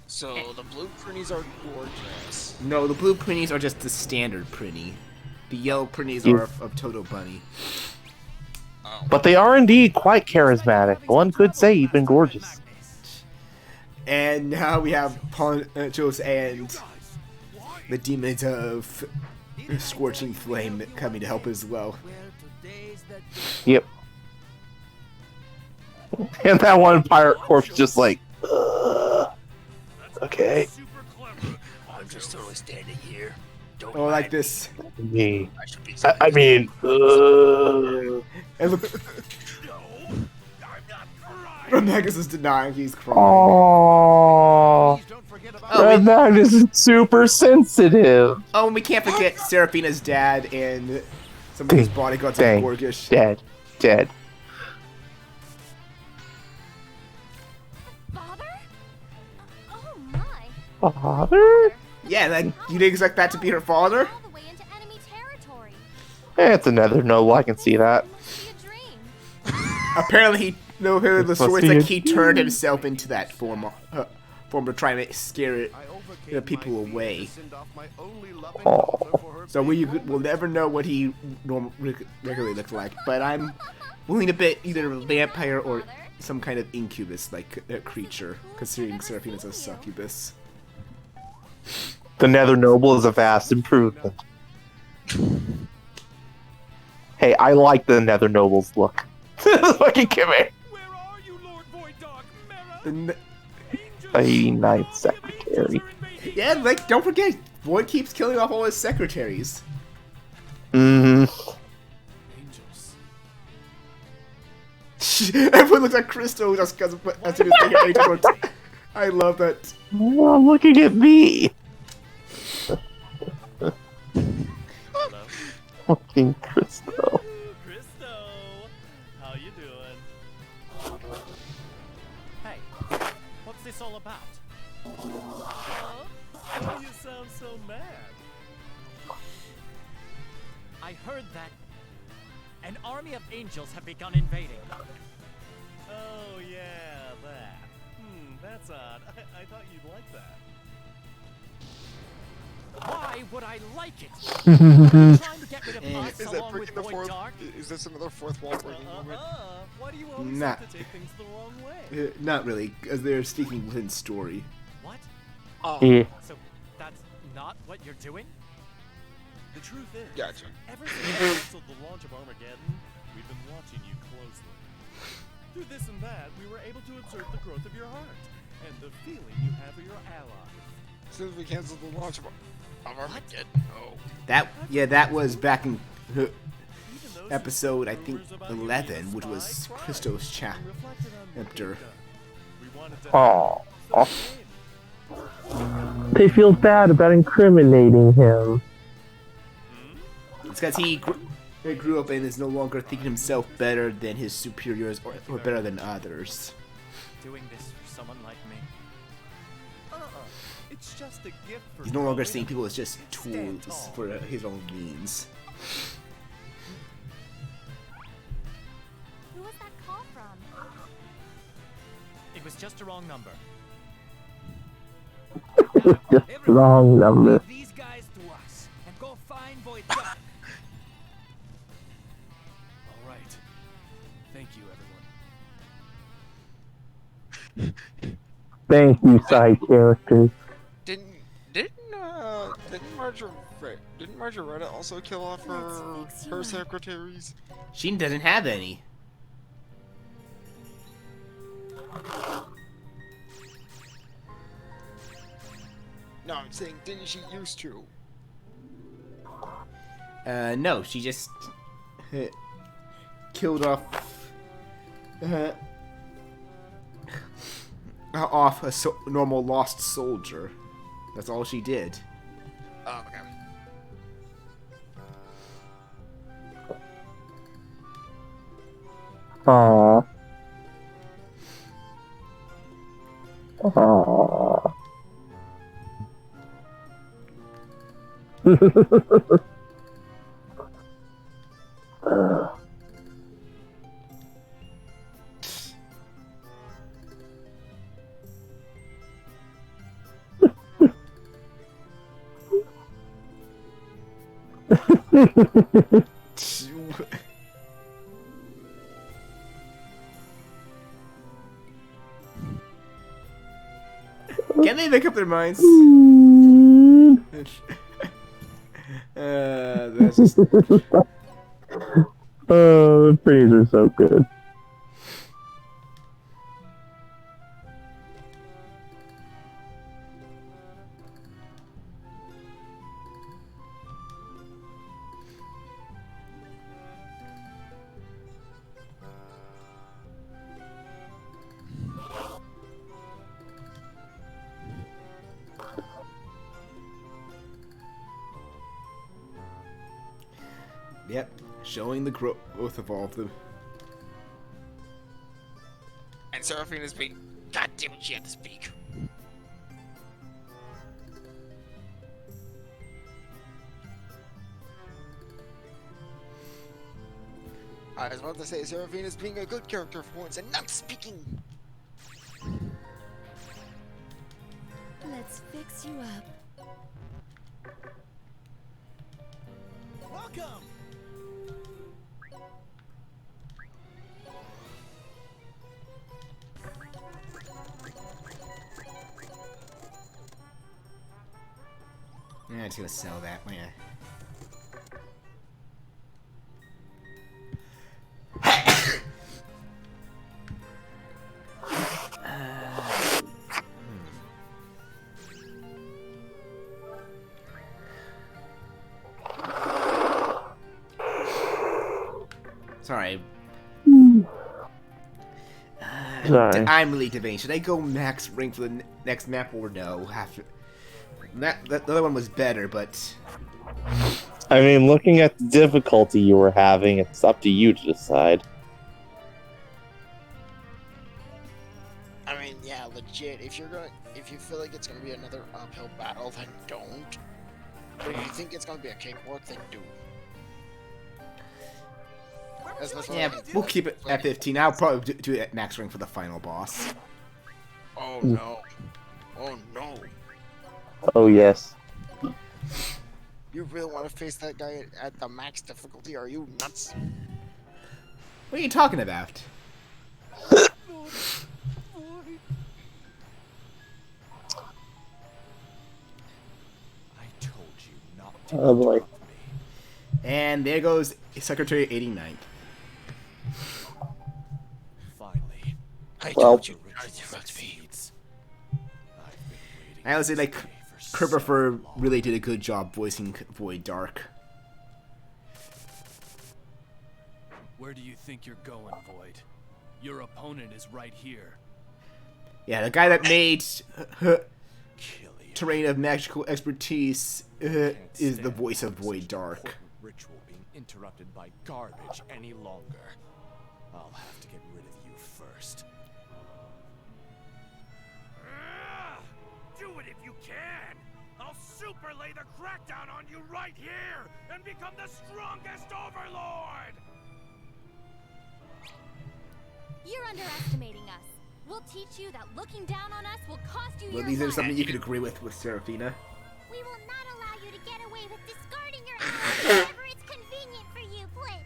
So the blue printies are gorgeous. No, the blue printies are just the standard printy. The yellow printies You- are of Toto Bunny. But they are indeed quite charismatic. One could say even gorgeous. And now we have Ponchos and the demons of Scorching Flame coming to help as well. Yep. And that one pirate corpse just like, okay. I'm just totally standing here. Don't Oh, like this. Me. I should be I mean, And look, Magus is denying he's crying. oh, Red Magnus is super sensitive. Oh, and we can't forget Seraphina's dad and some of his bodyguards are Dang. Gorgish. Dead. Father? Oh my. Father? Yeah, like, you didn't expect that to be her father? All the way into enemy territory. It's another noble, I can see that. Must be a dream. Apparently, the Must story's be like a he turned himself into that form to try and scare the people away. Oh. So we'll never know what he regularly looks like. But I'm willing to bet either a vampire or some kind of incubus-like creature, considering Seraphina's a succubus. The Nether Noble is a vast improvement. Hey, I like the Nether Noble's look. Fucking give me. Where are you, Lord Void Dog? The Mera? A ninth secretary. Yeah, like, don't forget, Void keeps killing off all his secretaries. Mm-hmm. Angels. Everyone looks at Crystal just because as soon as they hear Angel Road. I love that. Oh, looking at me. Hello? Fucking Christo. Christo! How you doing? Hey, what's this all about? Huh? Why you sound so mad? I heard that an army of angels have begun invading. Oh yeah, that. That's odd. I thought you'd like that. Why would I like it? Trying to get rid of us Is that along with breaking the Void fourth? Dark? Is this another fourth wall breaking moment? Why do you always Nah. have to take things the wrong way? Not really, because they're speaking within story. What? Yeah. So that's not what you're doing? The truth is, Gotcha. ever since you canceled the launch of Armageddon, we've been watching you closely. Through this and that, we were able to observe the growth of your heart and the feeling you have for your allies. Since we canceled the launch of Armageddon. Oh. That was back in episode, I think, 11, which was Christo's chapter. Oh. They feel bad about incriminating him. It's because he grew up and is no longer thinking himself better than his superiors or better than others. Doing this for someone like me. It's just a gift for He's no longer growing seeing up. people as just Stand tools tall. for his own means. Who was that call from? It was just a wrong number. Just wrong number. Leave these guys to us and go find Void Dark. All right. Thank you, everyone. Thank you, side characters. Didn't Margareta also kill off her secretaries? She doesn't have any. No, I'm saying didn't she used to? No, she just killed off a normal lost soldier. That's all she did. Oh, okay. Aww. Aww. Can they make up their minds? That's just... Oh, the pretties are so good. Yep, showing the growth of all of them. And Seraphina's being, God damn it, she had to speak. I was about to say Seraphina's being a good character for once and not speaking. Let's fix you up. Welcome! Yeah, it's gonna sell that. Yeah. Sorry. Sorry. I'm really debating. Should I go max rank for the next map or no? After the other one was better, but I mean, looking at the difficulty you were having, it's up to you to decide. I mean, yeah, legit. If you feel like it's gonna be another uphill battle, then don't. But if you think it's gonna be a cakewalk, then do. yeah, we'll keep it at 15. I'll probably do it at max rank for the final boss. Oh no! Oh no! Oh, yes. You really want to face that guy at the max difficulty? Are you nuts? What are you talking about? I told you not to. Oh, boy. And there goes Secretary 89th. Finally. I Well, told you not to interrupt me. I would say, like, Kerberfer really did a good job voicing Void Dark. Where do you think you're going, Void? Your opponent is right here. Yeah, the guy that made Terrain of Magical Expertise is the voice of Void Dark. Ritual being interrupted by garbage any longer. I'll have to get rid of you first. Do it if you can! I'll super lay the crackdown on you right here and become the strongest overlord! You're underestimating us. We'll teach you that looking down on us will cost you Well, your these are life. something you could agree with Seraphina. We will not allow you to get away with discarding your allies whenever it's convenient for you, Blitz.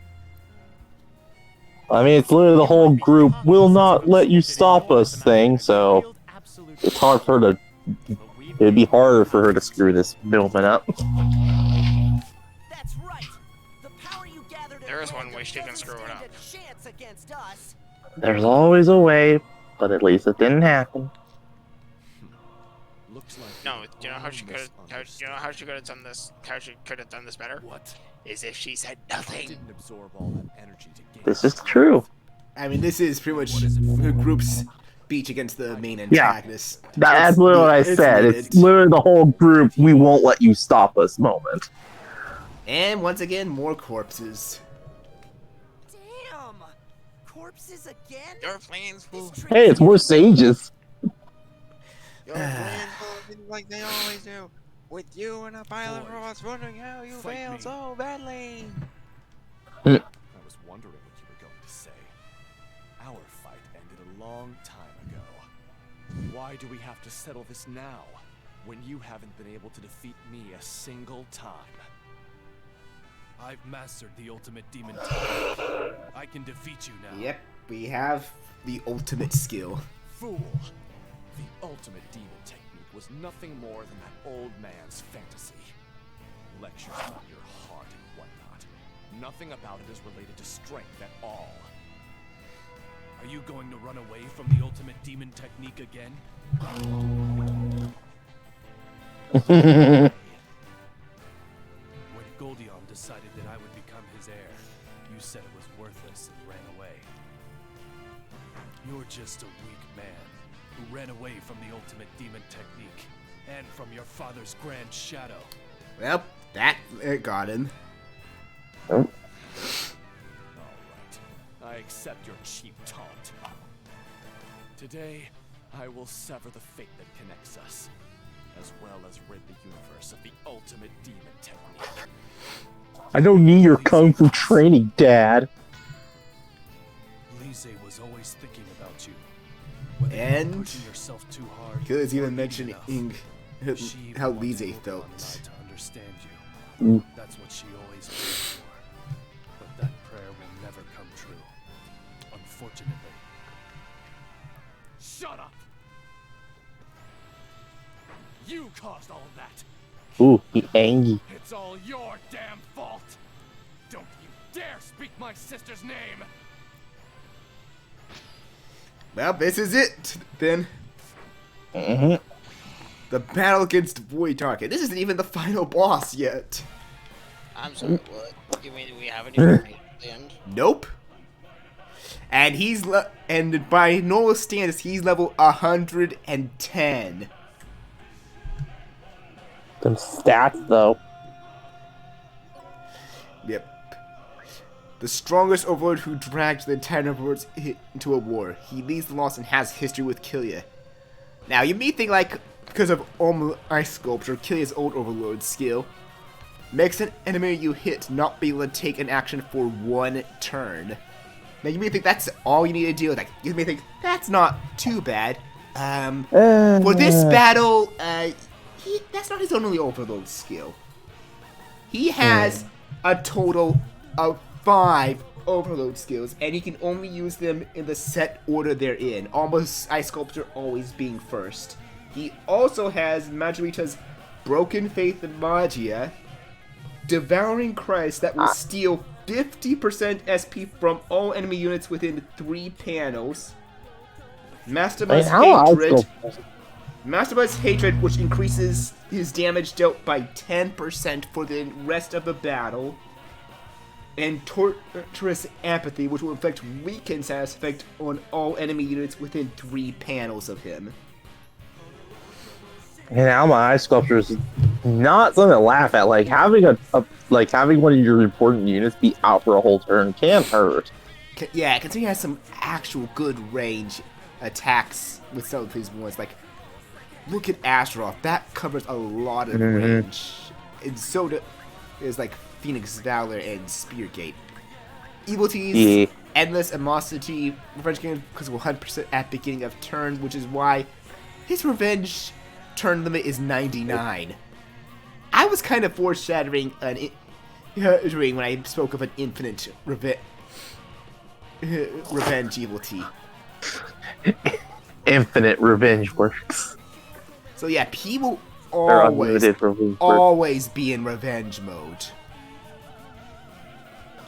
I mean, it's literally the whole group will not let you stop us thing, so it's hard for her to. It'd be harder for her to screw this middleman up. That's right. The power you gathered There is one way she can screw it up. a chance against us. There's always a way, but at least it didn't happen. Looks like No, do you know how she could have? You know how she could have done this? How she could have done this better? What? Is if she said nothing. Didn't absorb all that energy to gain. This is true. I mean, this is pretty much the group's speech against the main antagonist. That's literally what I said. It's literally the whole group, we won't let you stop us moment. And once again, more corpses. Damn! Corpses again? Your plans will. Hey, it's more sages. Your plans will be like they always do. With you and a pile of Boy, robots wondering how you fight failed me. so badly. I was wondering what you were going to say. Our fight ended a long time ago. Why do we have to settle this now, when you haven't been able to defeat me a single time? I've mastered the ultimate demon technique. I can defeat you now. Yep, we have the ultimate skill. Fool! The ultimate demon technique was nothing more than that old man's fantasy. Lectures about your heart and whatnot. Nothing about it is related to strength at all. Are you going to run away from the ultimate demon technique again? When Goldion decided that I would become his heir, you said it was worthless and ran away. You're just a weak man who ran away from the ultimate demon technique and from your father's grand shadow. Well, that got him. Alright. I accept your cheap taunt. Today, I will sever the fate that connects us, as well as rid the universe of the ultimate demon technique. I don't need your kung fu training, Dad. Lise was always thinking about you. Whether you were And pushing yourself too hard, Killers or even not mentioning enough, she how wanted Lise Goldion and felt. I to understand you. Mm. That's what she always prayed for. But that prayer will never come true. Unfortunately. Shut up! You caused all of that! Ooh, he angry. It's all your damn fault! Don't you dare speak my sister's name! Well, this is it, then. Mm-hmm. The battle against Void Target. This isn't even the final boss yet. I'm sorry, what? You mean we haven't even made it to the end? Nope. And and by normal standards, he's level 110. Some stats, though. Yep. The strongest overlord who dragged the entire overlords into a war. He leads the loss and has history with Killia. Now, you may think, like, because of Ice Sculpture, Killia's old overlord skill makes an enemy you hit not be able to take an action for 1 turn. Now, you may think that's all you need to do. Like, you may think, that's not too bad. For this battle, that's not his only overload skill. He has a total of 5 overload skills, and he can only use them in the set order they're in, almost Ice Sculpture always being first. He also has Majorita's Broken Faith and Magia, Devouring Christ that will steal 50% SP from all enemy units within 3 panels, Mastermind's Hatred, which increases his damage dealt by 10% for the rest of the battle, and Torturous Apathy, which will inflict weakened status effect on all enemy units within 3 panels of him. And Alma Ice Sculpture is not something to laugh at. Like having having one of your important units be out for a whole turn can hurt. Yeah, considering he has some actual good range attacks with some of his ones. Like, look at Astaroth. That covers a lot of range. And so is like Phoenix Valor and Speargate. Evil T's Endless Animosity, Revenge Game because of 100% at beginning of turn, which is why his Revenge turn limit is 99. I was kind of foreshadowing when I spoke of an infinite Revenge Evil T. Infinite Revenge works. So yeah, he will always be in revenge mode.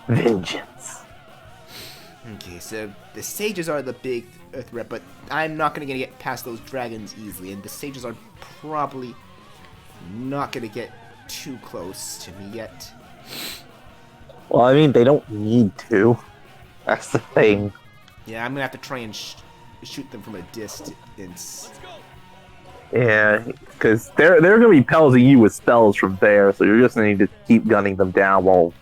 Vengeance. Okay, so the sages are the big threat, but I'm not going to get past those dragons easily, and the sages are probably not going to get too close to me yet. Well, I mean, they don't need to. That's the thing. Yeah, I'm going to have to try and shoot them from a distance. Yeah, because they're going to be pelting you with spells from there, so you're just going to need to keep gunning them down while,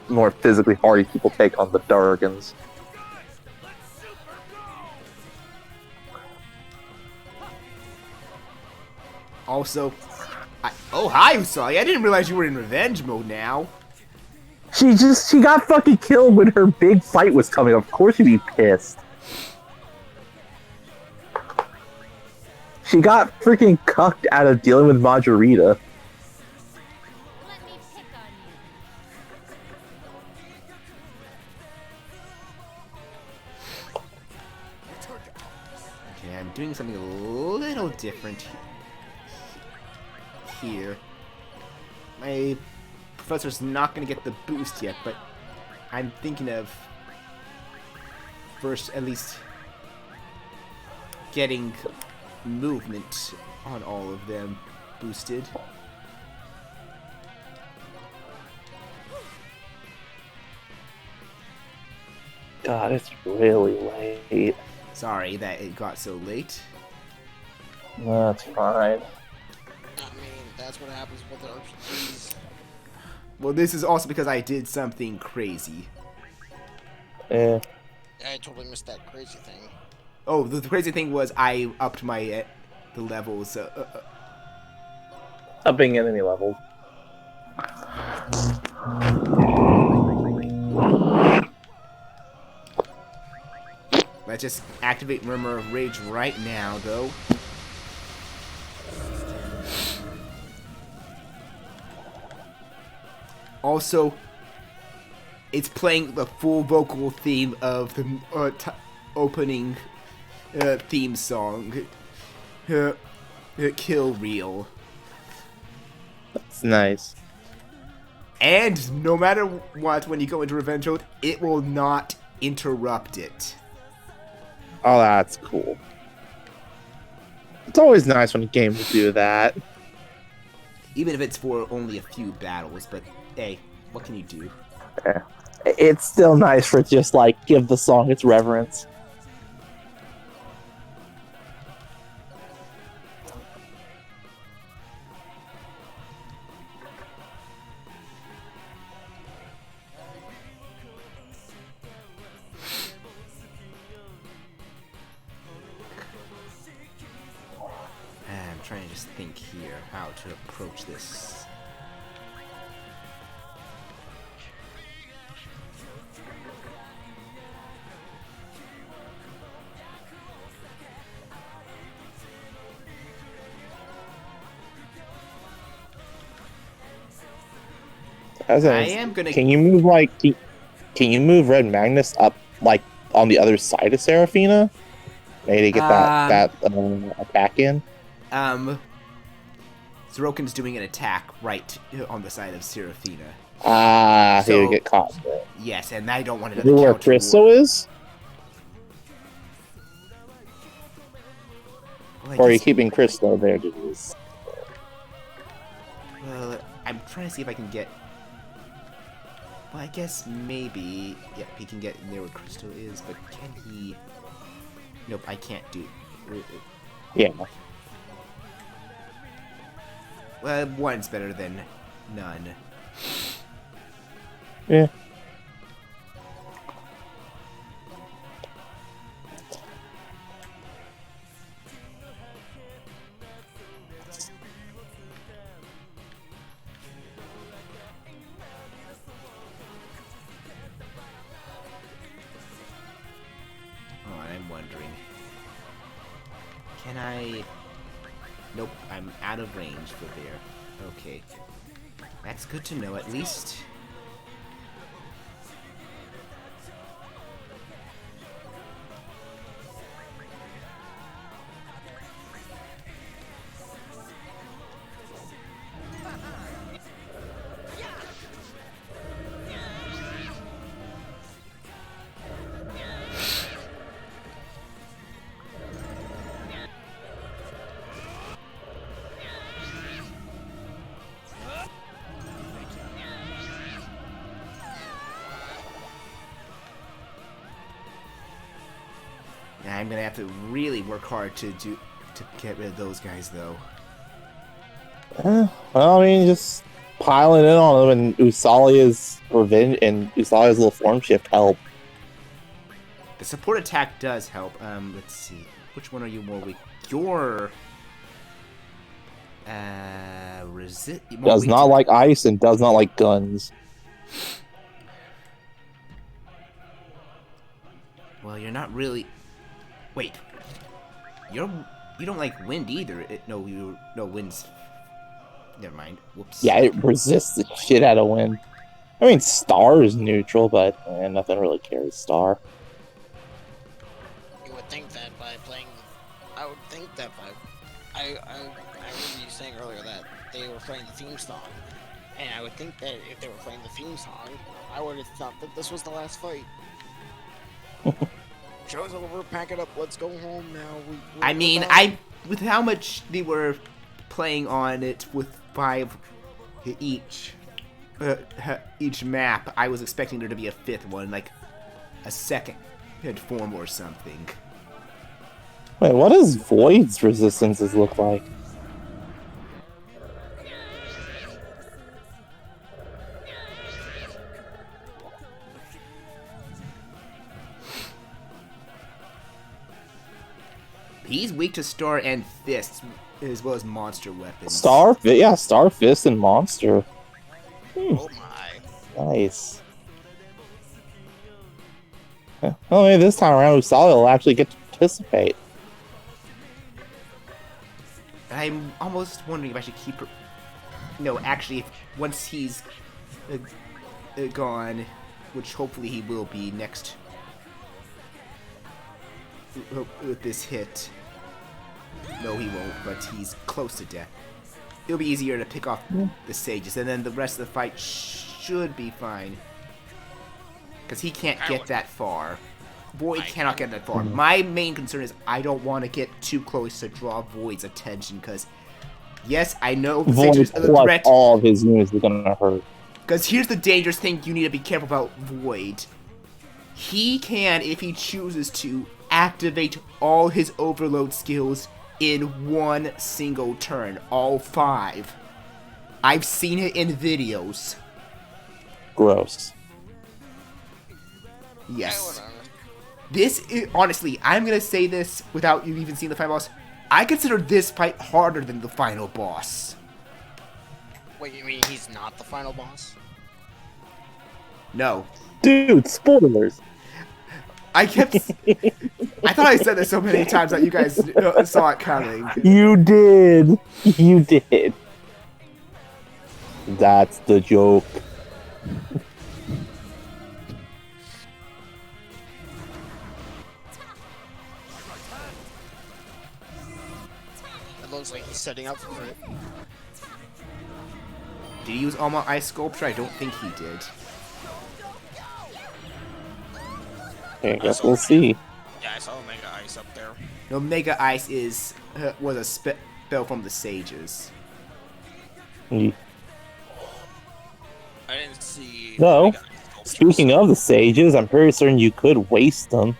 more physically hardy people take on the Dargans. Also, hi Usagi, I didn't realize you were in revenge mode now. She got fucking killed when her big fight was coming. Of course you'd be pissed. She got freaking cucked out of dealing with Majorita. Let me pick on you. Okay, I'm doing something a little different here. My professor's not going to get the boost yet, but I'm thinking of first at least getting movement on all of them boosted. God, it's really late. Sorry that it got so late. That's fine. I mean, that's what happens with the RPGs. Well, this is also because I did something crazy. Yeah. I totally missed that crazy thing. Oh, the crazy thing was I upped my the levels. Upping at any level. Let's just activate Murmur of Rage right now, though. Also, it's playing the full vocal theme of the opening theme song, Kill Reel. That's nice. And no matter what, when you go into Revenge Mode, it will not interrupt it. Oh, that's cool. It's always nice when a game will do that. Even if it's for only a few battles, but hey, what can you do? Yeah. It's still nice for just like give the song its reverence. I'm trying to just think here how to approach this. I am gonna. Can you move like? Can you move Red Magnus up like on the other side of Seraphina? Maybe to get that attack in. Sorokin's doing an attack right on the side of Seraphina. He would get caught. Yes, and I don't want Is another it where counter Crystal war. is? Well, Or are you keeping Crystal there, dudes? Well, I'm trying to see if I can get. Well, I guess maybe. Yep, he can get near where Crystal is, but can he? Nope, I can't do. Yeah. Well, one's better than none. Yeah. Oh, I'm wondering. Can I... Nope, I'm out of range for there. Okay. That's good to know, at least. I'm gonna have to really work hard to get rid of those guys, though. Well, I mean, just piling in on them, and Usalia's revenge and Usalia's little form shift help. The support attack does help. Let's see. Which one are you more weak? Your resist Does not like ice and does not like guns. Well, you're not really. Wait, you don't like wind either. No, wind's. Never mind. Whoops. Yeah, it resists the shit out of wind. I mean, Star is neutral, but nothing really carries Star. You would think that by playing I would think that I remember you saying earlier that they were playing the theme song, and I would think that if they were playing the theme song, I would have thought that this was the last fight. Show's over, pack it up, let's go home now. I mean, with how much they were playing on it with 5 each map, I was expecting there to be a 5th one, like a second form or something. Wait, what does Void's resistances look like? He's weak to Star and Fists, as well as monster weapons. Star Fist and Monster. Oh my. Nice. Well, maybe this time around Usagi will actually get to participate. I'm almost wondering if I should keep her... No, actually, once he's gone, which hopefully he will be next with this hit. No, he won't, but he's close to death. It'll be easier to pick off the sages, and then the rest of the fight should be fine. Because he can't get that far. Void cannot get that far. My main concern is I don't want to get too close to draw Void's attention, because yes, I know the sages are the threat. All of his units are gonna hurt. Because here's the dangerous thing you need to be careful about Void. He can, if he chooses to, activate all his overload skills in one single turn. All 5. I've seen it in videos. Gross. Yes. This is, honestly, I'm gonna say this without you even seeing the final boss. I consider this fight harder than the final boss. Wait, you mean he's not the final boss? No. Dude, spoilers. I thought I said this so many times that you guys saw it coming. You did. You did. That's the joke. It looks like he's setting up for it. Did he use Alma Ice Sculpture? I don't think he did. I guess we'll see. Yeah, I saw Omega Ice up there. No, Mega Ice was a spell from the sages. Yeah. I didn't see. So, speaking of the sages, I'm pretty certain you could waste them.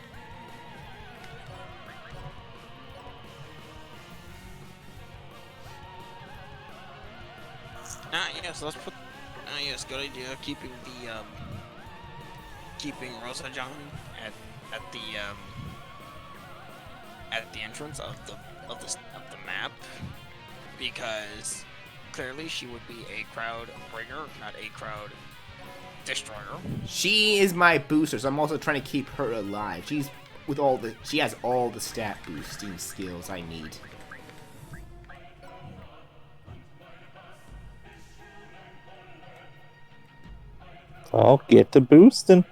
Yes, let's put. Yes, good idea. Keeping Rosa-John at the entrance of the map, because clearly she would be a crowd bringer, not a crowd destroyer. She is my booster, so I'm also trying to keep her alive. She has all the stat boosting skills I need. I'll get to boosting.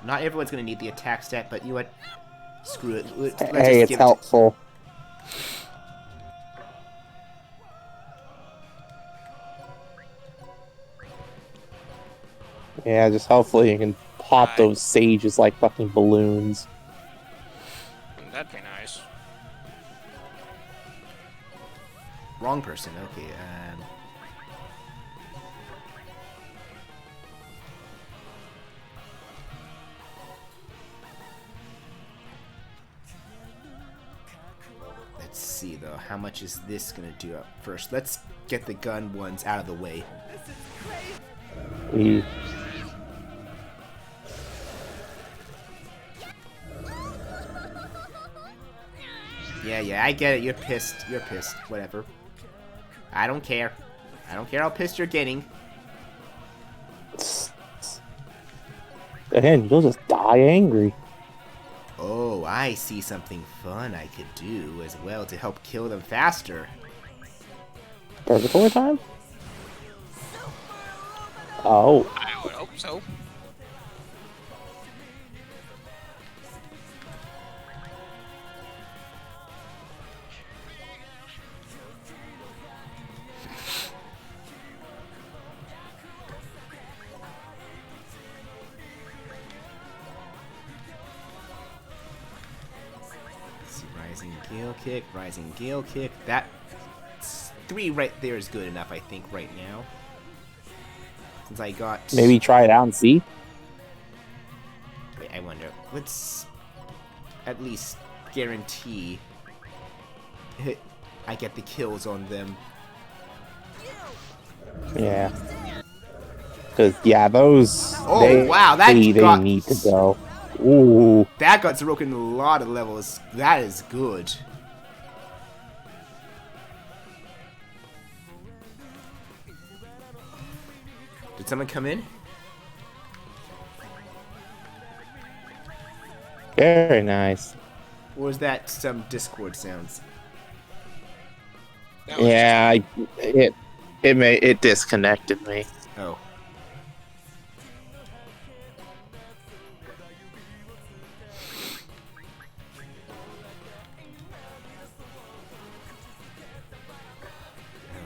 Not everyone's gonna need the attack stat, but you know what? Screw it. Let's Hey, it's helpful. Yeah, just hopefully you can pop those sages like fucking balloons. That'd be nice. Wrong person. Okay. Let's see though. How much is this gonna do up first? Let's get the gun ones out of the way. Yeah, I get it. You're pissed. You're pissed. Whatever. I don't care. I don't care how pissed you're getting. Again, you'll just die angry. Oh, I see something fun I could do as well to help kill them faster. Purgatory time? Oh. I would hope so. Rising Gale Kick, Rising Gale Kick. That 3 right there is good enough, I think, right now. Since I got... Maybe try it out and see. Wait, I wonder. Let's at least guarantee I get the kills on them. Yeah. Because, yeah, those... Oh, wow, that they got... need to go. Ooh. That got broken a lot of levels. That is good. Did someone come in? Very nice. Or was that some Discord sounds? Yeah, it disconnected me. Oh.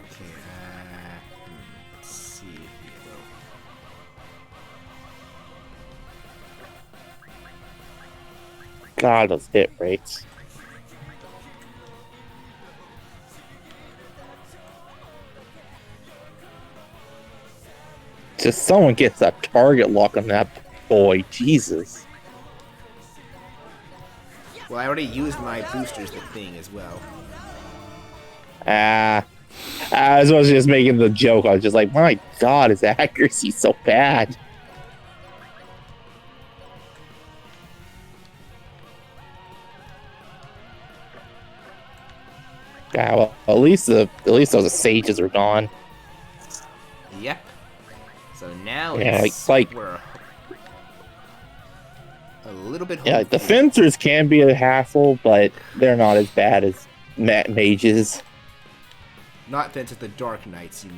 Okay, let's see here though. God, those hit rates. Just someone gets a target lock on that boy, Jesus. Well, I already used my boosters the thing as well. I was just making the joke. I was just like, my God, his accuracy's so bad. Yeah, well, at least those sages are gone. Yep. So now Yeah, it's like we're a little bit. Yeah, the fencers can be a hassle, but they're not as bad as mages. Not fencers, the Dark Knights, you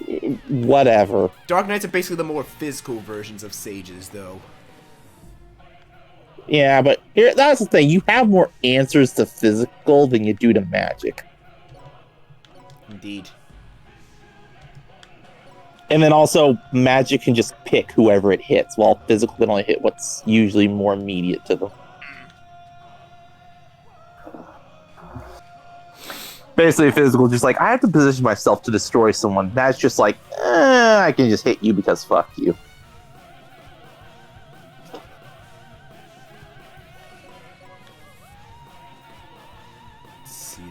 mean? Whatever. Dark Knights are basically the more physical versions of sages, though. Yeah, but that's the thing. You have more answers to physical than you do to magic. Indeed. And then also, magic can just pick whoever it hits, while physical can only hit what's usually more immediate to them. Basically, physical, just like, I have to position myself to destroy someone. That's just like, I can just hit you because fuck you. Let's see,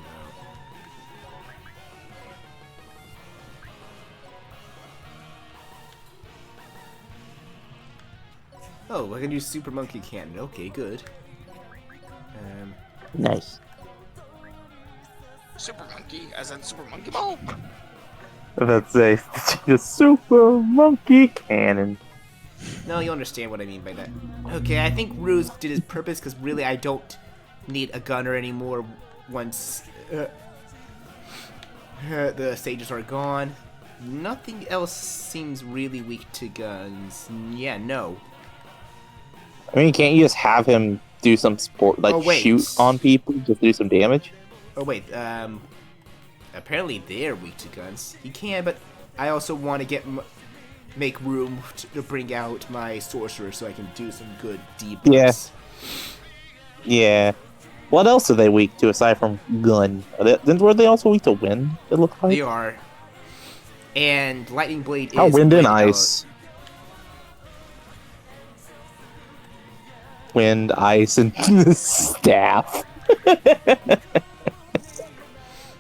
though. Oh, I can use Super Monkey Cannon. Okay, good. Nice. Super Monkey, as in Super Monkey Ball? That's a super monkey cannon. No, you understand what I mean by that. Okay, I think Ruse did his purpose, because really I don't need a gunner anymore once the sages are gone. Nothing else seems really weak to guns. Yeah, no. I mean, can't you just have him do some sport, like shoot on people, just do some damage? Oh wait, apparently they're weak to guns. He can, but I also want to make room to bring out my sorcerer so I can do some good debuffs. Yeah. What else are they weak to aside from gun? Were they also weak to wind? It looked like they are. And lightning blade is wind and ice. Wind, ice, and staff.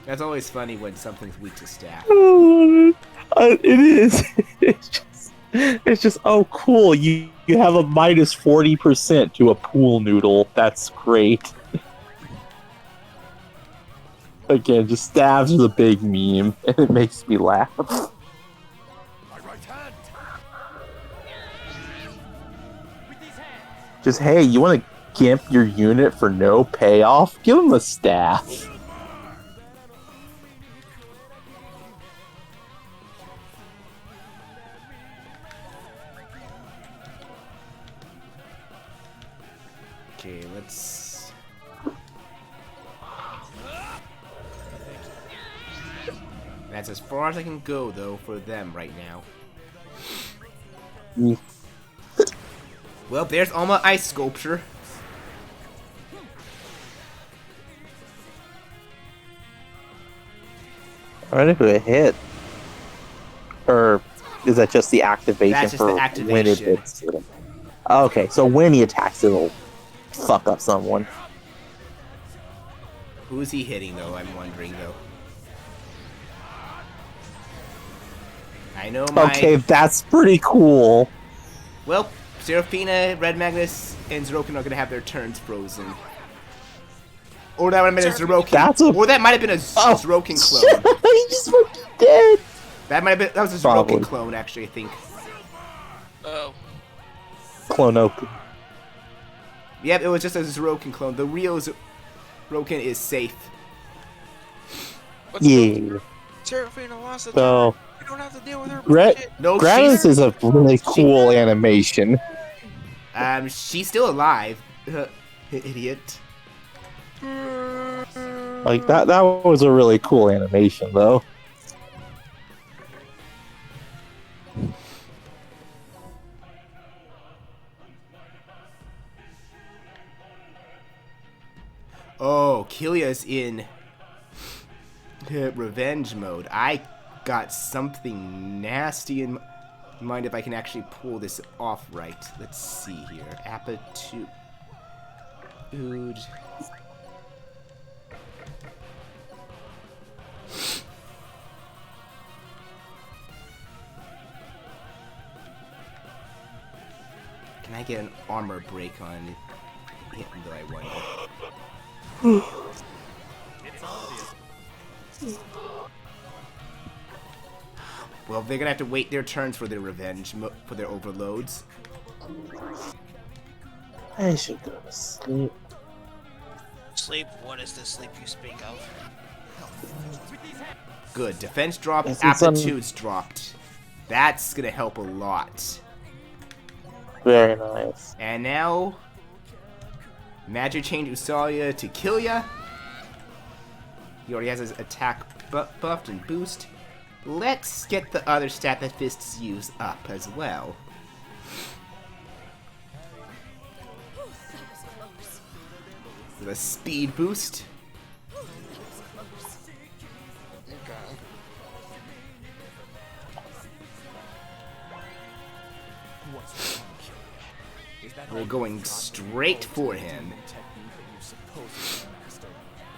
That's always funny when something's weak to staff. It is. It's just oh cool. You have a minus 40% to a pool noodle. That's great. Again, just staffs is a big meme, and it makes me laugh. My right hand. Just hey, you want to gimp your unit for no payoff? Give him a staff. Okay, let's... That's as far as I can go, though, for them right now. Well, there's all my ice sculpture. I wonder if it hit. Or is that just the activation That's just for the activation. when it hits? Okay, so when he attacks, it'll fuck up someone. Who is he hitting, though? I'm wondering, though. I know my... Okay, that's pretty cool. Well, Seraphina, Red Magnus, and Zeroken are going to have their turns frozen. Or that might have been a Zeroken. Or that might have been a Zeroken clone. He just fucking dead. That might have been... That was a Probably. Zeroken clone, actually, I think. Oh. Clone open. Yep, it was just a Zeroken clone. The real Zeroken is safe. Yeah. Seraphina lost a So, turn. You don't have to deal with her. No, Gravis is a really cool animation. She's still alive. Idiot. Like, that was a really cool animation, though. Oh, Killia's in revenge mode. I got something nasty in mind if I can actually pull this off right. Let's see here. Aptitude. Can I get an armor break on him, though, I wonder? It's obvious. Well, they're gonna have to wait their turns for their revenge, for their overloads. I should go to sleep. Sleep? What is the sleep you speak of? Good. Defense dropped, Yes, it's aptitudes dropped. That's gonna help a lot. Very nice. And now, magic change Usalia to Killia. He already has his attack buffed and boost. Let's get the other stat that Fists use up as well. With a speed boost. We're going straight for him.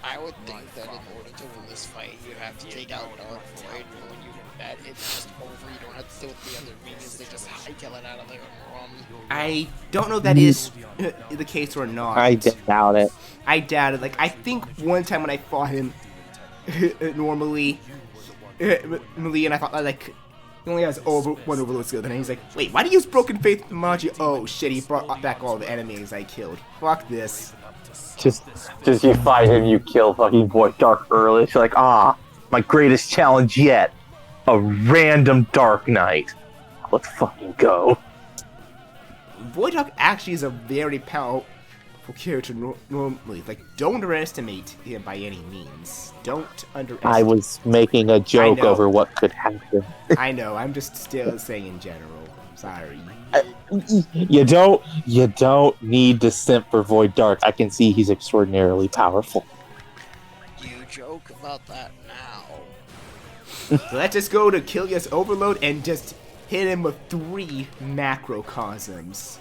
I would think that in order to win this fight, you have to take out Dark Void. When you do that, it's just over. You don't have to deal with the other minions. They just hightail it out of there and run. I don't know if that is the case or not. I doubt it. I doubt it. Like, I think one time when I fought him normally, and I thought, like, he only has one overload skill. Then he's like, wait, why do you use Broken Faith with Magi? Oh shit, he brought back all the enemies I killed. Fuck this. Just you fight him, you kill fucking Void Dark early. It's like, my greatest challenge yet. A random Dark Knight. Let's fucking go. Void Dark actually is a very powerful character normally. Like, don't underestimate him by any means. Don't underestimate. I was making a joke over what could happen. I know, I'm just still saying in general. Sorry. You don't need to simp for Void Dark. I can see he's extraordinarily powerful. You joke about that now. So let's just go to Killia's Overload and just hit him with 3 macrocosms.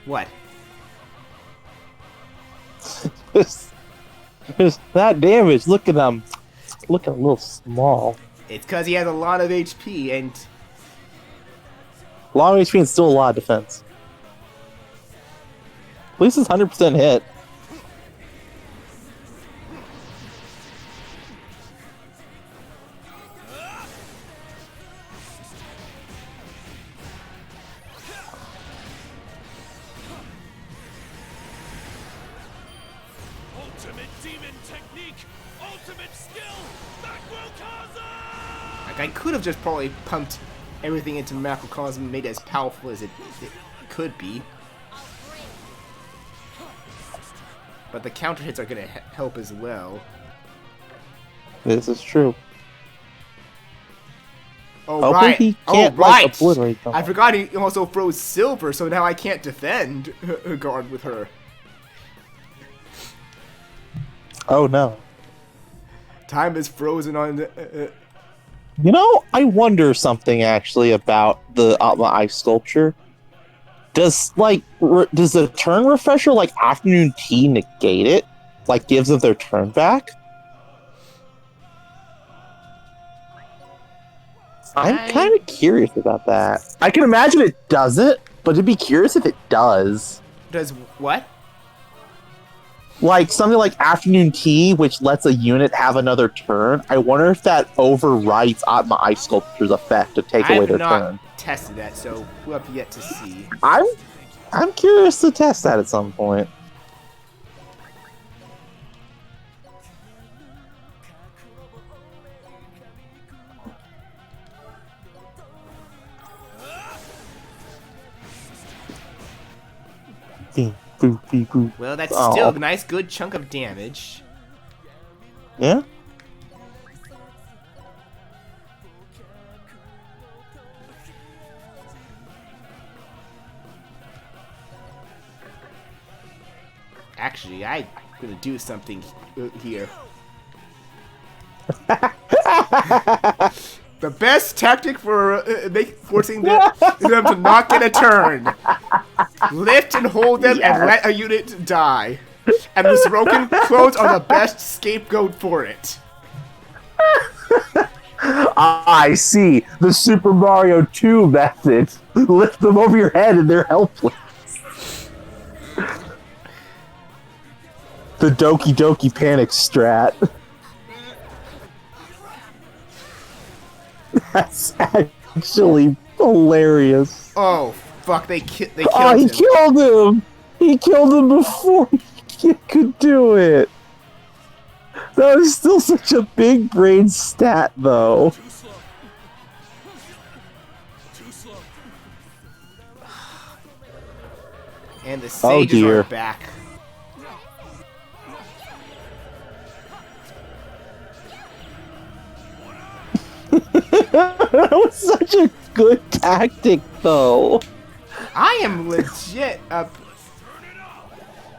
What? That damage. Look at him. Looking a little small. It's because he has a lot of HP and... A lot of HP and still a lot of defense. At least it's 100% hit. Ultimate demon technique, ultimate skill, macrocosm! Like, I could have just probably pumped everything into macrocosm and made it as powerful as it could be. But the counter hits are going to help as well. This is true. Oh, right. He Oh, can't, right. like, obliterate them. I forgot he also froze Silver, so now I can't defend guard with her. Oh no. Time is frozen on the... You know, I wonder something actually about the Atma Ice sculpture. Does does the turn refresher like afternoon tea negate it? Like gives them their turn back? I'm kind of curious about that. I can imagine it doesn't, but I'd be curious if it does. Does what? Like something like afternoon tea, which lets a unit have another turn. I wonder if that overrides Atma Ice Sculpture's effect to take away their turn. I have not tested that, so we'll have yet to see. I'm curious to test that at some point. Well, that's still a nice, good chunk of damage. Yeah? Actually, I'm gonna do something here. The best tactic for forcing them to not get a turn. Lift and hold them and let a unit die. And the broken clothes are the best scapegoat for it. I see. The Super Mario 2 method. Lift them over your head and they're helpless. The Doki Doki Panic strat. That's actually hilarious. Oh, fuck, they killed him. Oh, he killed him! He killed him before he could do it. That was still such a big brain stat, though. And the sages are back. That was such a good tactic, though. I am legit up.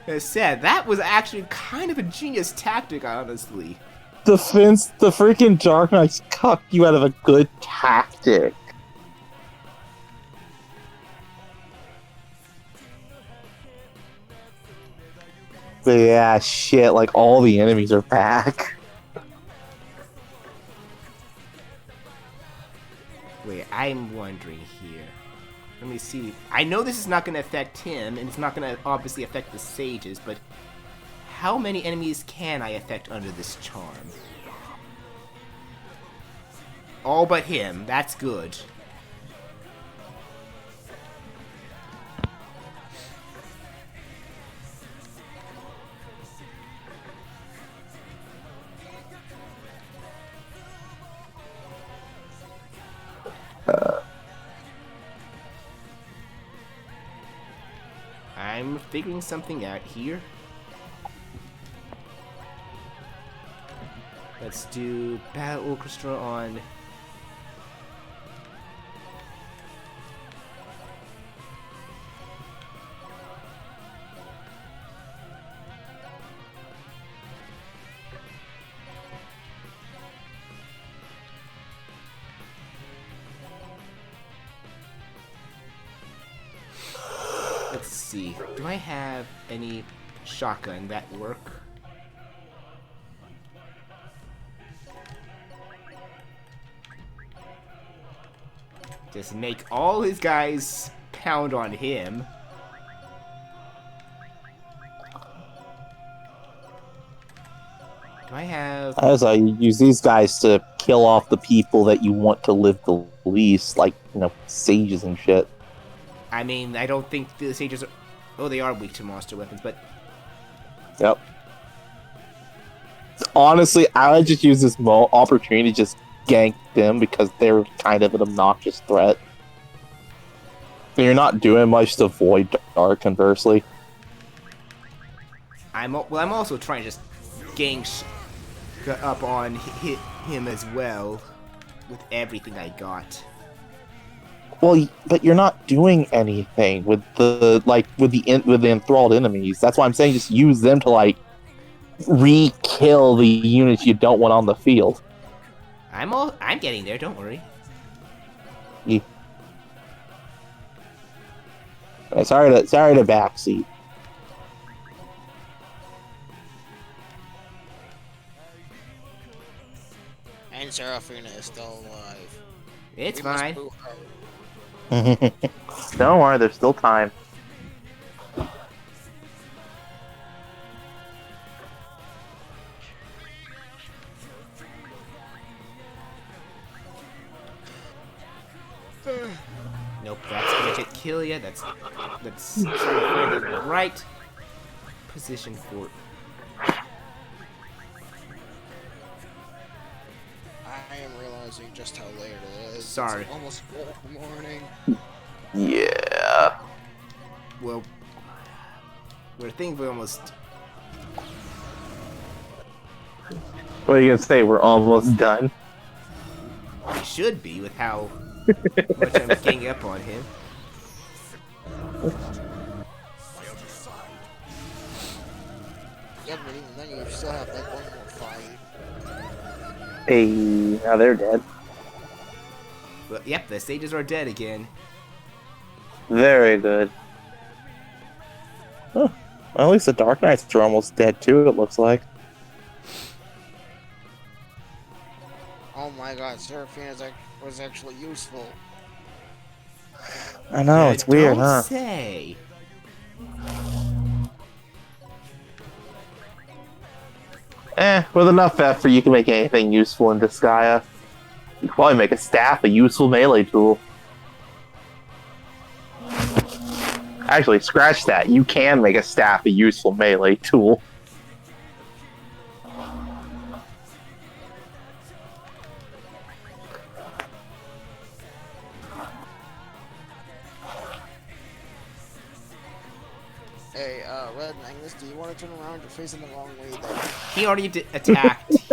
As said, that was actually kind of a genius tactic, honestly. The freaking Dark Knights cucked you out of a good tactic. But yeah, shit, like all the enemies are back. Wait, I'm wondering here. Let me see. I know this is not going to affect him, and it's not going to obviously affect the sages, but how many enemies can I affect under this charm? All but him. That's good. I'm figuring something out here. Let's do Battle Orchestra on... Let's see. Do I have any shotgun that work? Just make all his guys pound on him. Do I have... As I use these guys to kill off the people that you want to live the least, like, you know, sages and shit. I mean, I don't think the sages are... Oh, they are weak to monster weapons, but... Yep. Honestly, I would just use this opportunity to just gank them because they're kind of an obnoxious threat. And you're not doing much to avoid Dark, conversely. I'm also trying to just gang up on him as well with everything I got. Well, but you're not doing anything with the enthralled enemies. That's why I'm saying just use them to re-kill the units you don't want on the field. I'm getting there. Don't worry. Yeah. Sorry to backseat. And Seraphina is still alive. It's We must fine. boo her. Don't worry, there's still time. Nope, that's gonna hit Killia. That's sort of the right position for. I am realizing just how late it is. Sorry. It's almost 4 in the morning. Yeah. Well, we're thinking we're almost. What are you gonna say? We're almost done. We should be with how much I'm ganging up on him. Yeah, but even then you still have like one more fight. Hey, now they're dead. But yep, the sages are dead again. Very good. Oh, well, at least the Dark Knights are almost dead too, it looks like. Oh my god, Seraphina was actually useful. I know, it's weird, don't huh? say. With enough effort, you can make anything useful in Disgaea. You can probably make a staff a useful melee tool. Actually, scratch that. You can make a staff a useful melee tool. Hey, Red Magnus, do you want to turn around? You're facing the wrong way there. He already attacked. Let's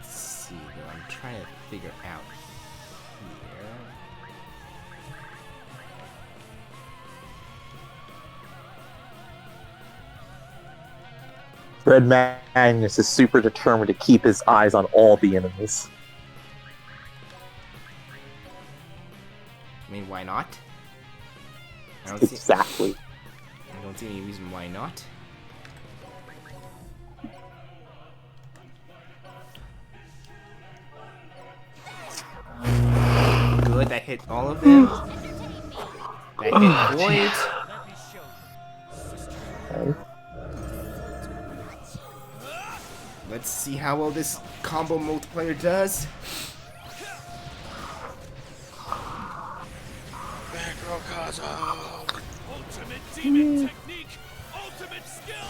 see, though. I'm trying to figure out here. Red Magnus is super determined to keep his eyes on all the enemies. I mean, why not? I don't Exactly. I don't see any reason why not. Good, that hit all of them. That hit Void. Okay. Let's see how well this combo multiplayer does. Macrocosm! Ultimate demon technique! Ultimate skill!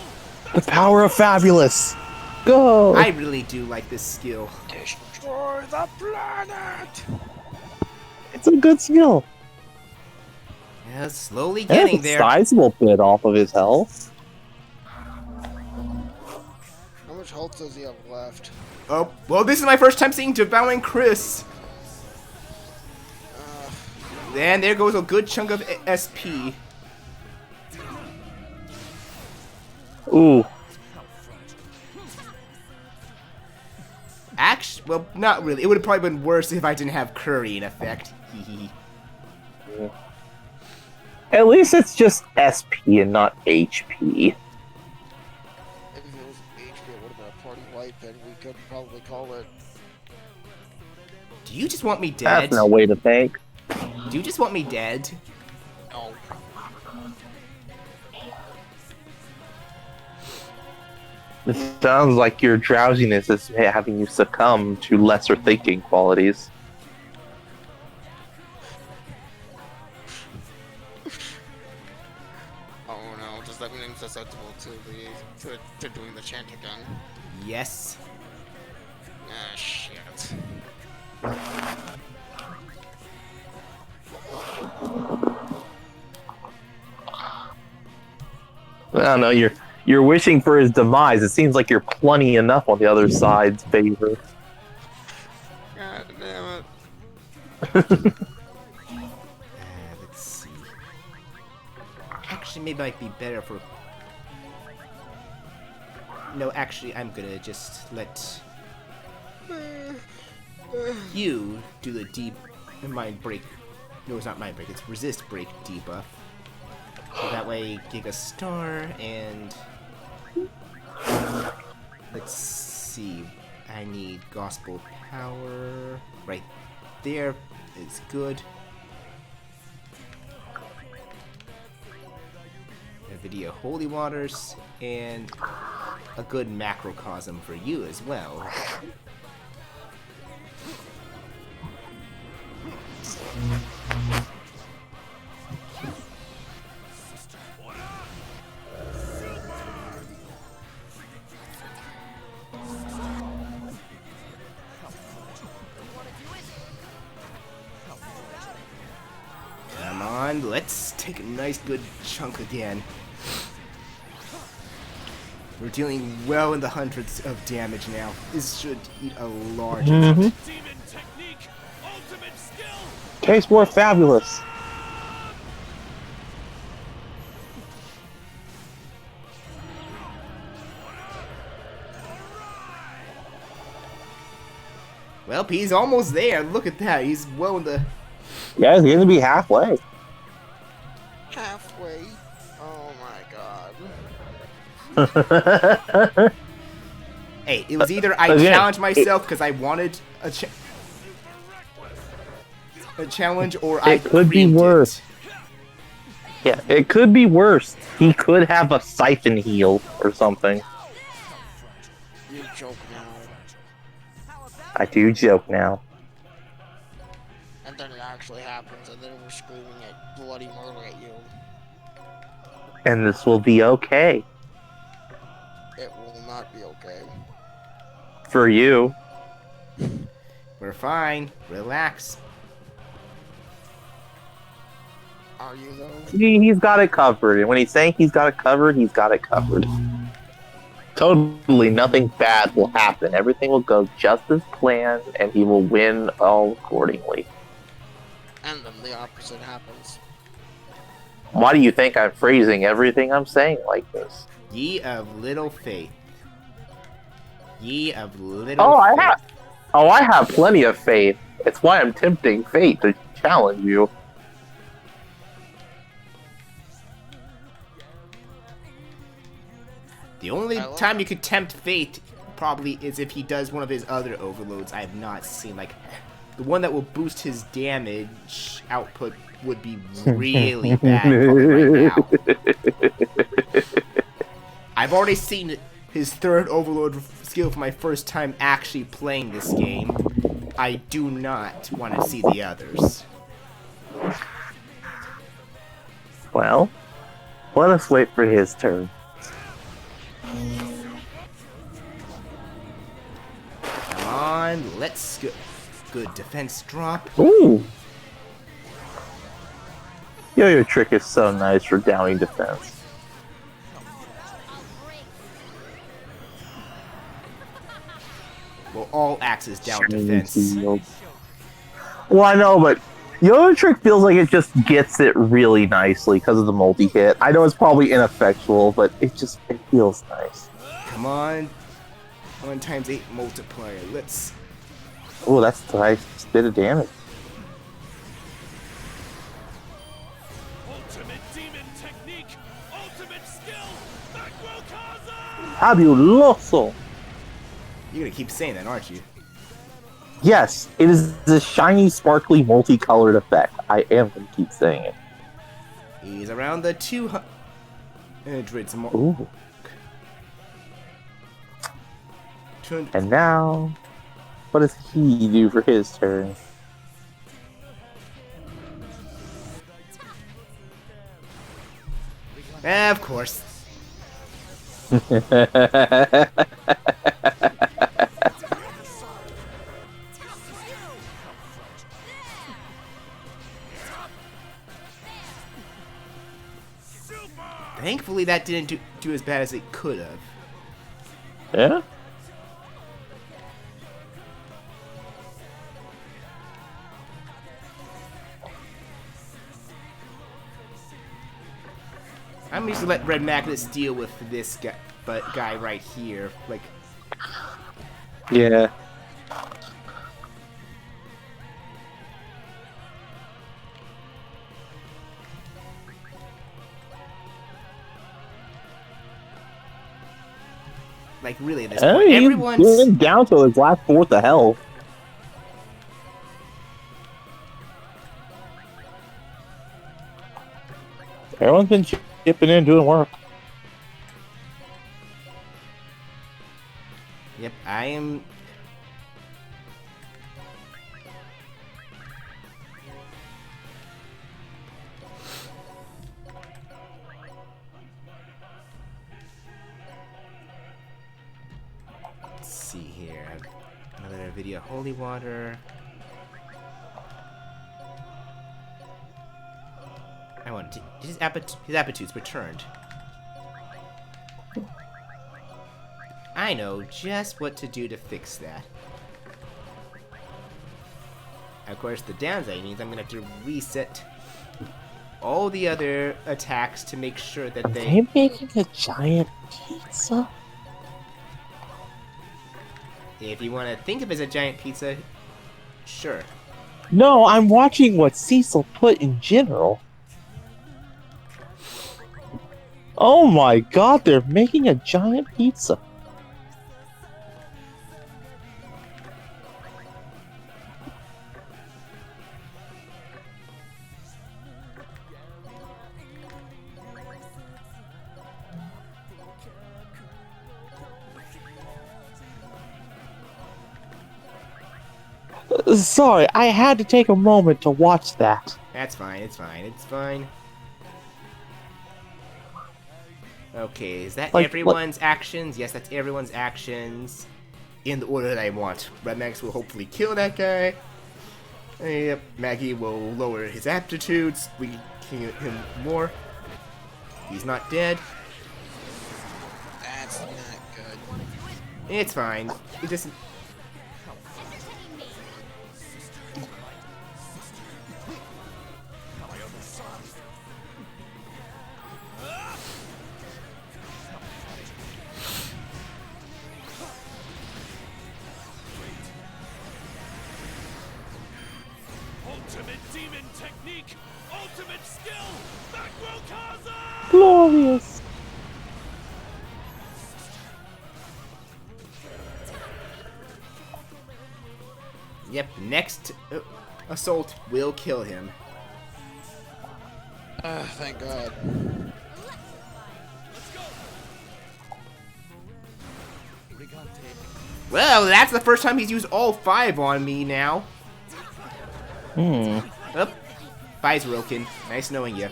The power of Fabulous! Go! I really do like this skill. Destroy the planet! It's a good skill. Yeah, slowly That's getting a there. sizable bit off of his health. How much health does he have left? Oh, well, this is my first time seeing Devouring Chris. And there goes a good chunk of SP. Ooh. Actually, well, not really. It would have probably been worse if I didn't have Curry in effect. At least it's just SP and not HP. If it was HP, it would have been a party wipe, and we could probably call it. Do you just want me dead? That's no way to think. Do you just want me dead? No. It sounds like your drowsiness is having you succumb to lesser thinking qualities. Oh no, does that mean I'm susceptible to doing the chant again? Yes. Ah, shit. I don't know, you're wishing for his demise. It seems like you're plenty enough on the other side's favor. Let's see. Actually, maybe it might be better for... No, actually, I'm gonna just let you do the deep mind break. No, it's not mind break. It's resist break debuff. So that way, Giga Star and let's see. I need Gospel Power right there. Is good. Video Holy Waters and a good macrocosm for you as well. Come on, let's take a nice good chunk again. We're dealing well in the hundreds of damage now. This should eat a large amount. Tastes more fabulous. Well, he's almost there. Look at that. He's well in the... Yeah, he's gonna be halfway. Halfway. Oh my god. Hey, it was either I challenged myself because I wanted a challenge, or I could be worse. Yeah, it could be worse. He could have a siphon heal or something. You joke now. I do joke now. And then it actually happens, and then we're screaming at bloody murder at you. And this will be okay. It will not be okay. For you. We're fine. Relax. Are you though? He's got it covered. And when he's saying he's got it covered, he's got it covered. Totally nothing bad will happen. Everything will go just as planned, and he will win all accordingly. And then the opposite happens. Why do you think I'm phrasing everything I'm saying like this? Ye of little faith. Ye of little faith. I have plenty of faith. It's why I'm tempting fate to challenge you. The only time you could tempt fate probably is if he does one of his other overloads I have not seen. Like, the one that will boost his damage output would be really bad right now. I've already seen his third overload skill for my first time actually playing this game. I do not want to see the others. Well, let us wait for his turn. Come on, let's go. Good defense drop. Ooh! Yo-yo trick is so nice for downing defense. Well, all axes down defense. Well, I know, but yo-yo trick feels like it just gets it really nicely because of the multi-hit. I know it's probably ineffectual, but it feels nice. Come on. 1 times 8 multiplier. Let's... Oh, that's a nice bit of damage. Ultimate demon technique, ultimate skill, macrocosm! Fabuloso! You're gonna keep saying that, aren't you? Yes, it is the shiny, sparkly, multicolored effect. I am going to keep saying it. He's around the 200 more. Ooh. And now, what does he do for his turn? Of course. Thankfully, that didn't do as bad as it could have. Yeah? I'm just gonna let Red Magnus deal with this guy right here. Like, Yeah. really, at this point, He's everyone's down to his last fourth of health. Everyone's been chipping in, doing work. Yep, I am. Let's see here. Another video, holy water. I want to. His appetite's returned. I know just what to do to fix that. Of course, the downside means I'm gonna have to reset all the other attacks to make sure that Are they making a giant pizza? If you want to think of it as a giant pizza, sure. No, I'm watching what Cecil put in general. Oh my god, they're making a giant pizza. Sorry, I had to take a moment to watch that. That's fine, it's fine, it's fine. Okay, is that everyone's actions? Yes, that's everyone's actions. In the order that I want. Red Max will hopefully kill that guy. Yep, Maggie will lower his aptitudes, weaken him more. He's not dead. That's not good. It's fine. It just... Ultimate demon technique! Ultimate skill! Macrocosm! Glorious! Yep, next assault will kill him. Thank God. Well, that's the first time he's used all 5 on me now. Hmm. Oh, bye, Zerokin. Nice knowing you.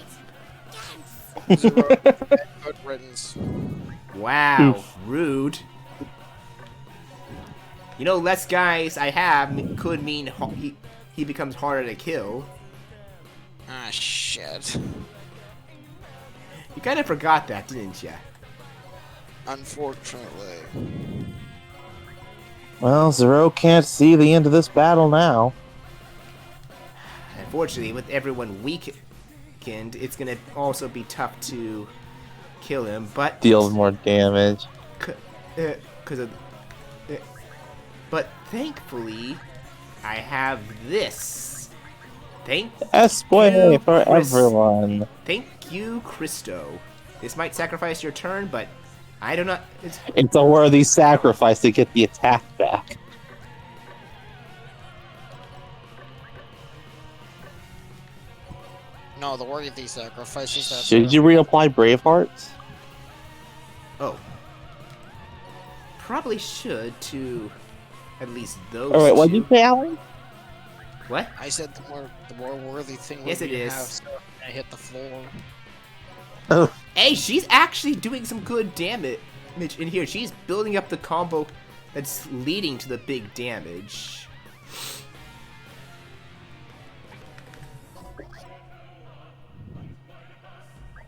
Good riddance. Wow, rude. You know, less guys I have could mean he becomes harder to kill. Ah, shit. You kind of forgot that, didn't you? Unfortunately. Well, Zero can't see the end of this battle now. Unfortunately, with everyone weakened, it's gonna also be tough to kill him, but... Deals more damage. Because of... but thankfully, I have this. Thank Esplay you, for everyone. Thank you, Christo. This might sacrifice your turn, but I do not... It's a worthy sacrifice to get the attack back. No, the worthy sacrifice is that... Should you reapply Bravehearts? Oh. Probably should to at least those Alright, what did two. you say, Alan? What? I said the more worthy thing Yes, would it be to is. have stuff I hit the floor. Oh. Hey, she's actually doing some good damage in here. She's building up the combo that's leading to the big damage.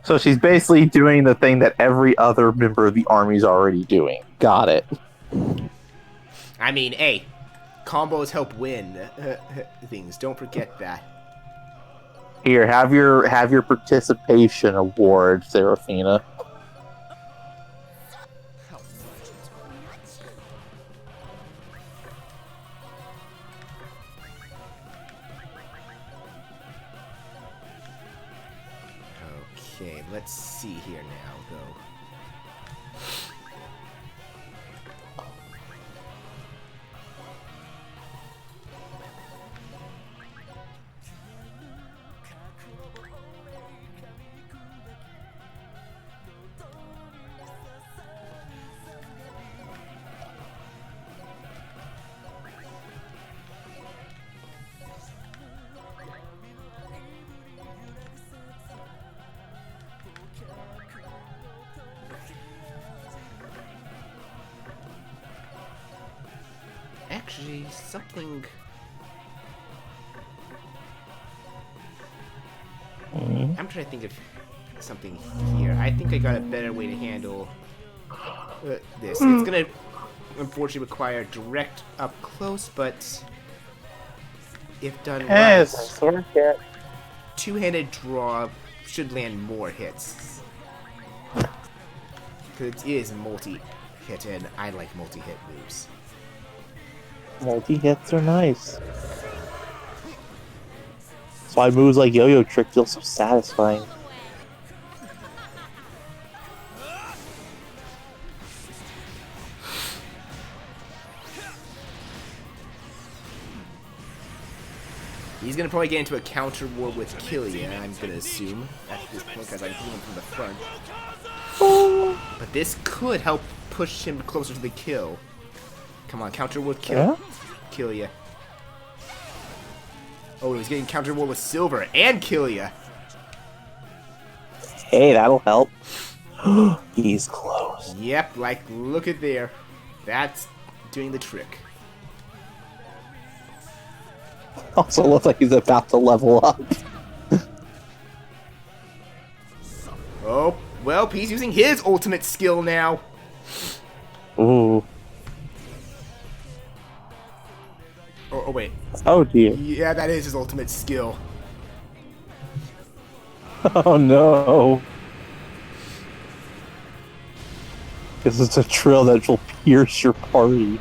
So she's basically doing the thing that every other member of the army's already doing. Got it. I mean, hey, combos help win things. Don't forget that. Here, have your participation award, Serafina. Okay, let's see here now, though. Actually, something... I'm trying to think of something here. I think I got a better way to handle this. It's gonna, unfortunately, require direct up close, but if done right, two-handed draw should land more hits. Because it is multi-hit, and I like multi-hit moves. Multi-hits are nice. That's why moves like Yo-Yo Trick feel so satisfying. He's gonna probably get into a counter war with Killia, I'm gonna assume, at this point, because I'm hitting him from the front. But this could help push him closer to the kill. Come on, counter war with Killia. Oh, he's getting counter war with Silver and Killia. Hey, that'll help. He's close. Yep, like, look at there. That's doing the trick. Also looks like he's about to level up. Oh, well, he's using his ultimate skill now. Ooh. Oh, wait. Oh, dear. Yeah, that is his ultimate skill. Oh, no. Because it's a trill that will pierce your party.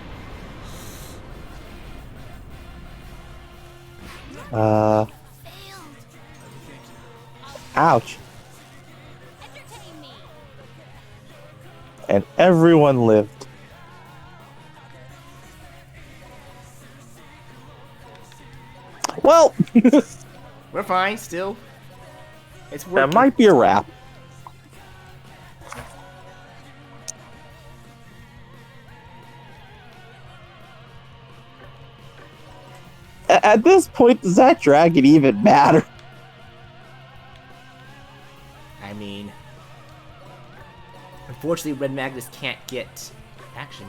Ouch. And everyone lived. Well, we're fine still. It's working. That might be a wrap. At this point, does that dragon even matter? I mean, unfortunately, Red Magnus can't get. Actually,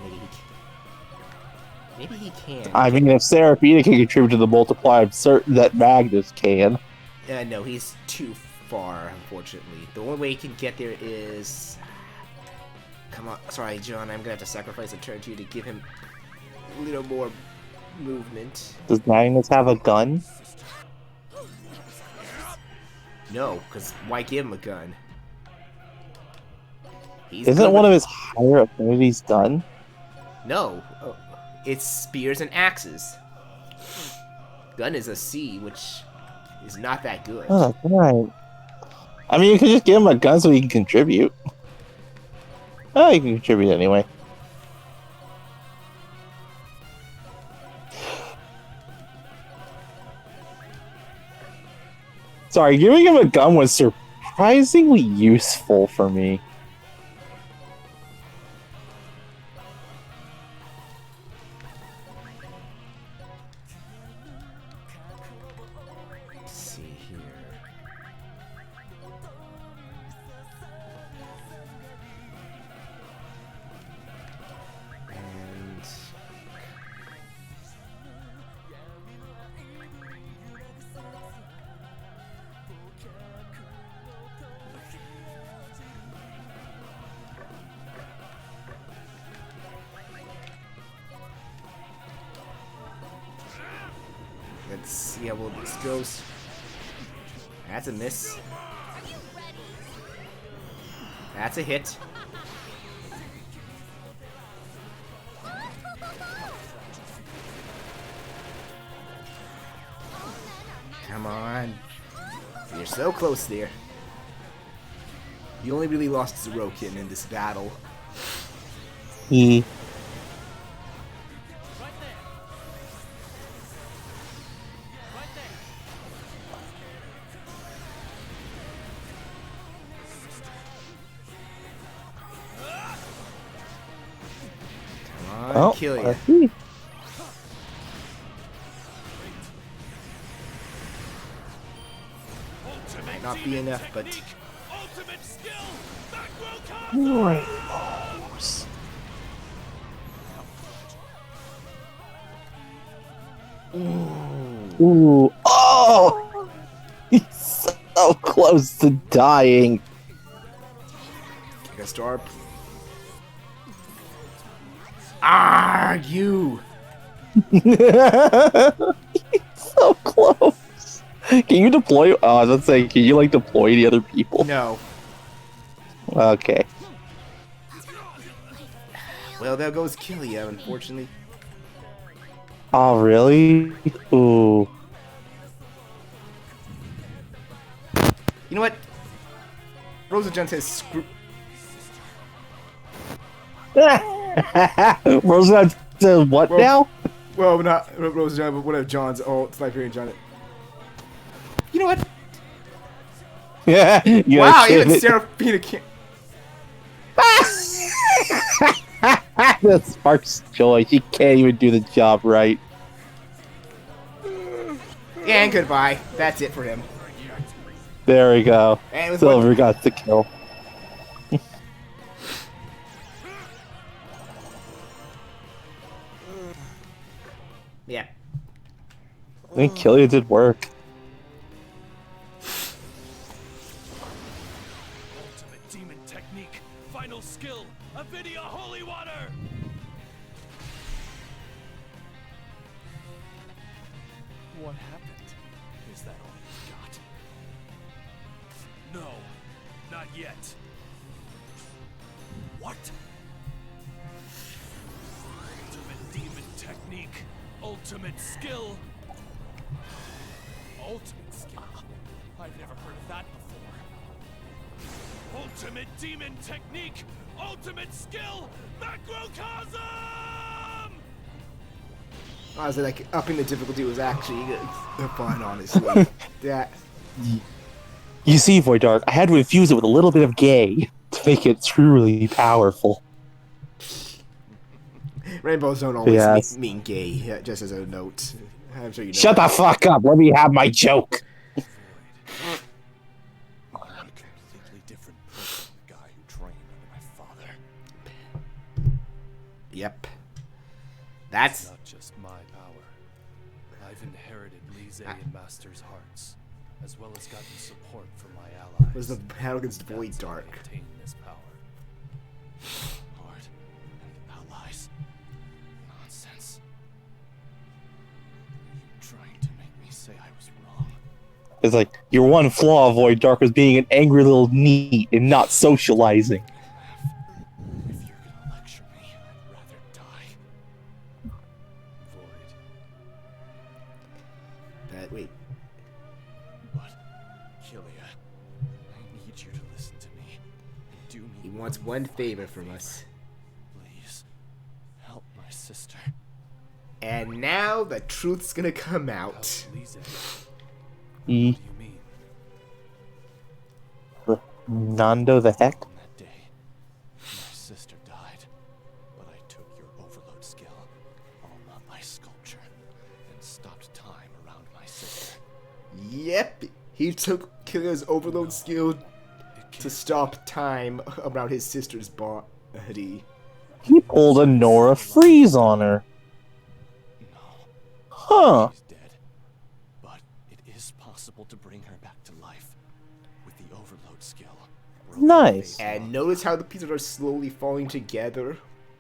maybe he can. I mean, if Serafina can contribute to the multiplier, I'm certain that Magnus can. No, he's too far, unfortunately. The only way he can get there is... Come on. Sorry, John, I'm gonna have to sacrifice a turn to you to give him a little more movement. Does Magnus have a gun? No, because why give him a gun? Isn't one of his higher affinities done? No. Oh, it's spears and axes. Gun is a C, which is not that good. Oh, right. I mean, you could just give him a gun so he can contribute. Oh, he can contribute anyway. Sorry, giving him a gun was surprisingly useful for me. Let's see here. And... let's see how well this goes. That's a miss. That's a hit. Come on. You're so close there. You only really lost Zerokin in this battle. E. Come on, kill you. Let's see. Might not be enough, but Rainbows. Ooh. Oh! He's so close to dying. Take a star. Ah, you! He's so close. Can you deploy? Oh, I was gonna say, can you like deploy the other people? No. Okay. Well, there goes Killia, unfortunately. Oh, really? Ooh. You know what? Rosa John says screw. Rosa says what Well, now? Well, not Rosa John, but whatever John's. Oh, Siberian John. You know what? Yeah. Wow, even Seraphina can't. That sparks joy. She can't even do the job right. And goodbye. That's it for him. There we go. And with Silver got the kill. Yeah. I think Killia did work. Ultimate demon technique. Final skill. Avidia Holy Water. What happened? Is that all you got? No, not yet. What? Ultimate demon technique. Ultimate skill. Ultimate skill? I've never heard of that before. Ultimate demon technique. Ultimate skill. Macrocosm! Honestly, like, upping the difficulty was actually fun, honestly. Yeah. You see, Void Dark, I had to infuse it with a little bit of gay to make it truly powerful. Rainbows don't always Yes. mean gay, just as a note. I'm sure you know. Shut the fuck up! Let me have my joke! I'm a completely different person than the guy who trained under my father. Yep. It's That's... not just my power. I've inherited Disgaea Master's hearts, as well as gotten support from my allies. was the battle against Void That's how I Dark. obtained this power. Lord and allies. Nonsense. You trying to make me say I was wrong? It's like, your one flaw, Void Dark, was being an angry little neat and not socializing. If you're gonna lecture me, I'd rather die. Void. Wait. But, Killia, I need you to listen to me. Do me He wants one favor from us. Please, help my sister. And now the truth's gonna come out. Disgaea. E. What do you mean? Nando the heck? On that day, my sister died, but I took your overload skill, on my sculpture, and stopped time around my sister. Yep, he took Killia's overload skill to stop time around his sister's body. He pulled a Nora Freeze on her. No, Huh. she's dead. But it is possible to bring her back to life with the overload skill. Nice. And notice how the pieces are slowly falling together.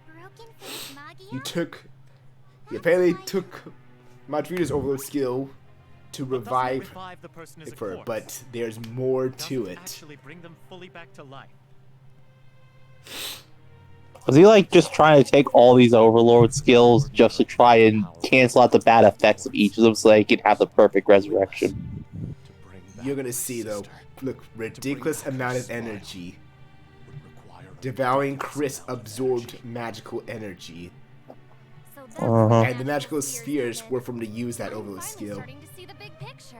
Broken face Magia? You apparently took Madrida's overload skill to But doesn't revive revive the person as a her, corpse. but there's more to Doesn't it. actually bring them fully back to life. Was he like just trying to take all these overlord skills just to try and cancel out the bad effects of each of them so they could have the perfect resurrection? You're gonna see though, look, ridiculous amount of energy. Devouring Chris absorbed magical energy. So that's And the magical spheres were from to use that overlord skill. starting to see the big picture.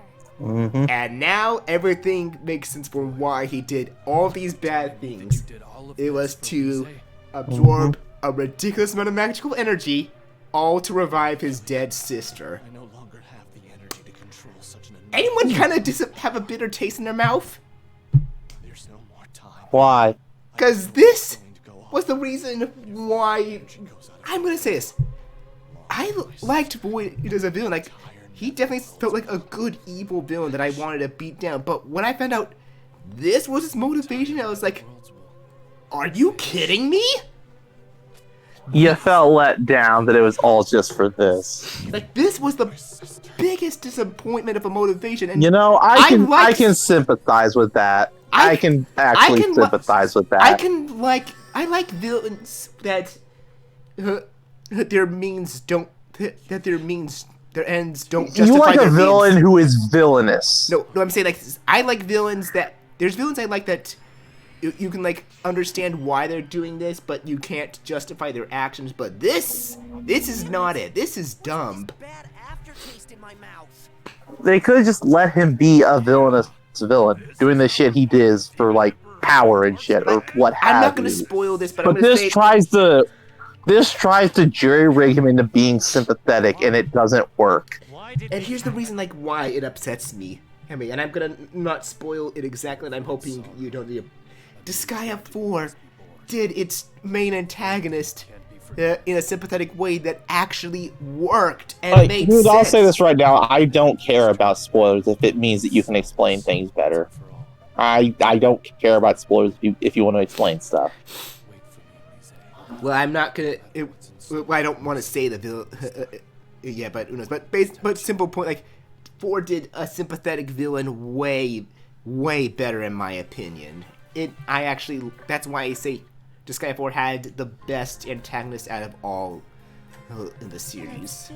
And now everything makes sense for why he did all these bad things. It was to absorb a ridiculous amount of magical energy, all to revive his dead sister. I no longer have the energy to control such an Anyone kind of have a bitter taste in their mouth? There's no more time. Why? Because this was the reason why. I'm gonna say this. I liked Void as a villain. Like, he definitely felt like a good evil villain that I wanted to beat down. But when I found out this was his motivation, I was like, are you kidding me? You felt let down that it was all just for this. Like, this was the biggest disappointment of a motivation. And You know, I can sympathize with that. I can actually sympathize with that. I like villains that their ends don't justify You like their a villain means. who is villainous. No, I'm saying like I like villains that there's villains I like that you can like understand why they're doing this, but you can't justify their actions. But this is not it. This is dumb. Bad aftertaste in my mouth. They could have just let him be a villainous villain, doing the shit he does for like power and shit or what have you. I'm not gonna spoil this, but I'm But gonna this tries to jury rig him into being sympathetic, and it doesn't work. And here's the reason like why it upsets me. I mean, and I'm gonna not spoil it exactly, and I'm hoping you don't need. Disgaea 4 did its main antagonist in a sympathetic way that actually worked and made Dude, sense. I'll say this right now. I don't care about spoilers if it means that you can explain things better. I don't care about spoilers if you want to explain stuff. Well, I'm not gonna. I don't want to say the villain. Yeah, but who knows? But simple point. Like, 4 did a sympathetic villain way better in my opinion. That's why I say Disgaea 4 had the best antagonist out of all in the series.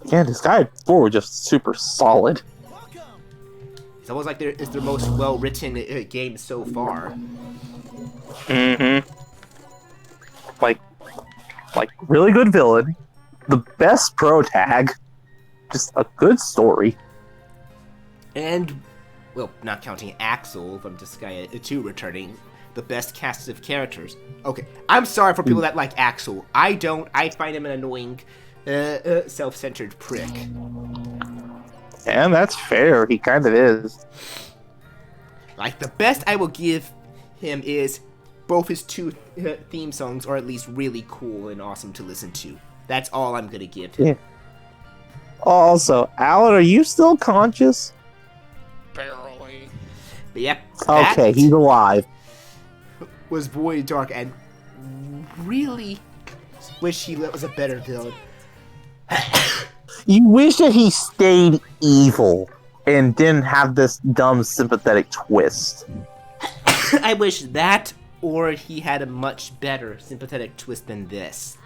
Yeah, Disgaea 4 were just super solid. It's almost like it's their most well-written game so far. Like really good villain, the best pro tag, just a good story. And, well, not counting Axel from Disgaea 2 returning, the best cast of characters. Okay, I'm sorry for people that like Axel. I don't. I find him an annoying, self-centered prick. And that's fair, he kind of is. Like, the best I will give him is both his 2 theme songs are at least really cool and awesome to listen to. That's all I'm gonna give him. Yeah. Also, Alan, are you still conscious? Barely. But yep. Okay, he's alive. Was Void Dark, and really wish he was a better villain. You wish that he stayed evil and didn't have this dumb sympathetic twist. I wish that, or he had a much better sympathetic twist than this.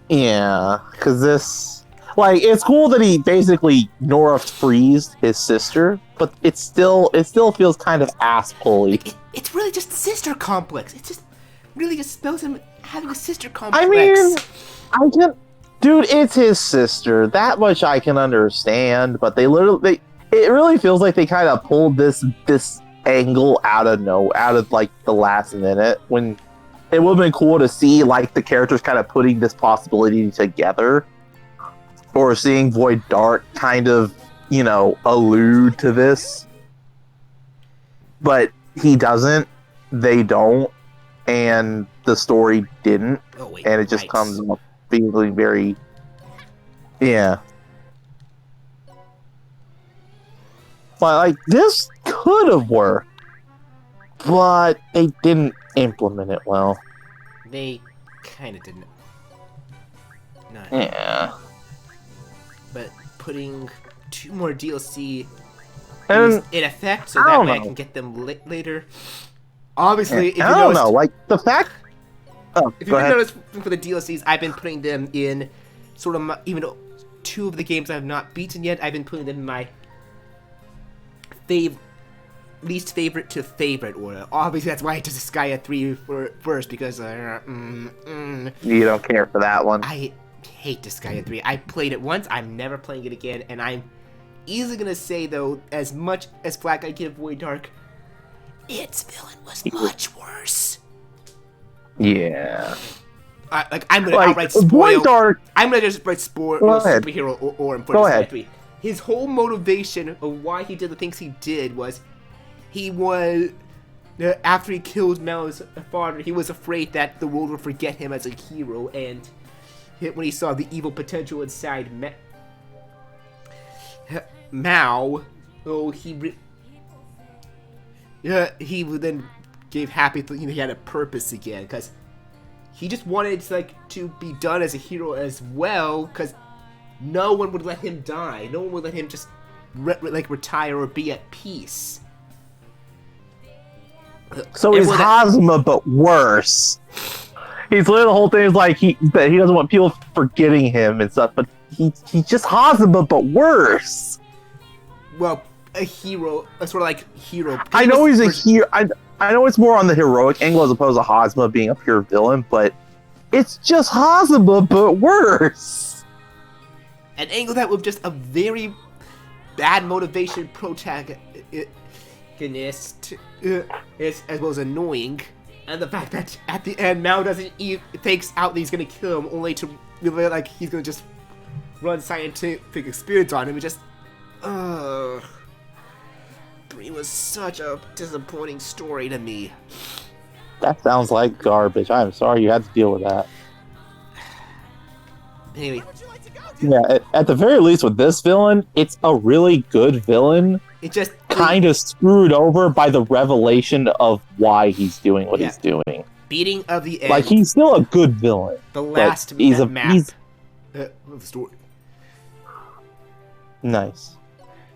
Yeah, because this... Like, it's cool that he basically Nora freezed his sister, but it still feels kind of ass-pully. It's really just sister complex. It's just really just spells him having a sister complex. I mean, dude, it's his sister. That much I can understand, but it really feels like they kind of pulled this angle out of like the last minute, when it would have been cool to see like the characters kind of putting this possibility together, or seeing Void Dark kind of, allude to this. But he doesn't, they don't, and the story didn't, and it just comes up feeling very, yeah. But like, this could have worked, but they didn't implement it well. They kind of didn't. Yeah. But putting 2 more DLC And in effect, so I that don't way I know. can get them later. Obviously, if you I don't noticed, know, like the fact. Oh, if go you've ahead. noticed for the DLCs, I've been putting them in sort of my, even though 2 of the games I have not beaten yet, I've been putting them in my least favorite to favorite order. Obviously, that's why I did Disgaea 3 first, because You don't care for that one. I hate Disgaea 3. I played it once, I'm never playing it again, and I'm easily gonna say, though, as much as flack I give Void Dark, its villain was much worse. Yeah. I'm gonna Like, outright spoil. Void Dark. I'm gonna just outright spoil Go ahead. superhero or for Go Disgaea ahead. 3. His whole motivation of why he did the things he did was he was after he killed Mel's father, he was afraid that the world would forget him as a hero, and when he saw the evil potential inside Mao, he then gave Happy he had a purpose again, because he just wanted to be done as a hero as well, because no one would let him die. No one would let him just retire or be at peace. So he's Hazuma, but worse. He's literally the whole thing is like that he doesn't want people forgetting him and stuff, but he's just Hazuma, but worse. Well, a hero, a sort of hero. I know he's a hero. I know it's more on the heroic angle as opposed to Hazuma being a pure villain, but it's just Hazuma, but worse. An angle that with just a very bad motivation protagonist is as well as annoying, and the fact that at the end Mao doesn't takes out that he's gonna kill him, only to reveal he's gonna just run scientific experiments on him. It just 3 was such a disappointing story to me. That sounds like garbage. I'm sorry you had to deal with that. Anyway. Yeah, at the very least with this villain, it's a really good villain. It just kind of screwed over by the revelation of why he's doing what he's doing. Beating of the end. Like, he's still a good villain. The last he's map he's of the story. nice.